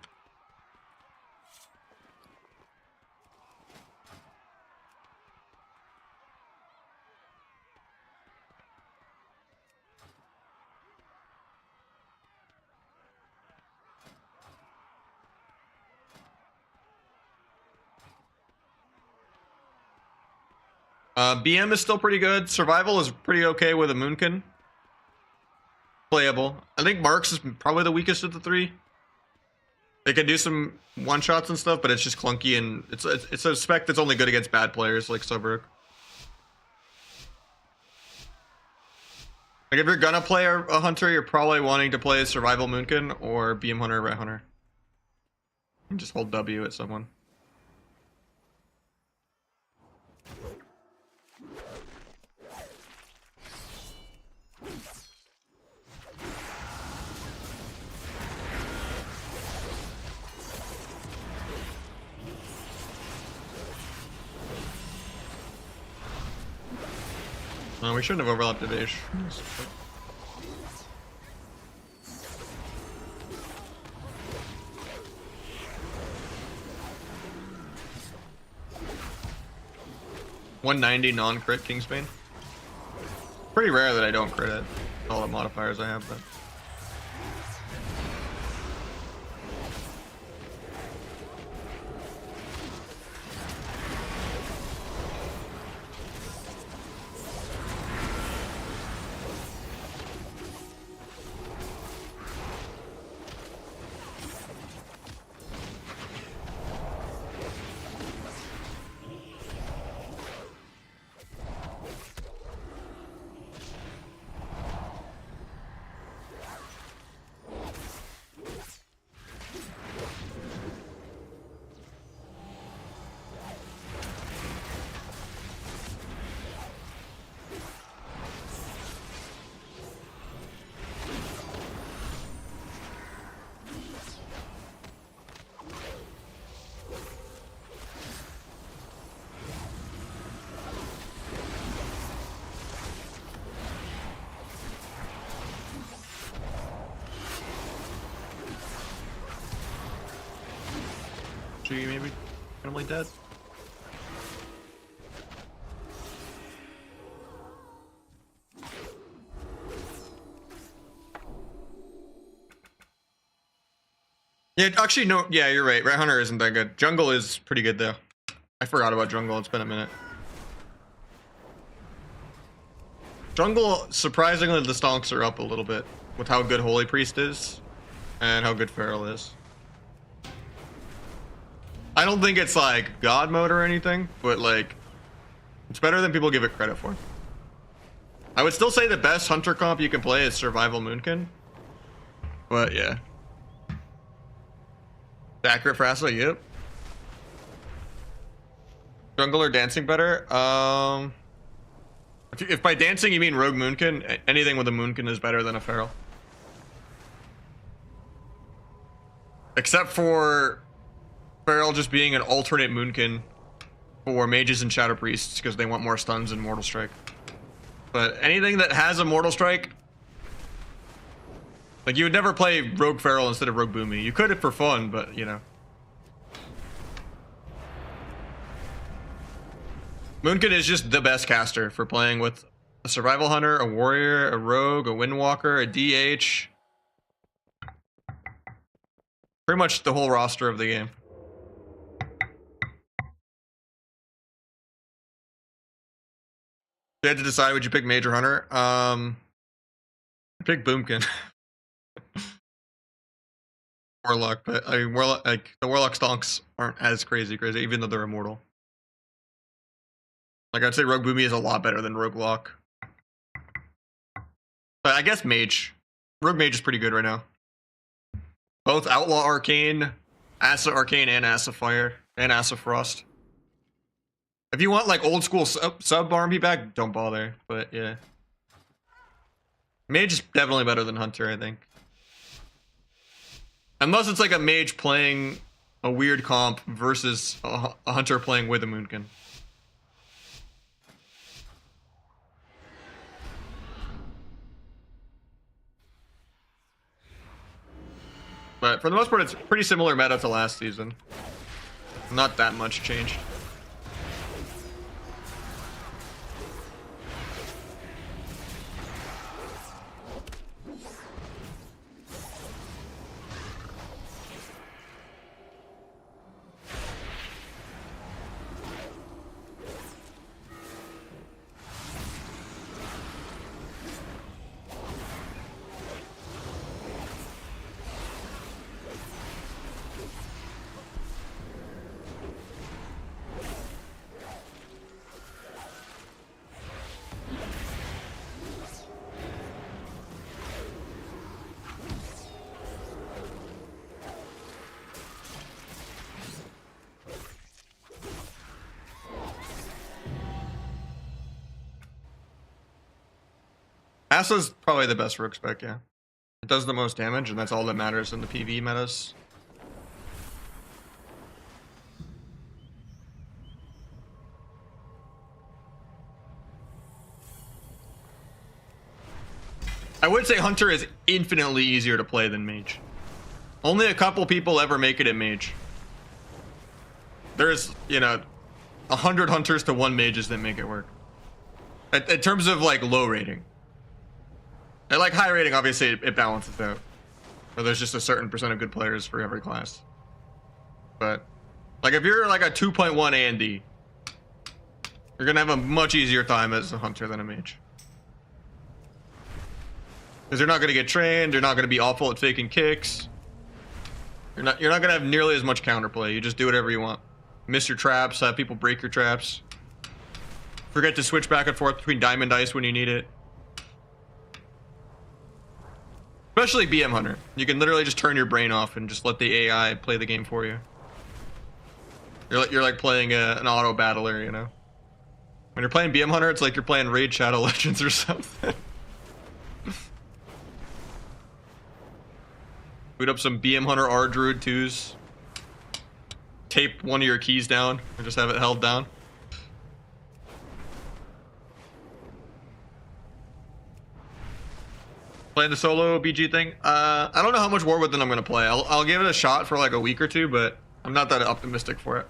BM is still pretty good. Survival is pretty okay with a Moonkin. Playable. I think Marks is probably the weakest of the three. They can do some one shots and stuff, but it's just clunky and it's a spec that's only good against bad players like Subruk. Like if you're gonna play a hunter, you're probably wanting to play Survival Moonkin or Beam Hunter, Rat Hunter. And just hold W at someone. No, we shouldn't have overlapped evasion. $190 non-crit Kingsbane. Pretty rare that I don't crit it. All the modifiers I have, but. Maybe randomly dead. Yeah, actually, no. Yeah, you're right. Rat Hunter isn't that good. Jungle is pretty good though. I forgot about Jungle. It's been a minute. Jungle, surprisingly, the stonks are up a little bit with how good Holy Priest is and how good Feral is. I don't think it's like God mode or anything, but like it's better than people give it credit for. I would still say the best hunter comp you can play is Survival Moonkin. But yeah. Accurate Frassa, yep. Jungle or dancing better? If by dancing you mean Rogue Moonkin, anything with a Moonkin is better than a Feral. Except for Feral just being an alternate Moonkin for mages and Shadow Priests because they want more stuns and Mortal Strike. But anything that has a Mortal Strike, like you would never play Rogue Feral instead of Rogue Boomy. You could for fun, but you know. Moonkin is just the best caster for playing with a Survival Hunter, a Warrior, a Rogue, a Windwalker, a DH. Pretty much the whole roster of the game. You had to decide, would you pick Mage or Hunter? I pick Boomkin. Warlock, but I mean, Warlock, like the Warlock stonks aren't as crazy, even though they're immortal. Like I'd say Rogue Boomy is a lot better than Rogue Lock. But I guess Mage. Rogue Mage is pretty good right now. Both Outlaw Arcane, Asa Arcane, and Asa Fire, and Asa Frost. If you want like old school sub RMP back, don't bother. But yeah. Mage is definitely better than Hunter, I think. Unless it's like a Mage playing a weird comp versus a Hunter playing with a Moonkin. But for the most part, it's pretty similar meta to last season. Not that much changed. Asa's probably the best rook spec, yeah. It does the most damage, and that's all that matters in the PvE metas. I would say Hunter is infinitely easier to play than Mage. Only a couple people ever make it at Mage. There's, you know, 100 Hunters to 1 Mages that make it work. In terms of, like, low rating. And, like, high rating, obviously, it balances out. Or there's just a certain percent of good players for every class. But, like, if you're, like, a 2.1 A&D, you're gonna have a much easier time as a Hunter than a Mage. Because you're not going to get trained, you're not going to be awful at faking kicks. You're not going to have nearly as much counterplay. You just do whatever you want. Miss your traps, have people break your traps. Forget to switch back and forth between Diamond Dice when you need it. Especially BM Hunter. You can literally just turn your brain off and just let the AI play the game for you. You're like playing an auto battler, you know? When you're playing BM Hunter, it's like you're playing Raid Shadow Legends or something. Boot up some BM Hunter R Druid 2s. Tape one of your keys down and just have it held down. Playing the solo BG thing? I don't know how much War Within I'm going to play. I'll give it a shot for like a week or two, but I'm not that optimistic for it.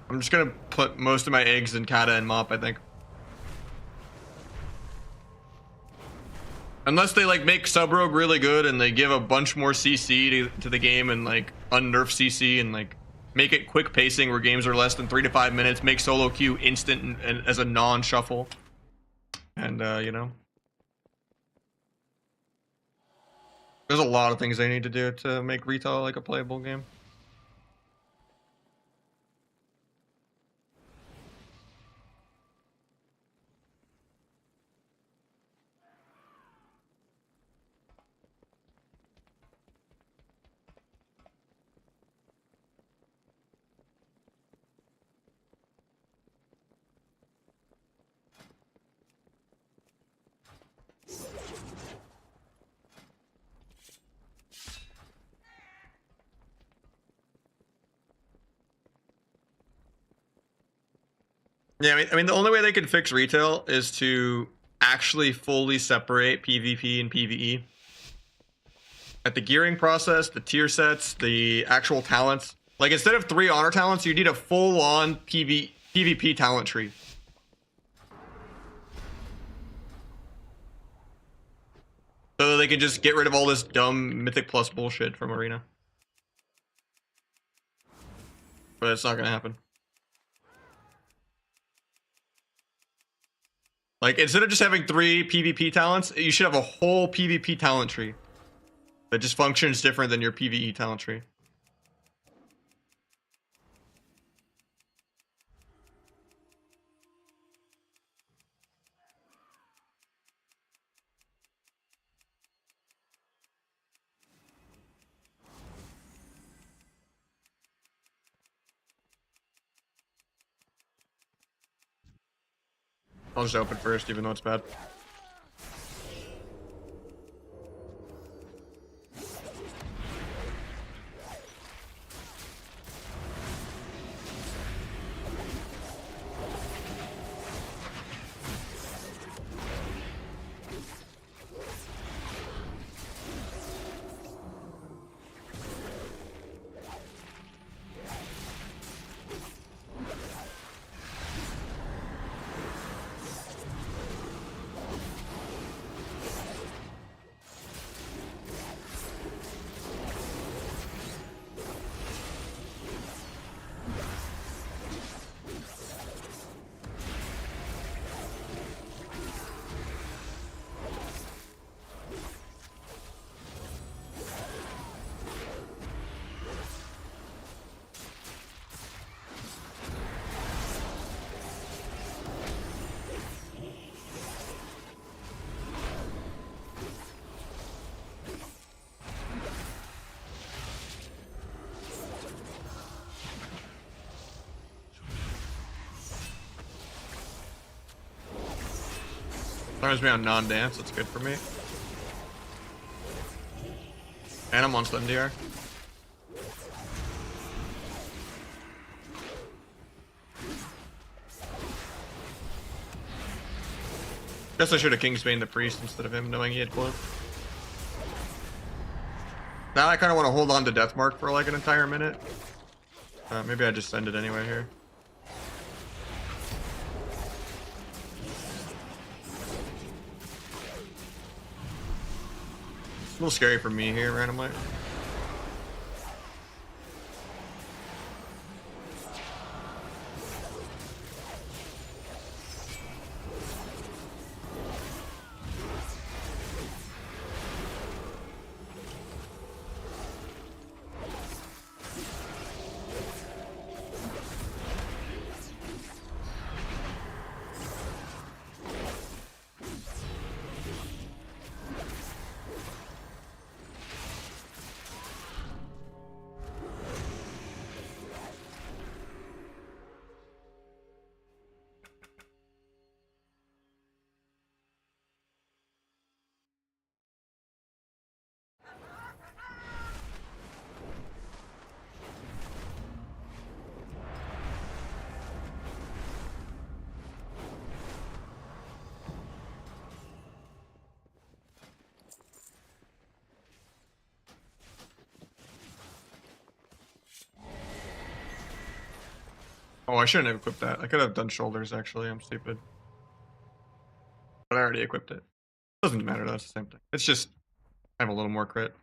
I'm just going to put most of my eggs in Cata and Mop, I think. Unless they like make Sub Rogue really good and they give a bunch more CC to the game and like unnerf CC and like make it quick pacing where games are less than 3 to 5 minutes, make solo queue instant and as a non-shuffle. And you know, there's a lot of things they need to do to make Retail like a playable game. Yeah, I mean, the only way they can fix Retail is to actually fully separate PvP and PvE. At the gearing process, the tier sets, the actual talents. Like, instead of 3 honor talents, you need a full-on PvP talent tree. So that they can just get rid of all this dumb Mythic Plus bullshit from Arena. But it's not gonna happen. Like, instead of just having 3 PvP talents, you should have a whole PvP talent tree that just functions different than your PvE talent tree. I'll just open first, even though it's bad. Times me on non-dance, that's good for me. And I'm on Slim DR. Guess I should have Kingsbane the Priest instead of him knowing he had cloak. Now I kind of want to hold on to Deathmark for like an entire minute. Maybe I just send it anyway here. A little scary for me here randomly. Oh, I shouldn't have equipped that. I could have done shoulders, actually. I'm stupid. But I already equipped it. Doesn't matter, though. It's the same thing. It's just, I have a little more crit.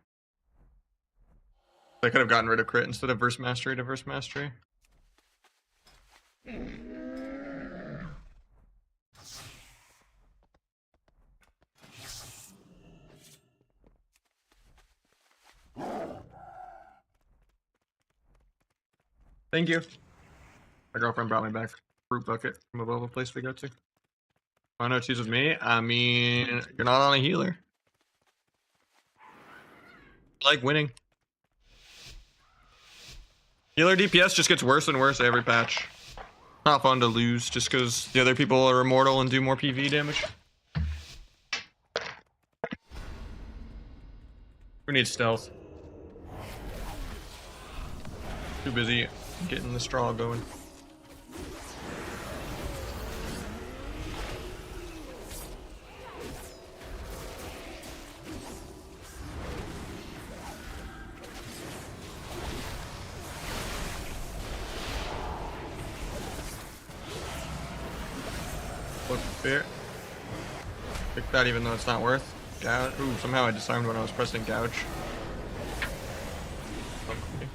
I could have gotten rid of crit instead of verse mastery to verse mastery. Thank you. My girlfriend brought me back fruit bucket from a bubble place we go to. Oh no, she's with me. I mean, you're not on a healer. I like winning. Healer DPS just gets worse and worse every patch. Not fun to lose just because the other people are immortal and do more PV damage. Who needs stealth? Too busy getting the straw going. What's fair? Pick that even though it's not worth. Gouge. Ooh, somehow I disarmed when I was pressing gouge. Okay.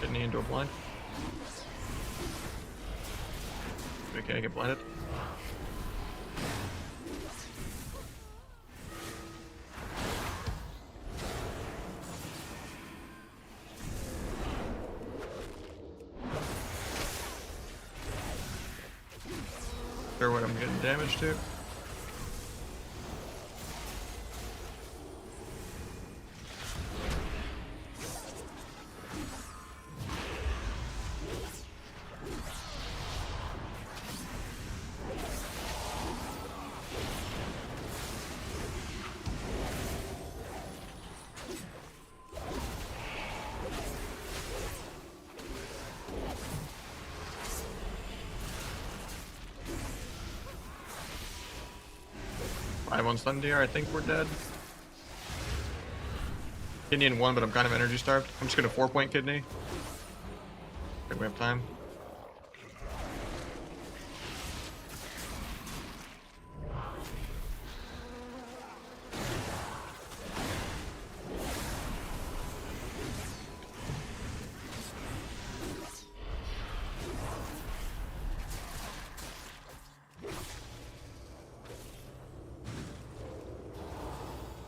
Kidney into a blind. Okay, I get blinded. Sure what I'm getting damage to. I won stun DR, I think we're dead. Kidney in 1, but I'm kind of energy starved. I'm just gonna 4-point kidney. I think we have time.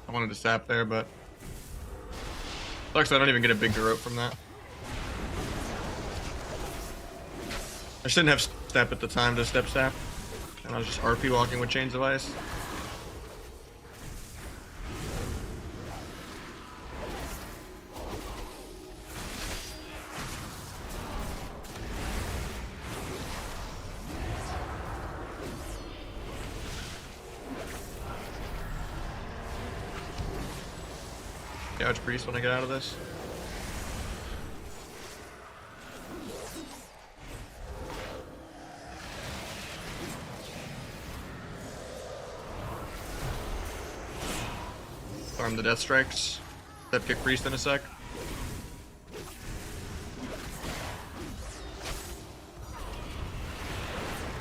I wanted to sap there, but sucks I don't even get a big rope from that. I shouldn't have step at the time to step sap, and I was just RP walking with chains of ice. Couch Priest when I get out of this. Farm the Death Strikes. Step kick Priest in a sec.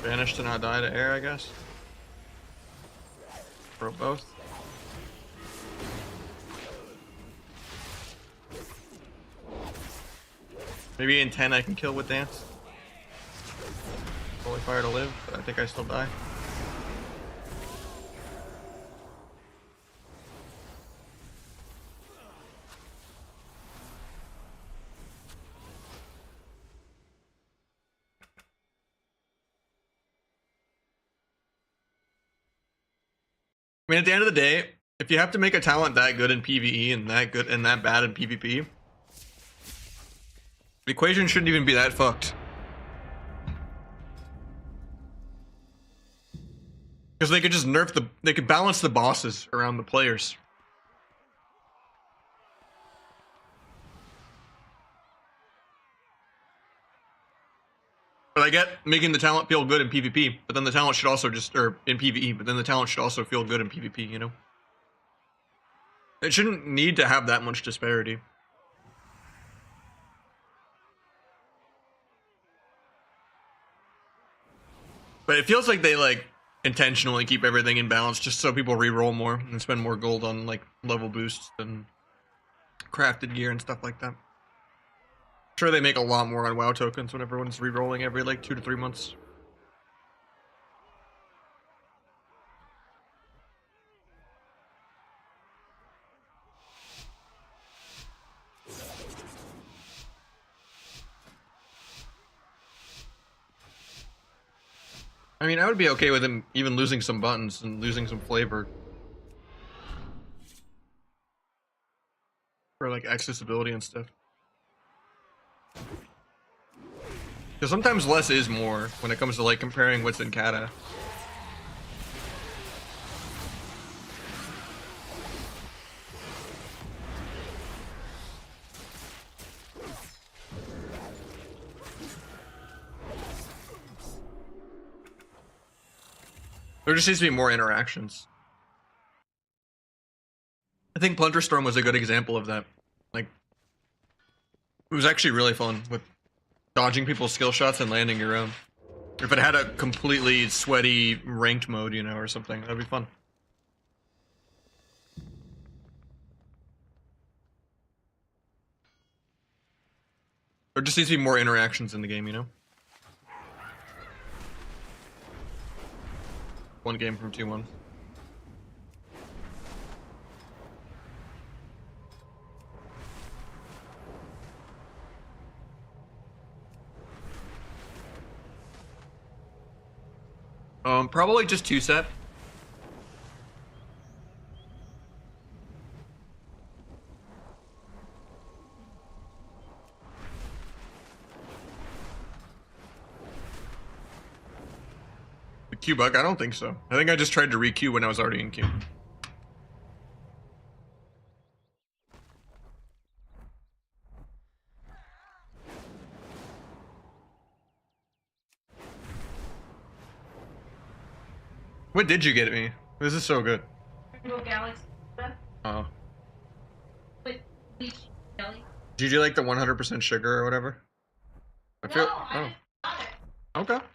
Vanish to not die to air, I guess. Throw both. Maybe in 10 I can kill with Dance. Holy Fire to live, but I think I still die. I mean, at the end of the day, if you have to make a talent that good in PvE and that good and that bad in PvP, the equation shouldn't even be that fucked. Because they could just nerf they could balance the bosses around the players. But I get making the talent feel good in PvP, but then the talent should also or in PvE, but then the talent should also feel good in PvP, you know? It shouldn't need to have that much disparity. But it feels like they, like, intentionally keep everything in balance just so people reroll more and spend more gold on, like, level boosts and crafted gear and stuff like that. Sure, they make a lot more on WoW tokens when everyone's re-rolling every like 2 to 3 months. I mean, I would be okay with him even losing some buttons and losing some flavor. For like accessibility and stuff. Because sometimes less is more when it comes to like comparing what's in Cata. There just needs to be more interactions. I think Plunderstorm was a good example of that. Like, it was actually really fun with dodging people's skill shots and landing your own. If it had a completely sweaty ranked mode, you know, or something, that'd be fun. There just needs to be more interactions in the game, you know? One game from 2-1. Probably just 2-set. The Q bug? I don't think so. I think I just tried to re-Q when I was already in Q. What did you get me? This is so good. Rainbow Galaxy. Oh. With bleach jelly. Did you like the 100% sugar or whatever? I feel. No, I didn't bother. Okay.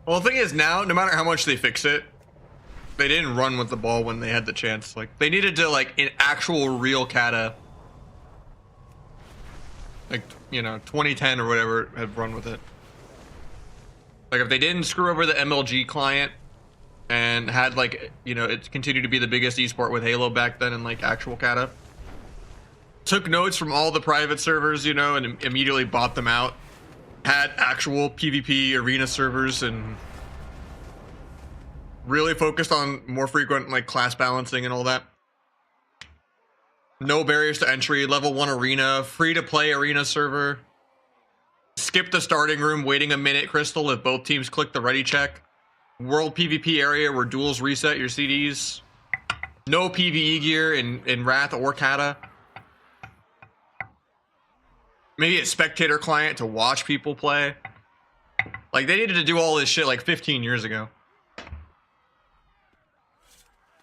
Well, the thing is now, no matter how much they fix it, they didn't run with the ball when they had the chance. Like, they needed to, like, in actual real Cata, like, you know, 2010 or whatever, have run with it. Like, if they didn't screw over the MLG client and had, like, you know, it continued to be the biggest esport with Halo back then in, like, actual Cata. Took notes from all the private servers, you know, and immediately bought them out. Had actual PvP arena servers and really focused on more frequent like class balancing and all that. No barriers to entry, level 1 arena, free to play arena server. Skip the starting room, waiting a minute, Crystal, if both teams click the ready check. World PvP area where duels reset your CDs. No PvE gear in Wrath or Cata. Maybe a spectator client to watch people play. Like, they needed to do all this shit like 15 years ago.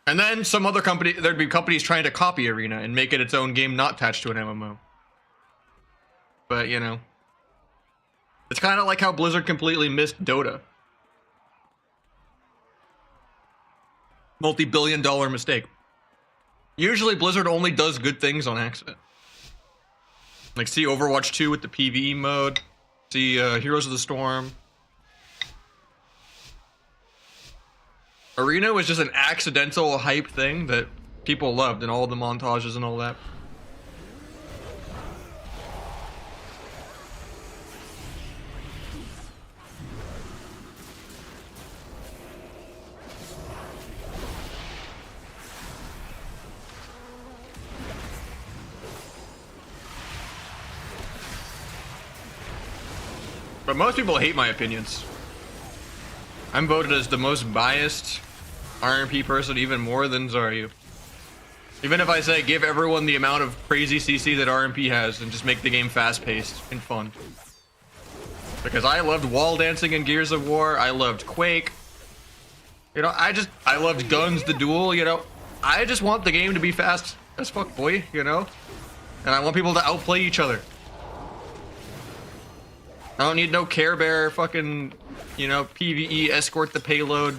And then some other company, there'd be companies trying to copy Arena and make it its own game not attached to an MMO. But, you know. It's kind of like how Blizzard completely missed Dota. Multi-billion-dollar mistake. Usually Blizzard only does good things on accident. Like, see Overwatch 2 with the PvE mode. See Heroes of the Storm. Arena was just an accidental hype thing that people loved, and all the montages and all that. But most people hate my opinions. I'm voted as the most biased RMP person, even more than Zaryu. Even if I say give everyone the amount of crazy CC that RMP has and just make the game fast-paced and fun. Because I loved wall dancing in Gears of War, I loved Quake. You know, I loved Guns, the Duel, you know. I just want the game to be fast as fuck, boy, you know? And I want people to outplay each other. I don't need no Care Bear fucking, you know, PvE, escort the payload.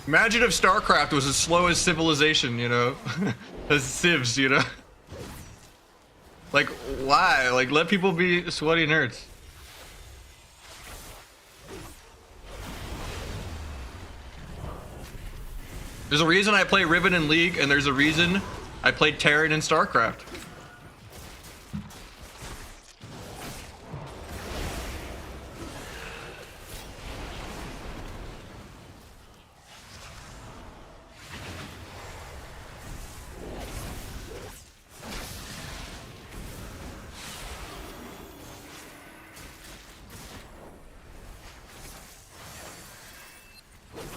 Imagine if StarCraft was as slow as Civilization, you know? As Civs, you know? Like, why? Like, let people be sweaty nerds. There's a reason I play Riven in League, and there's a reason I played Terran in StarCraft.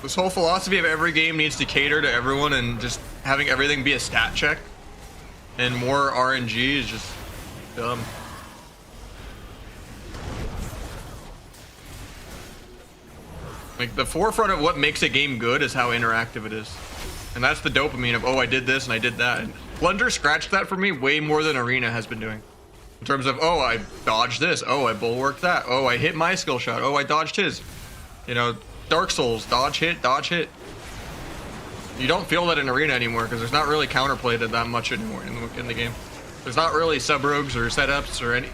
This whole philosophy of every game needs to cater to everyone and just having everything be a stat check and more RNG is just dumb. Like, the forefront of what makes a game good is how interactive it is. And that's the dopamine of, oh, I did this and I did that. And Plunder scratched that for me way more than Arena has been doing. In terms of, oh, I dodged this. Oh, I bulwarked that. Oh, I hit my skill shot. Oh, I dodged his. You know, Dark Souls, dodge hit, dodge hit. You don't feel that in Arena anymore because there's not really counterplay to that much anymore in the game. There's not really sub-rogues or setups or any...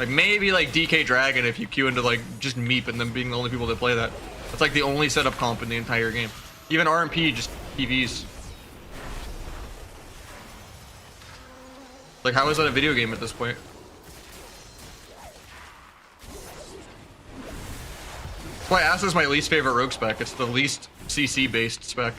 Like, maybe like DK Dragon if you queue into like just Meep and them being the only people that play that. That's like the only setup comp in the entire game. Even RMP, just PVs. Like, how is that a video game at this point? That's why Ass is my least favorite rogue spec. It's the least CC based spec.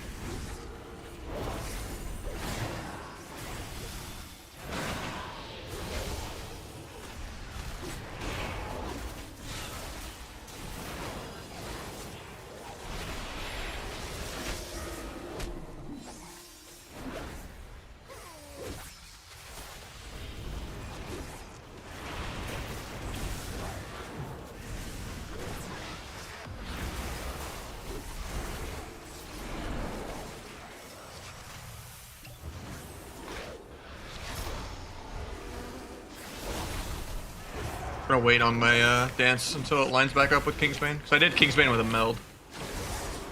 I'm gonna wait on my dance until it lines back up with Kingsbane. Because I did Kingsbane with a meld.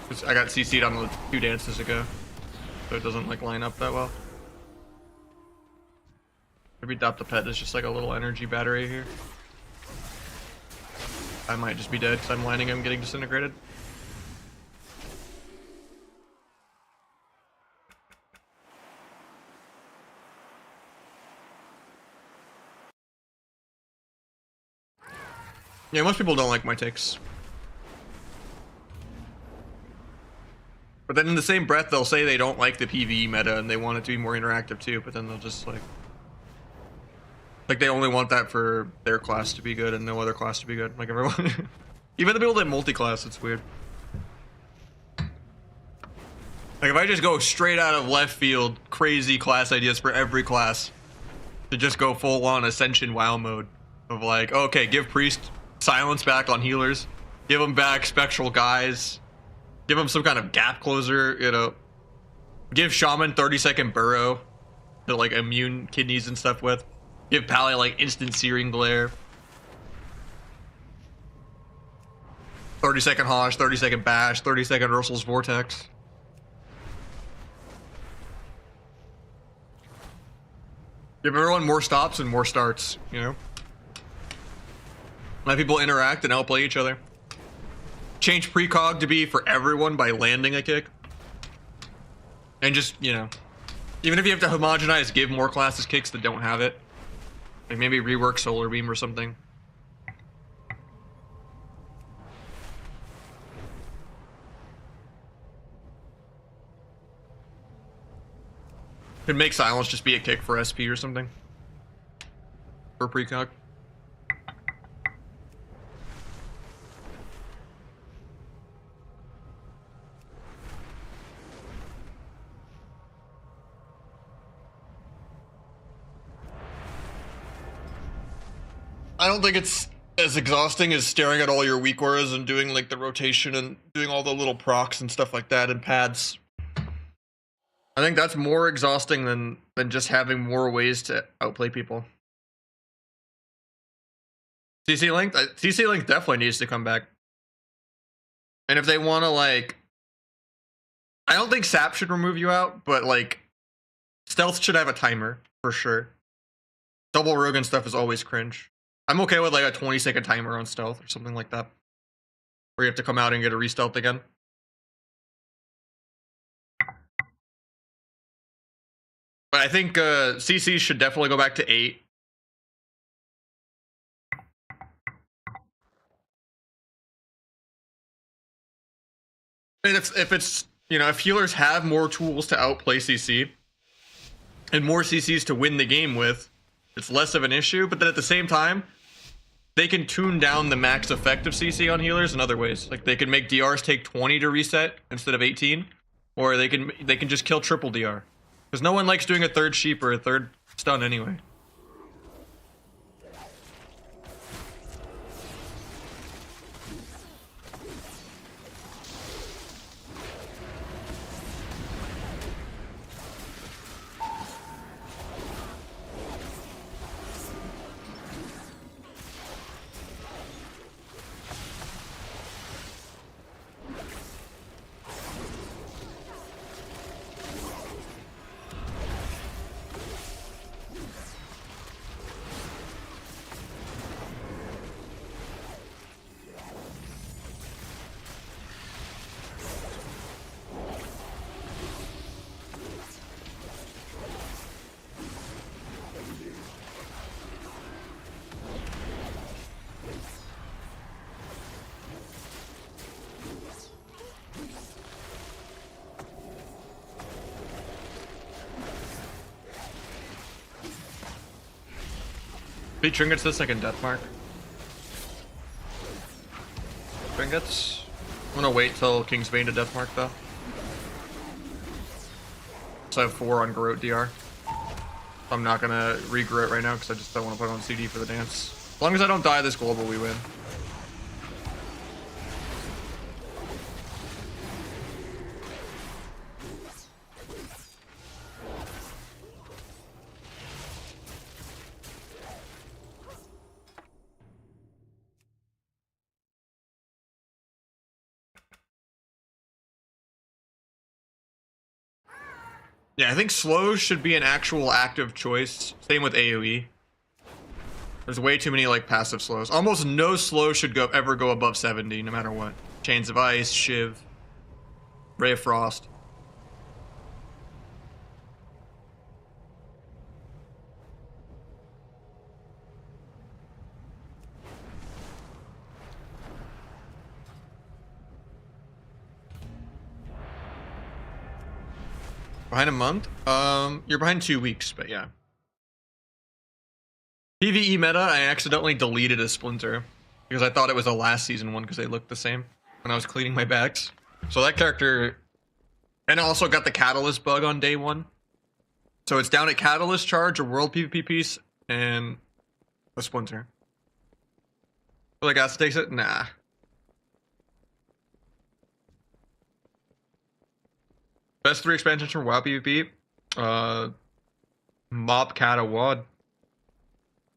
Because I got CC'd on the 2 dances ago. So it doesn't like line up that well. Maybe Adopt the Pet is just like a little energy battery here. I might just be dead because I'm lining him getting disintegrated. Yeah, most people don't like my takes. But then in the same breath, they'll say they don't like the PvE meta and they want it to be more interactive too. But then they'll just like they only want that for their class to be good and no other class to be good. Like everyone, even the people that multi-class, it's weird. Like if I just go straight out of left field, crazy class ideas for every class, to just go full on Ascension WoW mode of like, okay, give Priest silence back on healers, give them back Spectral Guys, give them some kind of gap closer, you know, give Shaman 30-second burrow to like immune kidneys and stuff with, give Pally like instant Searing Glare, 30-second Hosh, 30-second Bash, 30-second Ursul's Vortex. Give everyone more stops and more starts, you know? Let people interact and outplay each other. Change precog to be for everyone by landing a kick. And just, you know, even if you have to homogenize, give more classes kicks that don't have it. Like maybe rework Solar Beam or something. Could make silence just be a kick for SP or something. For precog. I don't think it's as exhausting as staring at all your weak auras and doing like the rotation and doing all the little procs and stuff like that and pads. I think that's more exhausting than just having more ways to outplay people. CC Link definitely needs to come back. And if they want to like, I don't think Sap should remove you out, but like Stealth should have a timer for sure. Double Rogue and stuff is always cringe. I'm okay with like a 20-second timer on Stealth or something like that, where you have to come out and get a re-stealth again. But I think CC should definitely go back to 8. And if it's, you know, if healers have more tools to outplay CC and more CCs to win the game with, it's less of an issue. But then at the same time, they can tune down the max effect of CC on healers in other ways. Like they can make DRs take 20 to reset instead of 18, or they can just kill triple DR. Because no one likes doing a third sheep or a third stun anyway. Beat Trinkets the second death mark. Trinkets. I'm gonna wait till King's Bane to death mark though. So I have 4 on Garrote DR. I'm not gonna re-Garrote right now because I just don't want to put on CD for the dance. As long as I don't die this global, we win. Yeah, I think slows should be an actual active choice. Same with AoE. There's way too many like passive slows. Almost no slow should ever go above 70, no matter what. Chains of Ice, Shiv, Ray of Frost. Behind a month? You're behind 2 weeks, but yeah. PvE meta, I accidentally deleted a Splinter because I thought it was a last season one because they looked the same when I was cleaning my bags. So that character, and I also got the Catalyst bug on day 1. So it's down at Catalyst Charge, a World PvP piece, and a Splinter. So like Asa takes it? Nah. Best 3 expansions from WoW PvP? Mob, Cata, WoD.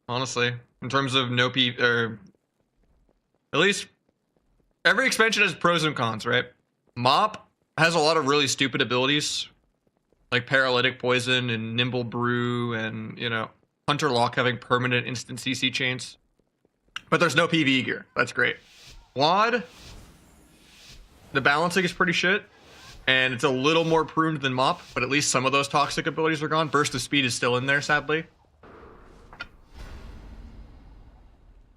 Honestly, in terms of no P, or at least every expansion has pros and cons, right? Mop has a lot of really stupid abilities, like Paralytic Poison and Nimble Brew, and you know, Hunter Lock having permanent instant CC chains. But there's no PvE gear. That's great. WoD, the balancing is pretty shit, and it's a little more pruned than Mop, but at least some of those toxic abilities are gone. Burst of Speed is still in there, sadly.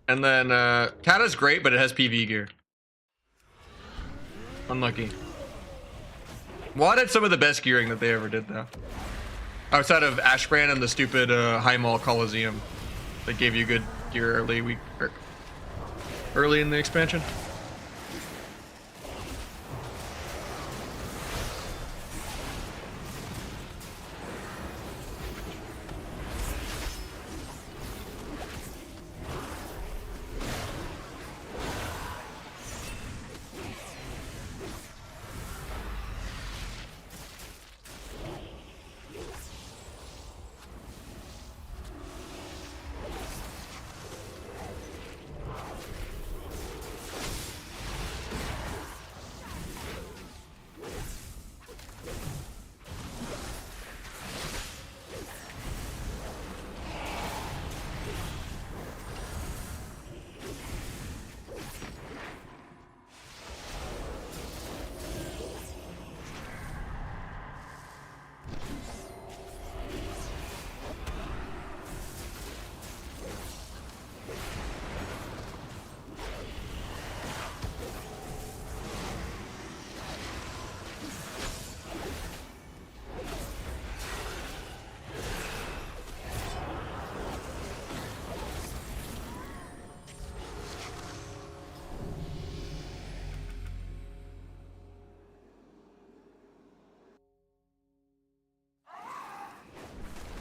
And then Cata's great, but it has PvE gear. Unlucky. WoD had some of the best gearing that they ever did, though. Outside of Ashbrand and the stupid High Mall Coliseum, that gave you good gear early in the expansion.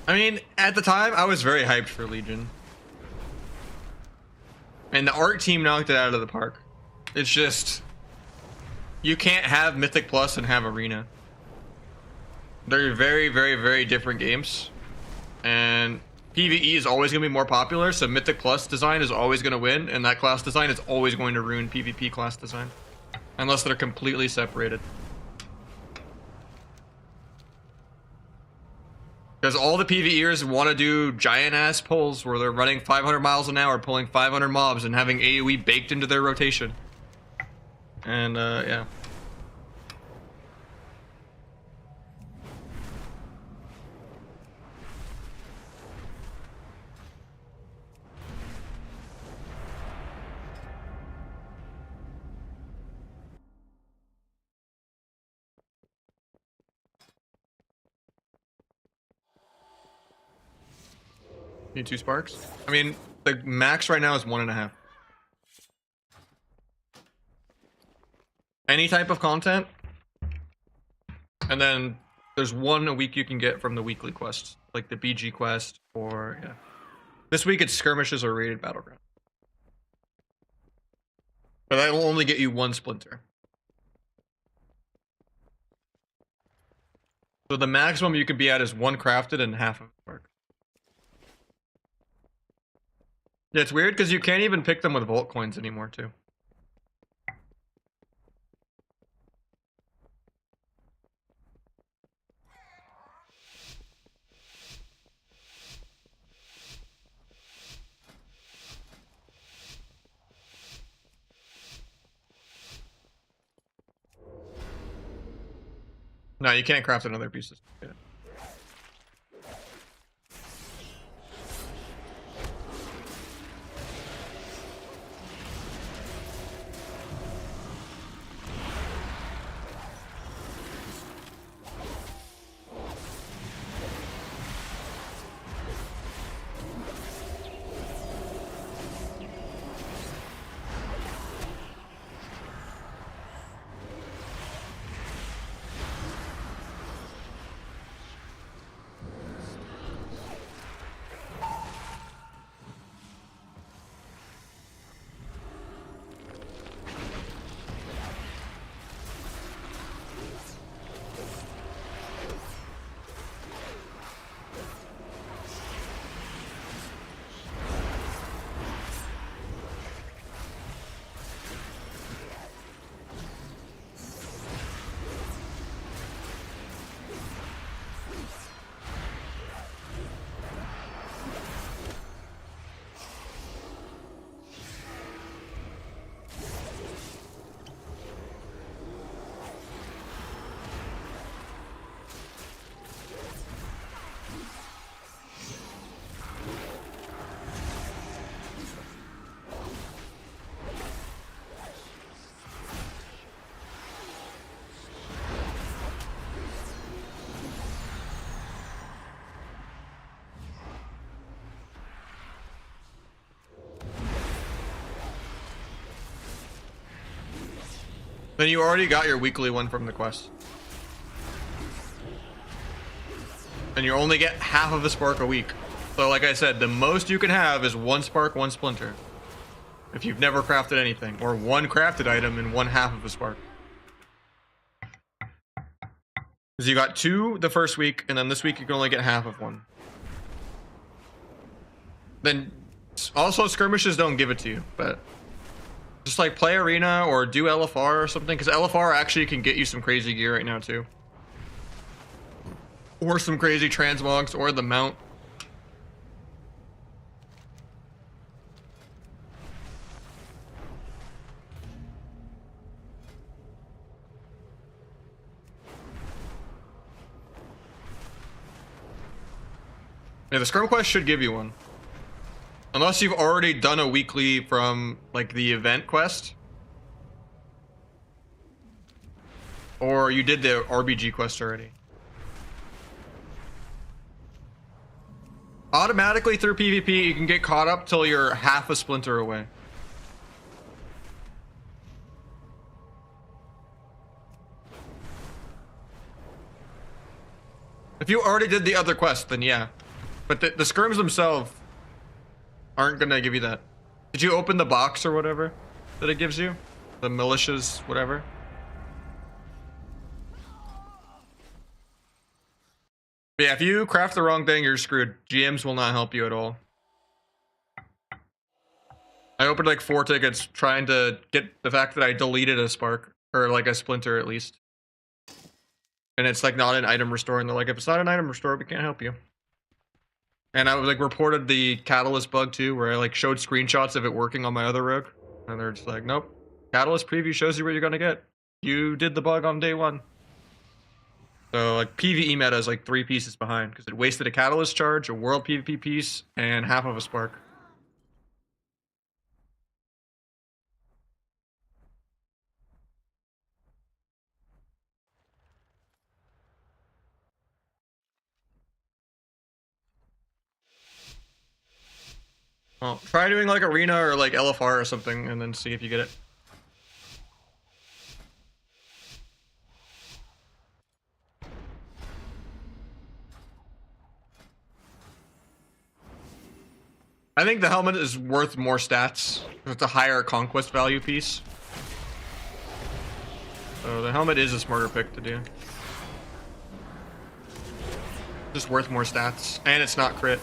I mean, at the time, I was very hyped for Legion. And the art team knocked it out of the park. It's just, you can't have Mythic Plus and have Arena. They're very, very, very different games. And PvE is always going to be more popular, so Mythic Plus design is always going to win, and that class design is always going to ruin PvP class design. Unless they're completely separated. Because all the PvEers want to do giant ass pulls where they're running 500 miles an hour, pulling 500 mobs, and having AoE baked into their rotation. And, yeah. Need 2 sparks? I mean, the max right now is 1.5. Any type of content. And then there's 1 a week you can get from the weekly quests. Like the BG quest or, yeah. This week it's skirmishes or rated battleground. But that will only get you 1 splinter. So the maximum you can be at is 1 crafted and half of spark. Yeah, it's weird because you can't even pick them with Vault coins anymore, too. No, you can't craft another pieces. Yeah. Then you already got your weekly one from the quest. And you only get half of a spark a week. So like I said, the most you can have is 1 spark, 1 splinter. If you've never crafted anything. Or 1 crafted item and 1/2 of a spark. Because you got 2 the first week, and then this week you can only get half of 1. Then also skirmishes don't give it to you, but just like play arena or do LFR or something, because LFR actually can get you some crazy gear right now too. Or some crazy transmogs or the mount. Yeah, the Scrum Quest should give you one. Unless you've already done a weekly from, like, the event quest. Or you did the RBG quest already. Automatically through PvP, you can get caught up till you're half a splinter away. If you already did the other quest, then yeah. But the skirms themselves aren't gonna give you that. Did you open the box or whatever that it gives you? The militias, whatever? But yeah, if you craft the wrong thing, you're screwed. GMs will not help you at all. I opened like 4 tickets trying to get the fact that I deleted a spark, or like a splinter at least. And it's like not an item restore, and they're like, if it's not an item restore, we can't help you. And I was like reported the catalyst bug too, where I like showed screenshots of it working on my other rogue, and they're just like, nope, catalyst preview shows you what you're gonna get. You did the bug on day 1. So like PvE meta is like 3 pieces behind because it wasted a catalyst charge, a world PvP piece, and half of a spark. Well, try doing like arena or like LFR or something, and then see if you get it. I think the helmet is worth more stats. It's a higher conquest value piece. So the helmet is a smarter pick to do. Just worth more stats, and it's not crit.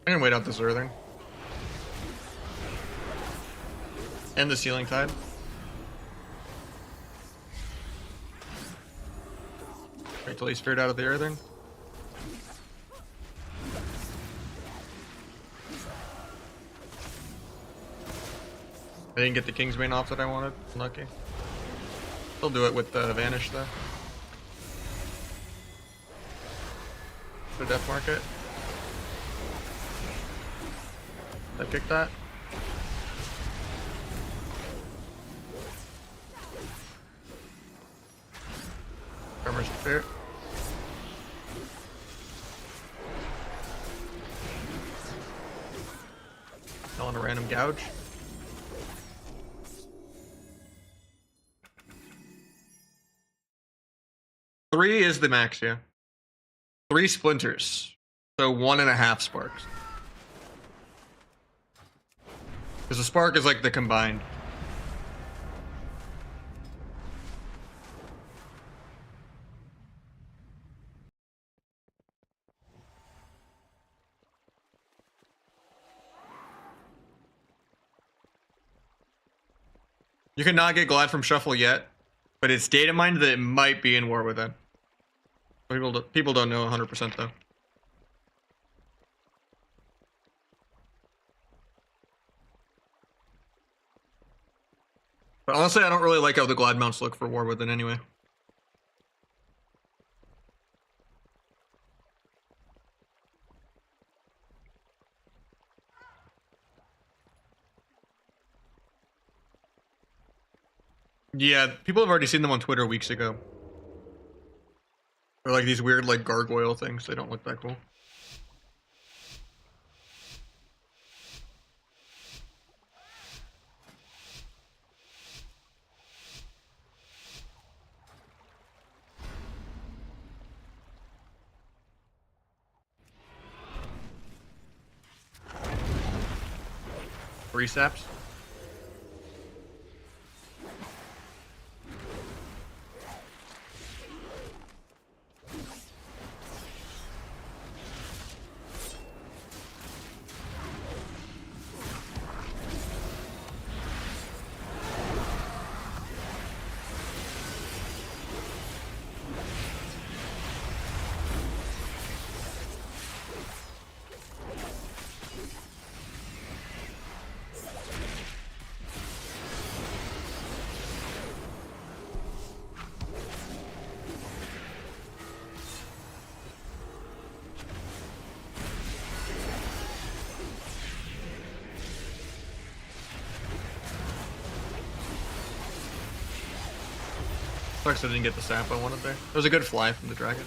I'm gonna wait out this earthing. And the ceiling tide. Wait till he's speared out of the earthing. I didn't get the Kingsbane off that I wanted. Lucky. Still do it with the Vanish though. The Death Market. Did I kick that? Farmer's Spirit. On a random gouge. Three is the max, yeah. 3 splinters. So 1.5 sparks. Because the spark is like the combined. You cannot get Glad from Shuffle yet, but it's data mined that it might be in War Within. People don't know 100% though. But honestly, I don't really like how the Glad mounts look for War Within anyway. Yeah, people have already seen them on Twitter weeks ago. They're like these weird like gargoyle things. They don't look that cool. Three saps. Sucks I didn't get the sap I wanted there. It was a good fly from the dragon.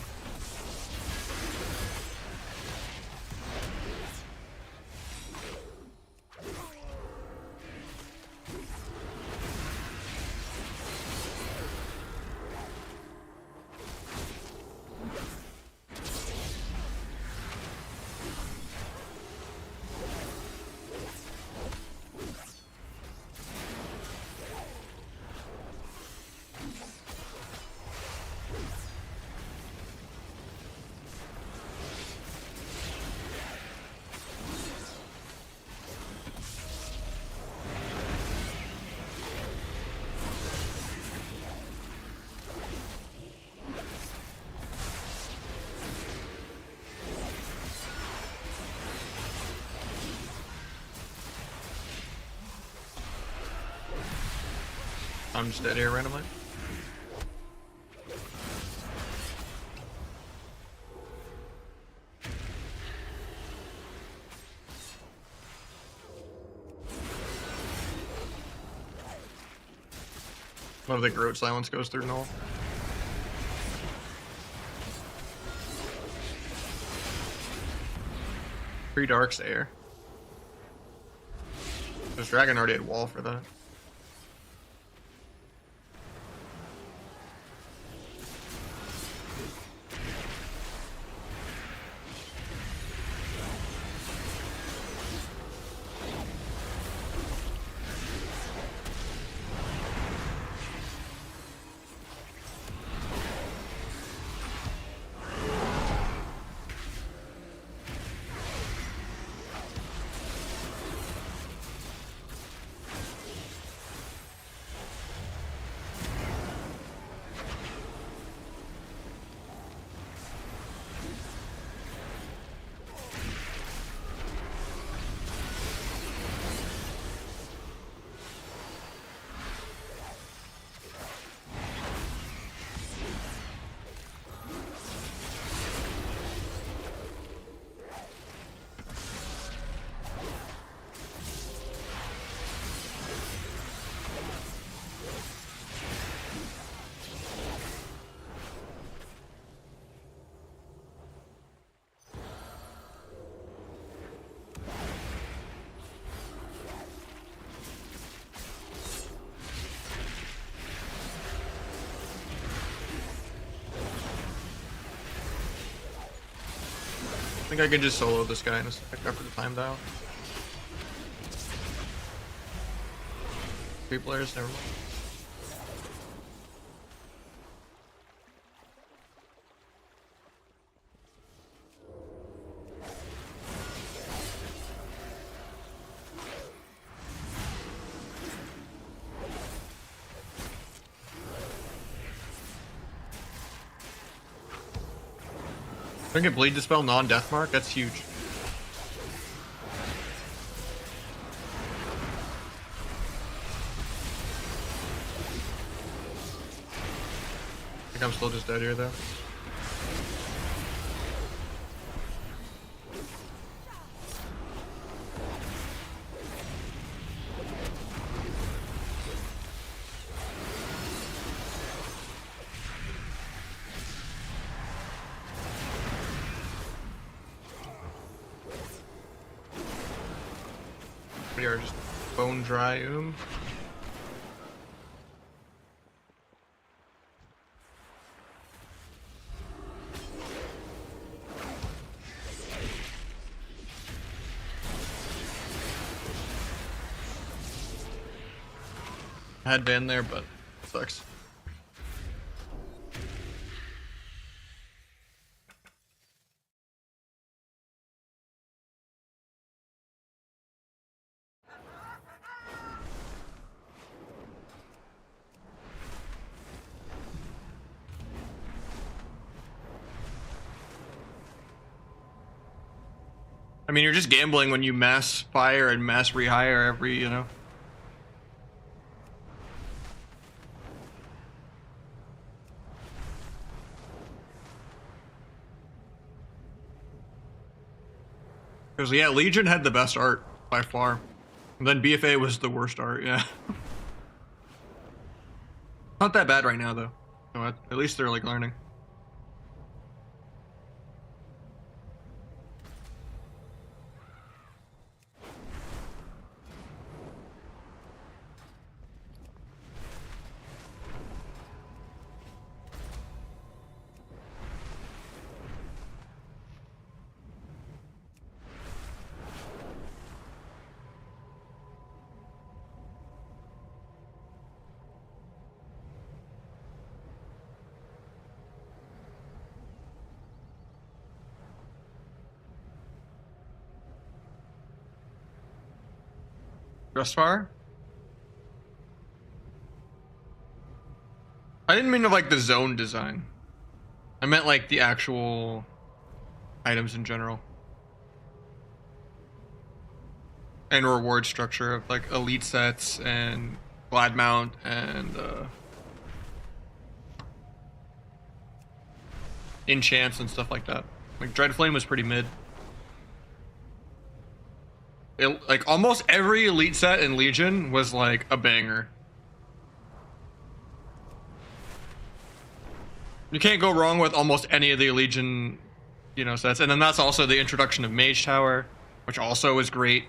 I'm just dead here randomly. Love the Groat Silence goes through null. Three Darks Air. This dragon already had wall for that. think I can just solo this guy in a sec after the time dial. 3 players, never mind. I can bleed dispel non-death mark. That's huge. I think I'm still just dead here though. We are just bone dry Had been there, but sucks. I mean, you're just gambling when you mass fire and mass rehire every, you know. Because, yeah, Legion had the best art by far. And then BFA was the worst art, yeah. Not that bad right now, though. So at least they're, like, learning. Dressfire? I didn't mean to like the zone design. I meant like the actual items in general. And reward structure of like elite sets and glad mount and enchants and stuff like that. Like Dreadflame was pretty mid. Like almost every elite set in Legion was like a banger. You can't go wrong with almost any of the Legion, you know, sets. And then that's also the introduction of Mage Tower, which also is great.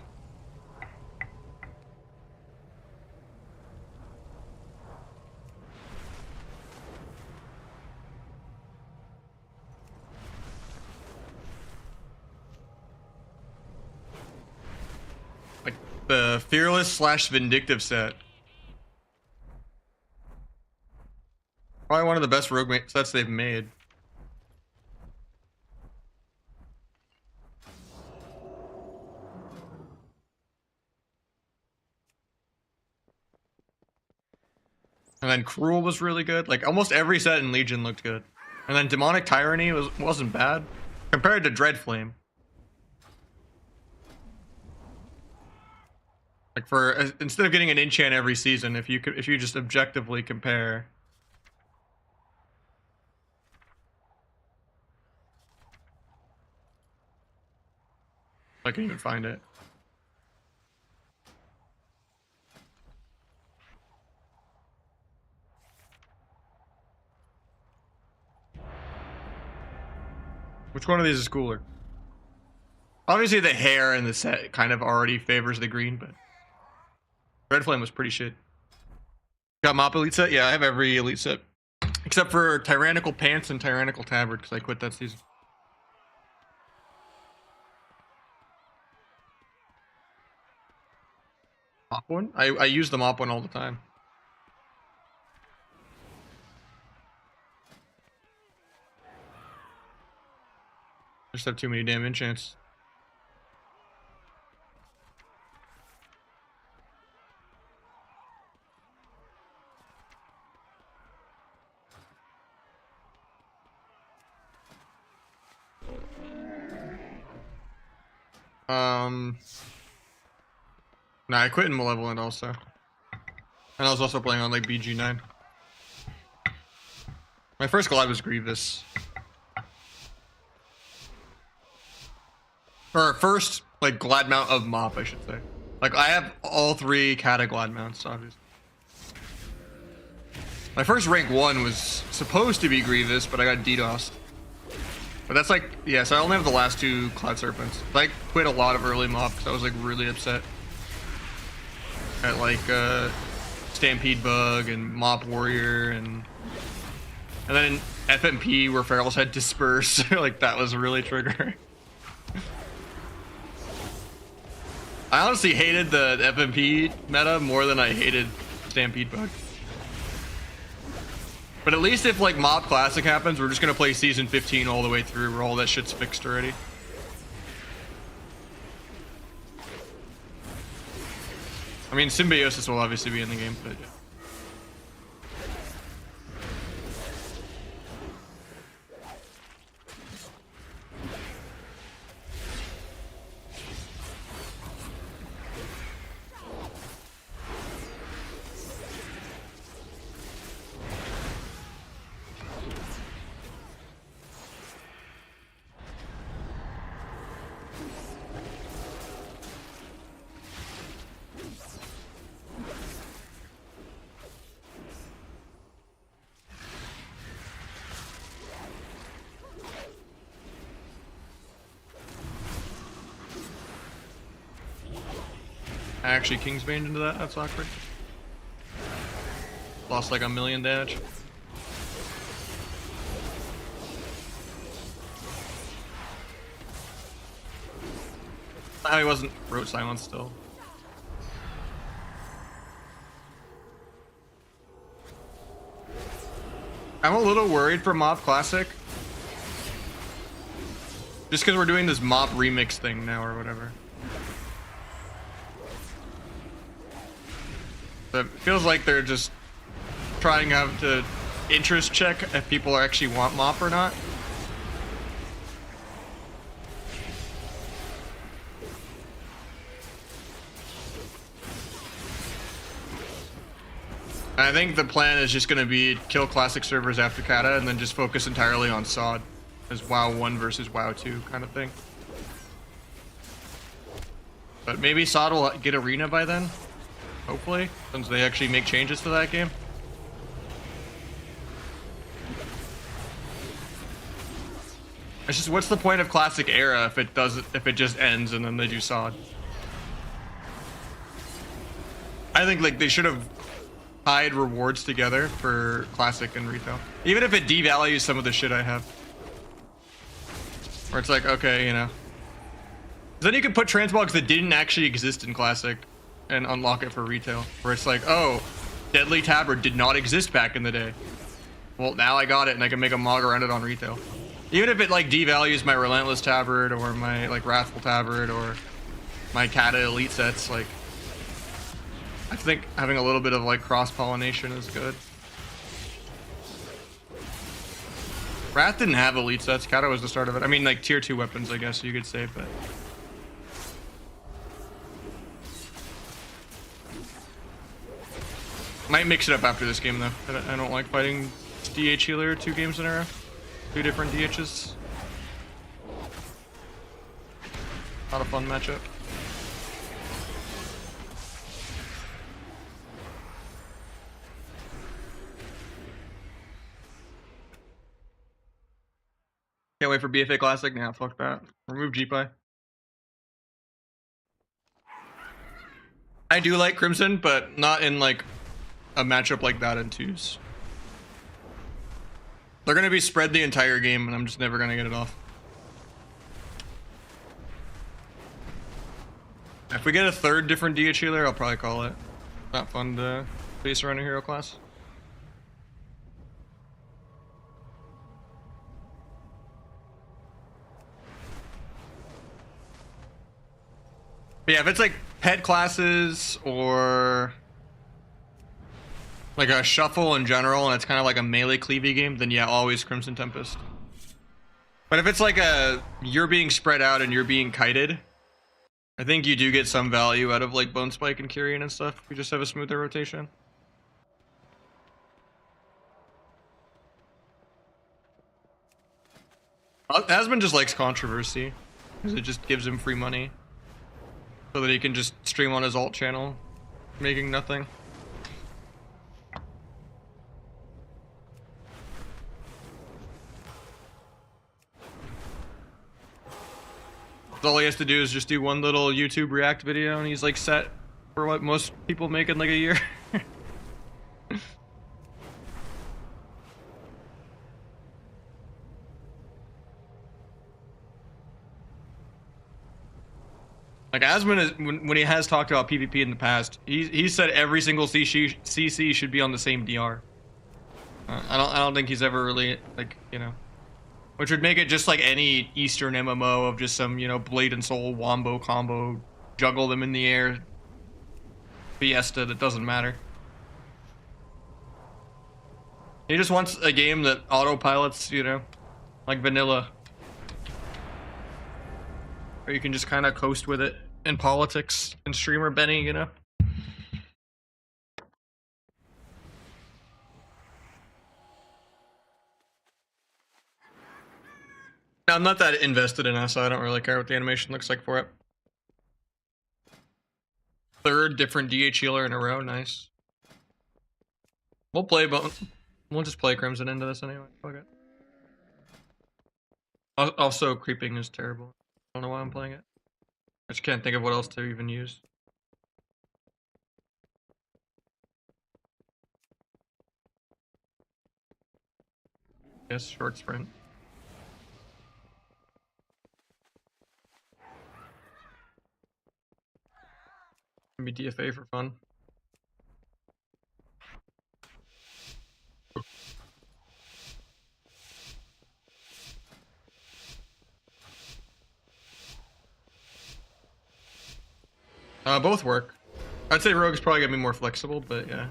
The Fearless / Vindictive set. Probably one of the best rogue sets they've made. And then Cruel was really good. Like almost every set in Legion looked good. And then Demonic Tyranny wasn't bad compared to Dreadflame. Like for instead of getting an enchant every season, if you just objectively compare. I can even find it. Which one of these is cooler? Obviously the hair in the set kind of already favors the green, but Red Flame was pretty shit. Got Mop Elite set? Yeah, I have every Elite set. Except for Tyrannical Pants and Tyrannical Tabard, because I quit that season. Mop one? I use the mop one all the time. Just have too many damn enchants. Nah, I quit in Malevolent also. And I was also playing on like BG9. My first glide was Grievous. Or first, like, glide mount of Mop, I should say. Like, I have all 3 Cata glide mounts, obviously. My first rank 1 was supposed to be Grievous, but I got DDoSed. But that's like, yeah, so I only have the last 2 Cloud Serpents. I quit a lot of early Mop because I was like really upset at like Stampede Bug and Mop Warrior and then in FMP where Ferals had Disperse, like that was really triggering. I honestly hated the FMP meta more than I hated Stampede Bug. But at least if like Mob Classic happens, we're just gonna play season 15 all the way through where all that shit's fixed already. I mean, Symbiosis will obviously be in the game, but yeah. I actually Kingsbane into that, that's awkward. Lost like 1,000,000 damage. Oh, he wasn't Rote Silence still. I'm a little worried for Mop Classic. Just because we're doing this Mop remix thing now or whatever. It feels like they're just trying out to interest check if people actually want Mop or not. I think the plan is just going to be kill classic servers after Cata and then just focus entirely on SOD as WoW 1 versus WoW 2 kind of thing. But maybe SOD will get Arena by then. Hopefully, since they actually make changes to that game. It's just, what's the point of Classic Era if it just ends and then they do SOD? I think like they should have tied rewards together for Classic and Retail, even if it devalues some of the shit I have. Where it's like, okay, you know, then you can put transmogs that didn't actually exist in Classic and unlock it for Retail, where it's like, oh, Deadly Tabard did not exist back in the day. Well, now I got it and I can make a mog around it on Retail. Even if it like devalues my Relentless Tabard or my like Wrathful Tabard or my Cata Elite sets, like I think having a little bit of like cross-pollination is good. Wrath didn't have Elite sets, Cata was the start of it. I mean, like tier 2 weapons, I guess you could say, but might mix it up after this game though. I don't like fighting DH healer 2 games in a row. 2 different DHs. Not a fun matchup. Can't wait for BFA Classic. Nah, fuck that. Remove GPI. I do like Crimson, but not in like a matchup like that in 2s. They're gonna be spread the entire game and I'm just never gonna get it off. If we get a third different DH healer, I'll probably call it. Not fun to face around a hero class. But yeah, if it's like pet classes or like a shuffle in general and it's kind of like a melee cleavy game, then yeah, always Crimson Tempest. But if it's like you're being spread out and you're being kited, I think you do get some value out of like Bone Spike and Kyrian and stuff. We just have a smoother rotation. Asmund just likes controversy because it just gives him free money so that he can just stream on his alt channel making nothing. All he has to do is just do one little YouTube React video and he's like set for what most people make in like a year. Like Asmund is when he has talked about PvP in the past, he said every single CC should be on the same DR. I don't think he's ever really like, you know, which would make it just like any Eastern MMO of just some, you know, Blade and Soul wombo combo, juggle them in the air, fiesta that doesn't matter. He just wants a game that autopilots, you know, like vanilla, where you can just kind of coast with it in politics and streamer Benny, you know. Now, I'm not that invested in us, so I don't really care what the animation looks like for it. Third different DH healer in a row, nice. We'll play, but we'll just play Crimson into this anyway. Fuck it. Also, creeping is terrible. I don't know why I'm playing it. I just can't think of what else to even use. Yes, short sprint. Maybe DFA for fun. Both work. I'd say Rogue's probably gonna be more flexible, but yeah.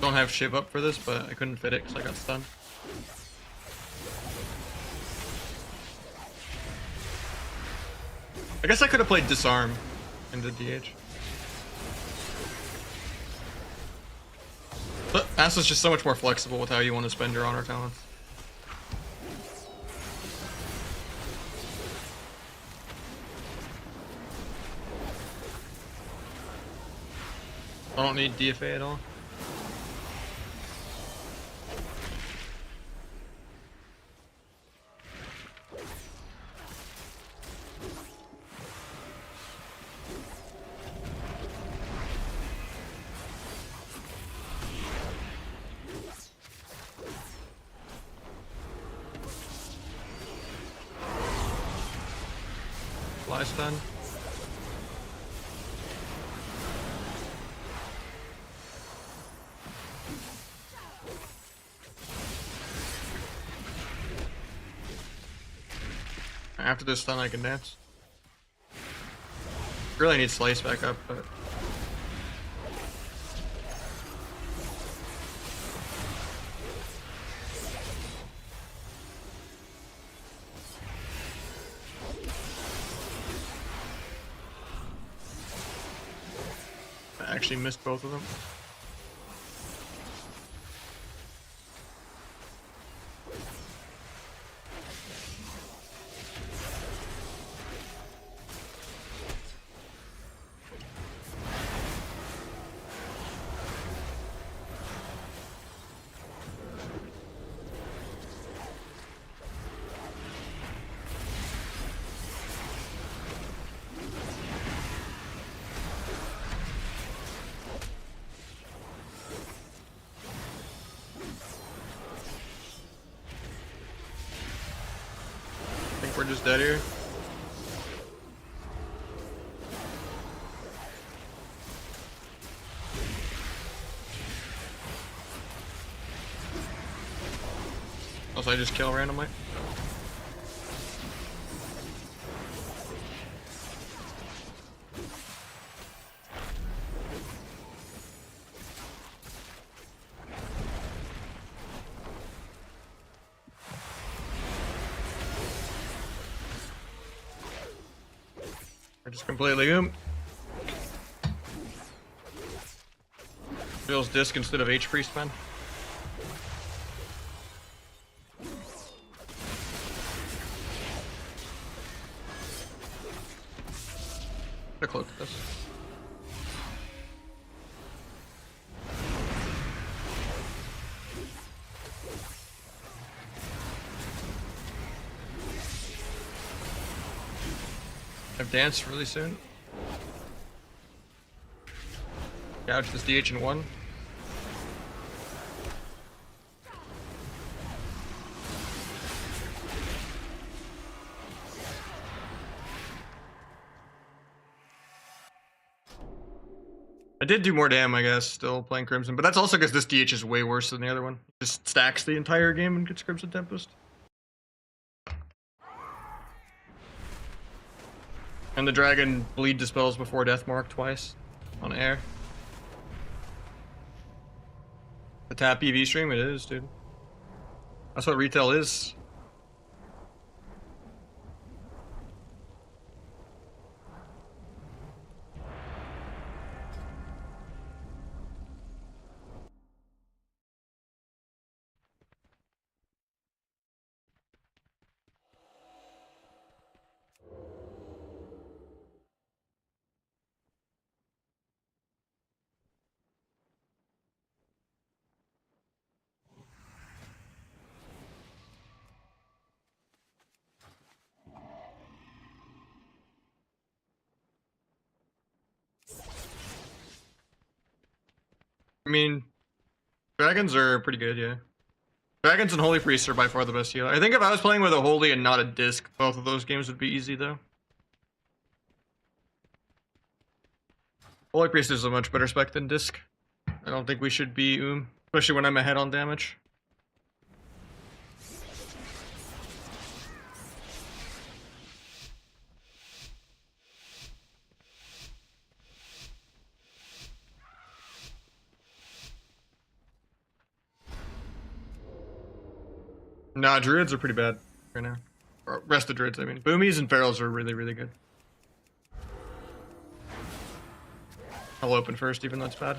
Don't have Shiv up for this, but I couldn't fit it because I got stunned. I guess I could have played Disarm into DH. But Asta's just so much more flexible with how you want to spend your honor talents. I don't need DFA at all. Fly stun. After this stun, I can dance. Really need Slice back up, but. I actually missed both of them. I think we're just dead here. Also, I just kill randomly. I just completely Feels disc instead of H priest man. They're close to this. I've danced really soon. Gouge this DH in 1. I did do more damn, I guess, still playing Crimson, but that's also because this DH is way worse than the other one. It just stacks the entire game and gets Crimson Tempest. And the dragon bleed dispels before death mark twice on air. The tap EV stream, it is, dude. That's what retail is. I mean, dragons are pretty good, yeah. Dragons and Holy Priests are by far the best healer. I think if I was playing with a Holy and not a Disc, both of those games would be easy, though. Holy Priest is a much better spec than Disc. I don't think we should be especially when I'm ahead on damage. Nah, Druids are pretty bad right now. Or rest of Druids, I mean. Boomies and Ferals are really, really good. I'll open first, even though it's bad.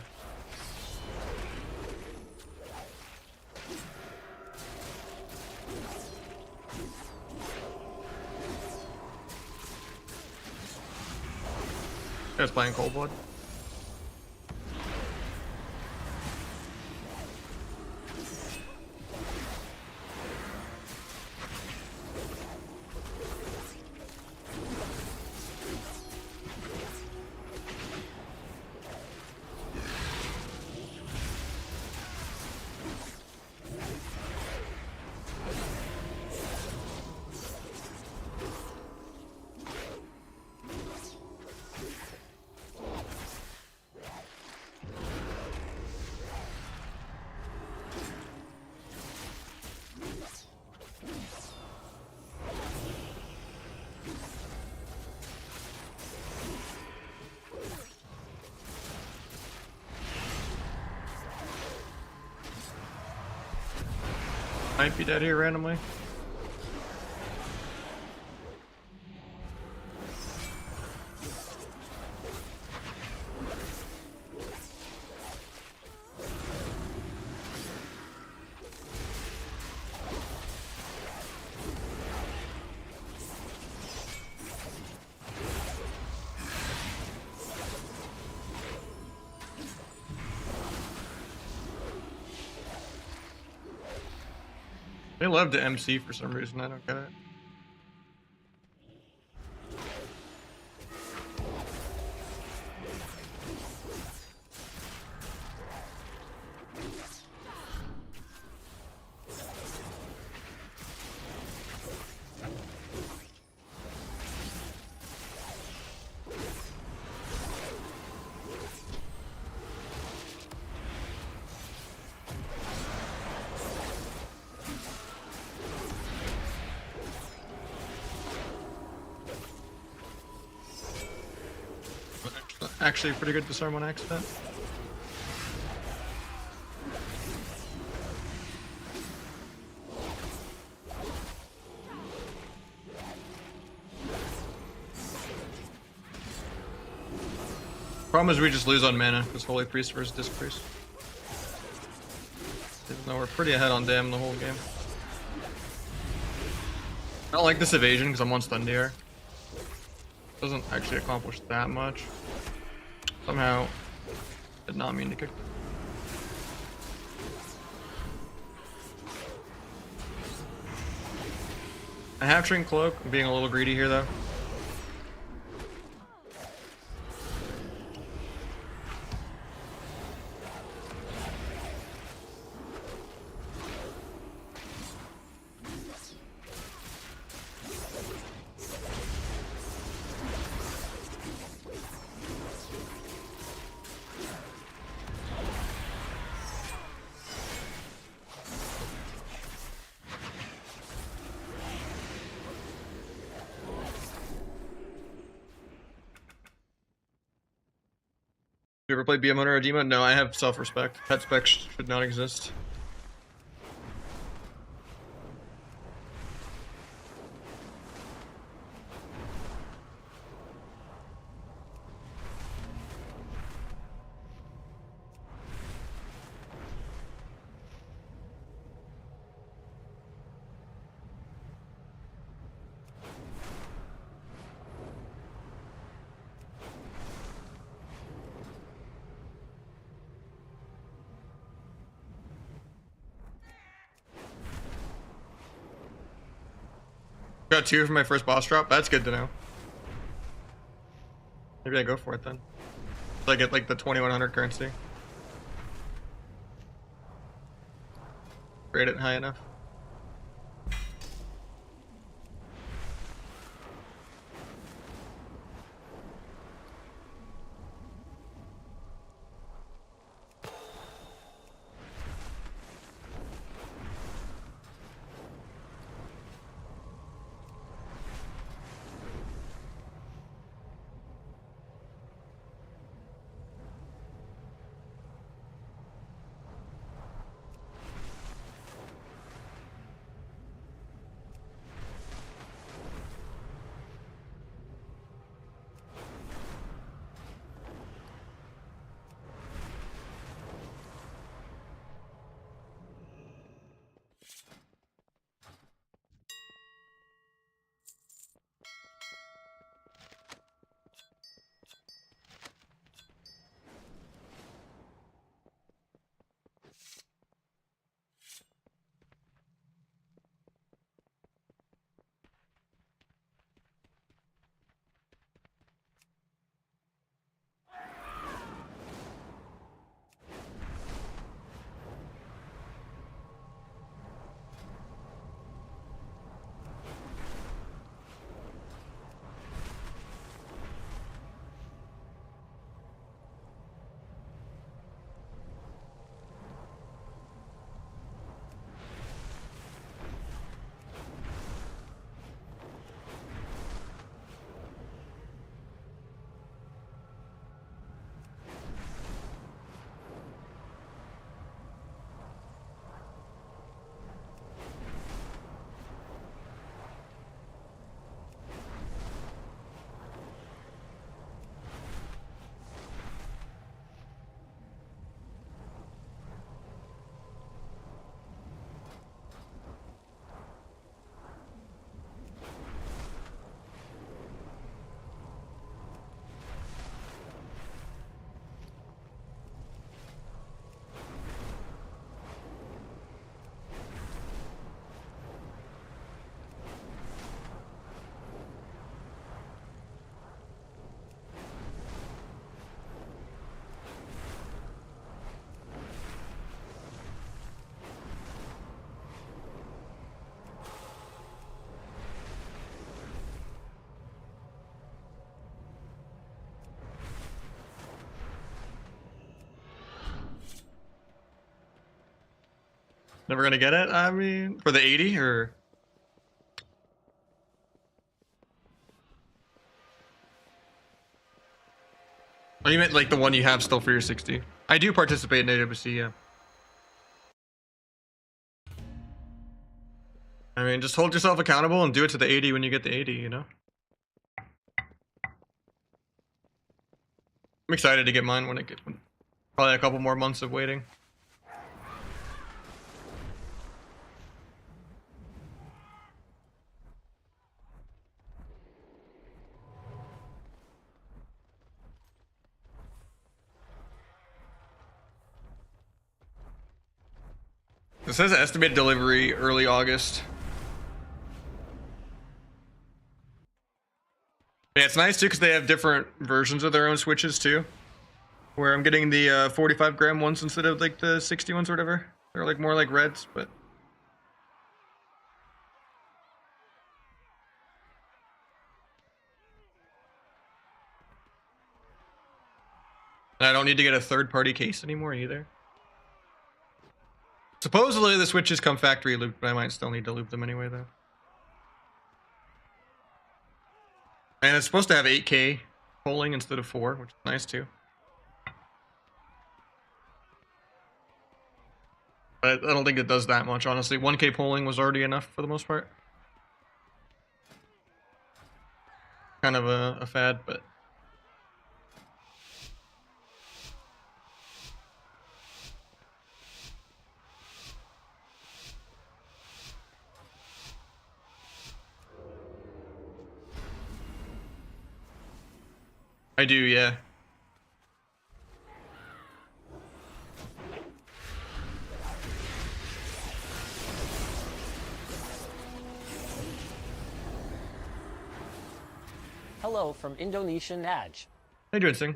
Guy's playing Cold Blood. Might be dead here randomly. They love to MC for some reason, I don't get it. Actually, pretty good disarm on accident. Problem is we just lose on mana because Holy Priest versus Disc Priest. Even though we're pretty ahead on damn the whole game. I don't like this evasion because I'm on stun DR. Doesn't actually accomplish that much. Somehow, did not mean to kick. I have Shrink Cloak. I'm being a little greedy here though. You ever play BM or Adema? No, I have self-respect. Pet specs should not exist. Got 2 for my first boss drop. That's good to know. Maybe I go for it then. So I get like the 2100 currency. Rate it high enough. Never gonna get it? I mean, for the 80 or? Oh, you meant like the one you have still for your 60? I do participate in AWC, yeah. I mean, just hold yourself accountable and do it to the 80 when you get the 80, you know? I'm excited to get mine when it gets, probably a couple more months of waiting. It says estimated delivery early August. Yeah, it's nice too because they have different versions of their own switches too. Where I'm getting the 45 gram ones instead of like the 60 ones or whatever. They're like more like reds, but I don't need to get a third-party case anymore either. Supposedly the switches come factory looped, but I might still need to loop them anyway though. And it's supposed to have 8K polling instead of 4, which is nice too. But I don't think it does that much, honestly. 1K polling was already enough for the most part. Kind of a fad, but... I do, yeah. Hello from Indonesian Naj. How you doing, Sing?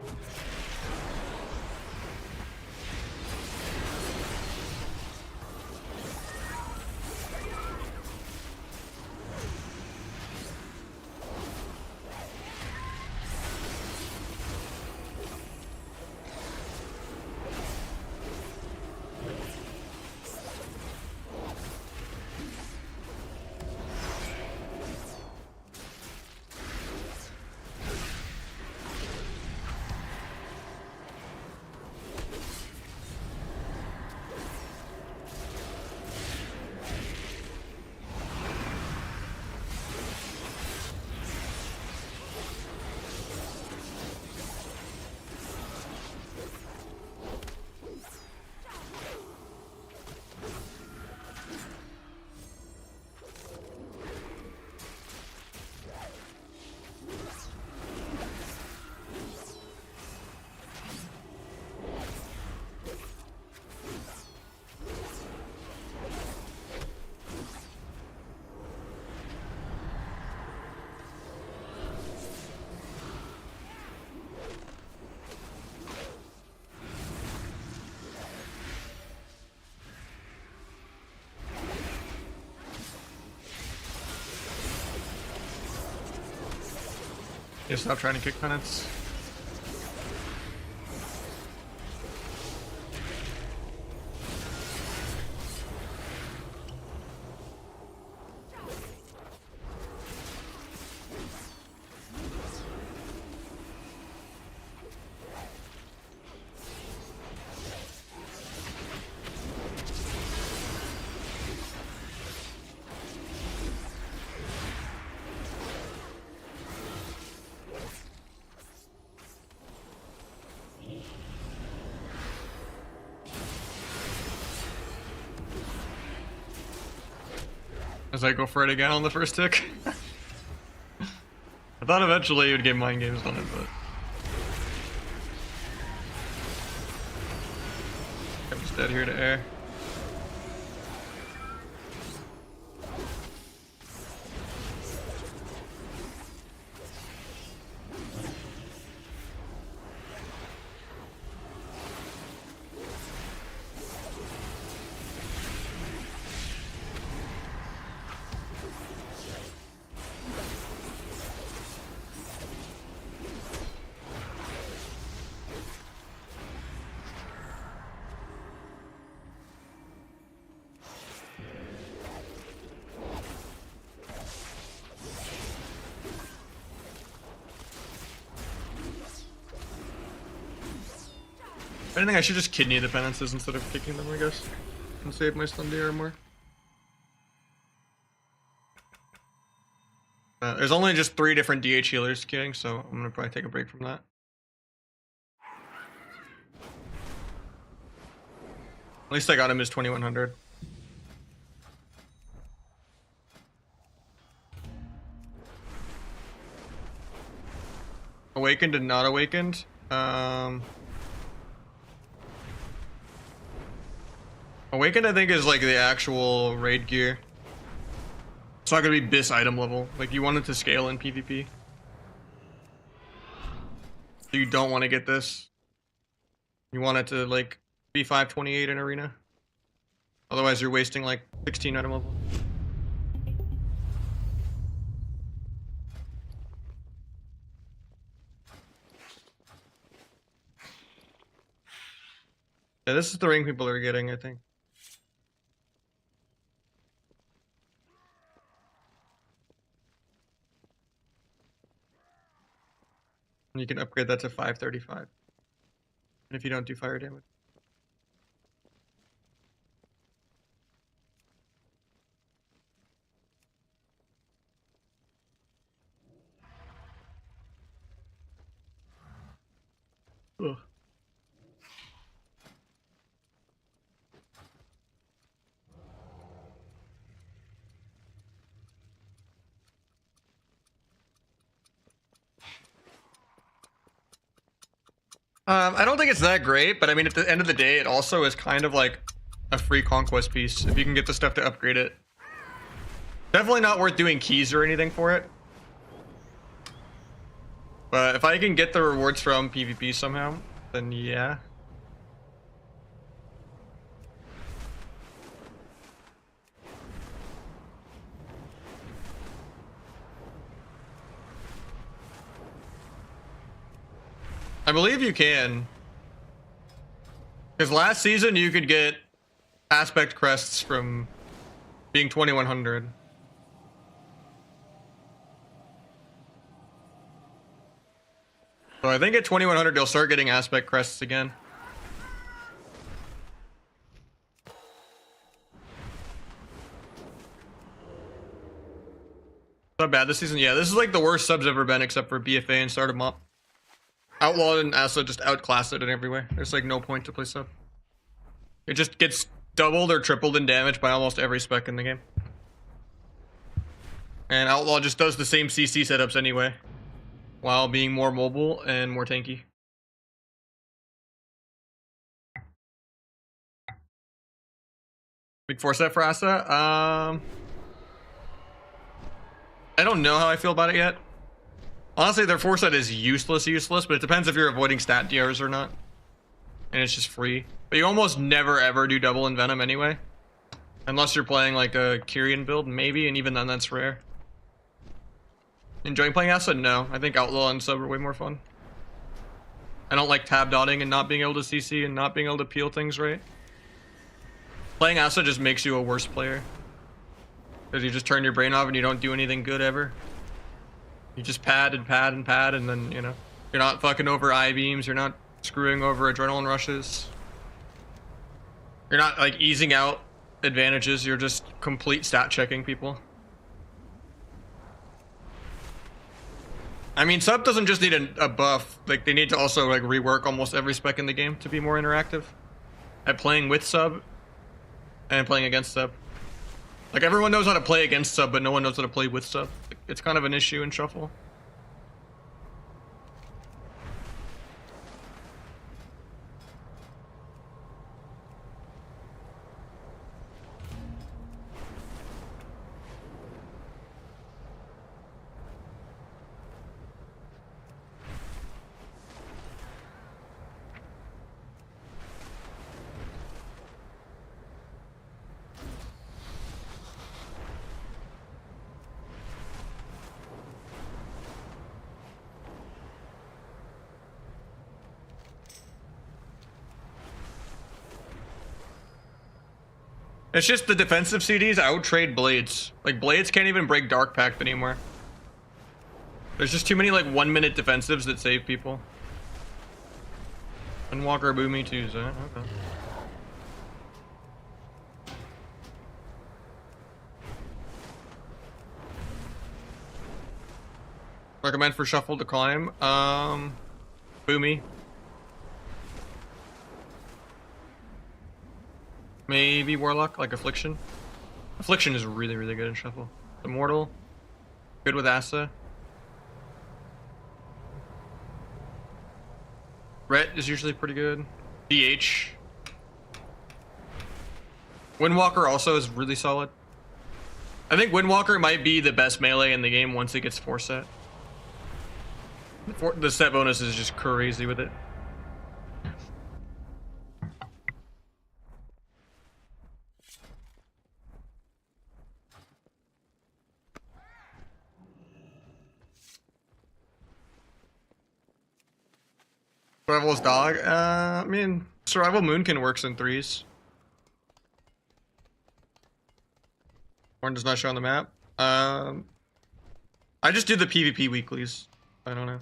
Yeah, stop trying to kick penance. As I go for it again on the first tick. I thought eventually you would get mind games on it, but... I'm just dead here to air. If anything, I should just kidney the penances instead of kicking them, I guess. And save my Sunday armor. There's only just 3 different DH healers queuing, so I'm gonna probably take a break from that. At least I got him as 2100. Awakened and not awakened. Awakened, I think, is like the actual raid gear. It's not gonna be BIS item level. Like, you want it to scale in PvP. So you don't want to get this. You want it to like be 528 in arena. Otherwise, you're wasting like 16 item level. Yeah, this is the ring people are getting, I think. And you can upgrade that to 535. And if you don't do fire damage. Ugh. I don't think it's that great, but I mean, at the end of the day, it also is kind of like a free Conquest piece if you can get the stuff to upgrade it. Definitely not worth doing keys or anything for it. But if I can get the rewards from PvP somehow, then yeah. I believe you can. Because last season you could get aspect crests from being 2100. So I think at 2100 they'll start getting aspect crests again. Not bad this season. Yeah, this is like the worst subs ever been except for BFA and Stardom Up. Outlaw and Asa just outclass it in every way. There's like no point to play sub. It just gets doubled or tripled in damage by almost every spec in the game. And Outlaw just does the same CC setups anyway, while being more mobile and more tanky. Big 4 set for Asa. I don't know how I feel about it yet. Honestly, their 4 set is useless, but it depends if you're avoiding stat DRs or not. And it's just free. But you almost never ever do double Envenom anyway. Unless you're playing like a Kyrian build, maybe, and even then that's rare. Enjoying playing Asa? No. I think Outlaw and Sub are way more fun. I don't like tab dotting and not being able to CC and not being able to peel things right. Playing Asa just makes you a worse player. Because you just turn your brain off and you don't do anything good ever. You just pad and pad and pad, and then, you know, you're not fucking over I-beams, you're not screwing over adrenaline rushes. You're not, like, easing out advantages, you're just complete stat checking people. I mean, Sub doesn't just need a buff, like, they need to also, like, rework almost every spec in the game to be more interactive. At playing with Sub, and playing against Sub. Like, everyone knows how to play against Sub, but no one knows how to play with Sub. It's kind of an issue in Shuffle. It's just the defensive CDs out-trade Blades. Like, Blades can't even break Dark Pact anymore. There's just too many, like, 1-minute defensives that save people. Windwalker Boomy Tuesday. Okay. Recommend for shuffle to climb. Boomy. Maybe Warlock, like Affliction. Affliction is really, really good in shuffle. Immortal. Good with Asa. Ret is usually pretty good. DH. Windwalker also is really solid. I think Windwalker might be the best melee in the game once it gets 4 set. The set bonus is just crazy with it. Survival's dog? I mean, Survival Moonkin works in 3s. Horn does not show on the map. I just do the PvP weeklies. I don't know.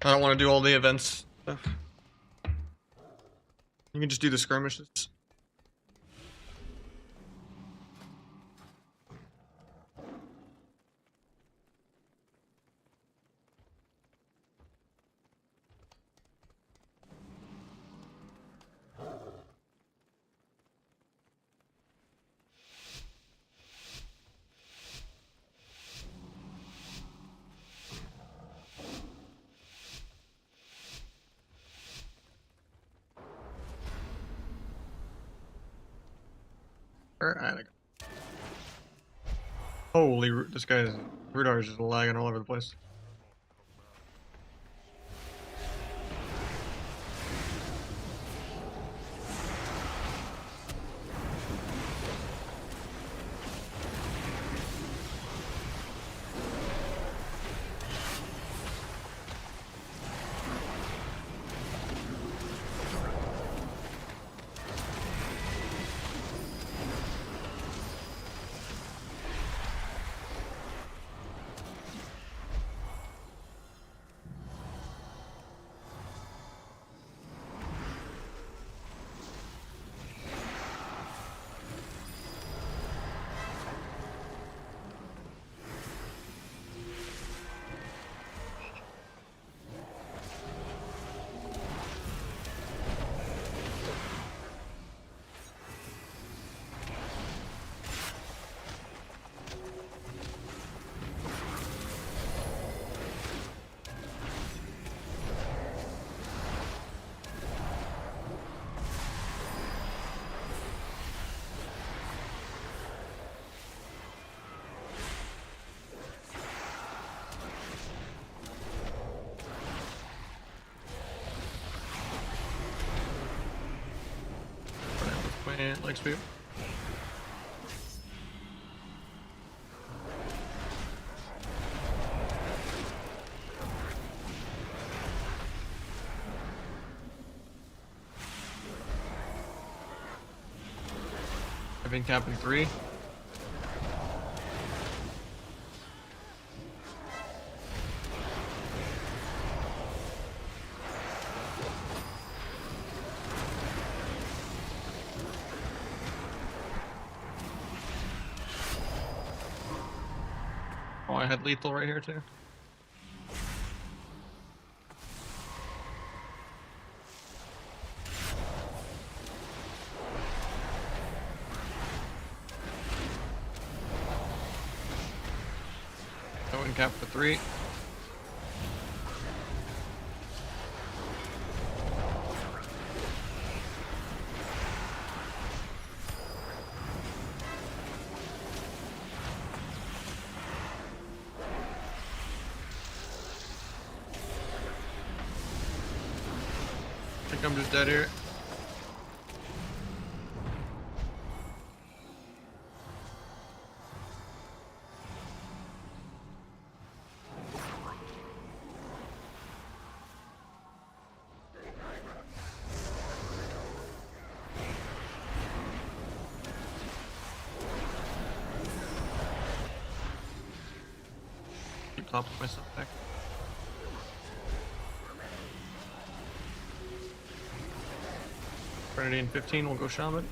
I don't want to do all the events stuff. You can just do the skirmishes. Holy, this guy's Rudar is just lagging all over the place. Like speed. I've been capping 3. Oh, I had lethal right here too. I went cap for 3. I think I'm just dead here. Keep topping myself back. Trinity in 15, we'll go Shaman.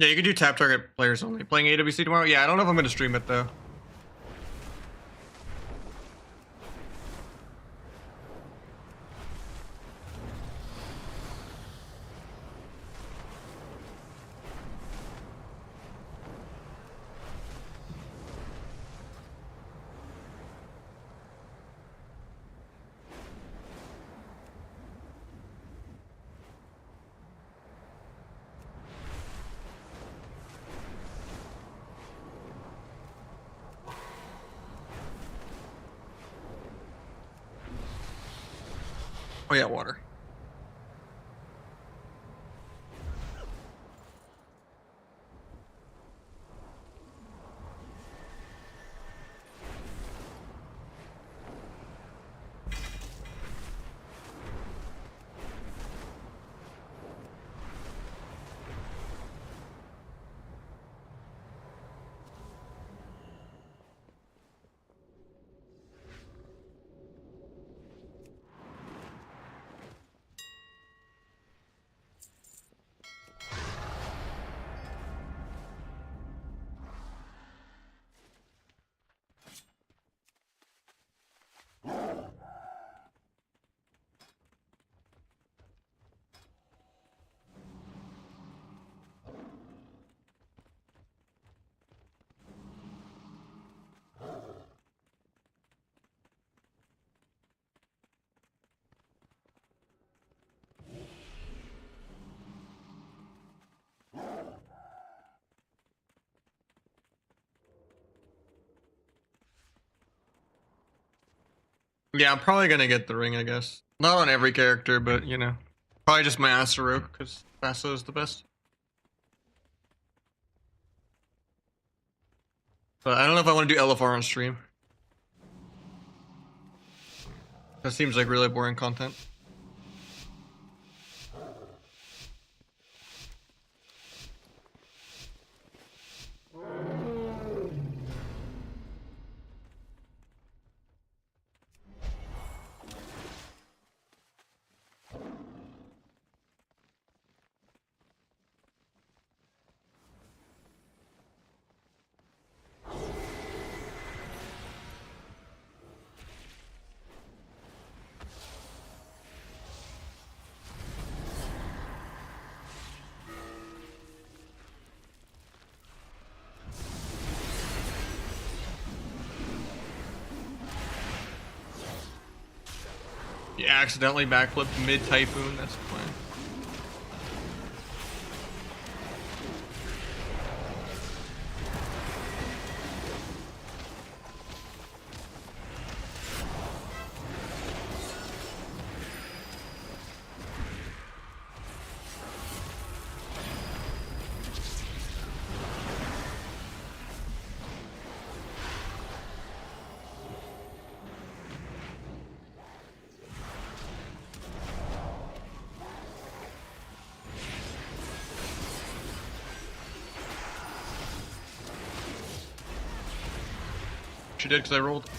Yeah, you can do tap target players only. Playing AWC tomorrow? Yeah, I don't know if I'm going to stream it though. Oh yeah, water. Yeah, I'm probably gonna get the ring, I guess. Not on every character, but you know. Probably just my Asaroke, because Basso is the best. But I don't know if I want to do LFR on stream. That seems like really boring content. You accidentally backflipped mid Typhoon, that's the plan. She did because I rolled.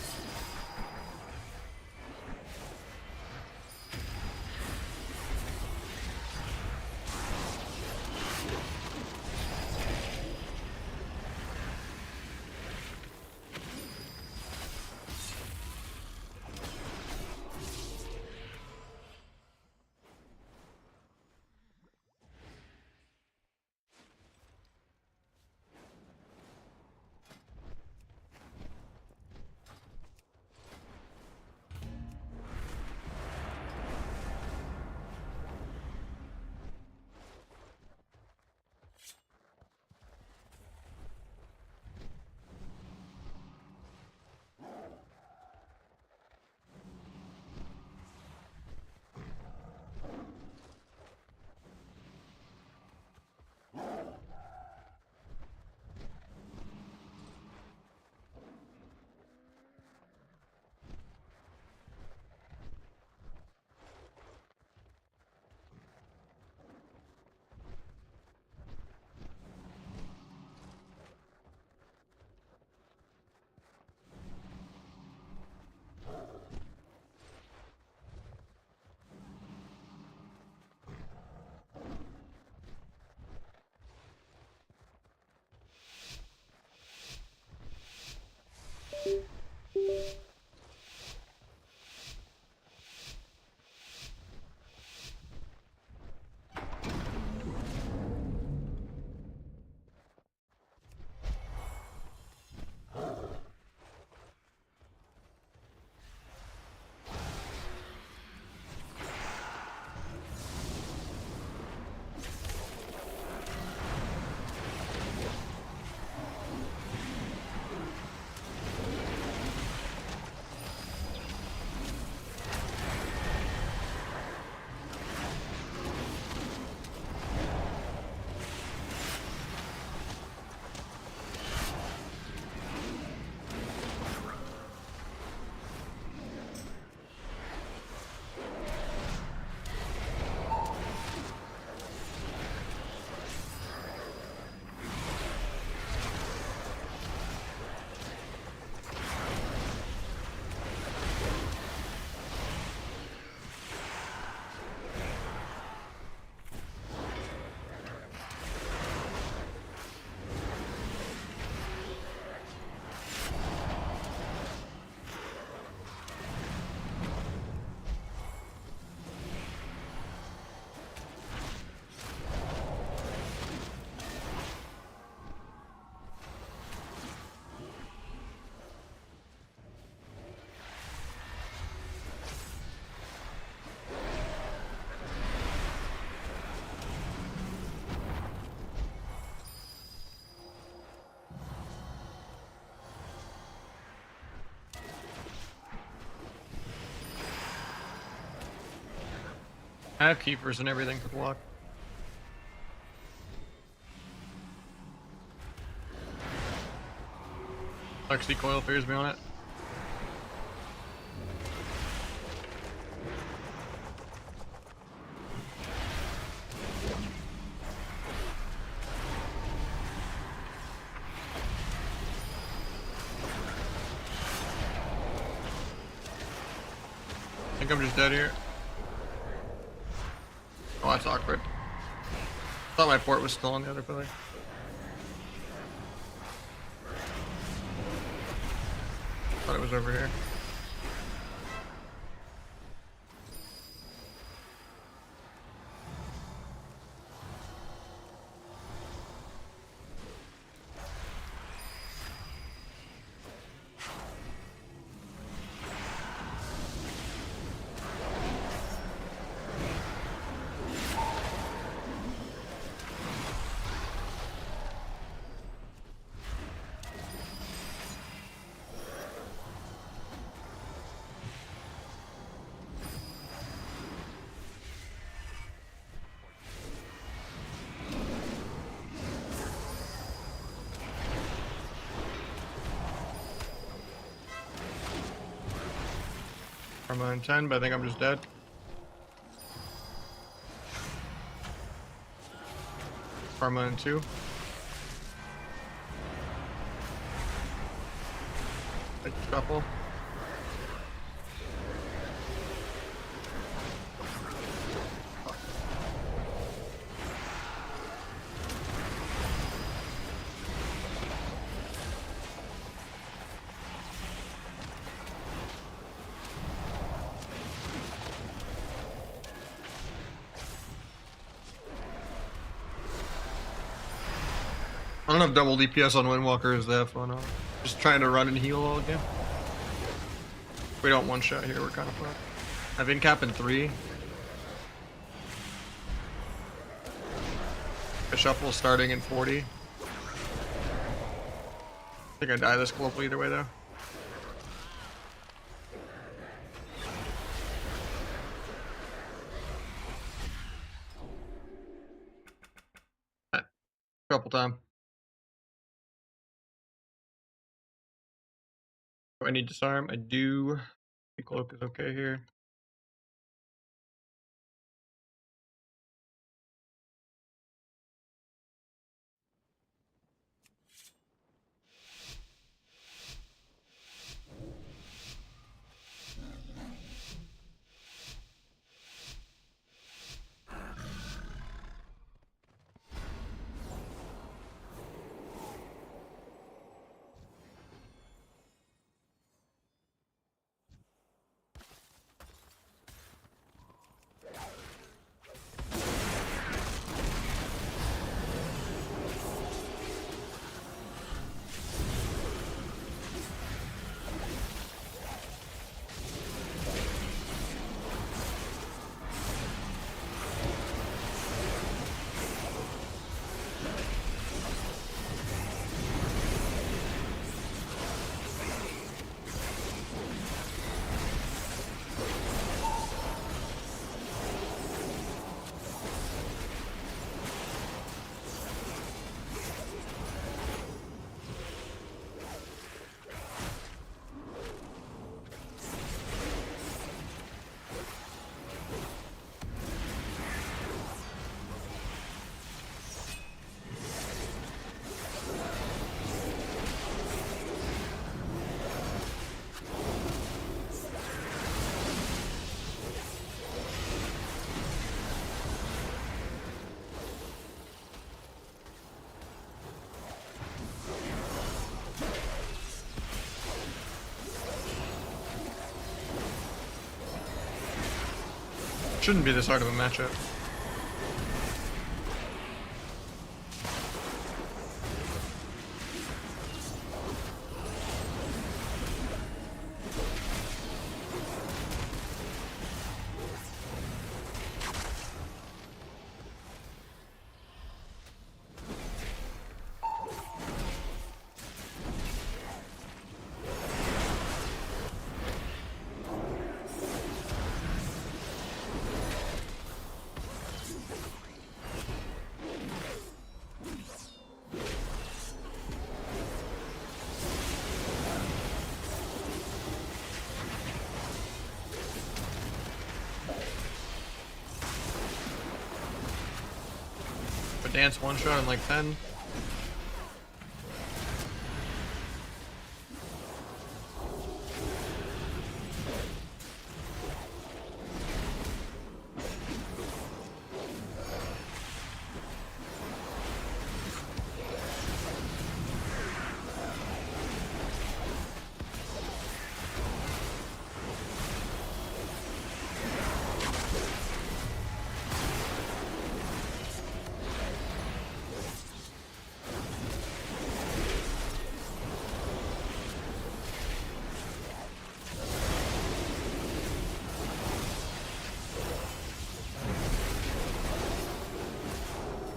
I have keepers and everything to block. Lexi coil fears me on it. I think I'm just dead here. Oh, that's awkward. Thought my port was still on the other pillar. Thought it was over here. Karma in 10, but I think I'm just dead. Karma in 2. I shuffle. I don't have double DPS on Windwalker, is that fun? Just trying to run and heal all again. If we don't one shot here, we're kind of fucked. I've incap in 3. A shuffle starting in 40. I think I die this global either way though. Couple time. Do I need disarm? I do. The cloak is okay here. Shouldn't be this hard of a matchup. dance one shot in like 10.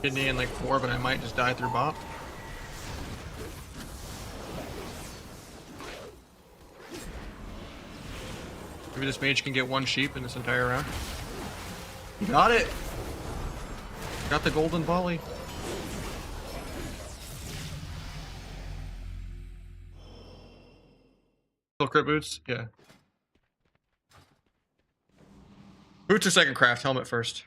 Kidney in like 4, but I might just die through bop. Maybe this mage can get 1 sheep in this entire round. You got it! Got the golden volley. Still crit boots? Yeah. Boots are second craft, helmet first.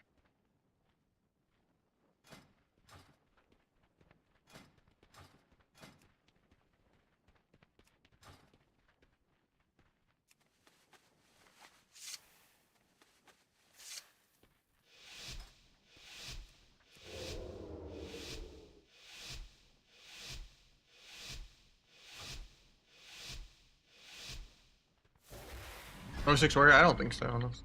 Oh, 6 warrior? I don't think so. Honestly.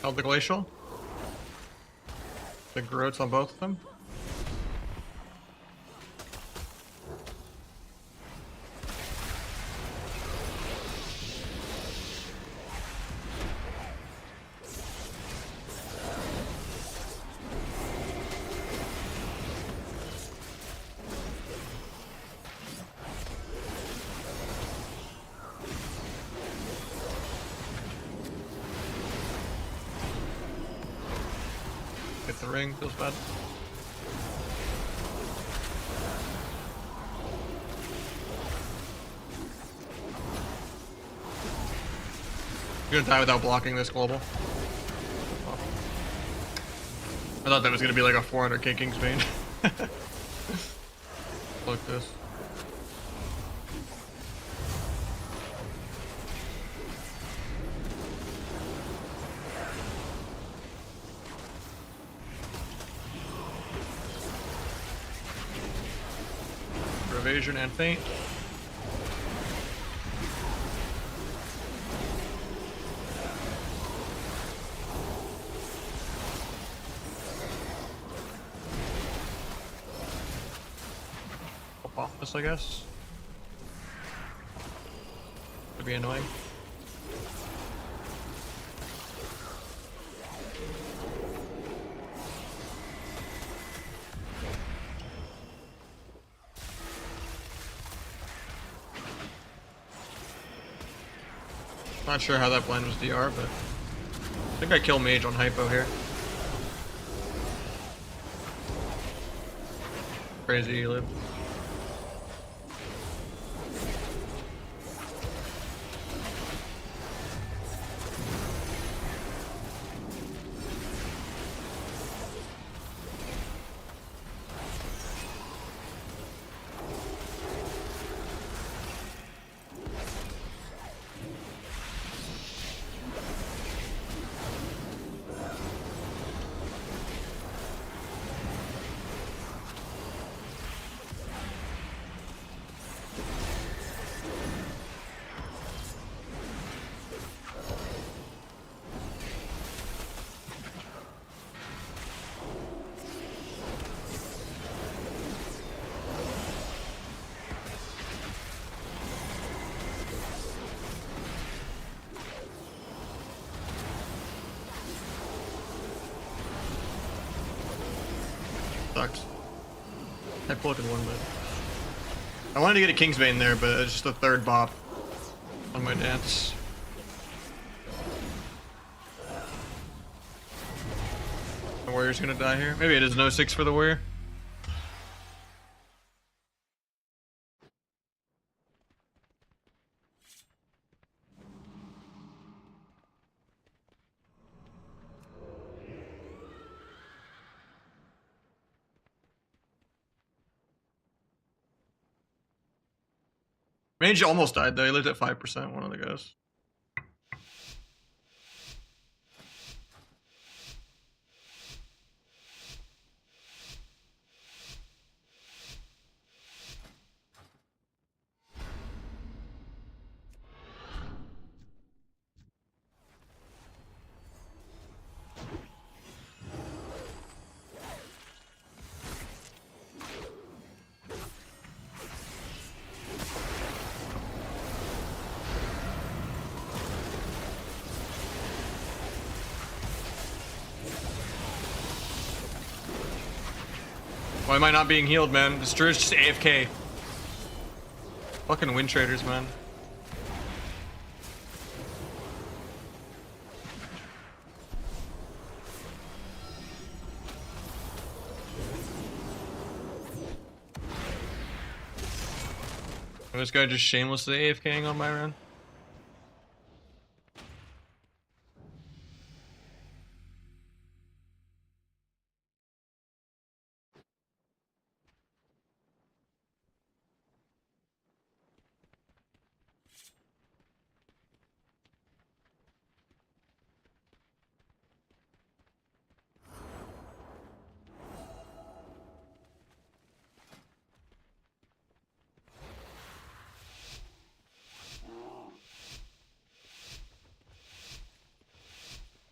Held the glacial. The growths on both of them. Get the ring, feels bad. You're gonna die without blocking this global. Oh. I thought that was gonna be like a 400k Kingsbane. Look this. Evasion and feint. Pop off this, I guess. Could be annoying. Not sure how that blend was DR, but I think I kill mage on hypo here. Crazy you live. I pull it in one bit. I wanted to get a Kingsbane there, but it's just the third bop on my dance. The warrior's gonna die here. Maybe it is no 6 for the warrior. Mage almost died though. He lived at 5%. One of the guys. Why am I not being healed, man? This druid's just AFK. Fucking win traders, man. This guy just shamelessly AFKing on my run.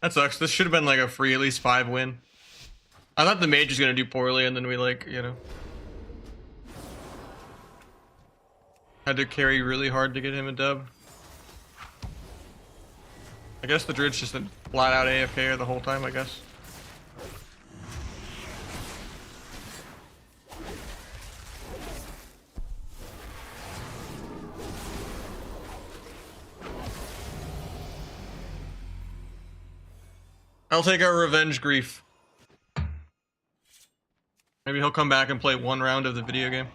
That sucks. This should have been like a free at least 5 win. I thought the mage was gonna do poorly, and then we like, you know, had to carry really hard to get him a dub. I guess the druid's just a flat out AFK the whole time, I guess. I'll take our revenge grief. Maybe he'll come back and play 1 round of the video game.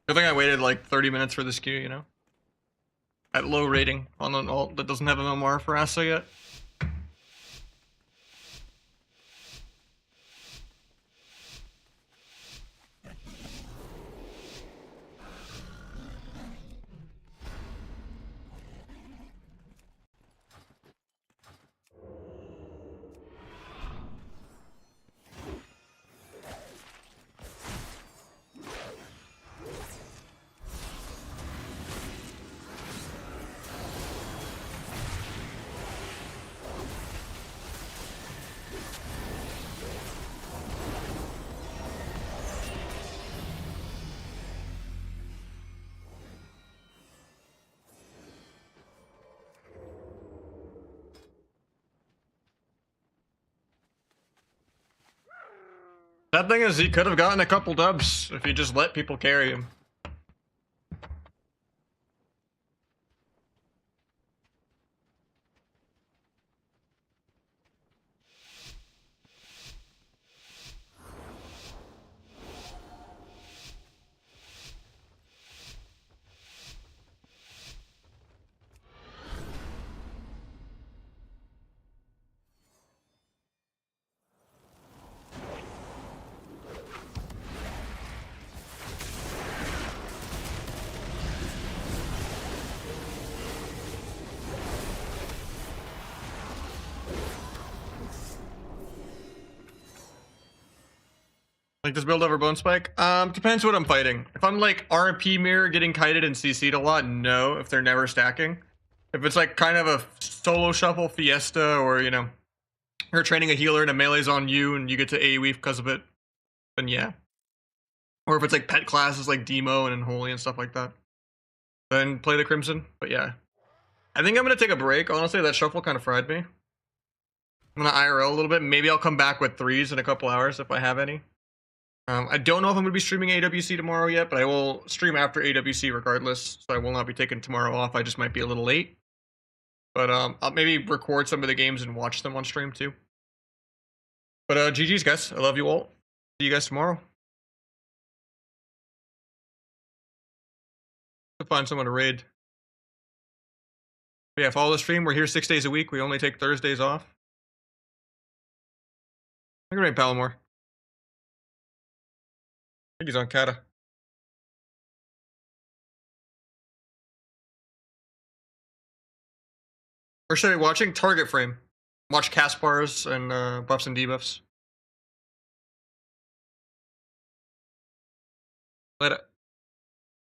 Good thing I waited like 30 minutes for this queue, you know? At low rating on an alt that doesn't have an MR for Asa yet. That thing is, he could have gotten a couple dubs if he just let people carry him. Like this build over Bone Spike? Depends what I'm fighting. If I'm like RP mirror getting kited and CC'd a lot, no, if they're never stacking. If it's like kind of a solo shuffle fiesta, or you know, you're training a healer and a melee's on you and you get to AoE because of it, then yeah. Or if it's like pet classes like Demo and Unholy and stuff like that, then play the Crimson. But yeah, I think I'm gonna take a break. Honestly, that shuffle kind of fried me. I'm gonna IRL a little bit. Maybe I'll come back with 3s in a couple hours if I have any. I don't know if I'm gonna be streaming AWC tomorrow yet, but I will stream after AWC regardless. So I will not be taking tomorrow off. I just might be a little late. But I'll maybe record some of the games and watch them on stream too. But GG's guys. I love you all. See you guys tomorrow. To find someone to raid. But yeah, follow the stream. We're here 6 days a week. We only take Thursdays off. Look at raid Palomar. I think he's on Cata. Or should I be watching? Target Frame. Watch cast bars and buffs and debuffs. Later.